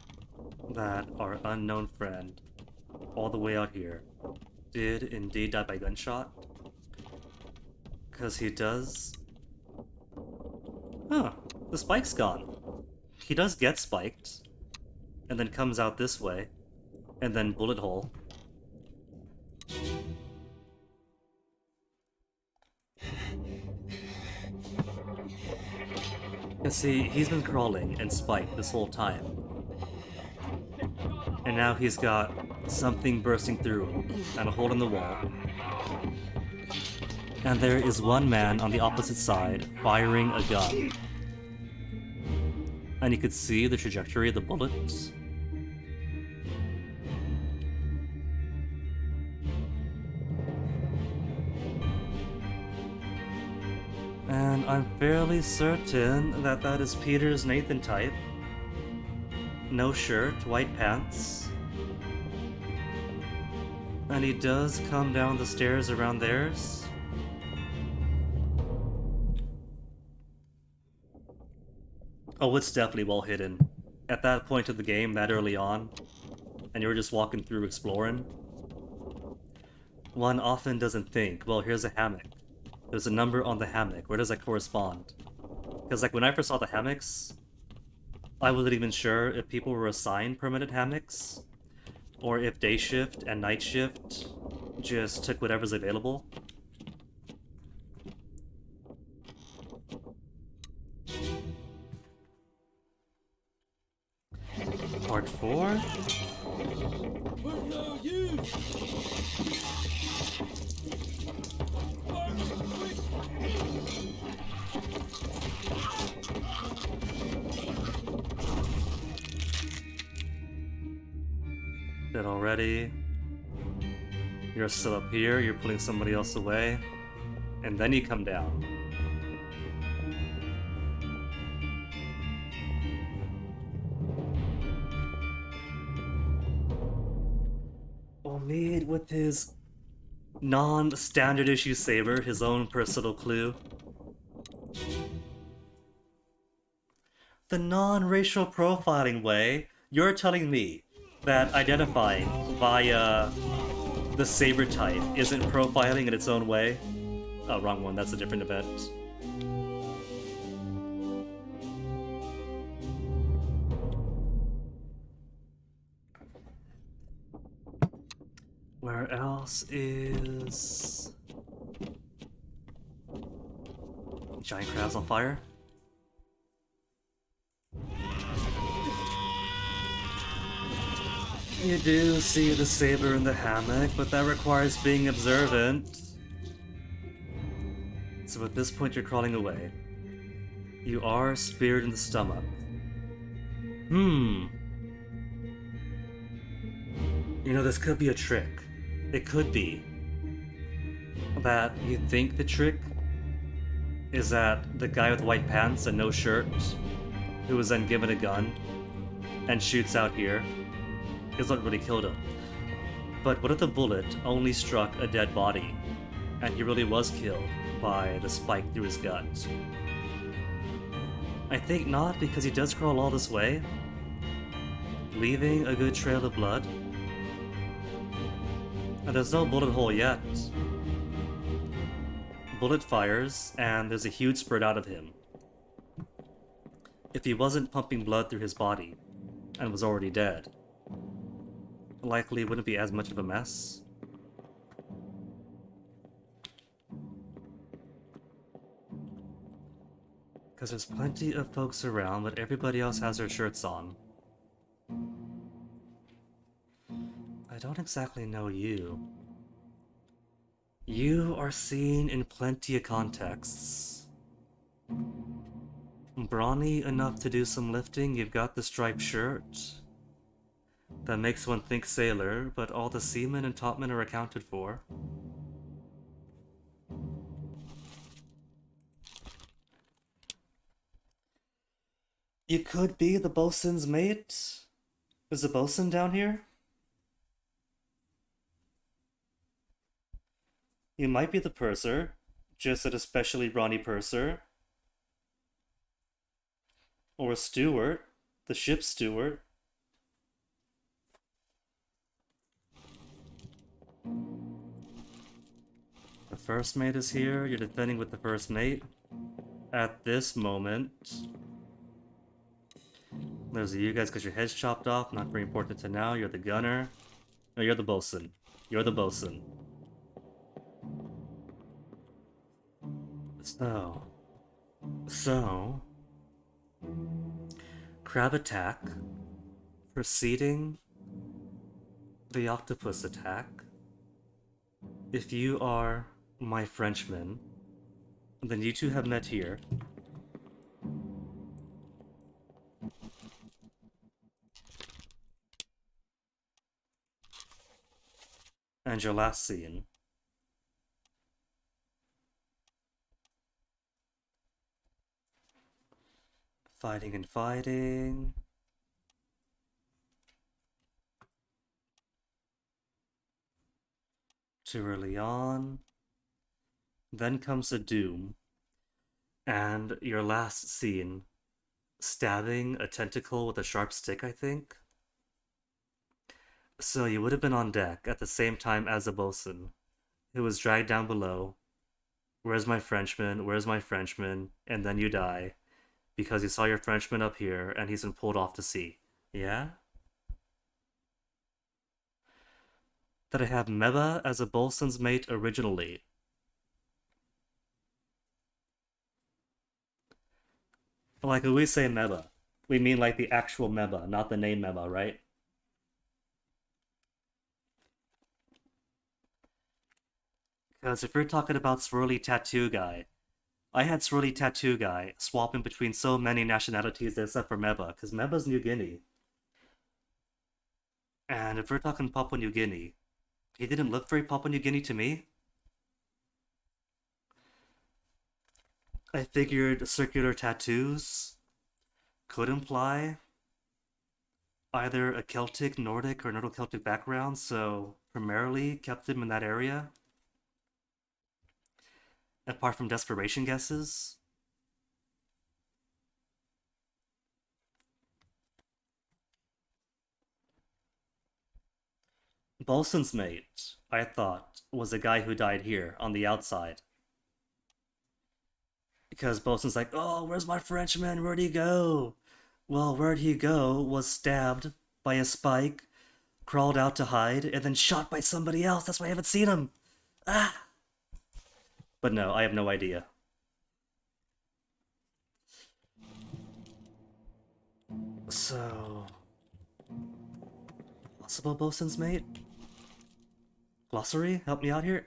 that our unknown friend, all the way out here, did indeed die by gunshot. Because he does... Huh, the spike's gone. He does get spiked, and then comes out this way, and then bullet hole. You see, he's been crawling and spiked this whole time. And now he's got something bursting through and a hole in the wall. And there is one man on the opposite side firing a gun. And you could see the trajectory of the bullets. And I'm fairly certain that that is Peter's Nathan type. No shirt, white pants. And he does come down the stairs around theirs. Oh, it's definitely well hidden. At that point of the game, that early on, and you were just walking through exploring, one often doesn't think, well, here's a hammock. There's a number on the hammock. Where does that correspond? Because, like, when I first saw the hammocks, I wasn't even sure if people were assigned permanent hammocks, or if day shift and night shift just took whatever's available. Part 4? Where go you? Dead already. You're still up here, you're pulling somebody else away, and then you come down. Omid with his non-standard issue saber, his own personal clue. The non-racial profiling way, you're telling me that identifying via the saber type isn't profiling in its own way? Oh, wrong one, that's a different event. Where else is... Giant crabs on fire? You do see the saber in the hammock, but that requires being observant. So at this point you're crawling away. You are speared in the stomach. You know, this could be a trick. It could be that you think the trick is that the guy with white pants and no shirt, who was then given a gun and shoots out here, is what really killed him. But what if the bullet only struck a dead body, and he really was killed by the spike through his gut? I think not, because he does crawl all this way, leaving a good trail of blood. And there's no bullet hole yet. Bullet fires, and there's a huge spurt out of him. If he wasn't pumping blood through his body, and was already dead, likely wouldn't be as much of a mess. Because there's plenty of folks around, but everybody else has their shirts on. I don't exactly know you. You are seen in plenty of contexts. Brawny enough to do some lifting, you've got the striped shirt. That makes one think sailor, but all the seamen and topmen are accounted for. You could be the bosun's mate? Is the bosun down here? You might be the purser, just an especially brawny purser. Or a steward, the ship's steward. The first mate is here, you're defending with the first mate. At this moment, there's you guys got your heads chopped off, not very important to now. You're the gunner. No, you're the bosun. You're the bosun. So, crab attack, preceding the octopus attack. If you are my Frenchman, then you two have met here. And your last scene. Fighting and fighting. Too early on. Then comes a doom. And your last scene. Stabbing a tentacle with a sharp stick, I think. So you would have been on deck at the same time as the bosun, who was dragged down below. Where's my Frenchman? Where's my Frenchman? And then you die. Because you saw your Frenchman up here, and he's been pulled off to sea. Yeah? That I have Meba as a bosun's mate originally. Like, when we say Meba, we mean like the actual Meba, not the name Meba, right? Because if you're talking about Swirly Tattoo Guy, I had Swirly Tattoo Guy swapping between so many nationalities except for Meba, because Meba's New Guinea. And if we're talking Papua New Guinea, he didn't look very Papua New Guinea to me. I figured circular tattoos could imply either a Celtic, Nordic, or Nordo-Celtic background, so primarily kept him in that area. Apart from desperation guesses. Bosun's mate, I thought, was the guy who died here, on the outside. Because Bosun's like, oh, where's my Frenchman? Where'd he go? Well, where'd he go was stabbed by a spike, crawled out to hide and then shot by somebody else. That's why I haven't seen him. Ah! But no, I have no idea. So... possible bosun's mate? Glossary? Help me out here?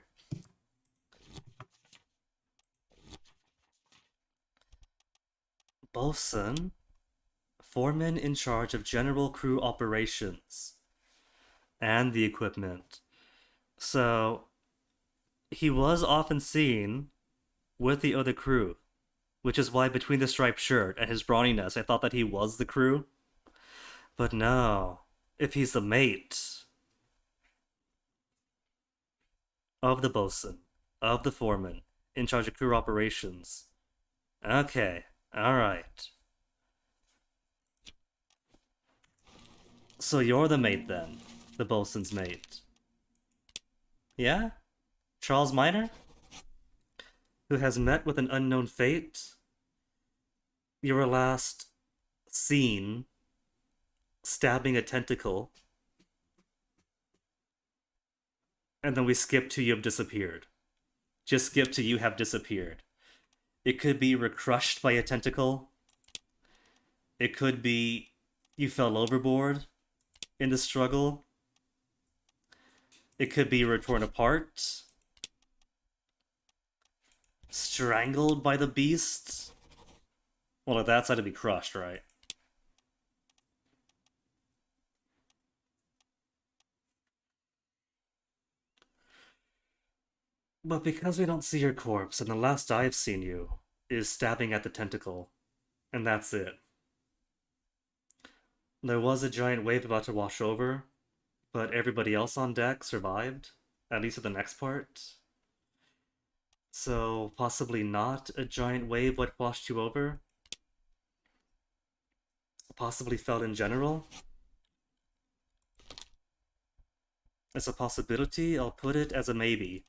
Bosun, foreman in charge of general crew operations and the equipment. So, he was often seen with the other crew, which is why between the striped shirt and his brawniness, I thought that he was the crew. But no, if he's the mate of the bosun, of the foreman, in charge of crew operations. Okay. Alright. So you're the mate then? The bosun's mate. Yeah? Charles Minor? Who has met with an unknown fate? You were last seen stabbing a tentacle. And then we skip to you have disappeared. Just skip to you have disappeared. It could be you were crushed by a tentacle. It could be you fell overboard in the struggle. It could be you were torn apart. Strangled by the beast. Well, like that's had to be crushed, right? But because we don't see your corpse, and the last I've seen you is stabbing at the tentacle, and that's it. There was a giant wave about to wash over, but everybody else on deck survived, at least at the next part. So possibly not a giant wave what washed you over. Possibly felt in general. As a possibility, I'll put it as a maybe.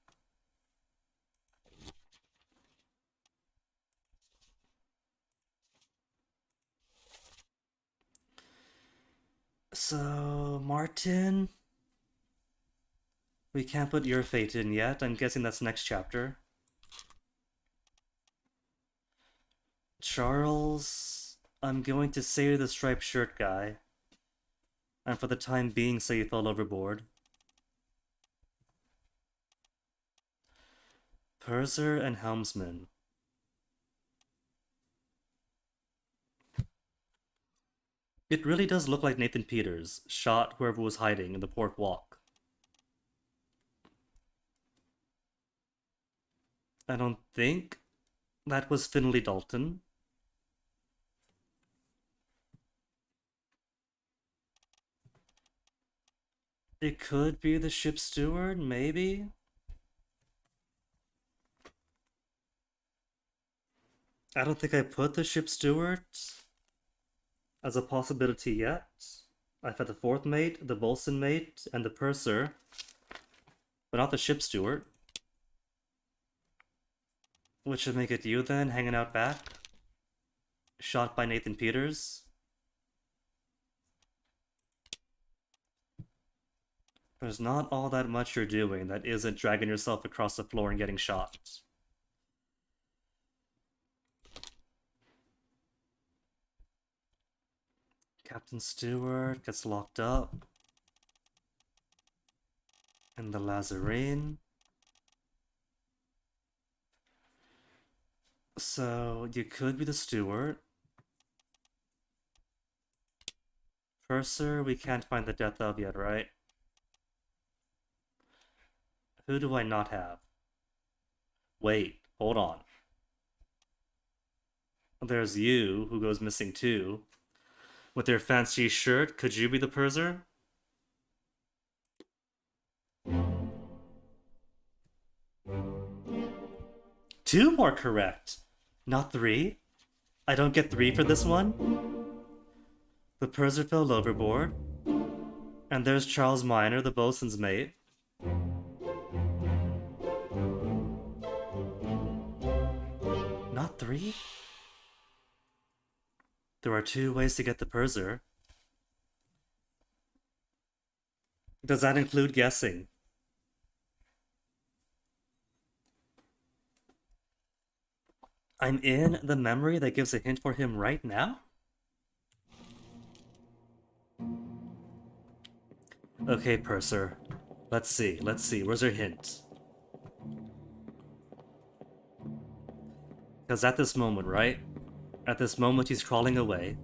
So, Martin? We can't put your fate in yet. I'm guessing that's next chapter. Charles, I'm going to say you're the striped shirt guy. And for the time being, say you fell overboard. Purser and helmsman. It really does look like Nathan Peters shot whoever was hiding in the port walk. I don't think that was Finley Dalton. It could be the ship's steward, maybe? I don't think I put the ship's steward as a possibility yet. I've had the fourth mate, the bosun mate, and the purser, but not the ship's steward. Which should make it you then, hanging out back. Shot by Nathan Peters. There's not all that much you're doing that isn't dragging yourself across the floor and getting shot. Captain Stewart gets locked up in the Lazarine. So you could be the steward. Purser, we can't find the death of yet, right? Who do I not have? Wait, hold on. There's you, who goes missing too. With your fancy shirt, could you be the purser? Two more correct. Not three? I don't get three for this one? The purser fell overboard. And there's Charles Minor, the bosun's mate. Not three? There are two ways to get the purser. Does that include guessing? I'm in the memory that gives a hint for him right now? Okay, Purser. Let's see. Where's your hint? Because at this moment, right? At this moment he's crawling away.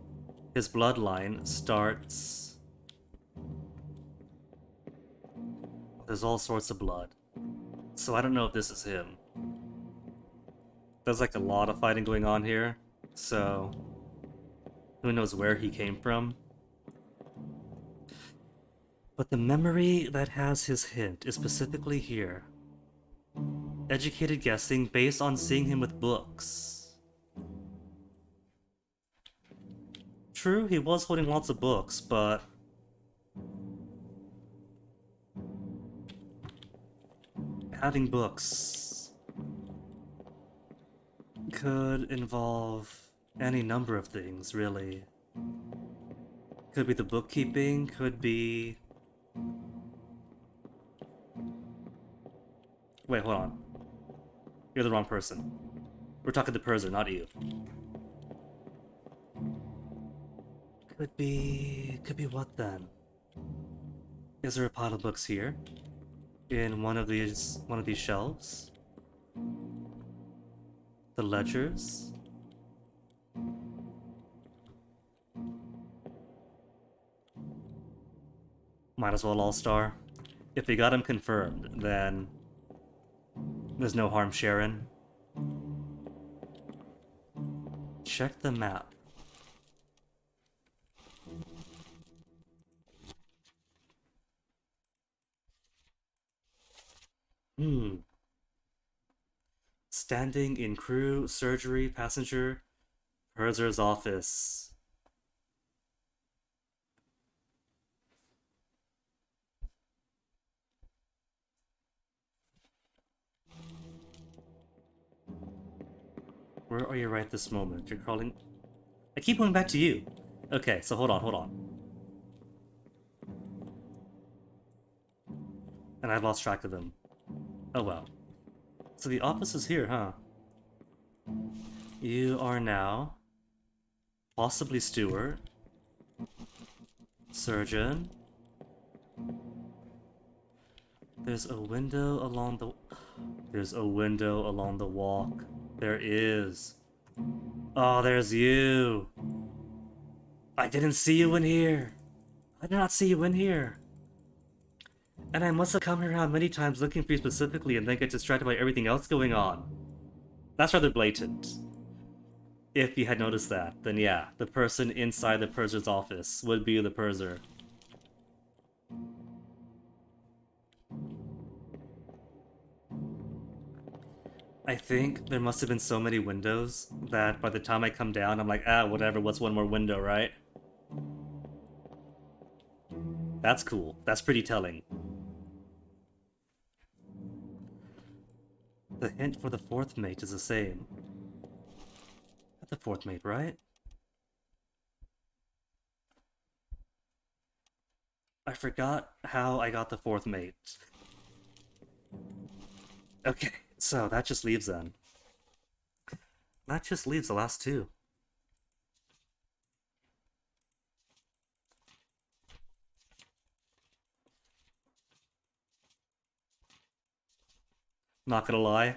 His bloodline starts... There's all sorts of blood. So I don't know if this is him. There's like a lot of fighting going on here. So... who knows where he came from? But the memory that has his hint is specifically here. Educated guessing based on seeing him with books. True, he was holding lots of books, but... having books could involve any number of things, really. Could be the bookkeeping, could be... Wait, hold on. You're the wrong person. We're talking to Purser, not you. Could be what then? Is there a pile of books here? In one of these shelves? The ledgers? Might as well All-Star. If we got him confirmed, then there's no harm sharing. Check the map. Standing in crew, surgery, passenger, Purser's office. Where are you right this moment? You're crawling... I keep going back to you. Okay, so hold on. And I've lost track of them. Oh well. So the office is here, huh? You are now... possibly steward. Surgeon. There's a window along the... There's a window along the walk. There is. Oh, there's you. I didn't see you in here. I did not see you in here. And I must have come around many times looking for you specifically and then get distracted by everything else going on. That's rather blatant. If you had noticed that, then yeah, the person inside the Purser's office would be the Purser. I think there must have been so many windows that by the time I come down, I'm like, ah, whatever, what's one more window, right? That's cool. That's pretty telling. The hint for the fourth mate is the same. The fourth mate, right? I forgot how I got the fourth mate. Okay, so that just leaves then. That just leaves the last two. Not gonna lie.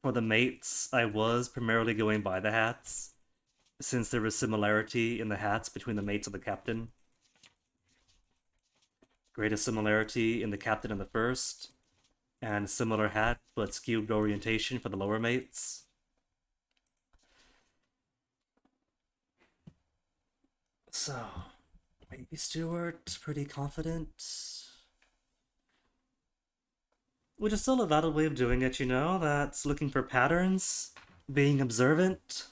For the mates, I was primarily going by the hats, since there was similarity in the hats between the mates and the captain. Greatest similarity in the captain and the first, and similar hat but skewed orientation for the lower mates. So, maybe Stewart, pretty confident. Which is still a valid way of doing it, you know? That's looking for patterns, being observant.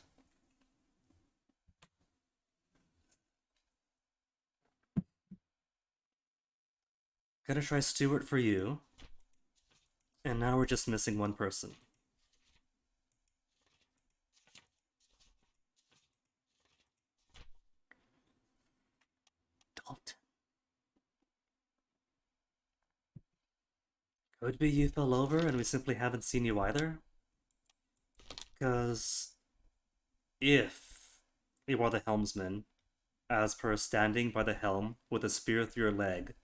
Gotta try Stewart for you. And now we're just missing one person. Dalton. Could be you fell over and we simply haven't seen you either? Because if you are the helmsman, as per standing by the helm with a spear through your leg,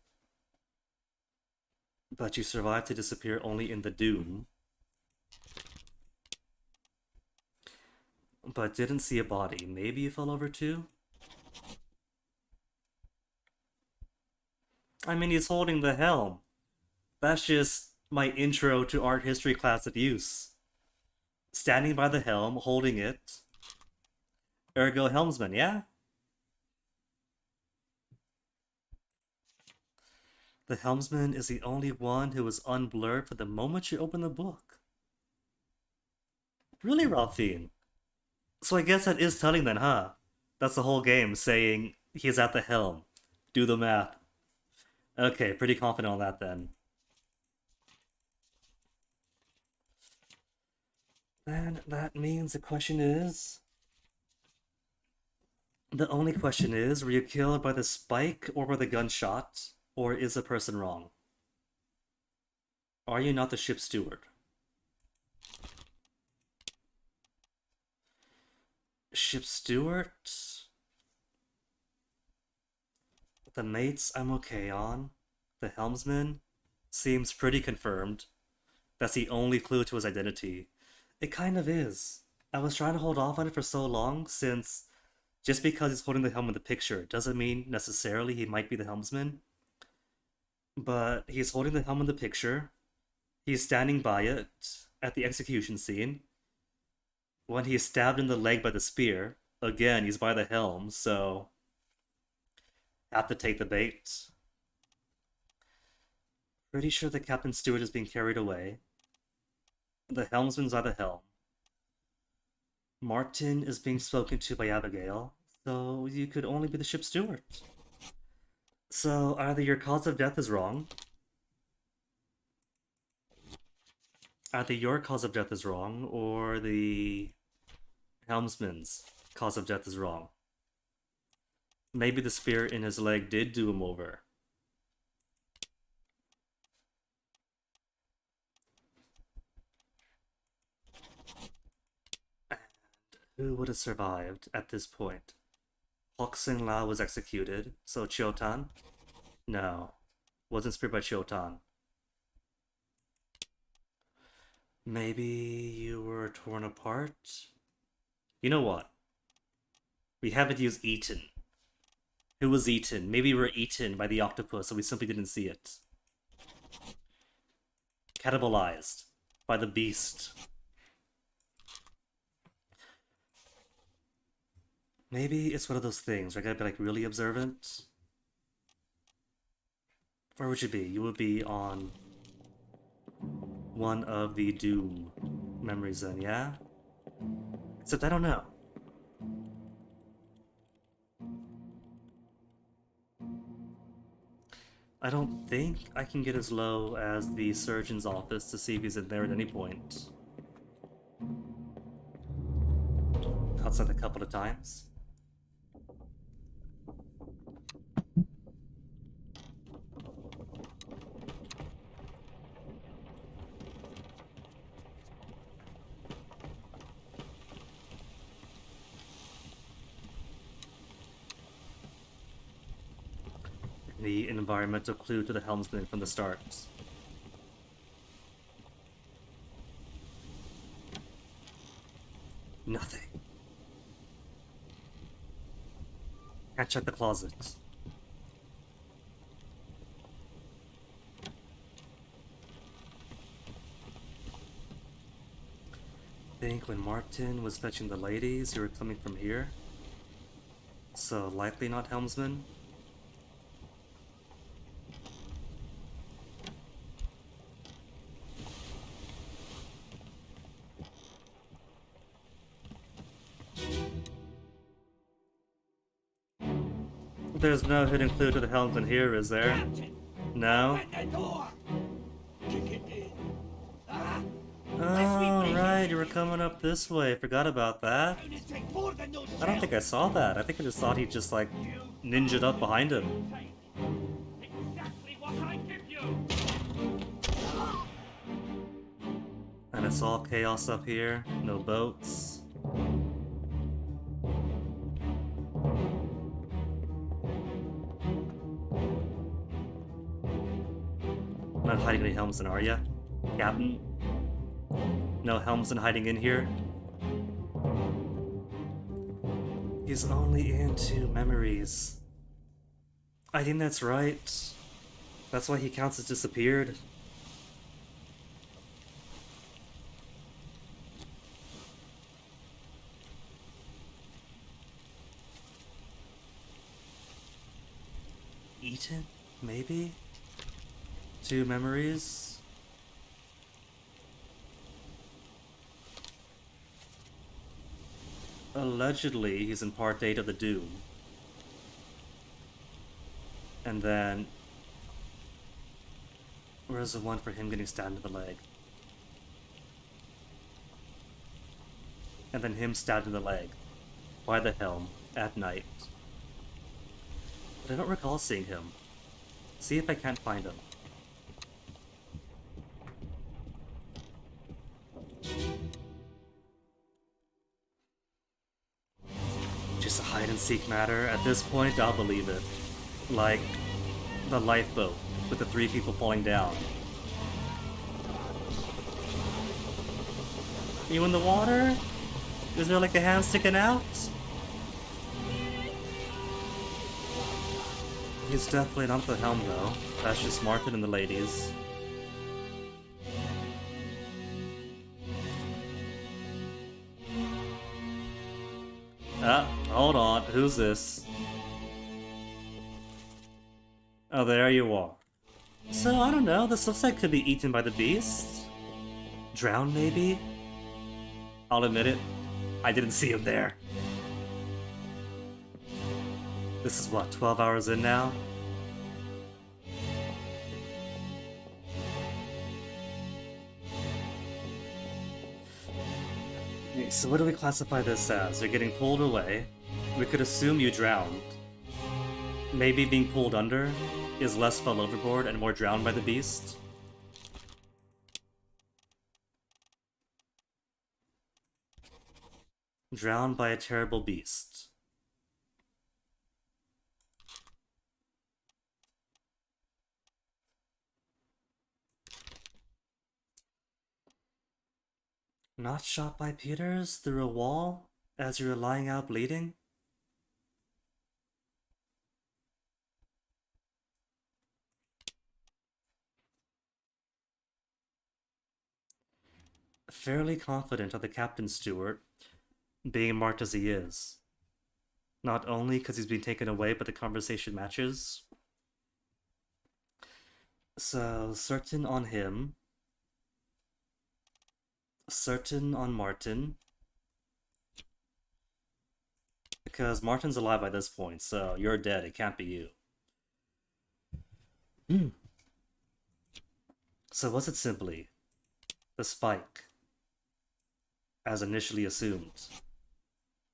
but you survived to disappear only in the dune, but didn't see a body, maybe you fell over too? I mean, he's holding the helm. That's just my intro to art history class at use. Standing by the helm, holding it. Ergo helmsman, yeah? The helmsman is the only one who was unblurred for the moment you open the book. Really, Ralphine? So I guess that is telling then, huh? That's the whole game, saying he's at the helm. Do the math. Okay, pretty confident on that then. Then that means the question is... The only question is, were you killed by the spike or by the gunshot? Or is the person wrong? Are you not the ship's steward? Ship steward? The mates I'm okay on. The helmsman seems pretty confirmed. That's the only clue to his identity. It kind of is. I was trying to hold off on it for so long, since just because he's holding the helm in the picture doesn't mean necessarily he might be the helmsman. But he's holding the helm in the picture. He's standing by it at the execution scene. When he's stabbed in the leg by the spear, again, he's by the helm, so... have to take the bait. Pretty sure the captain steward is being carried away. The helmsman's by the helm. Martin is being spoken to by Abigail, so you could only be the ship's steward. So either your cause of death is wrong, either your cause of death is wrong, or the helmsman's cause of death is wrong. Maybe the spear in his leg did do him over. And who would have survived at this point? Hok Sing Lao was executed, so Chiotan? No, wasn't speared by Chiotan. Maybe you were torn apart? You know what? We haven't used eaten. Who was eaten? Maybe we were eaten by the octopus, so we simply didn't see it. Cannibalized by the beast. Maybe it's one of those things where I gotta be like really observant. Where would you be? You would be on one of the Doom memories then, yeah? Except I don't know. I don't think I can get as low as the surgeon's office to see if he's in there at any point. Outside a couple of times. The environmental clue to the helmsman from the start. Nothing. Can't check the closet. Think when Martin was fetching the ladies, you were coming from here? So likely not helmsman? There's no hidden clue to the helmsman here, is there? Captain, No? open the door. Kick it in. Ah, Oh, right, you were coming up this way. Forgot about that. gonna take more than those I don't think I saw that. I think I just thought he just, like, ninja'd up behind him. Exactly what I give you! it's all chaos up here. No boats. Not hiding any Helmsman, are ya, Captain? No Helmsman hiding in here? He's only into memories. I think that's right. That's why he counts as disappeared. Eaten? Maybe? 2 memories? Allegedly, he's in part 8 of the Doom. And then... where's the one for him getting stabbed in the leg? And then him stabbed in the leg. By the helm. At night. But I don't recall seeing him. See if I can't find him. Just a hide-and-seek matter. At this point, I'll believe it. Like, the lifeboat with the 3 people falling down. You in the water? Is there like a hand sticking out? He's definitely not at the helm though. That's just Martin and the ladies. Hold on. Who's this? Oh, there you are. So, I don't know. This looks like it could be eaten by the beast. Drowned, maybe? I'll admit it. I didn't see him there. This is what, 12 hours in now? Okay, so what do we classify this as? You're getting pulled away. We could assume you drowned. Maybe being pulled under is less fell overboard and more drowned by the beast. Drowned by a terrible beast. Not shot by Peters through a wall as you were lying out bleeding? Fairly confident of the Captain Stewart, being marked as he is. Not only because he's been taken away, but the conversation matches. So, certain on him. Certain on Martin. Because Martin's alive by this point, so you're dead, it can't be you. So was it simply the spike, as initially assumed?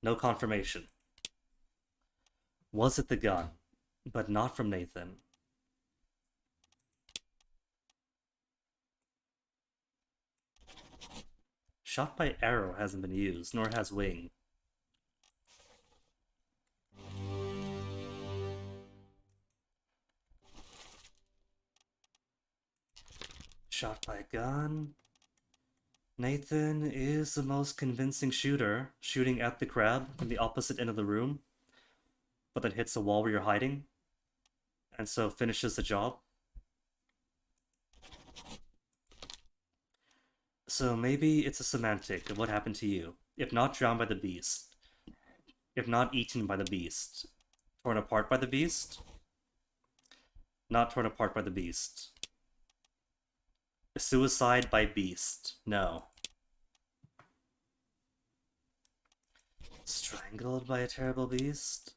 No confirmation. Was it the gun, but not from Nathan? Shot by arrow hasn't been used, nor has wing. Shot by gun. Nathan is the most convincing shooter, shooting at the crab from the opposite end of the room, but then hits a wall where you're hiding, and so finishes the job. So maybe it's a semantic of what happened to you. If not drowned by the beast. If not eaten by the beast. Torn apart by the beast? Not torn apart by the beast. Suicide by beast. No. Strangled by a terrible beast?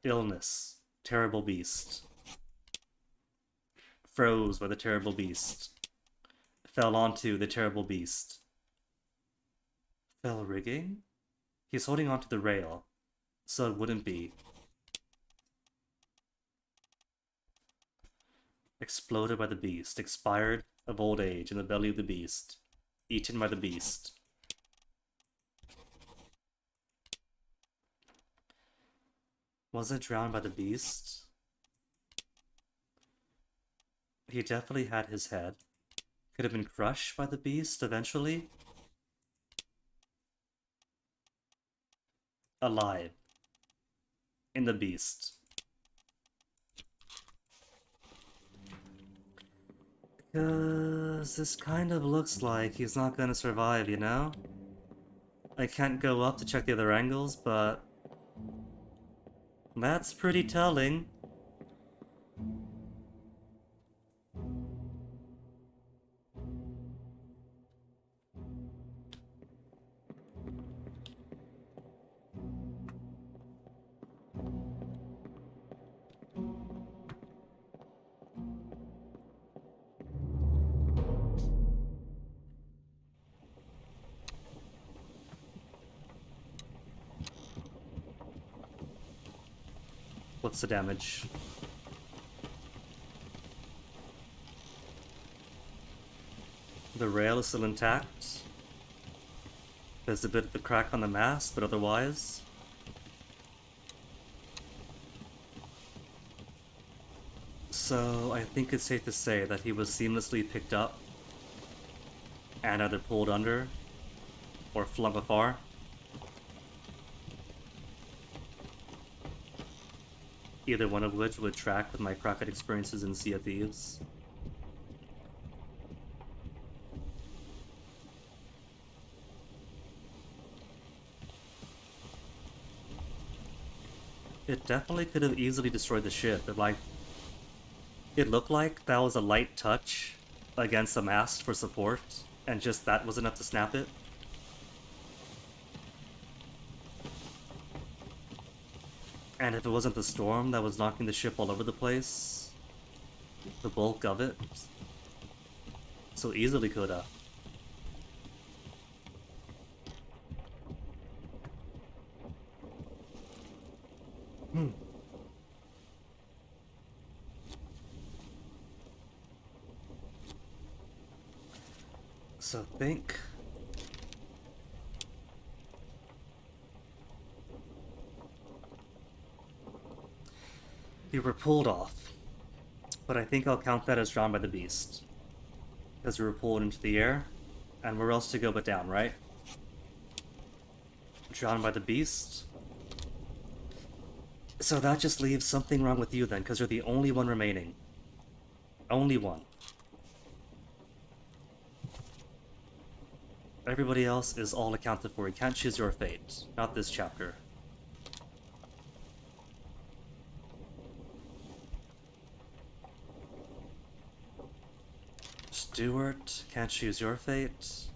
Illness. Terrible beast. Froze by the terrible beast. Fell onto the terrible beast. Fell rigging? He's holding onto the rail, so it wouldn't be. Exploded by the beast. Expired of old age in the belly of the beast. Eaten by the beast. Was it drowned by the beast? He definitely had his head. Could have been crushed by the beast eventually. Alive. In the beast. Because this kind of looks like he's not gonna survive, you know? I can't go up to check the other angles, but that's pretty telling. What's the damage? The rail is still intact. There's a bit of a crack on the mast, but otherwise... So, I think it's safe to say that he was seamlessly picked up and either pulled under or flung afar. Either one of which would track with my Crockett experiences in Sea of Thieves. It definitely could have easily destroyed the ship. It looked like that was a light touch against the mast for support, and just that was enough to snap it. And if it wasn't the storm that was knocking the ship all over the place, the bulk of it, so easily coulda. So think... You were pulled off, but I think I'll count that as drawn by the beast. Because we were pulled into the air, and where else to go but down, right? Drawn by the beast. So that just leaves something wrong with you then, because you're the only one remaining. Only one. Everybody else is all accounted for. You can't choose your fate. Not this chapter. Stuart, can't choose your fate.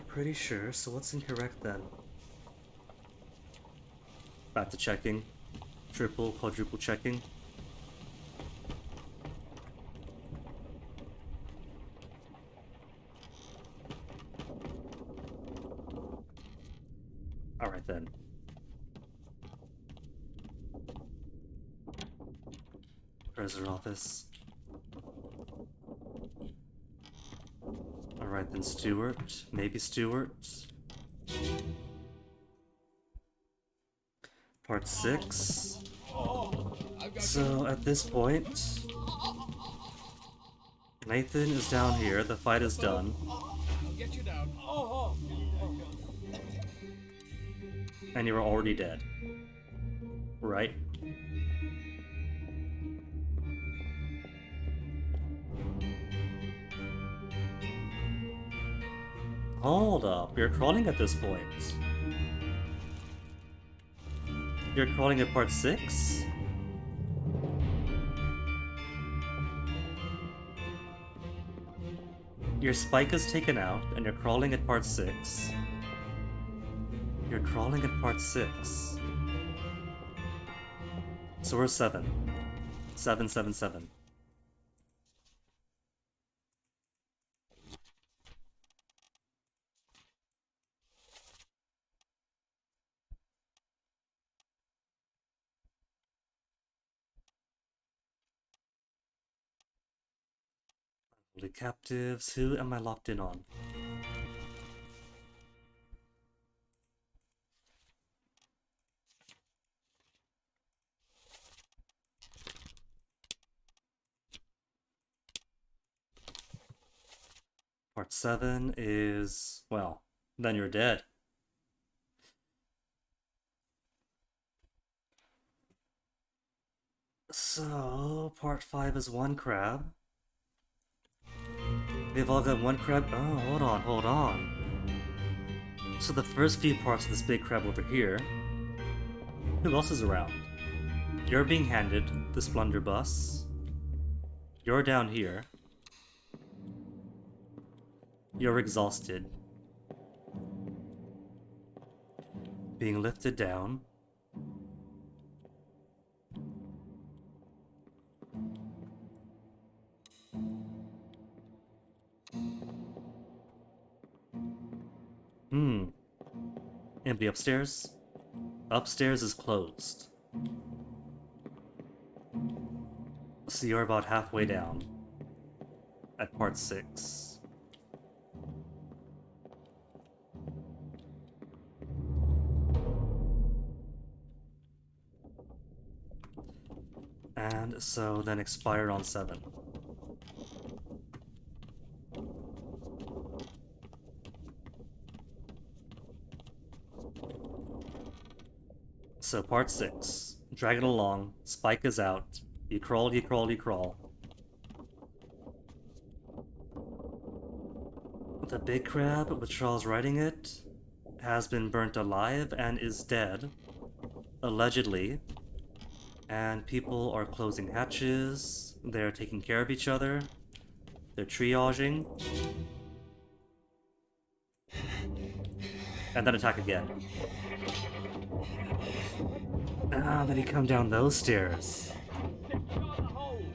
Pretty sure. So what's incorrect then? Back to checking. Triple, quadruple checking. Alright then. Treasure office. Alright then, Stuart. Maybe Stuart. Part 6. So at this point, Nathan is down here, the fight is done. I'll get you down. And you're already dead. Right? Hold up, you're crawling at this point. You're crawling at part 6? Your spike is taken out, and you're crawling at part 6. You're crawling at part 6. So we're 7. 777. Holy captives, who am I locked in on? Part 7 is, well, then you're dead. So, part 5 is one crab. They've all got one crab. Oh, hold on. So the first few parts of this big crab over here. Who else is around? You're being handed the Splunderbus. You're down here. You're exhausted. Being lifted down. Empty upstairs? Upstairs is closed. So you're about halfway down. At part 6. And so then expire on 7. So part 6. Drag it along. Spike is out. You crawl, you crawl, you crawl. The big crab, with Charles riding it, has been burnt alive and is dead. Allegedly. And people are closing hatches. They're taking care of each other. They're triaging. And then attack again. Ah, then you come down those stairs.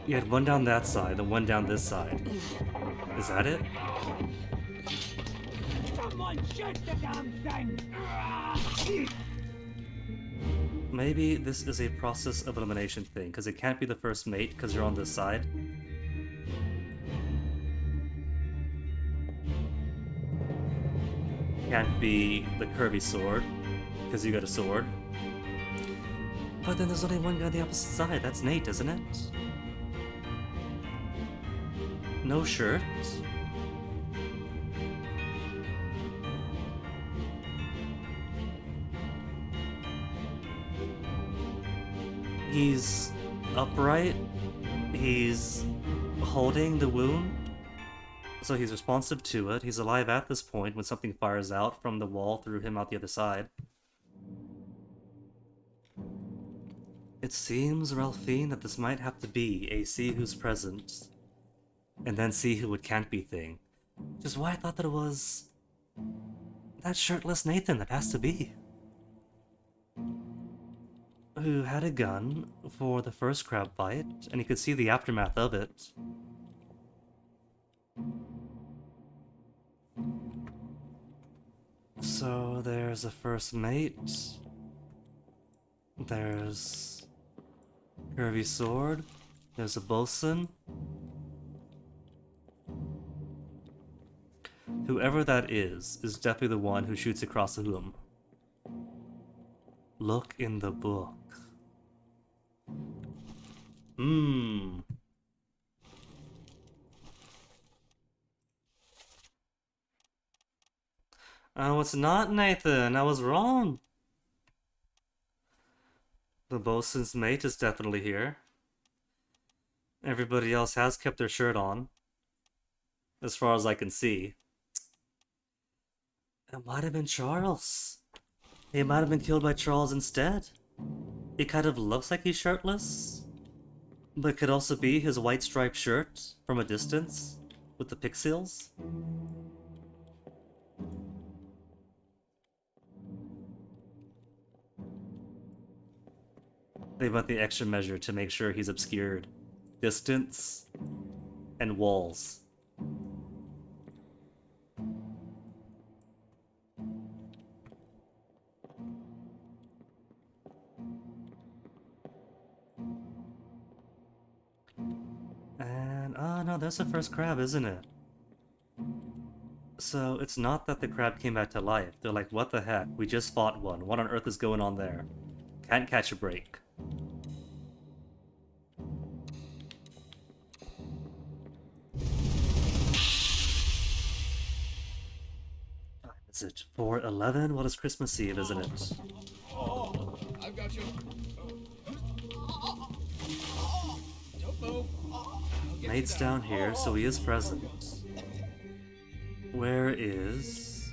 You had one down that side and one down this side. Is that it? Someone shoot the damn thing! Maybe this is a process of elimination thing, because it can't be the first mate because you're on this side. Can't be the curvy sword, because you got a sword. But then there's only one guy on the opposite side, that's Nate, isn't it? No shirt. He's upright. He's holding the wound. So he's responsive to it. He's alive at this point when something fires out from the wall through him out the other side. It seems, Ralphine, that this might have to be a see who's present, and then see who it can't be thing. Which is why I thought that it was that shirtless Nathan that has to be. Who had a gun for the first crab fight, and you could see the aftermath of it. So there's a first mate. There's curvy sword. There's a bosun. Whoever that is definitely the one who shoots across the room. Look in the book. Oh, it's not Nathan. I was wrong. The bosun's mate is definitely here. Everybody else has kept their shirt on, as far as I can see. It might have been Charles. He might have been killed by Charles instead. He kind of looks like he's shirtless, but could also be his white striped shirt from a distance with the pixels. They went the extra measure to make sure he's obscured. Distance and walls. And, oh no, there's the first crab, isn't it? So, it's not that the crab came back to life. They're like, what the heck? We just fought one. What on earth is going on there? Can't catch a break. Is it 4/11? What is Christmas Eve, isn't it? Oh, I've got you. Don't move. I'll get you Nate's down here, so he is present. Where is...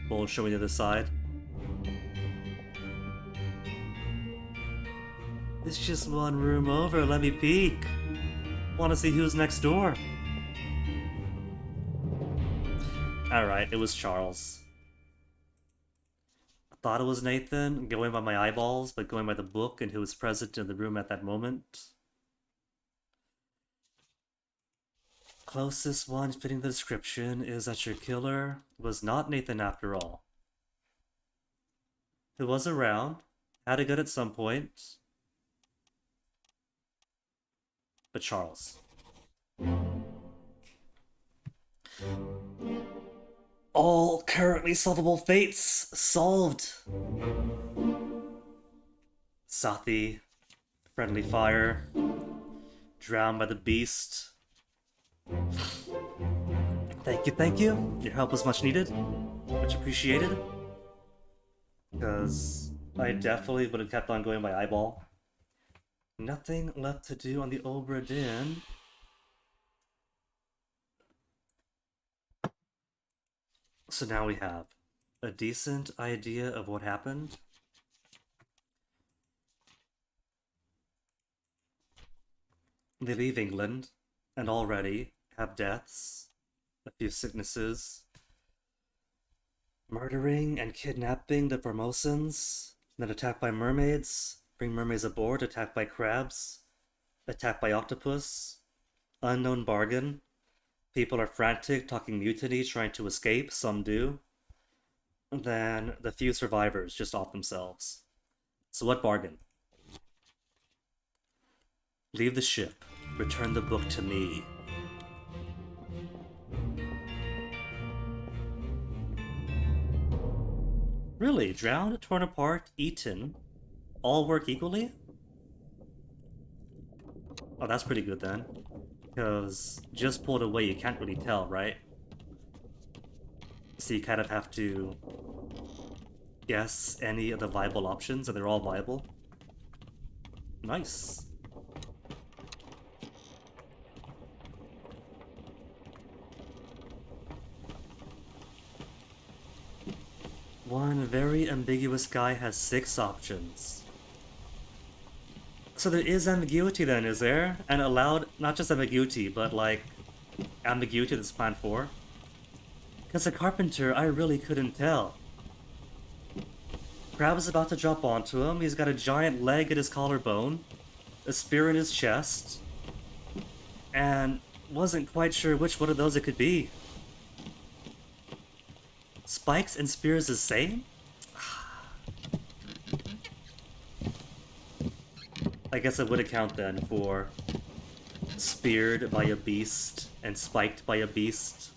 Bull showing the other side. It's just one room over, let me peek. Wanna see who's next door. Alright, it was Charles. I thought it was Nathan, going by my eyeballs, but going by the book and who was present in the room at that moment. Closest one fitting the description is that your killer was not Nathan after all. He was around, had a gun at some point, but Charles. All currently solvable fates solved. Sathi, friendly fire, drowned by the beast. Thank you. Your help was much needed, much appreciated. Because I definitely would have kept on going by eyeball. Nothing left to do on the Obra Dinn. So now we have a decent idea of what happened. They leave England, and already have deaths, a few sicknesses, murdering and kidnapping the Formosans, then attacked by mermaids, bring mermaids aboard, attacked by crabs, attacked by octopus, unknown bargain. People are frantic, talking mutiny, trying to escape, some do. Then the few survivors just off themselves. So what bargain? Leave the ship. Return the book to me. Really? Drowned, torn apart, eaten, all work equally? Oh, that's pretty good then. Because just pulled away, you can't really tell, right? So you kind of have to guess any of the viable options, and they're all viable. Nice. One very ambiguous guy has 6 options. So there is ambiguity then, is there? And allowed, not just ambiguity, but like ambiguity that's planned for? Because the carpenter, I really couldn't tell. Crab is about to drop onto him, he's got a giant leg at his collarbone, a spear in his chest, and wasn't quite sure which one of those it could be. Spikes and spears the same? I guess it would account then for speared by a beast and spiked by a beast.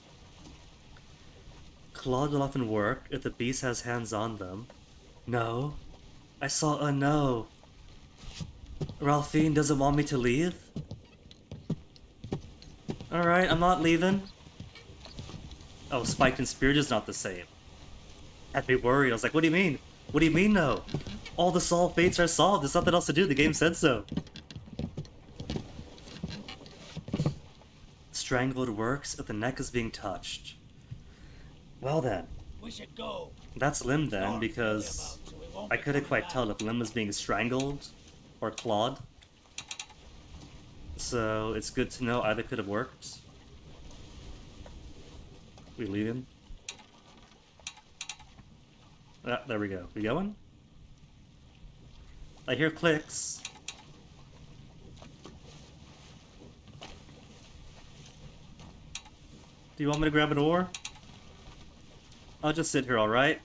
Clawed will often work if the beast has hands on them. No. I saw a no. Ralphine doesn't want me to leave? Alright, I'm not leaving. Oh, spiked and speared is not the same. Had me worried. I was like, what do you mean? What do you mean no? All the solved fates are solved. There's nothing else to do. The game said so. Strangled works if the neck is being touched. Well then. We should go. That's Lim then, because I couldn't quite tell if Lim was being strangled or clawed. So it's good to know either could have worked. We leave him. Ah, there we go. We going? I hear clicks. Do you want me to grab an oar? I'll just sit here, alright?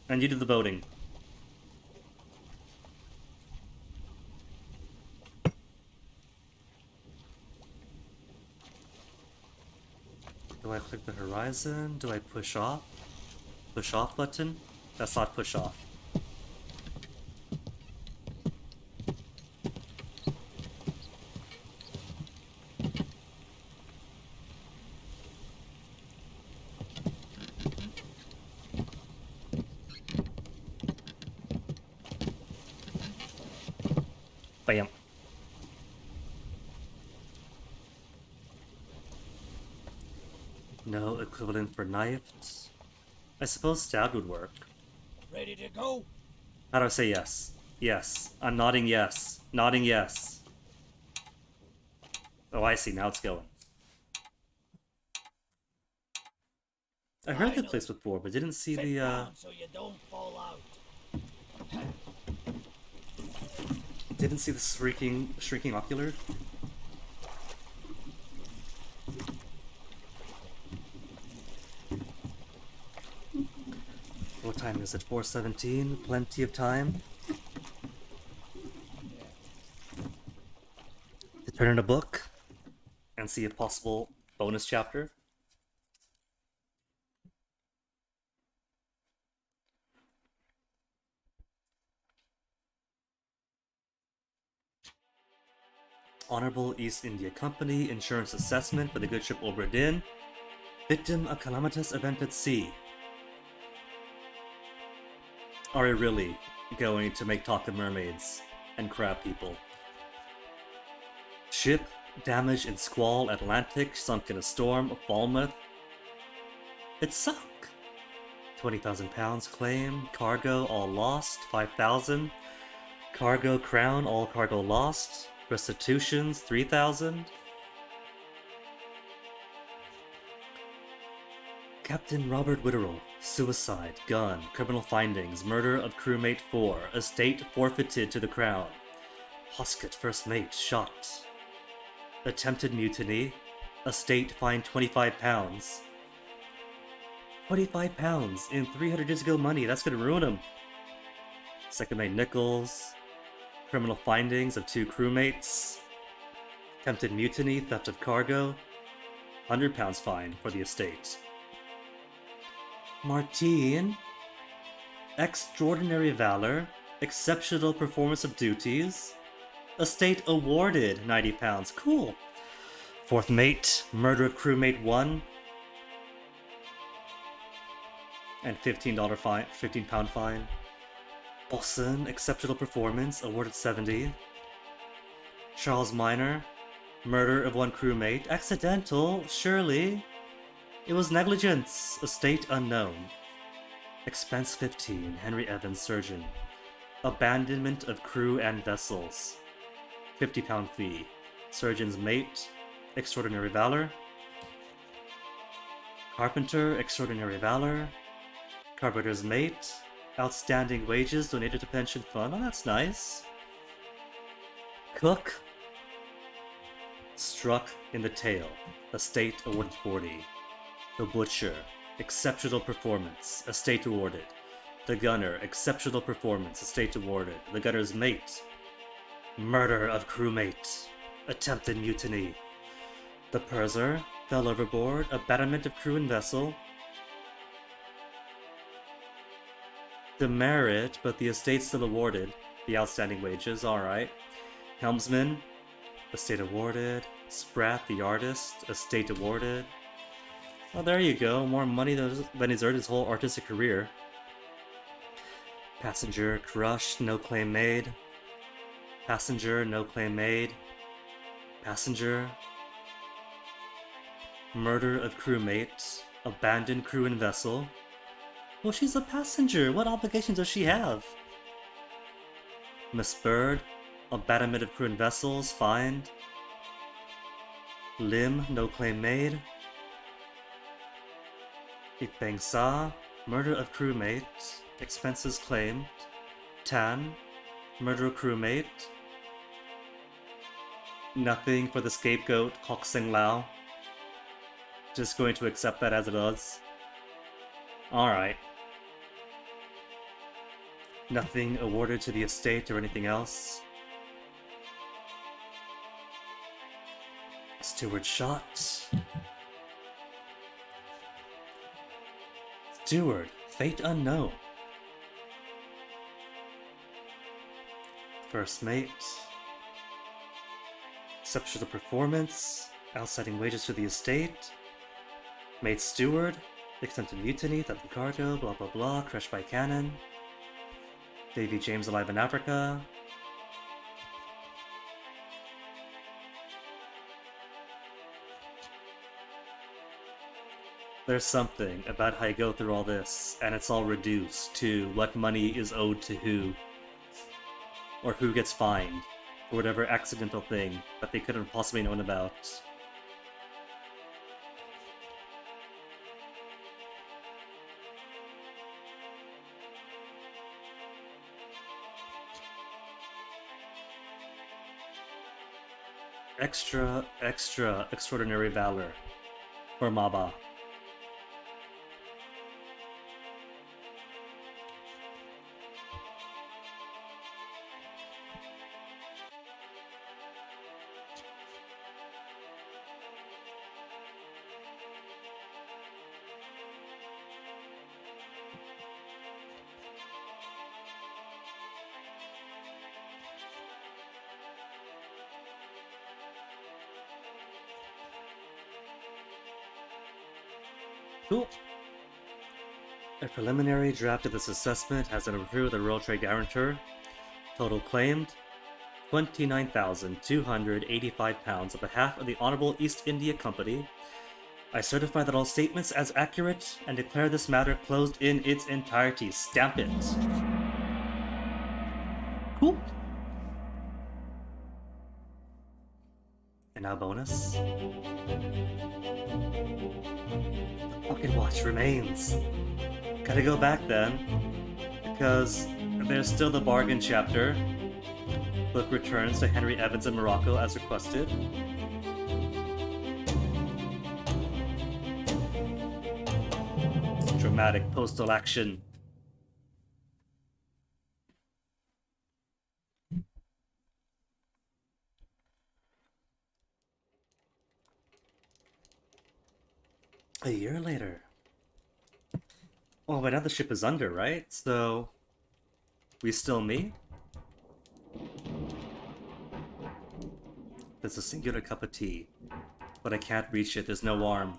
And you do the boating. Do I click the horizon? Do I push off? Push off button? That's not push off. Bam. No equivalent for knifed. I suppose stabbed would work. Ready to go? How do I say yes? Yes. I'm nodding yes. Nodding yes. Oh, I see. Now it's going. I heard the place before, but didn't see Sit the, down so you don't fall out. didn't see the shrieking ocular. What time is it? 4:17. Plenty of time to turn in a book and see a possible bonus chapter. Honorable East India Company insurance assessment for the good ship Obra Dinn. Victim of calamitous event at sea. Are we really going to make talk of mermaids and crab people? Ship damaged in squall Atlantic, sunk in a storm Falmouth. It sunk. 20,000 pounds claim. Cargo all lost. 5,000. Cargo crown, all cargo lost. Restitutions 3,000. Captain Robert Witterell, suicide, gun, criminal findings, murder of crewmate 4, estate forfeited to the crown. Hoskett, first mate, shot. Attempted mutiny, estate fined 25 pounds. 25 pounds in 300 years ago money, that's gonna ruin him. Second mate Nichols, criminal findings of 2 crewmates. Attempted mutiny, theft of cargo, 100 pounds fine for the estate. Martine, extraordinary valor, exceptional performance of duties, estate awarded 90 pounds, cool. Fourth mate, murder of crewmate 1, and $15 fine, 15-pound fine. Bosun, exceptional performance, awarded 70. Charles Minor, murder of 1 crewmate, accidental, surely. It was negligence, estate unknown. Expense 15, Henry Evans, surgeon. Abandonment of crew and vessels. 50-pound fee. Surgeon's mate, extraordinary valor. Carpenter, extraordinary valor. Carpenter's mate, outstanding wages donated to pension fund. Oh, that's nice. Cook, struck in the tail. Estate awarded 40. The butcher, exceptional performance, estate awarded. The gunner, exceptional performance, estate awarded. The gunner's mate, murder of crewmate, attempted mutiny. The purser, fell overboard, abandonment of crew and vessel. Demerit, but the estate still awarded. The outstanding wages, alright. Helmsman, estate awarded. Spratt, the artist, estate awarded. Well, there you go. More money than he's earned his whole artistic career. Passenger crushed, no claim made. Passenger, no claim made. Passenger. Murder of crewmate. Abandoned crew and vessel. Well, she's a passenger. What obligations does she have? Miss Bird. Abandonment of crew and vessels. Fined. Lim, no claim made. Bang Sa, Murder of crewmate. Expenses claimed. Tan. Murder of crewmate. Nothing for the scapegoat, Kok Seng Lao. Just going to accept that as it is. Alright. Nothing awarded to the estate or anything else. Steward shot. Steward, fate unknown. First mate. Exceptional performance. Outsiding wages to the estate. Mate steward. Extent of mutiny, theft of cargo, blah blah blah, crushed by cannon. Davy James alive in Africa. There's something about how you go through all this, and it's all reduced to what money is owed to who. Or who gets fined, for whatever accidental thing that they couldn't have possibly known about. Extraordinary valor for Maba. Cool. A preliminary draft of this assessment has been approved by the Royal Trade Guarantor. Total claimed 29,285 pounds on behalf of the Honorable East India Company. I certify that all statements as accurate and declare this matter closed in its entirety. Stamp it. Cool. And now bonus. Pocket watch remains. Gotta go back then, because there's still the bargain chapter. Book returns to Henry Evans in Morocco as requested. Dramatic postal action. A year later. Oh, but now the ship is under, right? So, we still meet? There's a singular cup of tea, but I can't reach it, there's no arm.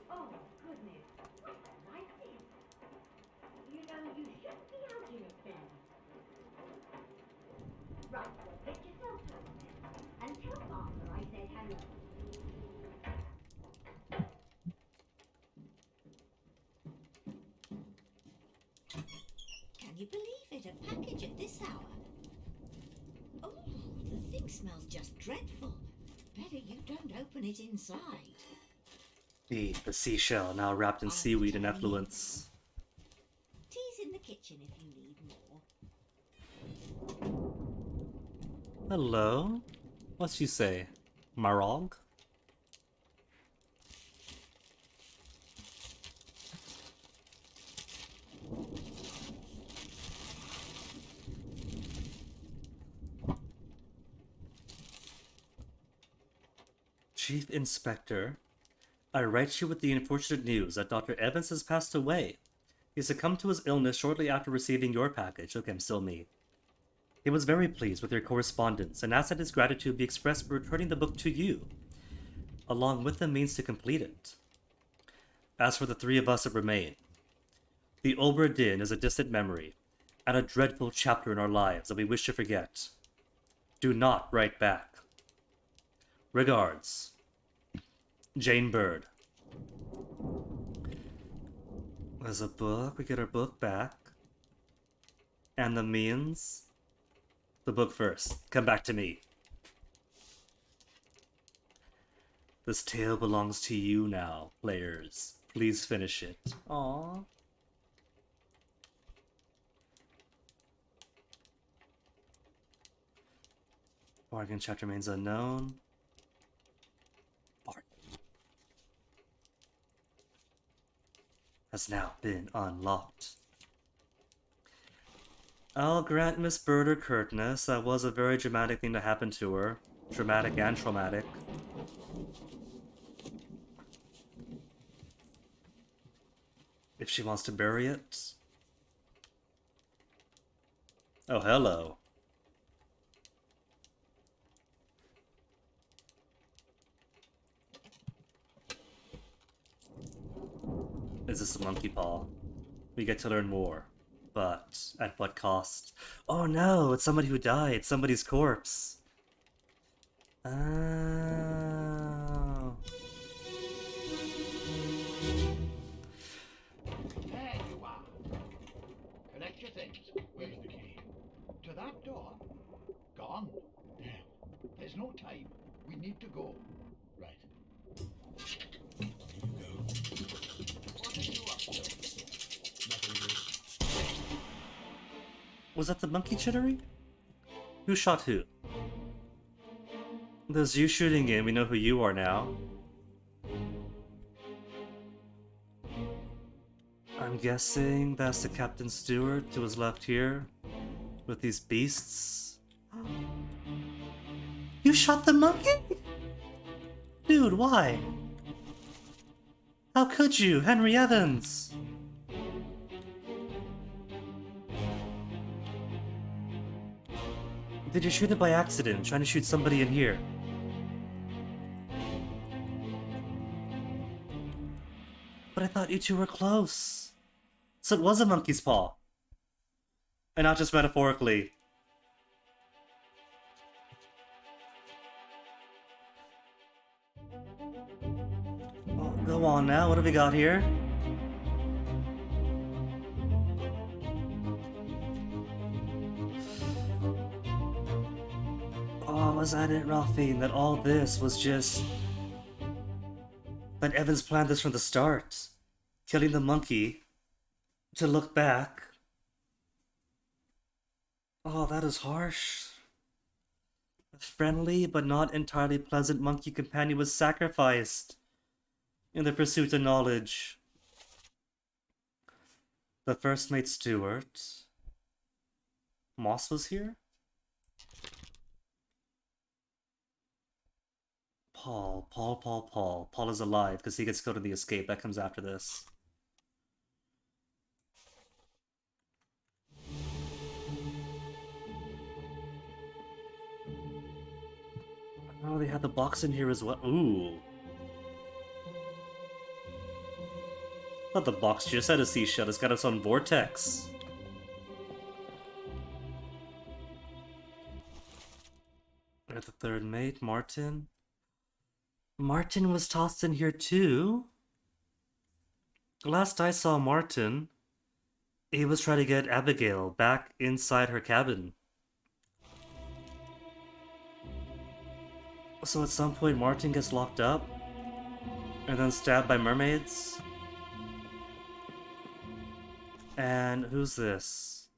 Oh, goodness. I like this. You know, you shouldn't be out here then. Right, well, get yourself home then. And tell Martha I said hello. Can you believe it? A package at this hour? Oh, the thing smells just dreadful. Better you don't open it inside. The seashell, now wrapped in seaweed and effluence. Tea's in the kitchen if you need more. Hello? What's she say? Marog? Chief Inspector, I write you with the unfortunate news that Dr. Evans has passed away. He succumbed to his illness shortly after receiving your package. Okay, I'm still me. He was very pleased with your correspondence and asked that his gratitude be expressed by returning the book to you, along with the means to complete it. As for the three of us that remain, the Obra Dinn is a distant memory and a dreadful chapter in our lives that we wish to forget. Do not write back. Regards, Jane Bird. There's a book. We get our book back. And the means. The book first. Come back to me. This tale belongs to you now, players. Please finish it. Aww. Bargain chapter remains unknown. Bargain has now been unlocked. I'll grant Miss Bird her curtness. That was a very dramatic thing to happen to her. Dramatic and traumatic. If she wants to bury it. Oh, hello. Is this a monkey paw? We get to learn more. But at what cost? Oh no, it's somebody who died. Somebody's corpse. Oh. There you are. Collect your things. Where's the key? To that door. Gone. Damn. There's no time. We need to go. Right. Here you go. What are you up to? Nothing, Bruce. Was that the monkey chittery? Who shot who? There's you shooting in, we know who you are now. I'm guessing that's the Captain Stewart who was left here with these beasts. You shot the monkey? Dude, why? How could you, Henry Evans? Did you shoot it by accident, trying to shoot somebody in here? But I thought you two were close. So it was a monkey's paw. And not just metaphorically. Oh, go on now, what have we got here? Oh, was that it, Ralphine? That all this was just... that Evans planned this from the start. Killing the monkey. To look back. Oh, that is harsh. A friendly but not entirely pleasant monkey companion was sacrificed in the pursuit of knowledge. The first mate Stewart. Moss was here? Paul. Paul is alive because he gets killed in the escape. That comes after this. Oh, they had the box in here as well. Ooh. Thought the box just had a seashell. It's got its own vortex. We're the third mate, Martin. Martin was tossed in here too. Last I saw Martin, he was trying to get Abigail back inside her cabin. So at some point Martin gets locked up and then stabbed by mermaids. And who's this?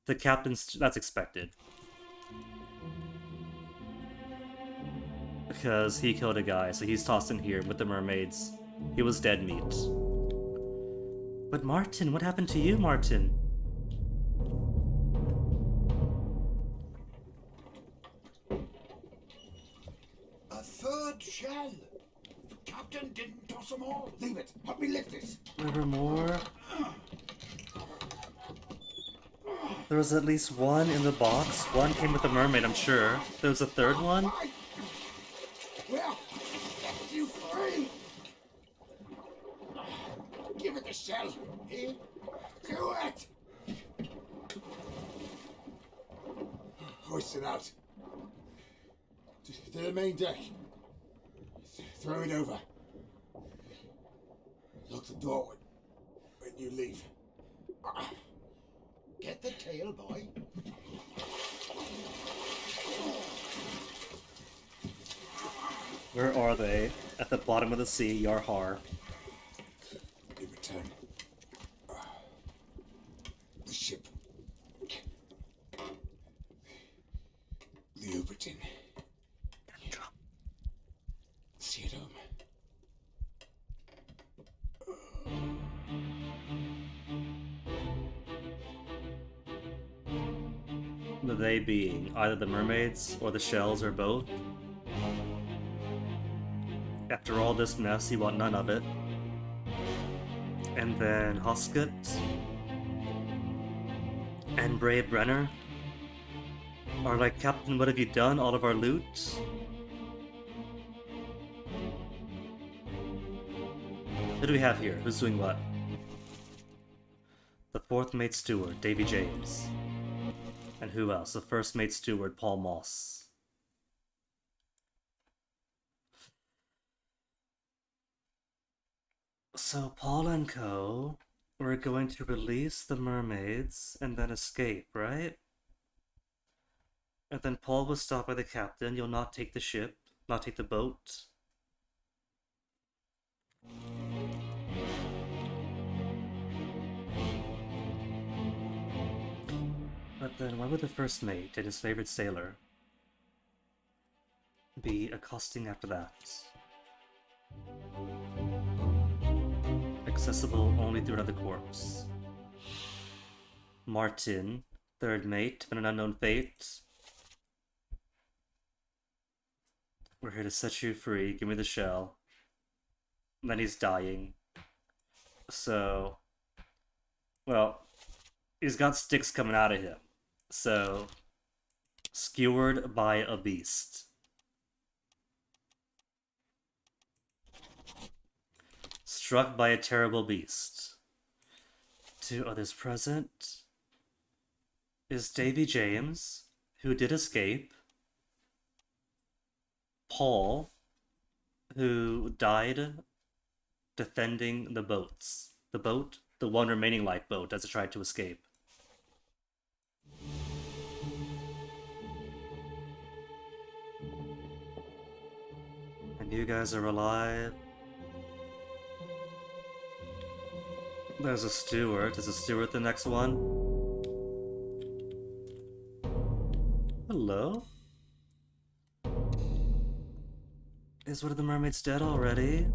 The captain's... that's expected. Because he killed a guy, so he's tossed in here with the mermaids. He was dead meat. But Martin, what happened to you, Martin? A third shell. Captain didn't toss them all. Leave it. Help me lift this. There were more. There was at least one in the box. One came with the mermaid, I'm sure. There was a third one. Well, you free. Give it the shell. Here. Do it. Hoist it out. To the main deck. Throw it over. Lock the door when you leave. Get the tail, boy. Where are they? At the bottom of the sea, Yarhar. They return. The ship. The Uberton. Theodome. The they being either the mermaids or the shells or both. After all this mess, you want none of it. And then Hosket and Brave Brenner are like, Captain, what have you done? All of our loot? Who do we have here? Who's doing what? The fourth mate steward, Davy James. And who else? The first mate steward, Paul Moss. So Paul and co. We're going to release the mermaids and then escape, right? And then Paul was stopped by the captain. You'll not take the ship, not take the boat. But then why would the first mate and his favorite sailor be accosting after that? Accessible only through another corpse. Martin, third mate, been an unknown fate. We're here to set you free, give me the shell. And then he's dying. So, well, he's got sticks coming out of him. So, skewered by a beast. Struck by a terrible beast. Two others present is Davy James, who did escape, Paul, who died defending the boats. The boat, the one remaining lifeboat as it tried to escape. And you guys are alive. There's a steward. Is a steward the next one? Hello? Is one of the mermaids dead already?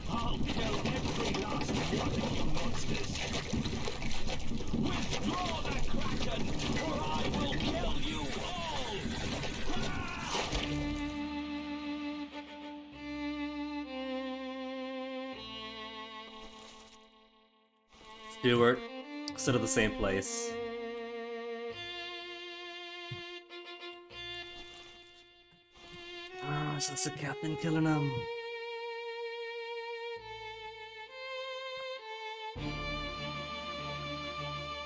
I'll kill every last one of you monsters! Withdraw the Kraken, or I will kill you all! Steward, still at the same place. Ah, so that's the captain killing him.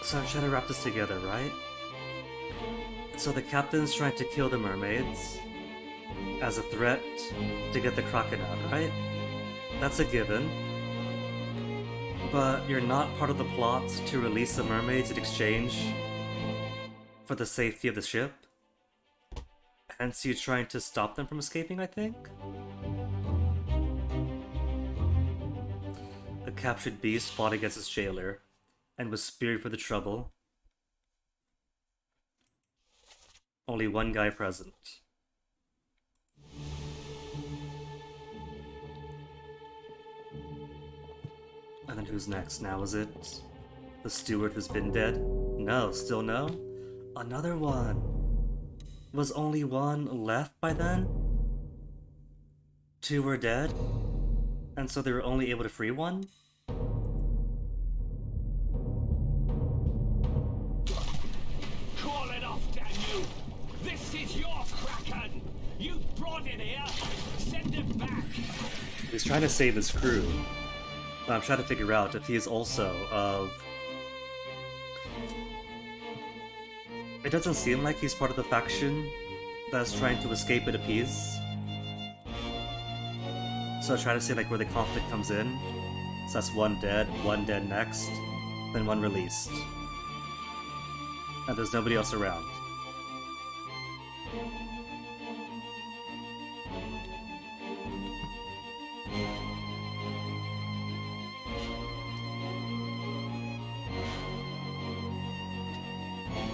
So I'm trying to wrap this together, right? So the captain's trying to kill the mermaids as a threat to get the Kraken out, right? That's a given. But you're not part of the plot to release the mermaids in exchange for the safety of the ship. Hence you trying to stop them from escaping, I think? A captured beast fought against its jailer and was speared for the trouble. Only one guy present. And then who's next now, is it? The steward who's been dead? No, still no? Another one! Was only one left by then? Two were dead? And so they were only able to free one? Call it off, damn you! This is your Kraken! You brought it here! Send it back! He's trying to save his crew. But I'm trying to figure out if he is also of... It doesn't seem like he's part of the faction that's trying to escape and appease. So I try to see like where the conflict comes in. So that's one dead next, then one released. And there's nobody else around.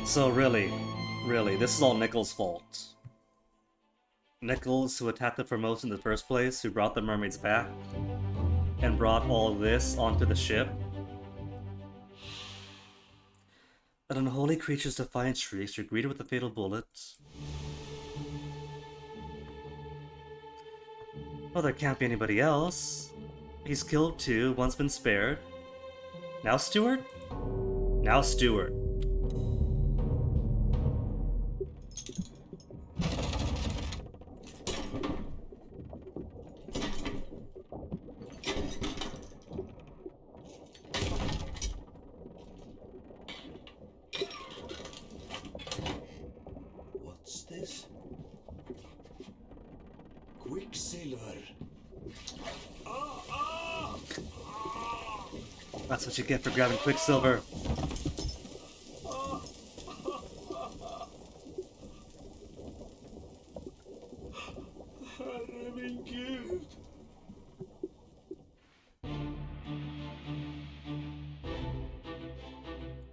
So really, this is all Nichols' fault. Nichols, who attacked the Formosa in the first place, who brought the mermaids back, and brought all this onto the ship. An unholy creature's defiant shrieks are greeted with a fatal bullet. Well, there can't be anybody else. He's killed 2, one's been spared. Now Stewart? Now Stewart. What's this? Quicksilver. That's what you get for grabbing Quicksilver. I'm in good.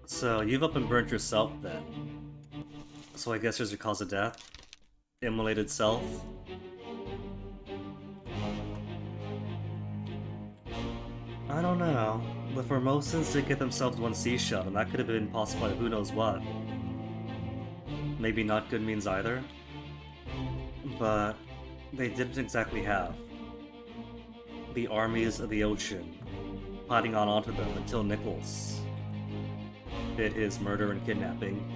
So, you've up and burnt yourself then. So I guess there's your cause of death? Immolated self? I don't know. The Formosans did get themselves one sea shot, and that could have been possible by who knows what. Maybe not good means either. But they didn't exactly have the armies of the ocean piling on onto them until Nichols did his murder and kidnapping.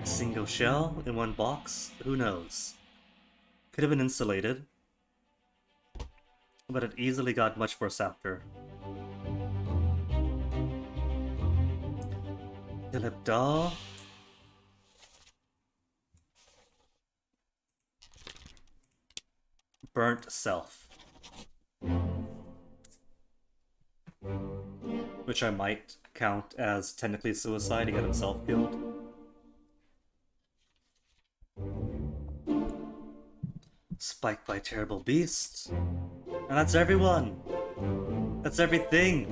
A single shell in one box? Who knows? Could have been insulated, but it easily got much worse after. Philip Daw. Burnt self. Which I might count as technically suicide to get himself killed. Spiked by terrible beasts. And that's everyone! That's everything!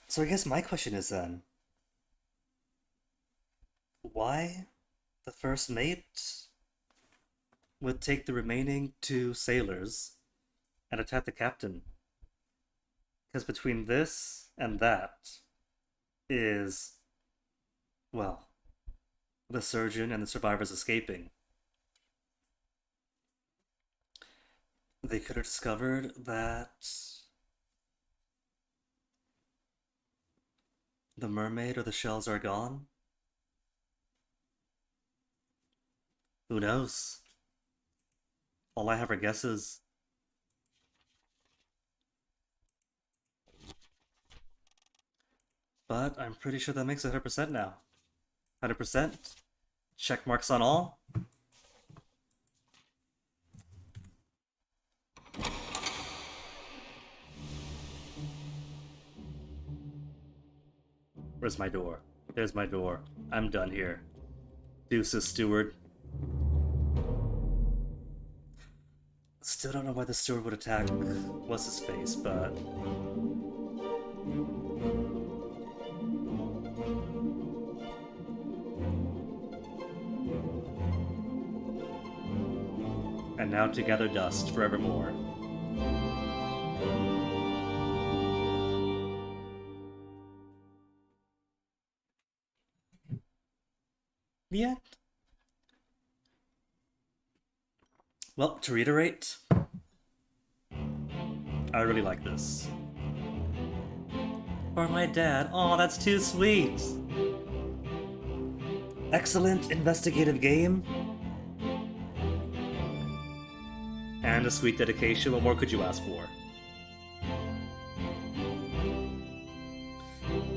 So I guess my question is then, why the first mate would take the remaining 2 sailors and attack the captain? Because between this and that is, well, the surgeon and the survivors escaping. They could have discovered that the mermaid or the shells are gone. Who knows? All I have are guesses. But I'm pretty sure that makes it 100% now. 100%. Check marks on all. Where's my door? There's my door. I'm done here. Deuces, steward. Still don't know why the steward would attack what's his face, but and now to gather dust forevermore. The end. Well, to reiterate, I really like this. For my dad. Oh, that's too sweet. Excellent investigative game. And a sweet dedication. What more could you ask for?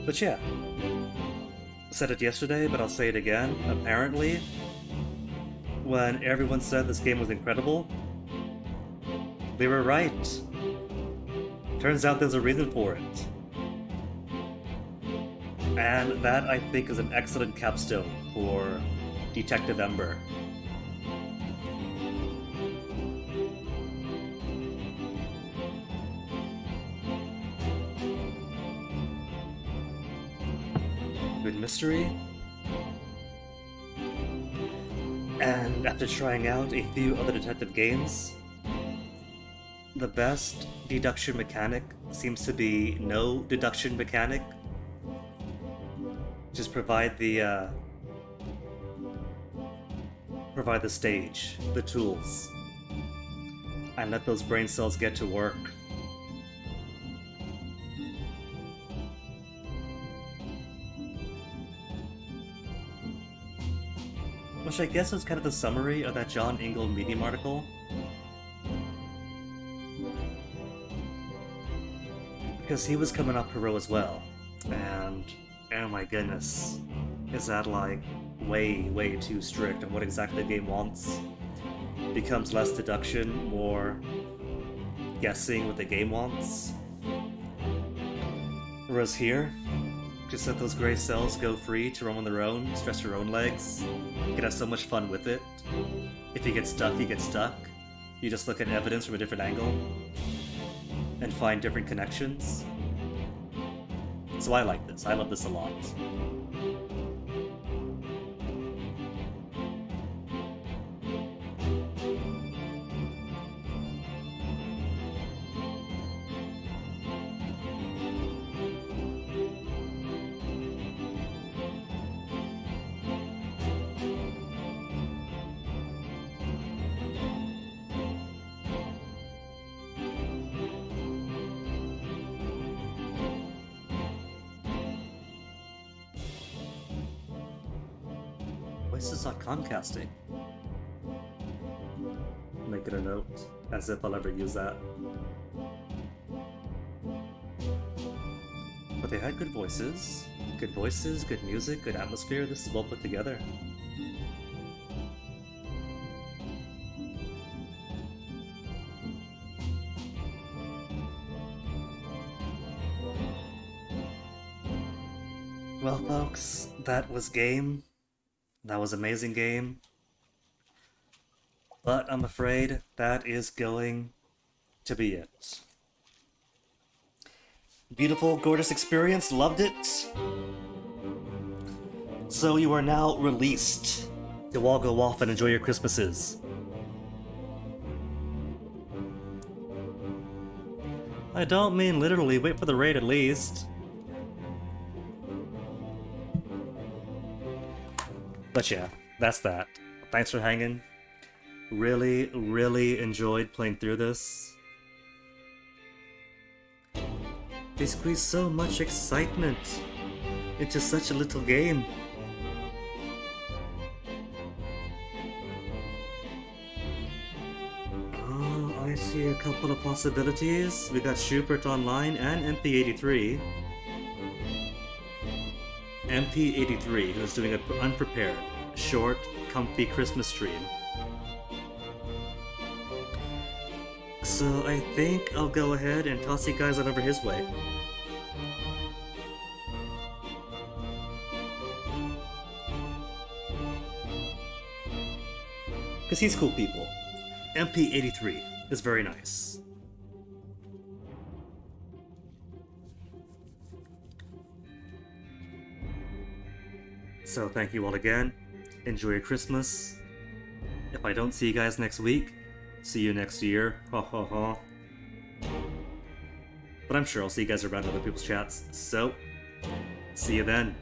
But yeah. Said it yesterday, but I'll say it again. Apparently, when everyone said this game was incredible, They were right. Turns out there's a reason for it. And that, I think, is an excellent capstone for Detective Ember. Good mystery. And after trying out a few other detective games, the best deduction mechanic seems to be no deduction mechanic. Just provide the stage, the tools, and let those brain cells get to work. Which I guess is kind of the summary of that John Ingold Medium article. Because he was coming up Hero as well, and oh my goodness, is that like way too strict on what exactly the game wants? Becomes less deduction, more guessing what the game wants. Whereas here, just let those gray cells go free to roam on their own, stretch their own legs. You can have so much fun with it. If you get stuck, you get stuck. You just look at evidence from a different angle and find different connections. So I like this. I love this a lot. This is not Comcasting. Make it a note, as if I'll ever use that. But they had good voices, good music, good atmosphere. This is well put together. Well, folks, that was game. That was amazing game. But I'm afraid that is going to be it. Beautiful, gorgeous experience. Loved it. So you are now released to all go off and enjoy your Christmases. I don't mean literally. Wait for the raid at least. But yeah, that's that. Thanks for hanging. Really enjoyed playing through this. They squeezed so much excitement into such a little game. Oh, I see a couple of possibilities. We got Schubert Online and MP83. MP83, who's doing an unprepared, short, comfy Christmas stream. So I think I'll go ahead and toss you guys on over his way. Because he's cool people. MP83 is very nice. So thank you all again. Enjoy your Christmas. If I don't see you guys next week, see you next year. Ha ha ha. But I'm sure I'll see you guys around other people's chats. So, see you then.